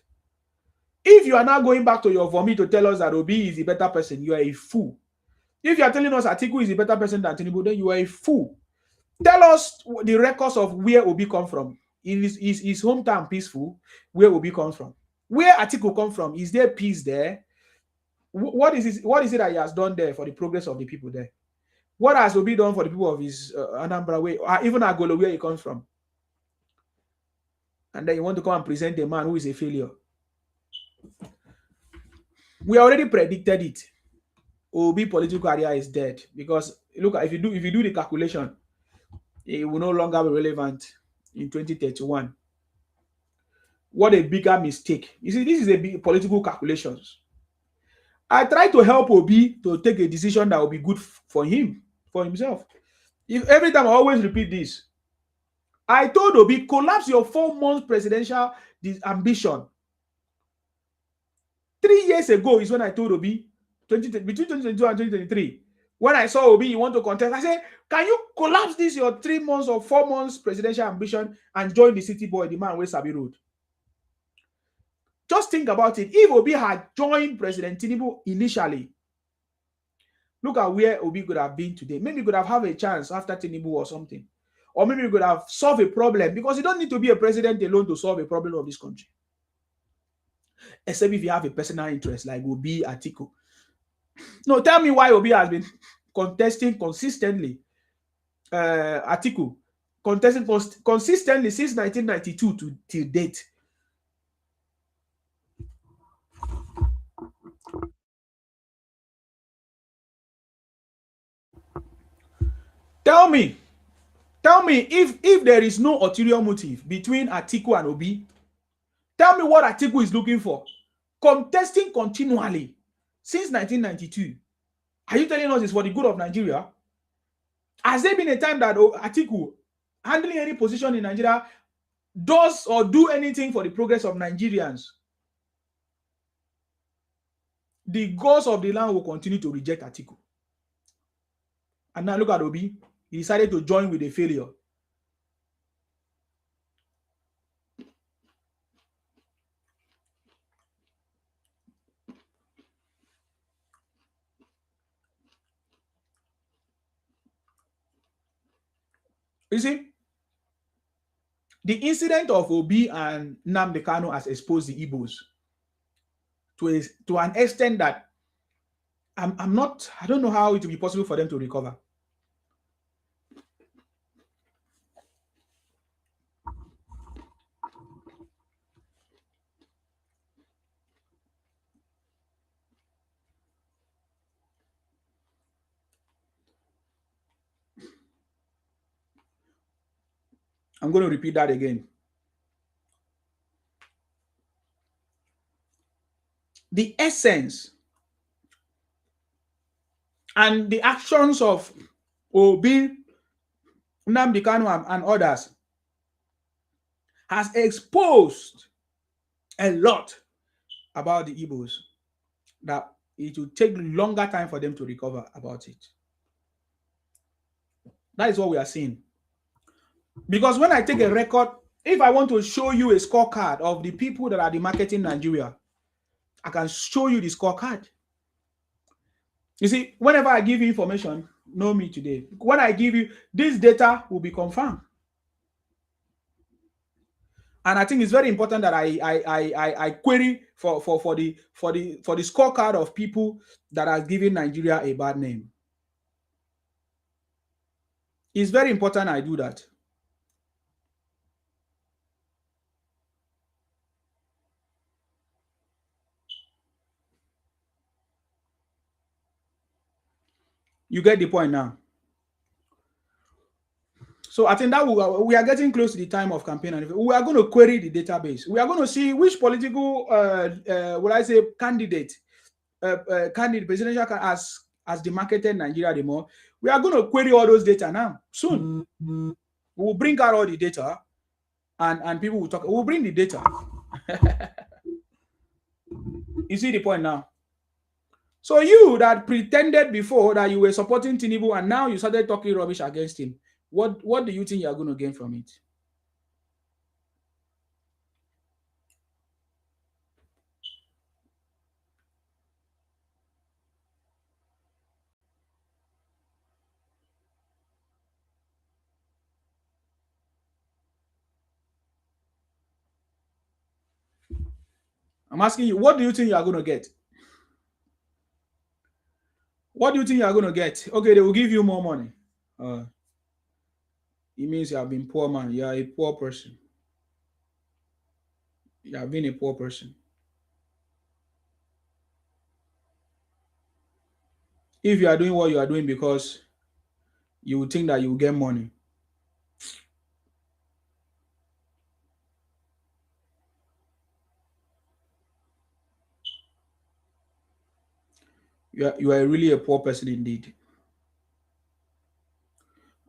If you are now going back to your vomit to tell us that Obi is the better person, you are a fool. If you are telling us Atiku is a better person than Tinubu, then you are a fool. Tell us the records of where Obi come from. Is his hometown peaceful? Where Obi comes from? Where Atiku come from? Is there peace there? What is it that he has done there for the progress of the people there? What has Obi done for the people of his Anambra way, or even Agolo, where he comes from? And then you want to come and present a man who is a failure. We already predicted it. Obi political career is dead because look, if you do the calculation, it will no longer be relevant in 2031. What a bigger mistake. You see, this is a big political calculations. I try to help Obi to take a decision that will be good for him, for himself. If every time I always repeat this, I told Obi, collapse your 4 months presidential ambition. 3 years ago is when I told Obi, between 2022 and 2023, when I saw Obi, you want to contest, I said, can you collapse this, your 3 months or 4 months presidential ambition, and join the city boy, the man with Sabi Road? Just think about it. If Obi had joined President Tinubu initially, look at where Obi could have been today. Maybe he could have a chance after Tinubu or something. or maybe we could have solved a problem, because you don't need to be a president alone to solve a problem of this country. Except if you have a personal interest, like Obi, Atiku. No, tell me why Obi has been contesting consistently. Atiku contesting consistently since 1992 till date. Tell me if there is no ulterior motive between Atiku and Obi, tell me what Atiku is looking for. Contesting continually since 1992. Are you telling us it's for the good of Nigeria? Has there been a time that Atiku, handling any position in Nigeria, does or do anything for the progress of Nigerians? The gods of the land will continue to reject Atiku. And now look at Obi. He decided to join with a failure. You see, the incident of Obi and Nnamdi Kanu has exposed the Igbos to an extent that I don't know how it will be possible for them to recover. I'm going to repeat that again. The essence and the actions of Obi, Nnamdi Kanu, and others has exposed a lot about the Igbos, that it will take longer time for them to recover about it. That is what we are seeing. Because when I take a record, if I want to show you a scorecard of the people that are demarketing Nigeria, I can show you the scorecard. You see, whenever I give you information, know me today. When I give you this data, will be confirmed. And I think it's very important that I query for the scorecard of people that are giving Nigeria a bad name. It's very important I do that. You get the point now. So I think that we are getting close to the time of campaign, and we are going to query the database. We are going to see which political, candidate, presidential has demarketed Nigeria the more. We are going to query all those data now soon. We will bring out all the data, and people will talk. We'll bring the data. You see the point now. So you that pretended before that you were supporting Tinubu and now you started talking rubbish against him, what do you think you are going to gain from it? I'm asking you, what do you think you are going to get? What do you think you are going to get? Okay, they will give you more money. It means you have been poor, man. You are a poor person. You have been a poor person. If you are doing what you are doing because you would think that you will get money, you are really a poor person indeed.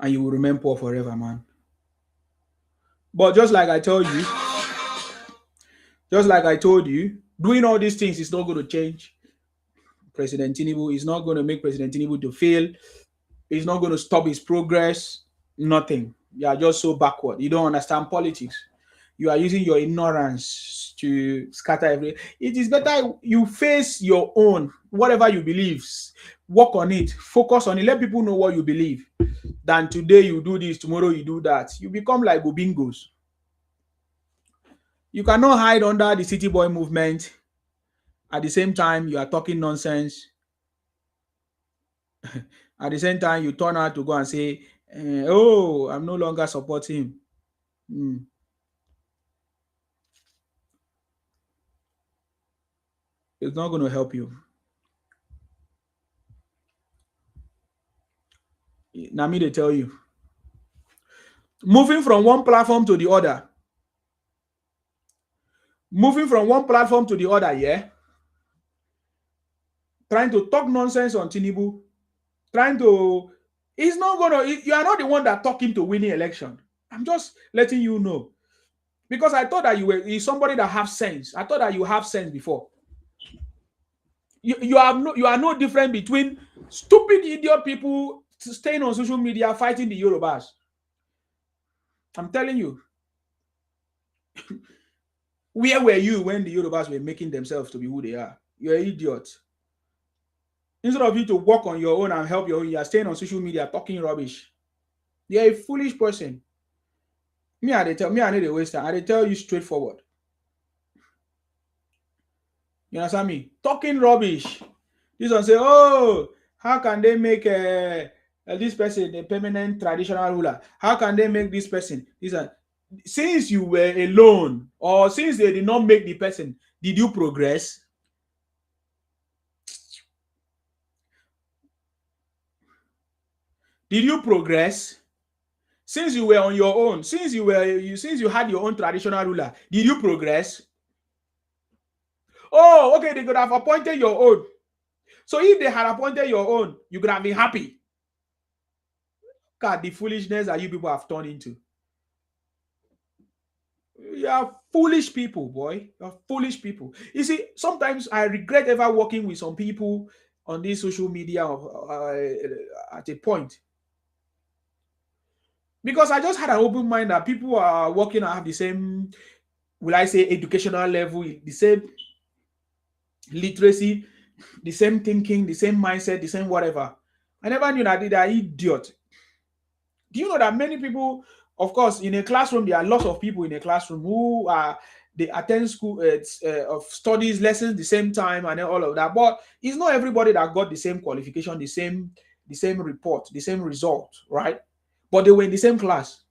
And you will remain poor forever, man. But just like I told you, doing all these things is not going to change President Tinubu. It's not going to make President Tinubu to fail. It's not going to stop his progress. Nothing. You are just so backward. You don't understand politics. you are using your ignorance to scatter every. It is better you face your own, whatever you believe, work on it, focus on it, let people know what you believe. Than today you do this, tomorrow you do that. You become like Obingos. You cannot hide under the city boy movement. At the same time, you are talking nonsense. At the same time, you turn out to go and say, "Oh, I'm no longer supporting him." Mm. It's not going to help you. Now, me they tell you, moving from one platform to the other, yeah, trying to talk nonsense on Tinubu, trying to, it's not gonna. You are not the one that talking to winning election. I'm just letting you know, because I thought that you were somebody that have sense. I thought that you have sense before. You are no different between stupid idiot people staying on social media fighting the Yorubas. I'm telling you. Where were you when the Yorubas were making themselves to be who they are? You're an idiot. Instead of you to work on your own and help your own, you are staying on social media talking rubbish. You're a foolish person. I need to waste time. I tell you straightforward. You understand me? Talking rubbish. This one say, oh, how can they make this person a permanent traditional ruler? How can they make this person? Since you were alone, or since they did not make the person, did you progress? Did you progress? Since you were on your own, since you had your own traditional ruler, did you progress? Oh, okay, they could have appointed your own. So if they had appointed your own, you could have been happy. Look at the foolishness that you people have turned into. You are foolish people, boy. You are foolish people. You see, sometimes I regret ever working with some people on this social media at a point. Because I just had an open mind that people are working and have the same, will I say, educational level, the same literacy, the same thinking, the same mindset, the same whatever. I never knew that they are idiot. Do you know that many people, of course, in a classroom, there are lots of people in a classroom who they attend school of studies, lessons the same time and all of that. But it's not everybody that got the same qualification, the same report, the same result, right? But they were in the same class.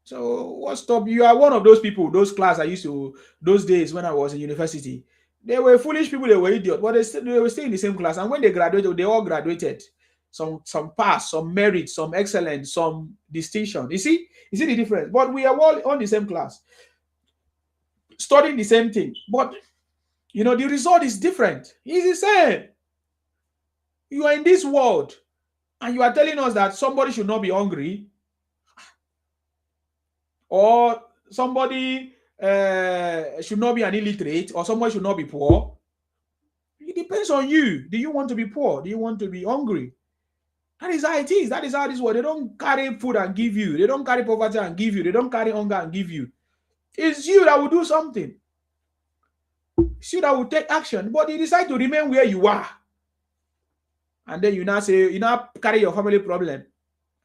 So what stop you? Are one of those people, those class I used to, those days when I was in university. They were foolish people, they were idiots, but they were still in the same class. And when they graduated, they all graduated. Some pass, some merit, some excellence, some distinction. You see the difference? But we are all on the same class, studying the same thing. But the result is different. It's the same. You are in this world, and you are telling us that somebody should not be hungry, or somebody should not be an illiterate, or somebody should not be poor. It depends on you. Do you want to be poor? Do you want to be hungry? That is how it is. That is how this world. They don't carry food and give you. They don't carry poverty and give you. They don't carry hunger and give you. It's you that will do something. It's you that will take action. But you decide to remain where you are. And then you now say, you now carry your family problem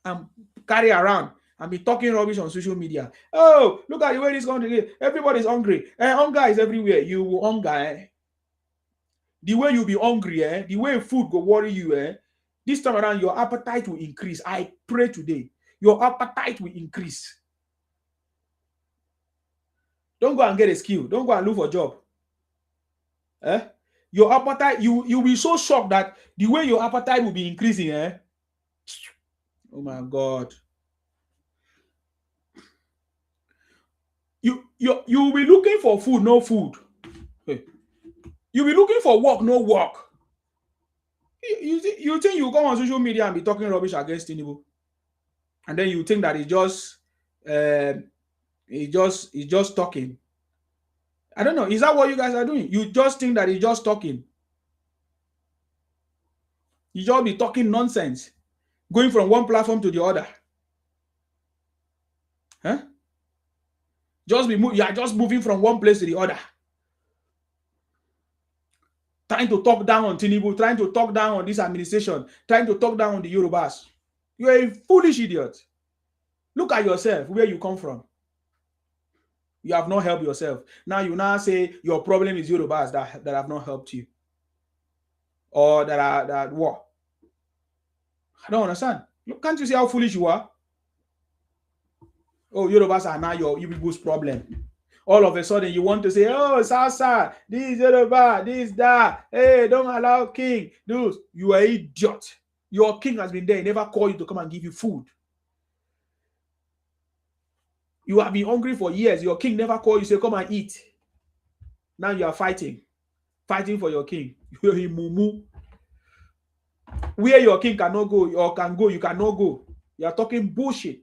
and carry around and be talking rubbish on social media. Oh, look at the way this country is. Everybody's hungry. Hunger is everywhere. You will hunger. The way you be hungry, the way food go worry you, this time around, your appetite will increase. I pray today, your appetite will increase. Don't go and get a skill. Don't go and look for a job. Your appetite, you'll be so shocked that the way your appetite will be increasing. Oh my God. You will be looking for food, no food. You'll be looking for work, no work. You think you come on social media and be talking rubbish against Tinubu, and then you think that he's just talking. I don't know. Is that what you guys are doing? You just think that he's just talking. You just be talking nonsense, going from one platform to the other. You are just moving from one place to the other. Trying to talk down on Tinubu, trying to talk down on this administration, trying to talk down on the Yorubas. You're a foolish idiot. Look at yourself, where you come from. You have not helped yourself. Now you now say your problem is Yorubas that have not helped you. Or that what? I don't understand. Can't you see how foolish you are? Oh, Yorubas are now your people's problem. All of a sudden, you want to say, oh, Sasa, this Yoruba, this, that. Hey, don't allow king. Dude, you are idiot. Your king has been there. He never called you to come and give you food. You have been hungry for years. Your king never called you, say, come and eat. Now you are fighting for your king. You're a mumu. Where your king cannot go, or can go, you cannot go. You are talking bullshit.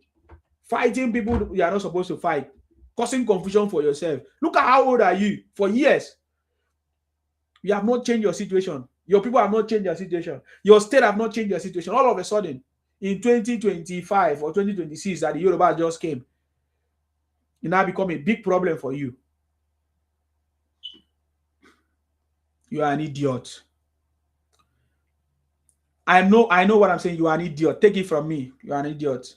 Fighting people you are not supposed to fight. Causing confusion for yourself. Look at how old are you? For years. You have not changed your situation. Your people have not changed their situation. Your state have not changed their situation. All of a sudden, in 2025 or 2026, that the Yoruba just came, it now become a big problem for you. You are an idiot. I know what I'm saying. You are an idiot. Take it from me. You are an idiot.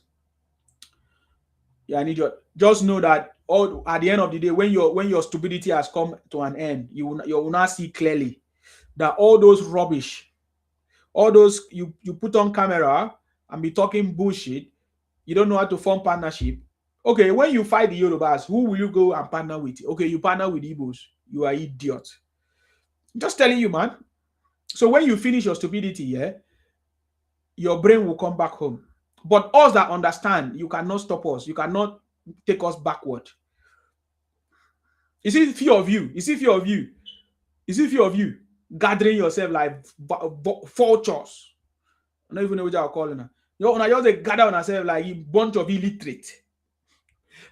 You are an idiot. Just know that at the end of the day, when your stupidity has come to an end, you will now see clearly that all those rubbish, all those you put on camera and be talking bullshit, you don't know how to form partnership. Okay, when you fight the Yorubas, who will you go and partner with? Okay, you partner with Igbos. You are idiot. Just telling you, man. So when you finish your stupidity, yeah, your brain will come back home. But us that understand, you cannot stop us. You cannot take us backward. Is it fear of you? Is it fear of you? Is it fear of you? Gathering yourself like vultures. I don't even know what you're calling them. You just gather on yourself like a bunch of illiterate.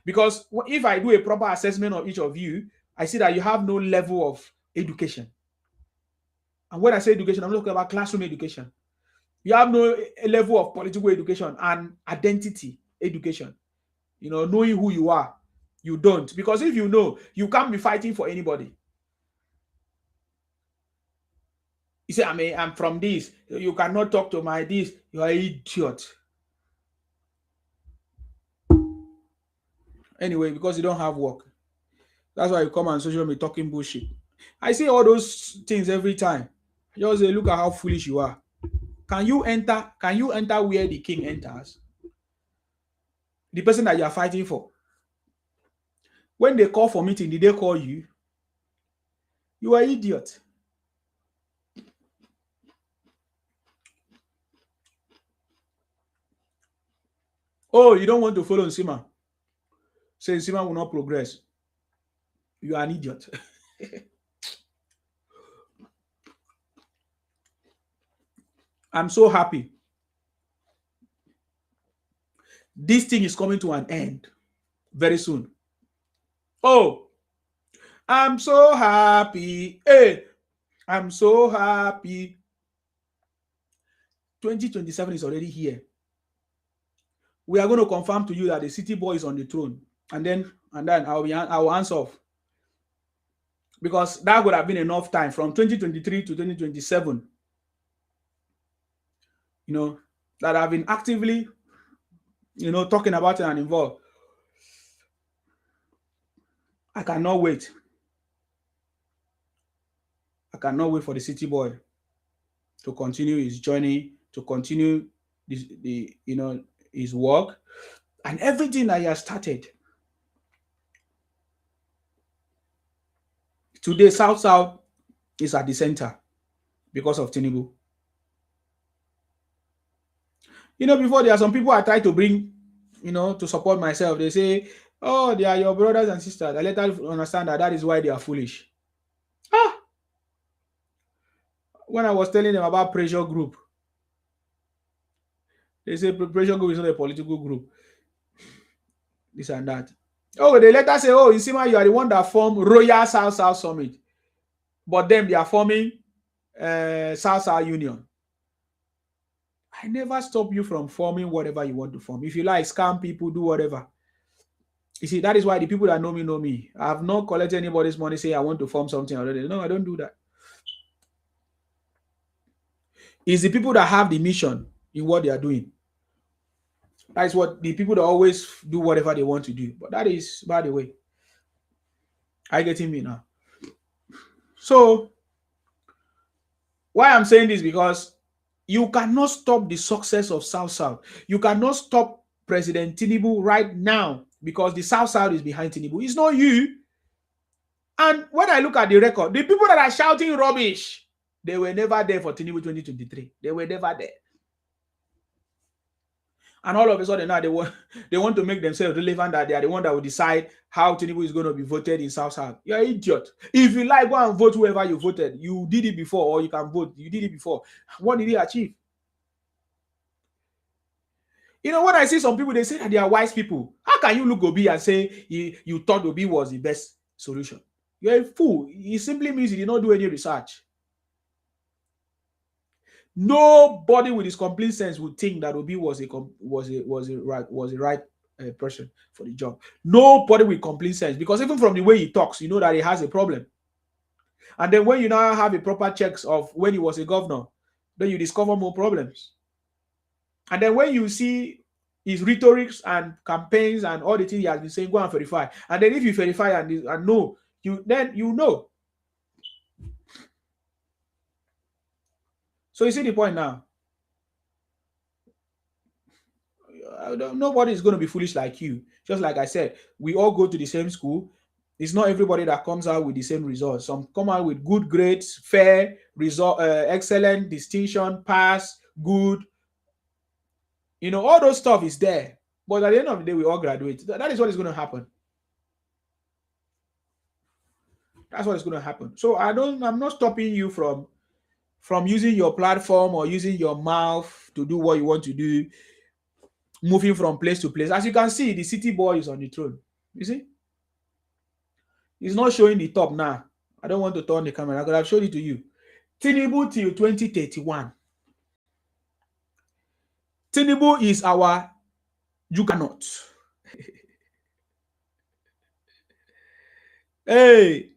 Because if I do a proper assessment of each of you, I see that you have no level of education. And when I say education, I'm talking about classroom education. You have no level of political education and identity education. You know, knowing who you are. You don't. Because if you know, you can't be fighting for anybody. You say, I'm from this. You cannot talk to my this. You are an idiot. Anyway, because you don't have work. That's why you come on social media talking bullshit. I see all those things every time. Just say, look at how foolish you are. Can you enter where the king enters? The person that you are fighting for. When they call for meeting, did they call you? You are an idiot. Oh, you don't want to follow Nsima. Say Nsima will not progress. You are an idiot. I'm so happy. This thing is coming to an end very soon. Oh, I'm so happy. Hey, I'm so happy. 2027 is already here. We are going to confirm to you that the city boy is on the throne. And then I will answer off. Because that would have been enough time from 2023 to 2027. You know, that I've been actively, talking about it and involved. I cannot wait. I cannot wait for the city boy to continue his journey, to continue his work and everything that he has started. Today, South is at the center because of Tinubu. Before there are some people I try to bring, to support myself. They say, oh, they are your brothers and sisters. I let them understand that is why they are foolish. When I was telling them about pressure group, they say pressure group is not a political group. This and that. Oh, they later say, oh, Nsima, you are the one that formed Royal South Summit. But then they are forming South Union. I never stop you from forming whatever you want to form. If you like scam people, do whatever. You see, that is why the people that know me know me. I have not collected anybody's money say I want to form something already. No, I don't do that. It's the people that have the mission in what they are doing. That is what the people that always do whatever they want to do. But that is, by the way, I getting me now. So why I'm saying this, because you cannot stop the success of South South. You cannot stop President Tinubu right now because the South South is behind Tinubu. It's not you. And when I look at the record, the people that are shouting rubbish, they were never there for Tinubu 2023. They were never there. And all of a sudden now they want to make themselves relevant, that they are the one that will decide how Tinubu is going to be voted in South South. You're an idiot. If you like, go and vote whoever you voted. You did it before, or you can vote. You did it before. What did he achieve? You know, when I see some people, they say that they are wise people. How can you look Obi and say you thought Obi was the best solution? You're a fool. It simply means you did not do any research. Nobody with his complete sense would think that Obi was a right person for the job. Nobody with complete sense, because even from the way he talks, you know that he has a problem. And then when you now have a proper checks of when he was a governor, then you discover more problems. And then when you see his rhetorics and campaigns and all the things he has been saying, go and verify. And then if you verify and know, then you know. So you see the point now. Nobody is going to be foolish like you. Just like I said, we all go to the same school. It's not everybody that comes out with the same results. Some come out with good grades, fair result, excellent, distinction, pass, good. You know, all those stuff is there. But at the end of the day, we all graduate. That is what is going to happen. That's what is going to happen. So I'm not stopping you from using your platform or using your mouth to do what you want to do, moving from place to place. As you can see, the city boy is on the throne. You see? He's not showing the top now. I don't want to turn the camera. I could have showed it to you. Tinubu till 2031. Tinubu is our Juggernaut. Hey,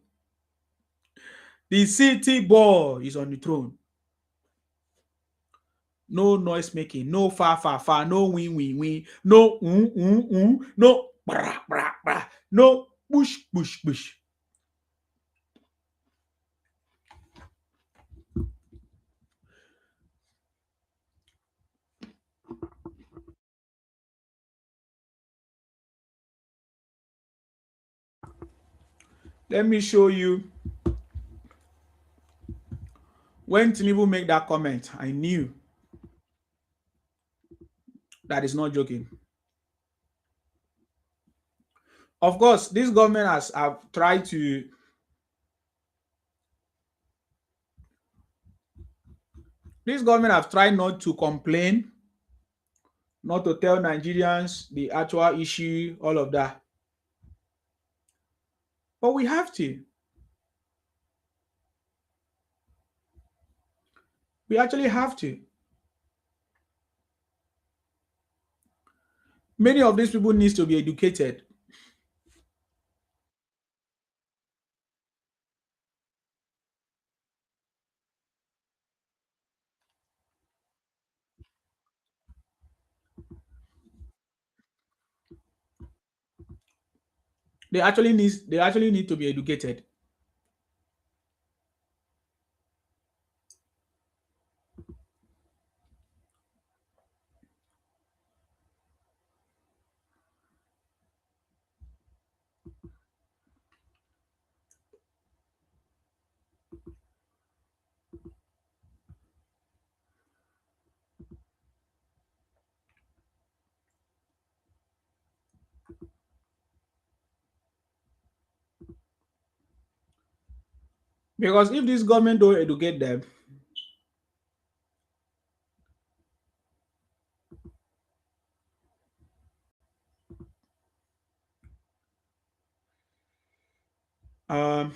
the city boy is on the throne. No noise making, no far, no win, no no brah, no bush. Let me show you. When Tinubu made that comment, I knew that is not joking. Of course, this government have tried to not to complain, not to tell Nigerians the actual issue, all of that. But we have to. We actually have to. Many of these people need to be educated. They actually need to be educated. Because if this government don't educate them, I'm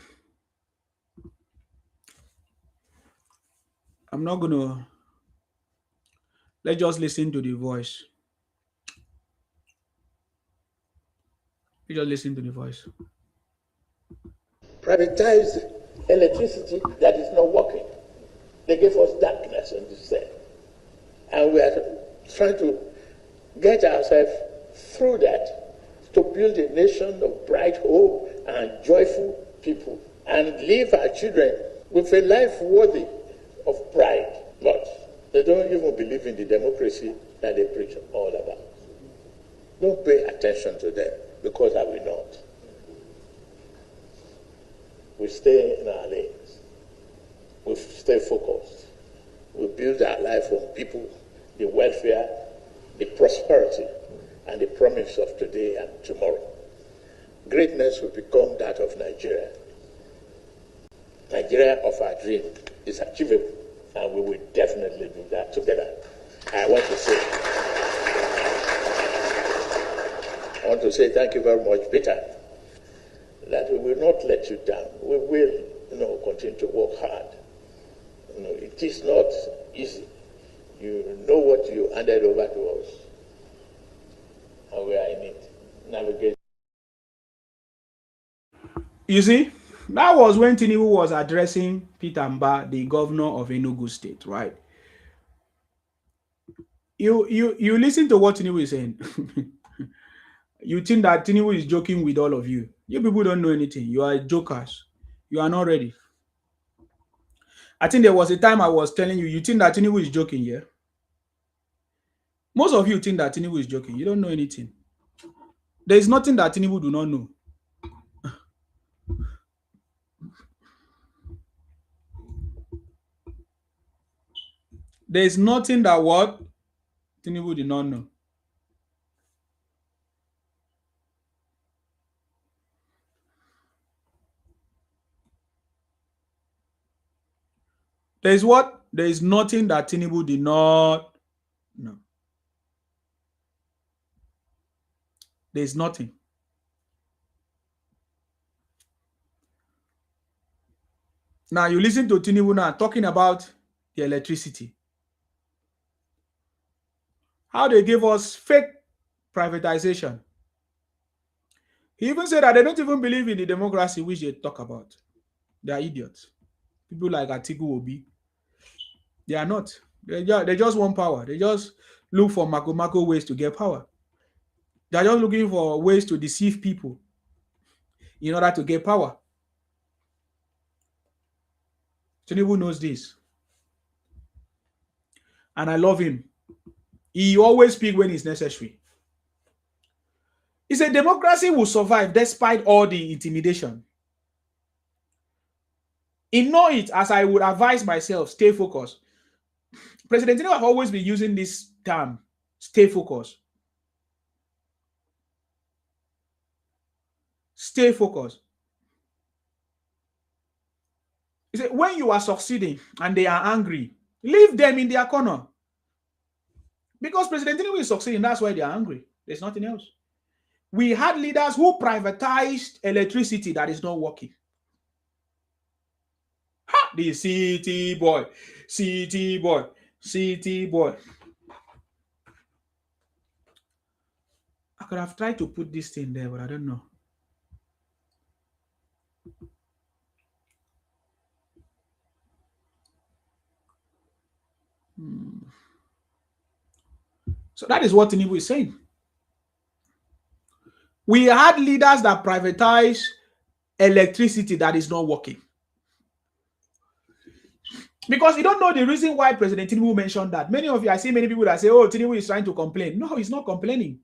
not gonna. Let's just listen to the voice. You just listen to the voice. Privatized electricity that is not working. They gave us darkness on this earth. And we are trying to get ourselves through that to build a nation of bright hope and joyful people and leave our children with a life worthy of pride. But they don't even believe in the democracy that they preach all about. Don't pay attention to them, because I will not. We stay in our lanes. We stay focused. We build our life on people, the welfare, the prosperity, and the promise of today and tomorrow. Greatness will become that of Nigeria. Nigeria of our dream is achievable, and we will definitely do that together. I want to say thank you very much, Peter, that we will not let you down. We will, continue to work hard. It is not easy. You know what you handed over to us, and we are in it. Navigate. You see, that was when Tinubu was addressing Peter Mba, the governor of Enugu State, right? You listen to what Tinubu is saying. You think that Tinubu is joking with all of you. You people don't know anything. You are jokers. You are not ready. I think there was a time I was telling you, you think that Tinubu is joking, yeah? Most of you think that Tinubu is joking. You don't know anything. There is nothing that Tinubu do not know. There is nothing that what Tinubu did not know. There is what? There is nothing that Tinubu did not know. There is nothing. Now you listen to Tinubu now talking about the electricity. How they gave us fake privatization. He even said that they don't even believe in the democracy which they talk about. They are idiots. People like Atiku Obi. They are not. They just want power. They just look for mako ways to get power. They are just looking for ways to deceive people in order to get power. Tinubu knows this. And I love him. He always speaks when it's necessary. He said democracy will survive despite all the intimidation. He know it, as I would advise myself, stay focused. President Tinubu have always been using this term, stay focused. Stay focused. He said, when you are succeeding and they are angry, leave them in their corner. Because President Tinubu is succeeding, that's why they are angry. There's nothing else. We had leaders who privatized electricity that is not working. Ha! The city boy. I could have tried to put this thing there, but I don't know. So that is what Tinubu is saying. We had leaders that privatize electricity that is not working. Because you don't know the reason why President Tinubu mentioned that. Many of you, I see many people that say, oh, Tinubu is trying to complain. No, he's not complaining.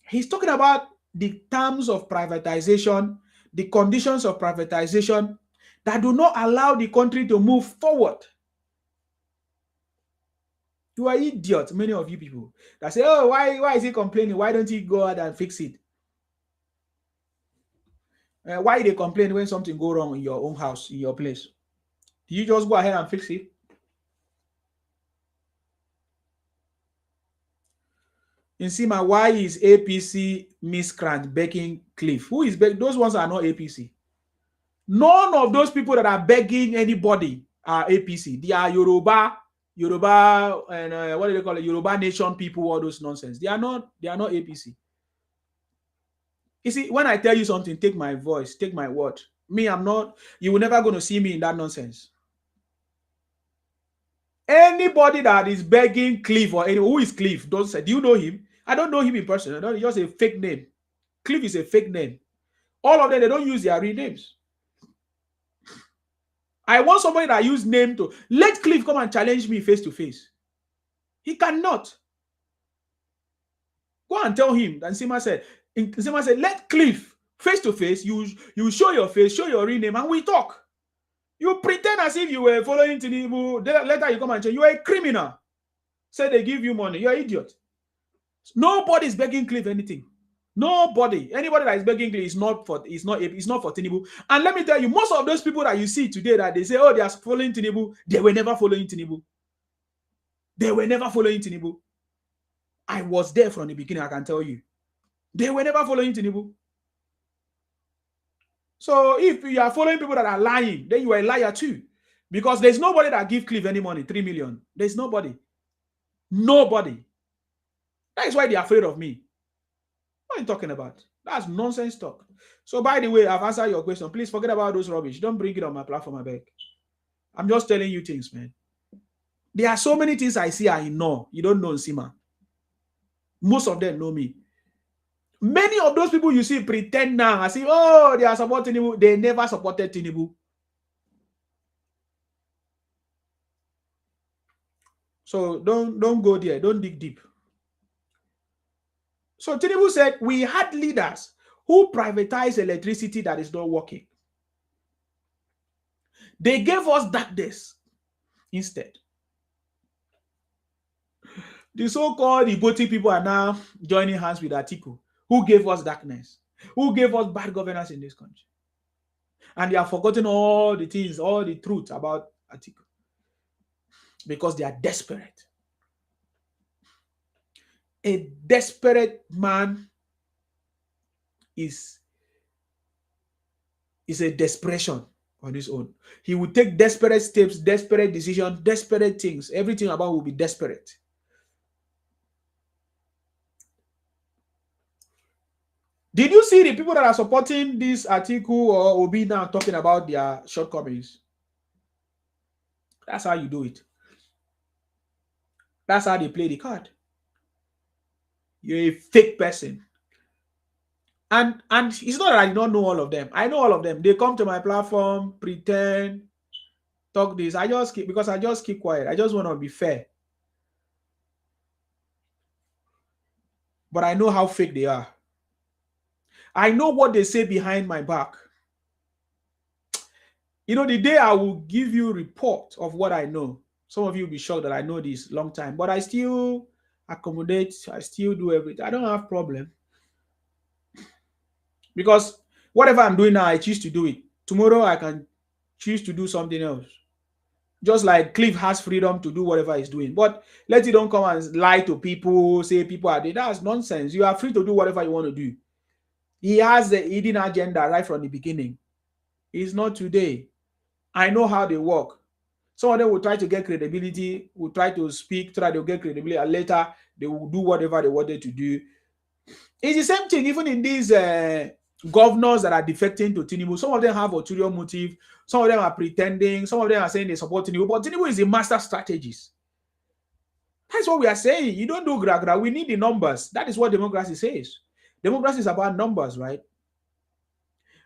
He's talking about the terms of privatization, the conditions of privatization that do not allow the country to move forward. You are idiots, many of you people that say, oh, why is he complaining? Why don't he go out and fix it? Why they complain when something go wrong in your own house, in your place? Do you just go ahead and fix it? In Sima, why is APC miscreant begging Cliff? Who is begging? Those ones are not APC. None of those people that are begging anybody are APC. They are Yoruba, and what do they call it? Yoruba nation people, all those nonsense. They are not APC. You see, when I tell you something, take my voice, take my word. Me, I'm not, you will never going to see me in that nonsense. Anybody that is begging Cliff or anyone, who is Cliff? Don't say, do you know him? I don't know him in person. I don't, just a fake name. Cliff is a fake name. All of them, they don't use their real names. I want somebody that use name to let Cliff come and challenge me face to face. He cannot. Go and tell him. And Sima said, let Cliff face to face. You show your face, show your real name, and we talk. You pretend as if you were following Tinubu. Later you come and say you are a criminal. Say they give you money. You're an idiot. Nobody is begging Cliff anything. Nobody. Anybody that is begging Cliff is not for Tinubu. And let me tell you, most of those people that you see today that they say, oh, they are following Tinubu, they were never following Tinubu. They were never following Tinubu. I was there from the beginning, I can tell you. They were never following Tinubu. So if you are following people that are lying, then you are a liar too. Because there's nobody that give Cliff any money, 3 million. There's nobody. Nobody. That is why they're afraid of me. What are you talking about? That's nonsense talk. So by the way, I've answered your question. Please forget about those rubbish. Don't bring it on my platform, I beg. I'm just telling you things, man. There are so many things I see I know. You don't know Nsima. Most of them know me. Many of those people you see pretend now. I see, oh, they are supporting Tinubu. They never supported Tinubu. So don't go there. Don't dig deep. So Tinubu said, we had leaders who privatized electricity that is not working. They gave us darkness instead. The so-called Iboti people are now joining hands with Atiku. Who gave us darkness? Who gave us bad governance in this country? And they have forgotten all the things, all the truth about Atiku. Because they are desperate. A desperate man is a desperation on his own. He will take desperate steps, desperate decisions, desperate things. Everything about will be desperate. Did you see the people that are supporting this article or Obi now talking about their shortcomings? That's how you do it. That's how they play the card. You're a fake person. And it's not that I don't know all of them. I know all of them. They come to my platform, pretend, talk this. I just keep quiet. I just want to be fair. But I know how fake they are. I know what they say behind my back. You know, the day I will give you a report of what I know, some of you will be shocked that I know this long time, but I still accommodate, I still do everything. I don't have problem. Because whatever I'm doing now, I choose to do it. Tomorrow, I can choose to do something else. Just like Cliff has freedom to do whatever he's doing. But let you don't come and lie to people, say people are there. That's nonsense. You are free to do whatever you want to do. He has the hidden agenda right from the beginning. It's not today. I know how they work. Some of them will try to get credibility, will try to speak, try to get credibility, and later they will do whatever they wanted to do. It's the same thing even in these governors that are defecting to Tinubu. Some of them have ulterior motive. Some of them are pretending. Some of them are saying they support Tinubu. But Tinubu is a master strategist. That's what we are saying. You don't do gra-gra. We need the numbers. That is what democracy says. Democracy is about numbers, right?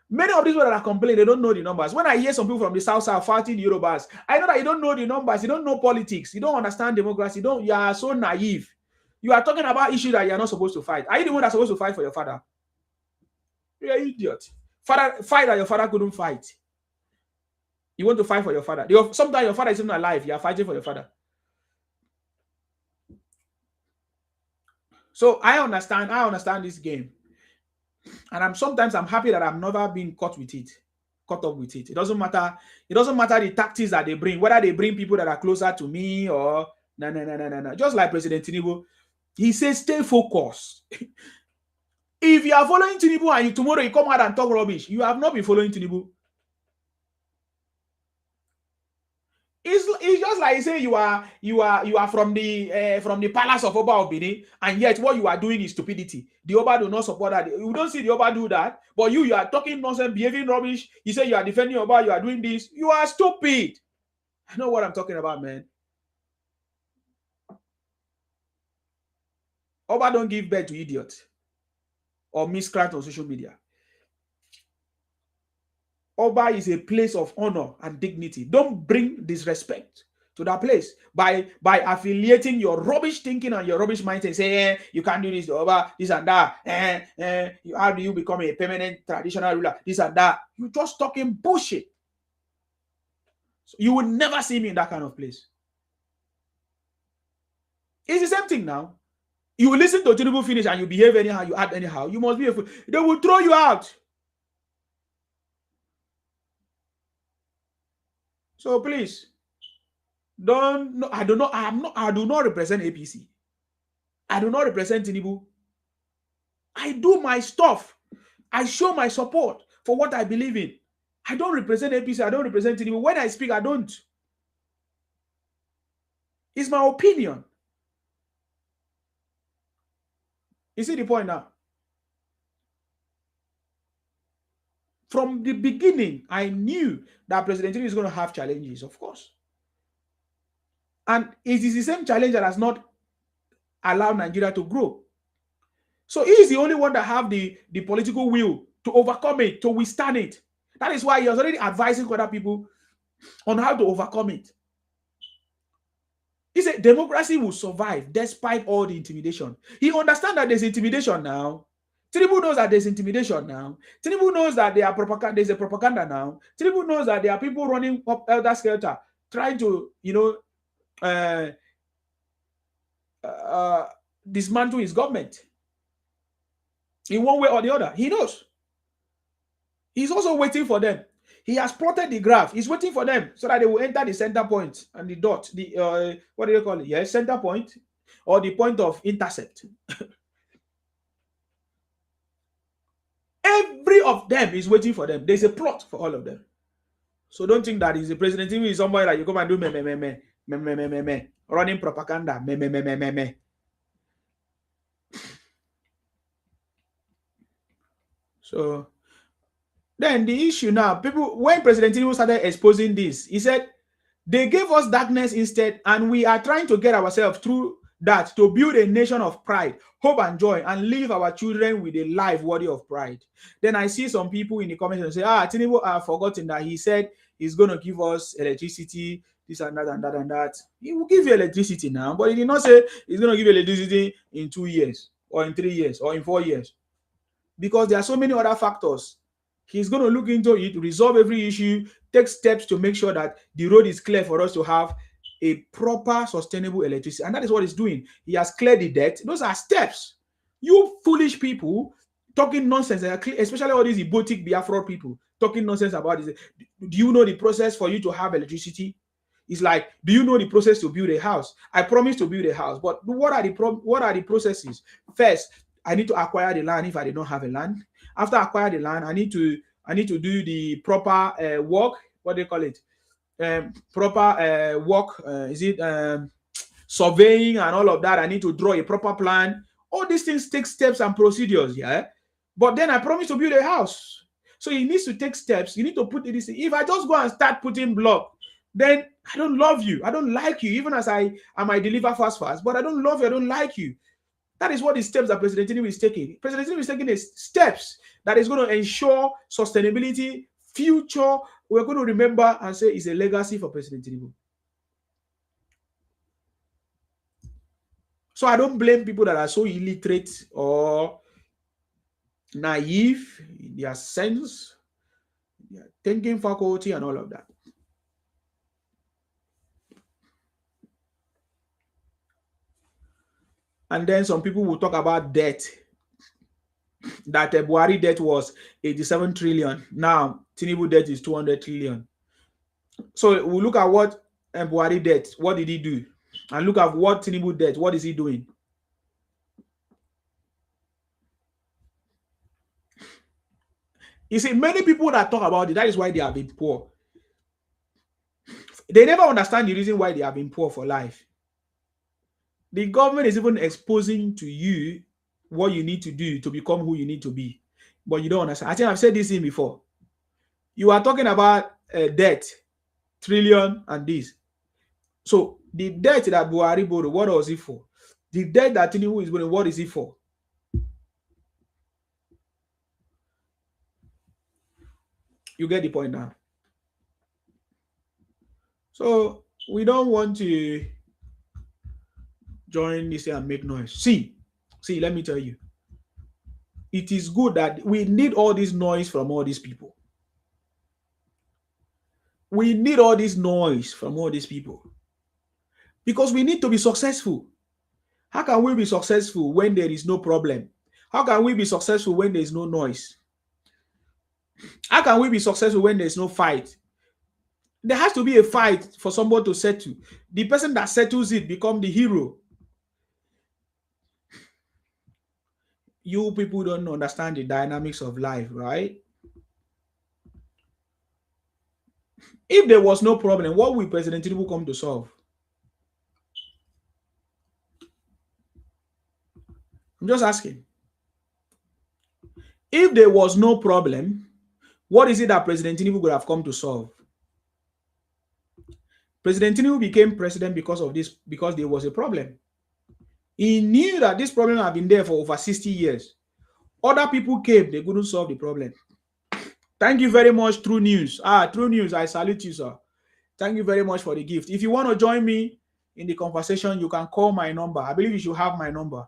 Many of these people that are complaining, they don't know the numbers. When I hear some people from the South fighting Yorubas, I know that you don't know the numbers. You don't know politics. You don't understand democracy. You are so naive. You are talking about issues that you are not supposed to fight. Are you the one that's supposed to fight for your father? You're an idiot. Fight that your father couldn't fight. You want to fight for your father. Sometimes your father is even alive. You are fighting for your father. So I understand this game. And sometimes I'm happy that I've never been caught up with it. It doesn't matter the tactics that they bring, whether they bring people that are closer to me or no. Just like President Tinubu, he says stay focused. If you are following Tinubu and tomorrow you come out and talk rubbish, you have not been following Tinubu. It's just like say you are from the palace of Oba of Benin, and yet what you are doing is stupidity. The Oba do not support that. You don't see the Oba do that, but you are talking nonsense, behaving rubbish. You say you are defending Oba, you are doing this. You are stupid. I know what I'm talking about, man. Oba don't give birth to idiots or miscreants on social media. Oba is a place of honor and dignity. Don't bring disrespect to that place by affiliating your rubbish thinking and your rubbish mindset. Say, you can't do this, Oba, this and that. How do you become a permanent traditional ruler? This and that. You're just talking bullshit. So you will never see me in that kind of place. It's the same thing now. You will listen to Tinubu finish and you behave anyhow, you act anyhow. You must be a fool. They will throw you out. So please, I do not represent APC. I do not represent Tinubu. I do my stuff. I show my support for what I believe in. I don't represent APC. I don't represent Tinubu. When I speak, I don't. It's my opinion. You see the point now? From the beginning, I knew that President Tinubu is going to have challenges, of course. And it is the same challenge that has not allowed Nigeria to grow. So he is the only one that have the political will to overcome it, to withstand it. That is why he was already advising other people on how to overcome it. He said democracy will survive despite all the intimidation. He understands that there's intimidation now. Tinubu knows that there's intimidation now. Tinubu knows that there's a propaganda now. Tinubu knows that there are people running up elder skelter, trying to, dismantle his government in one way or the other. He knows. He's also waiting for them. He has plotted the graph. He's waiting for them so that they will enter the center point and the dot, what do you call it? Yes, center point or the point of intercept. Every of them is waiting for them. There's a plot for all of them. So don't think that he's the president. He is somebody that you come and do running propaganda. So then the issue now, people, when President Tinubu started exposing this, he said they gave us darkness instead, and we are trying to get ourselves through that to build a nation of pride, hope, and joy, and leave our children with a life worthy of pride. Then I see some people in the comments and say, Tinubu have forgotten that he said he's going to give us electricity, this and that and that and that. He will give you electricity now, but he did not say he's going to give you electricity in 2 years or in 3 years or in 4 years, because there are so many other factors. He's going to look into it, resolve every issue, take steps to make sure that the road is clear for us to have a proper, sustainable electricity. And that is what he's doing. He has cleared the debt. Those are steps. You foolish people talking nonsense, especially all these Ibotic Biafra people talking nonsense about this. Do you know the process for you to have electricity? It's like, do you know the process to build a house? I promise to build a house, but what are the processes? First, I need to acquire the land if I did not have a land. After I acquire the land, I need to do the proper work. What do they call it? Proper work. Is it surveying and all of that? I need to draw a proper plan. All these things take steps and procedures. Yeah. But then I promise to build a house. So he needs to take steps. You need to put this. If I just go and start putting block, then I don't love you. I don't like you. Even as I might deliver fast, but I don't love you. I don't like you. That is what the steps that President Tinubu is taking. President Tinubu is taking steps that is going to ensure sustainability, future. We're going to remember and say it's a legacy for President Tinubu. So I don't blame people that are so illiterate or naive in their sense, their thinking faculty, and all of that. And then some people will talk about debt. That Buhari debt was 87 trillion. Now, Tinubu debt is 200 trillion. So we look at what Buhari debt, what did he do? And look at what Tinubu debt, what is he doing? You see, many people that talk about it, that is why they have been poor. They never understand the reason why they have been poor for life. The government is even exposing to you what you need to do to become who you need to be, but you don't understand. I think I've said this in before. You are talking about debt, trillion, and this. So the debt that Buhari borrowed, what was it for? The debt that Tinubu is borrowing, what is it for? You get the point now. So we don't want to join this and make noise. See, let me tell you. It is good that we need all this noise from all these people. We need all this noise from all these people because we need to be successful. How can we be successful when there is no problem? How can we be successful when there is no noise? How can we be successful when there is no fight? There has to be a fight for someone to settle. The person that settles it become the hero. You people don't understand the dynamics of life, right? If there was no problem, what will President Tinubu come to solve? I'm just asking. If there was no problem, what is it that President Tinubu would have come to solve? President Tinubu became president because of this, because there was a problem. He knew that this problem had been there for over 60 years. Other people came, they couldn't solve the problem. Thank you very much, True News. True News, I salute you, sir. Thank you very much for the gift. If you want to join me in the conversation, you can call my number. I believe you should have my number.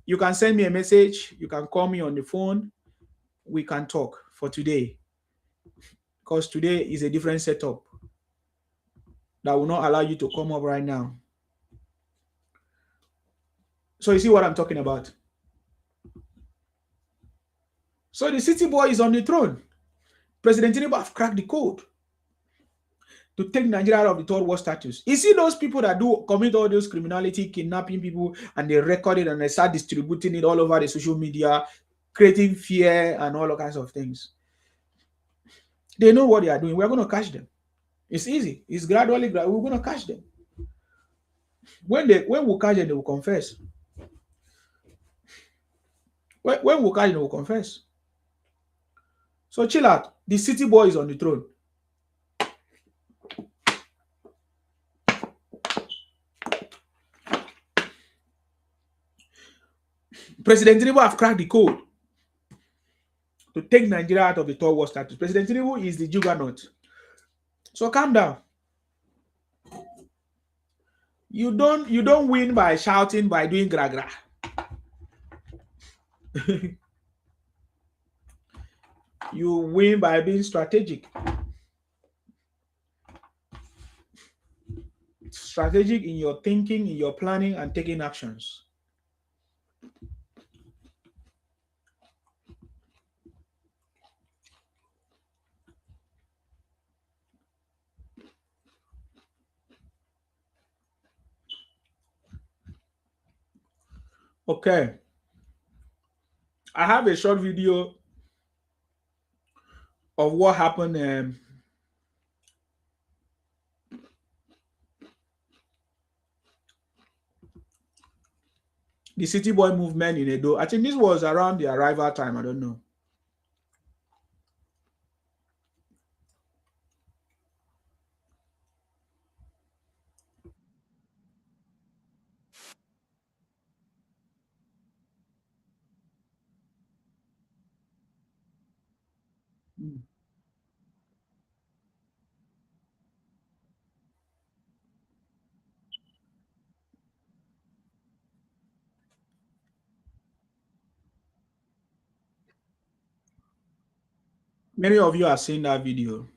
You can send me a message. You can call me on the phone. We can talk for today. Because today is a different setup that will not allow you to come up right now. So you see what I'm talking about? So the city boy is on the throne. President Tinubu have cracked the code to take Nigeria out of the third world status. You see those people that do commit all those criminality, kidnapping people, and they record it and they start distributing it all over the social media, creating fear and all kinds of things. They know what they are doing. We're going to catch them. It's easy. It's gradually. We're going to catch them. When we catch them, they will confess. When we catch them, they will confess. So chill out. The city boy is on the throne. President Tinubu have cracked the code to take Nigeria out of the third world status. President Tinubu is the Juggernaut. So calm down. You don't win by shouting, by doing gra-gra. You win by being strategic. Strategic in your thinking, in your planning, and taking actions. Okay. I have a short video of what happened. The city boy movement in Edo. I think this was around the arrival time. I don't know. Many of you have seen that video.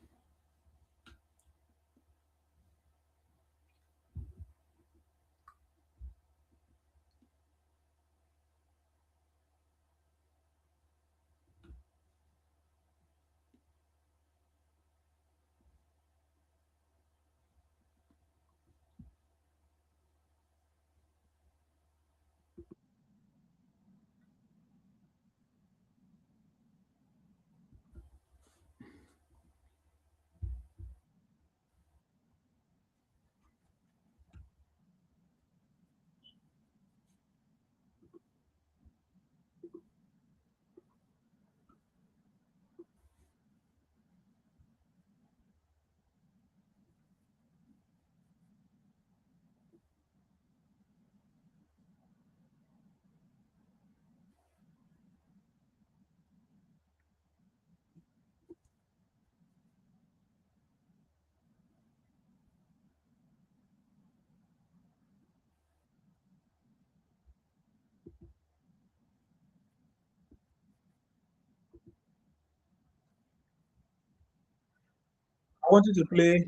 want you to play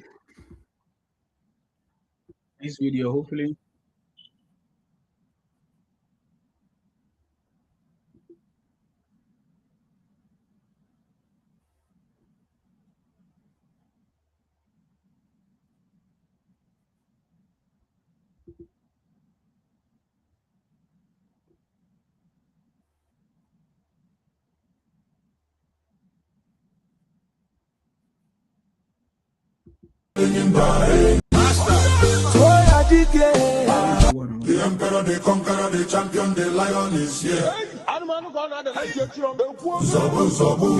this video, hopefully. The emperor, the conqueror, the champion, the lion is here. Zobu, zobu,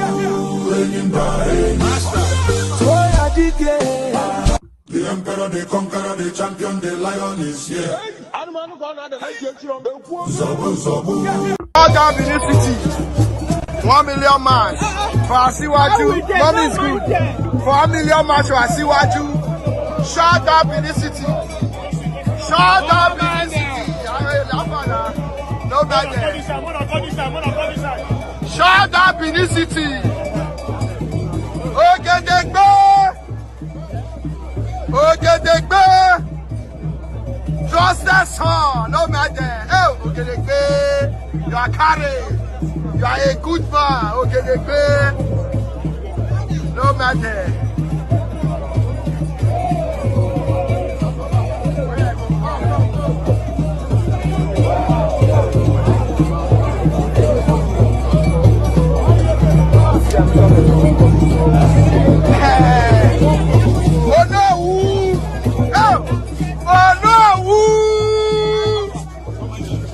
the emperor, the conqueror, the champion, the lion is here. Zobu, zobu. All down in this city. 1 million man for Asiwaju. Money is good. For 1 million man for Asiwaju. Shut up in this city. Shut up in this city. No bad there. Shut up in this city. Ogedegbe. Ogedegbe. Trusted son. No matter. Oh, Ogedegbe. You are carried. You are a good man. Ogedegbe. No matter. Oh no! Oh! Oh no!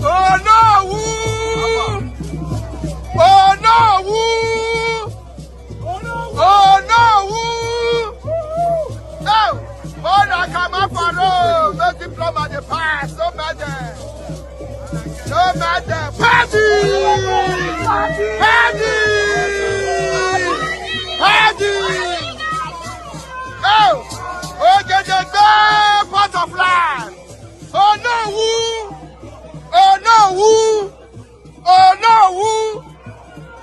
Oh no! Oh no! Oh no! Oh! Oh na kama faro! Make diploma the pass. No matter. No matter. Party! Party! Party! Oh! Ogedegbe butterfly! Oh no! Oh no! Oh no!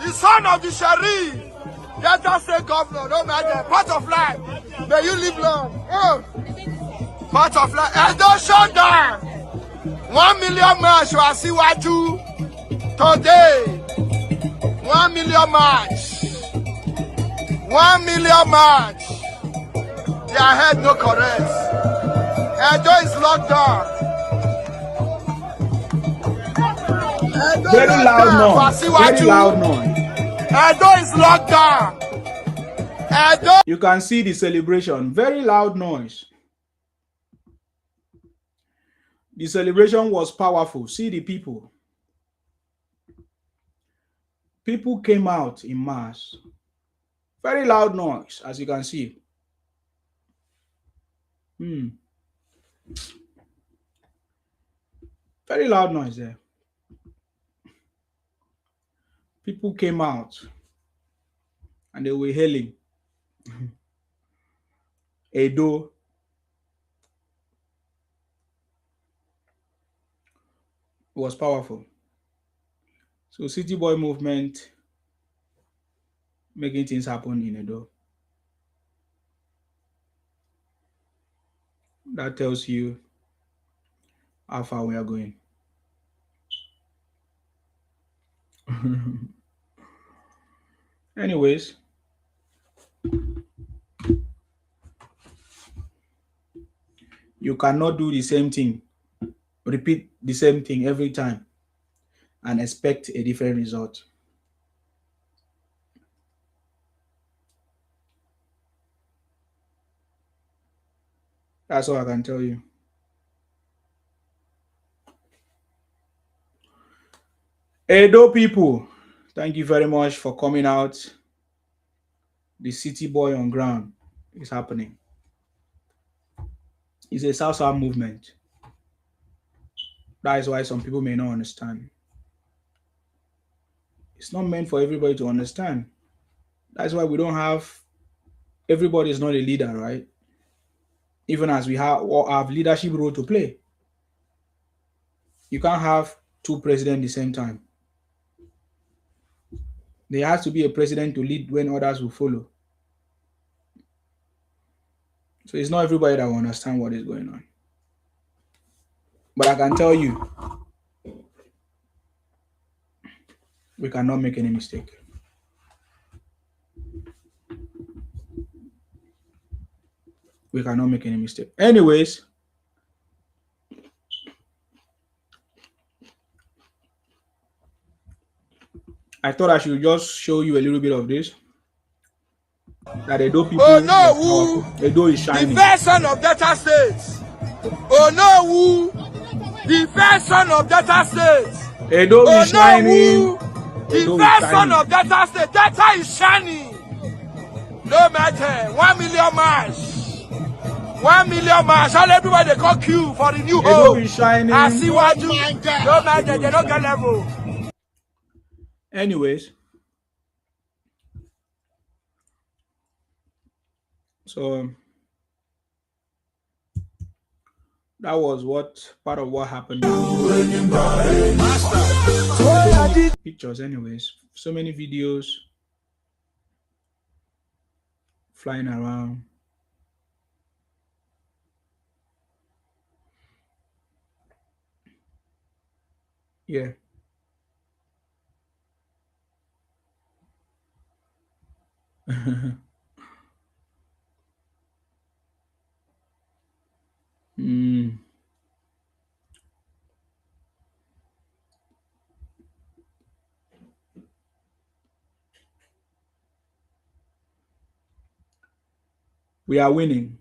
The son of the Sharif! Delta State Governor, no matter. Butterfly! May you live long! Oh! Butterfly! Edo shut down! 1 million march for Asiwaju today! 1 million march! 1 million march! Their head no correct. Edo is locked down. Edo Very loud noise. for Very Asiwaju. loud noise. Edo is locked down. Edo. You can see the celebration. Very loud noise. The celebration was powerful. See the people. People came out in mass. Very loud noise, as you can see. Very loud noise there. People came out and they were hailing Edo. It was powerful. So City Boy movement making things happen in Edo. That tells you how far we are going. Anyways, you cannot do the same thing, repeat the same thing every time and expect a different result. That's all I can tell you. Edo people, thank you very much for coming out. The City Boy on ground is happening. It's a South movement. That is why some people may not understand. It's not meant for everybody to understand. That's why we don't have, everybody is not a leader, right? Even as we have leadership role to play. You can't have two presidents at the same time. There has to be a president to lead when others will follow. So it's not everybody that will understand what is going on. But I can tell you, we cannot make any mistake. We cannot make any mistake. Anyways, I thought I should just show you a little bit of this. That Edo people, Oh no, who? Edo is The shining. first son of Delta State. Oh no, who? The first son of Delta State. Edo Oh is no, shining. who? The Edo is first son shining. of Delta State. Delta is shining. No matter. 1 million march. 1 million march. All everybody they call queue for the new Edo home. is shining. I see what you. No matter. They don't get level. Anyways, so that was part of what happened. Pictures, anyways. So many videos flying around. Yeah. Mm. We are winning.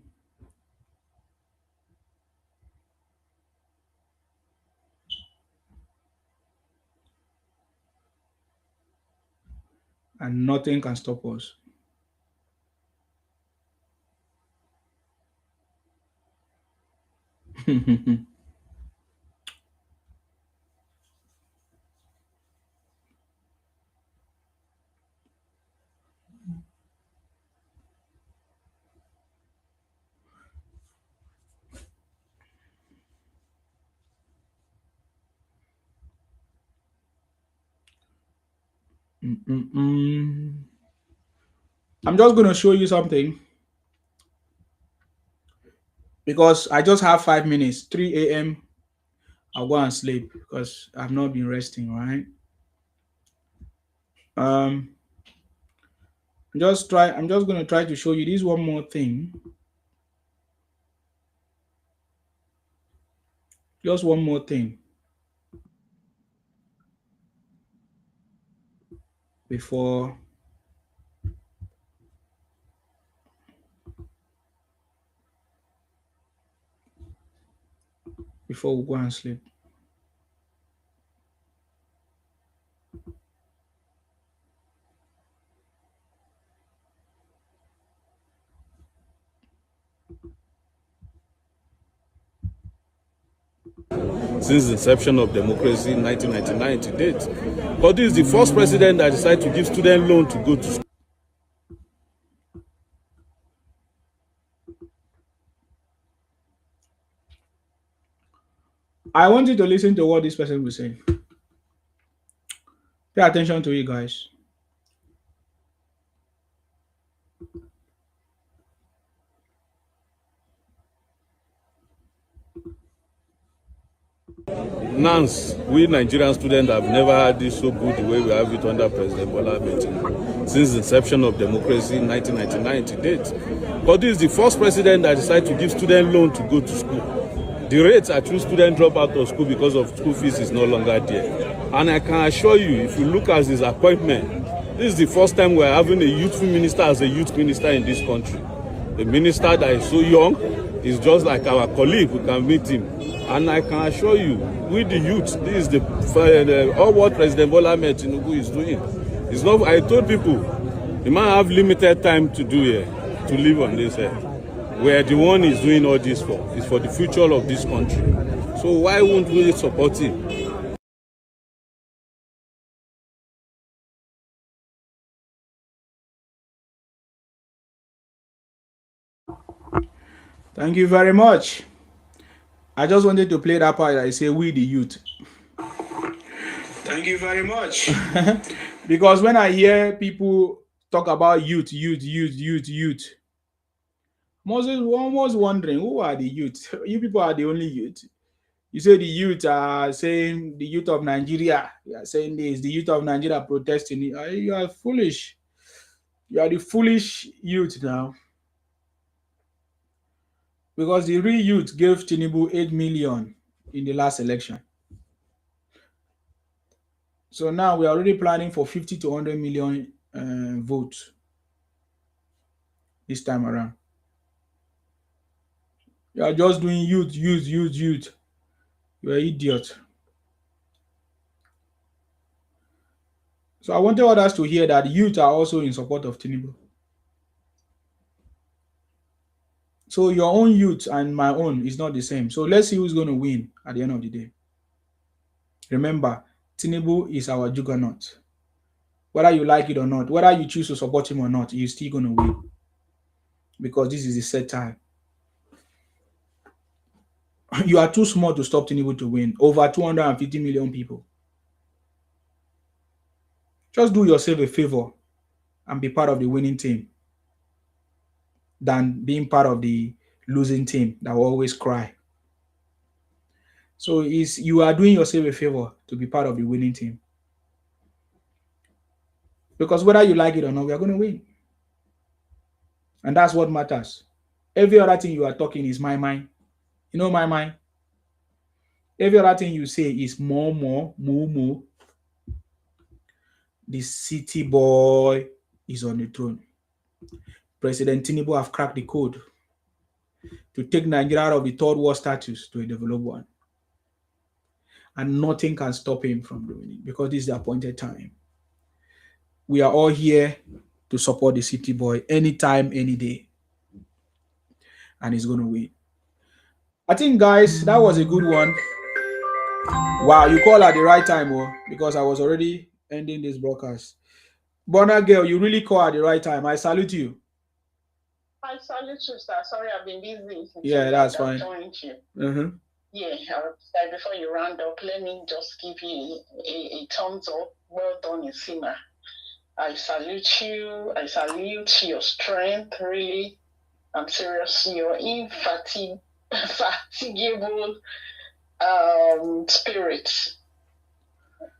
And nothing can stop us. I'm just going to show you something because I just have 5 minutes. 3 a.m. I'll go and sleep because I've not been resting, right? I'm just going to try to show you this one more thing. Just one more thing before we go and sleep. Since the inception of democracy in 1999 to date. But this is the first president that decided to give student loan to go to school. I want you to listen to what this person will say. Pay attention to it, guys. Nance, we Nigerian students have never had this so good the way we have it under President Bola Ahmed Tinubu since the inception of democracy in 1999 to date. But this is the first president that decided to give student loan to go to school. The rates at which students drop out of school because of school fees is no longer there. And I can assure you, if you look at his appointment, this is the first time we're having a youthful minister as a youth minister in this country. A minister that is so young, is just like our colleague, we can meet him. And I can assure you, with the youth, this is all what President Bola Ahmed Tinubu is doing. It's not. I told people, the man have limited time to do here, to live on this earth. Where the one is doing all this for is for the future of this country. So why won't we support him? Thank you very much. I just wanted to play that part. I say we the youth. Thank you very much. Because when I hear people talk about youth, Moses was wondering, who are the youth? You people are the only youth. You say the youth are saying the youth of Nigeria. You are saying this, the youth of Nigeria protesting. You are foolish. You are the foolish youth now. Because the real youth gave Tinubu 8 million in the last election. So now we are already planning for 50 to 100 million votes this time around. You are just doing youth. You are idiot. So I wanted others to hear that youth are also in support of Tinubu. So your own youth and my own is not the same. So let's see who's going to win at the end of the day. Remember, Tinubu is our juggernaut. Whether you like it or not, whether you choose to support him or not, he's still going to win. Because this is the set time. You are too small to stop Tinubu to win. Over 250 million people. Just do yourself a favor and be part of the winning team than being part of the losing team that will always cry. So you are doing yourself a favor to be part of the winning team. Because whether you like it or not, we are going to win. And that's what matters. Every other thing you are talking is my mind. You know my mind? Every other thing you say is more. The city boy is on the throne. President Tinubu have cracked the code to take Nigeria out of the third world status to a developed one. And nothing can stop him from doing it because this is the appointed time. We are all here to support the city boy anytime, any day. And he's going to win. I think, guys, that was a good one. Wow, you call at the right time, because I was already ending this broadcast. Bonner girl, you really call at the right time. I salute you. I salute you, sir. Sorry, I've been busy. Yeah, that's fine. Yeah, before you round up, let me just give you a thumbs up. Well done, Isima. I salute you. I salute your strength, really. I'm serious. Your infatigable spirit.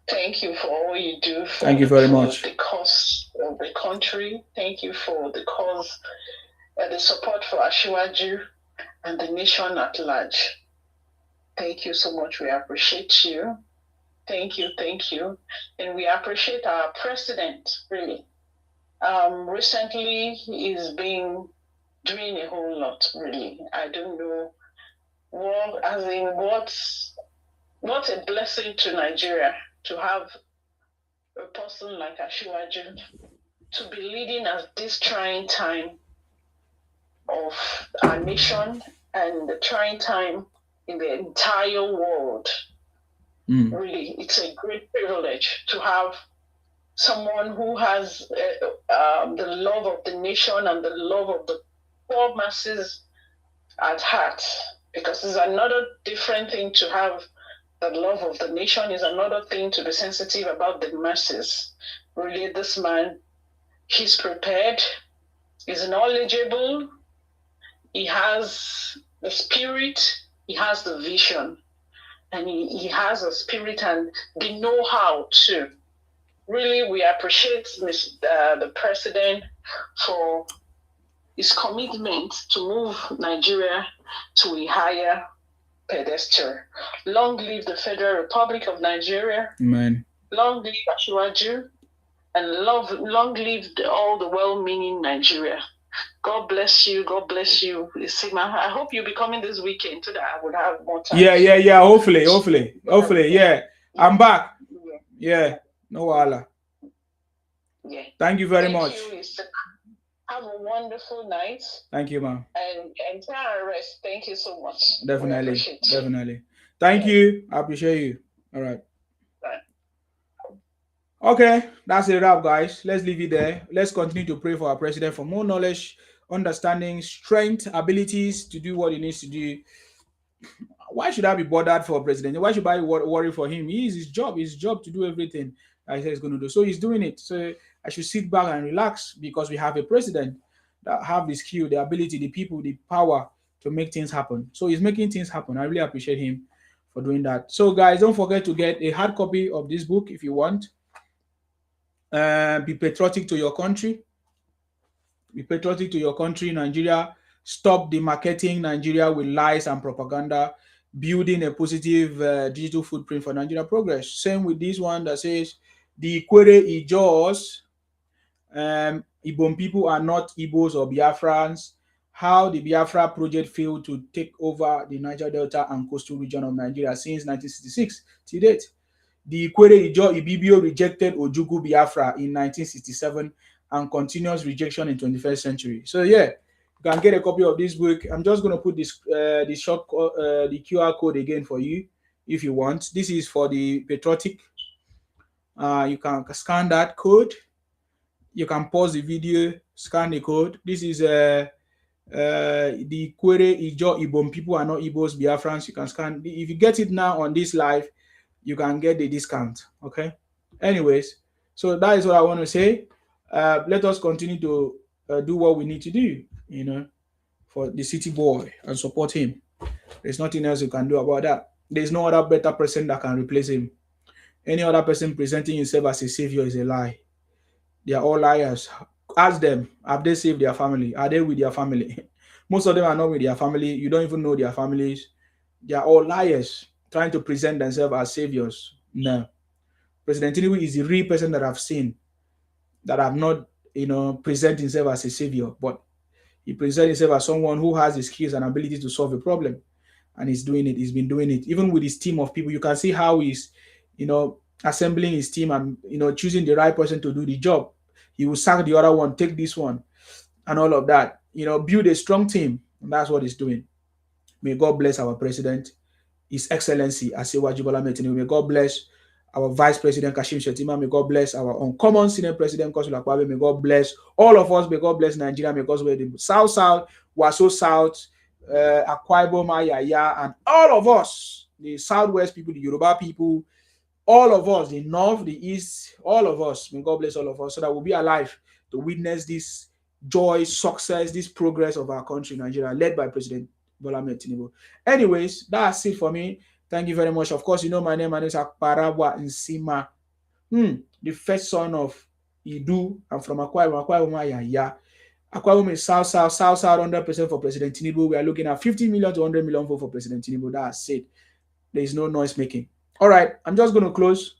Thank you for all you do. Thank you very much. The cause of the country. Thank you for the cause, the support for Ashiwaju and the nation at large. Thank you so much. We appreciate you. Thank you. And we appreciate our president, really. Recently, he's been doing a whole lot, really. I don't know what a blessing to Nigeria to have a person like Ashiwaju to be leading at this trying time of our nation and the trying time in the entire world. Really, it's a great privilege to have someone who has the love of the nation and the love of the poor masses at heart. Because it's another different thing to have the love of the nation, is another thing to be sensitive about the masses. Really, this man, he's prepared, he's knowledgeable, he has the spirit, he has the vision, and he has a spirit and the know-how too. Really, we appreciate the president for his commitment to move Nigeria to a higher pedestal. Long live the Federal Republic of Nigeria. Amen. Long live Ashiwaju, and long live all the well-meaning Nigeria. God bless you. God bless you, Isima. I hope you'll be coming this weekend so that I would have more time. Yeah. Hopefully. Yeah. I'm back. Yeah. No wala. Yeah. Thank you very much. You, have a wonderful night. Thank you, ma'am. And try and rest. Thank you so much. Definitely. Thank you. I appreciate you. All right. Okay, that's a wrap, guys. Let's leave it there. Let's continue to pray for our president for more knowledge, understanding, strength, abilities to do what he needs to do. Why should I be bothered for president? Why should I worry for him? His job to do everything I said he's going to do. So he's doing it. So I should sit back and relax because we have a president that have the skill, the ability, the people, the power to make things happen. So he's making things happen. I really appreciate him for doing that. So guys, don't forget to get a hard copy of this book if you want. Be patriotic to your country. Be patriotic to your country, Nigeria. Stop demarketing Nigeria with lies and propaganda. Building a positive digital footprint for Nigeria progress. Same with this one that says the Ikwere Ijos, Ibom people are not Igbos or Biafrans. How the Biafra project failed to take over the Niger Delta and coastal region of Nigeria since 1966 to date. The Ikwere Ijo Ibibio rejected Ojugu Biafra in 1967 and continuous rejection in 21st century. So yeah, you can get a copy of this book. I'm just going to put this the QR code again for you if you want. This is for the patriotic. You can scan that code. You can pause the video, scan the code. This is the Ikwere Ijo Ibom people are not Igbos, Biafrans. You can scan. If you get it now on this live, you can get the discount. Okay. Anyways, so that is what I want to say. Let us continue to do what we need to do, for the city boy and support him. There's nothing else you can do about that. There's no other better person that can replace him. Any other person presenting himself as a savior is a lie. They are all liars. Ask them, have they saved their family? Are they with their family? Most of them are not with their family. You don't even know their families. They are all liars, trying to present themselves as saviors. No. President Tinubu is the real person that I've seen that have not, present himself as a savior, but he presents himself as someone who has the skills and ability to solve a problem. And he's doing it. He's been doing it. Even with his team of people, you can see how he's, assembling his team and, choosing the right person to do the job. He will sack the other one, take this one, and all of that. Build a strong team. And that's what he's doing. May God bless our president, His Excellency Asiwaju Bola Ahmed Tinubu. May God bless our Vice President Kashim Shettima. May God bless our uncommon Senate President Godswill Akpabio. May God bless all of us. May God bless Nigeria. May God bless the South, Waso South, Akwa Ibom, Ayaya, and all of us, the Southwest people, the Yoruba people, all of us, the North, the East, all of us. May God bless all of us so that we'll be alive to witness this joy, success, this progress of our country, Nigeria, led by President Bola Ahmed Tinubu. Anyways, that's it for me. Thank you very much. Of course, you know my name. My name is Akparawa Nsima, the first son of Idu. I'm from Akwa Ibom. Akwa Ibom, Akwa Ibom is South, 100% for President Tinubu. We are looking at 50 million to 100 million vote for President Tinubu. That's it. There is no noise making. All right, I'm just going to close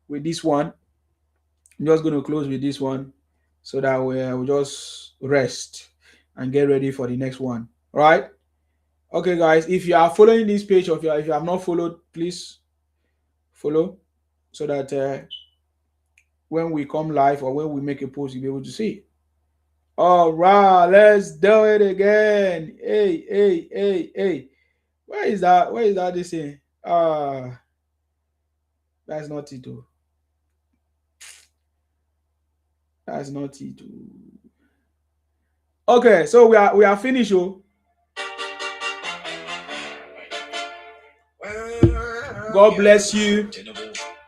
with this one. So that we'll just rest and get ready for the next one. All right. Okay, guys, if you are following this page, or if you have not followed, please follow so that when we come live or when we make a post, you'll be able to see it. All right, let's do it again. Hey. Where is that this thing? That's not it, though. That's not it, though. Okay, so we are finished, oh. God bless you.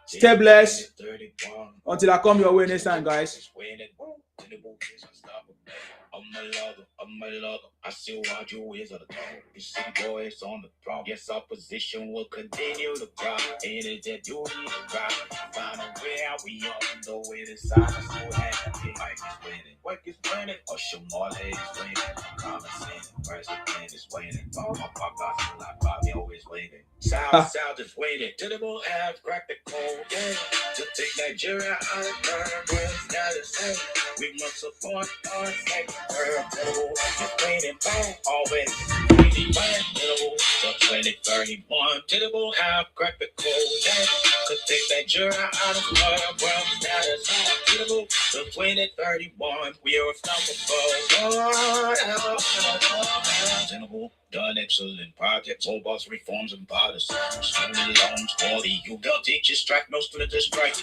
Stay blessed. Until I come your way next time, guys. I still want you is on the throne. You see boys on the throne. Yes, opposition will continue to cry. Ain't it that you need to cry? Find a way out. We on the way to side. I'm so happy. Mike is winning. Work is winning. Oshamole is winning. Common sense. President is winning. My papa like Bobby always winning. South is winning. Tinubu have cracked the code. Yeah. To take Nigeria out of third world. Now the same. We must support our second world. Just waiting for always. We plan for 2031. Tinubu have cracked the code. Yeah. To take Nigeria out of third world. Now the same. Tinubu to 2031. We are unstoppable. Tinubu done excellent projects, robust reforms and policies. Student loans for the youth. Teachers strike, no students strike.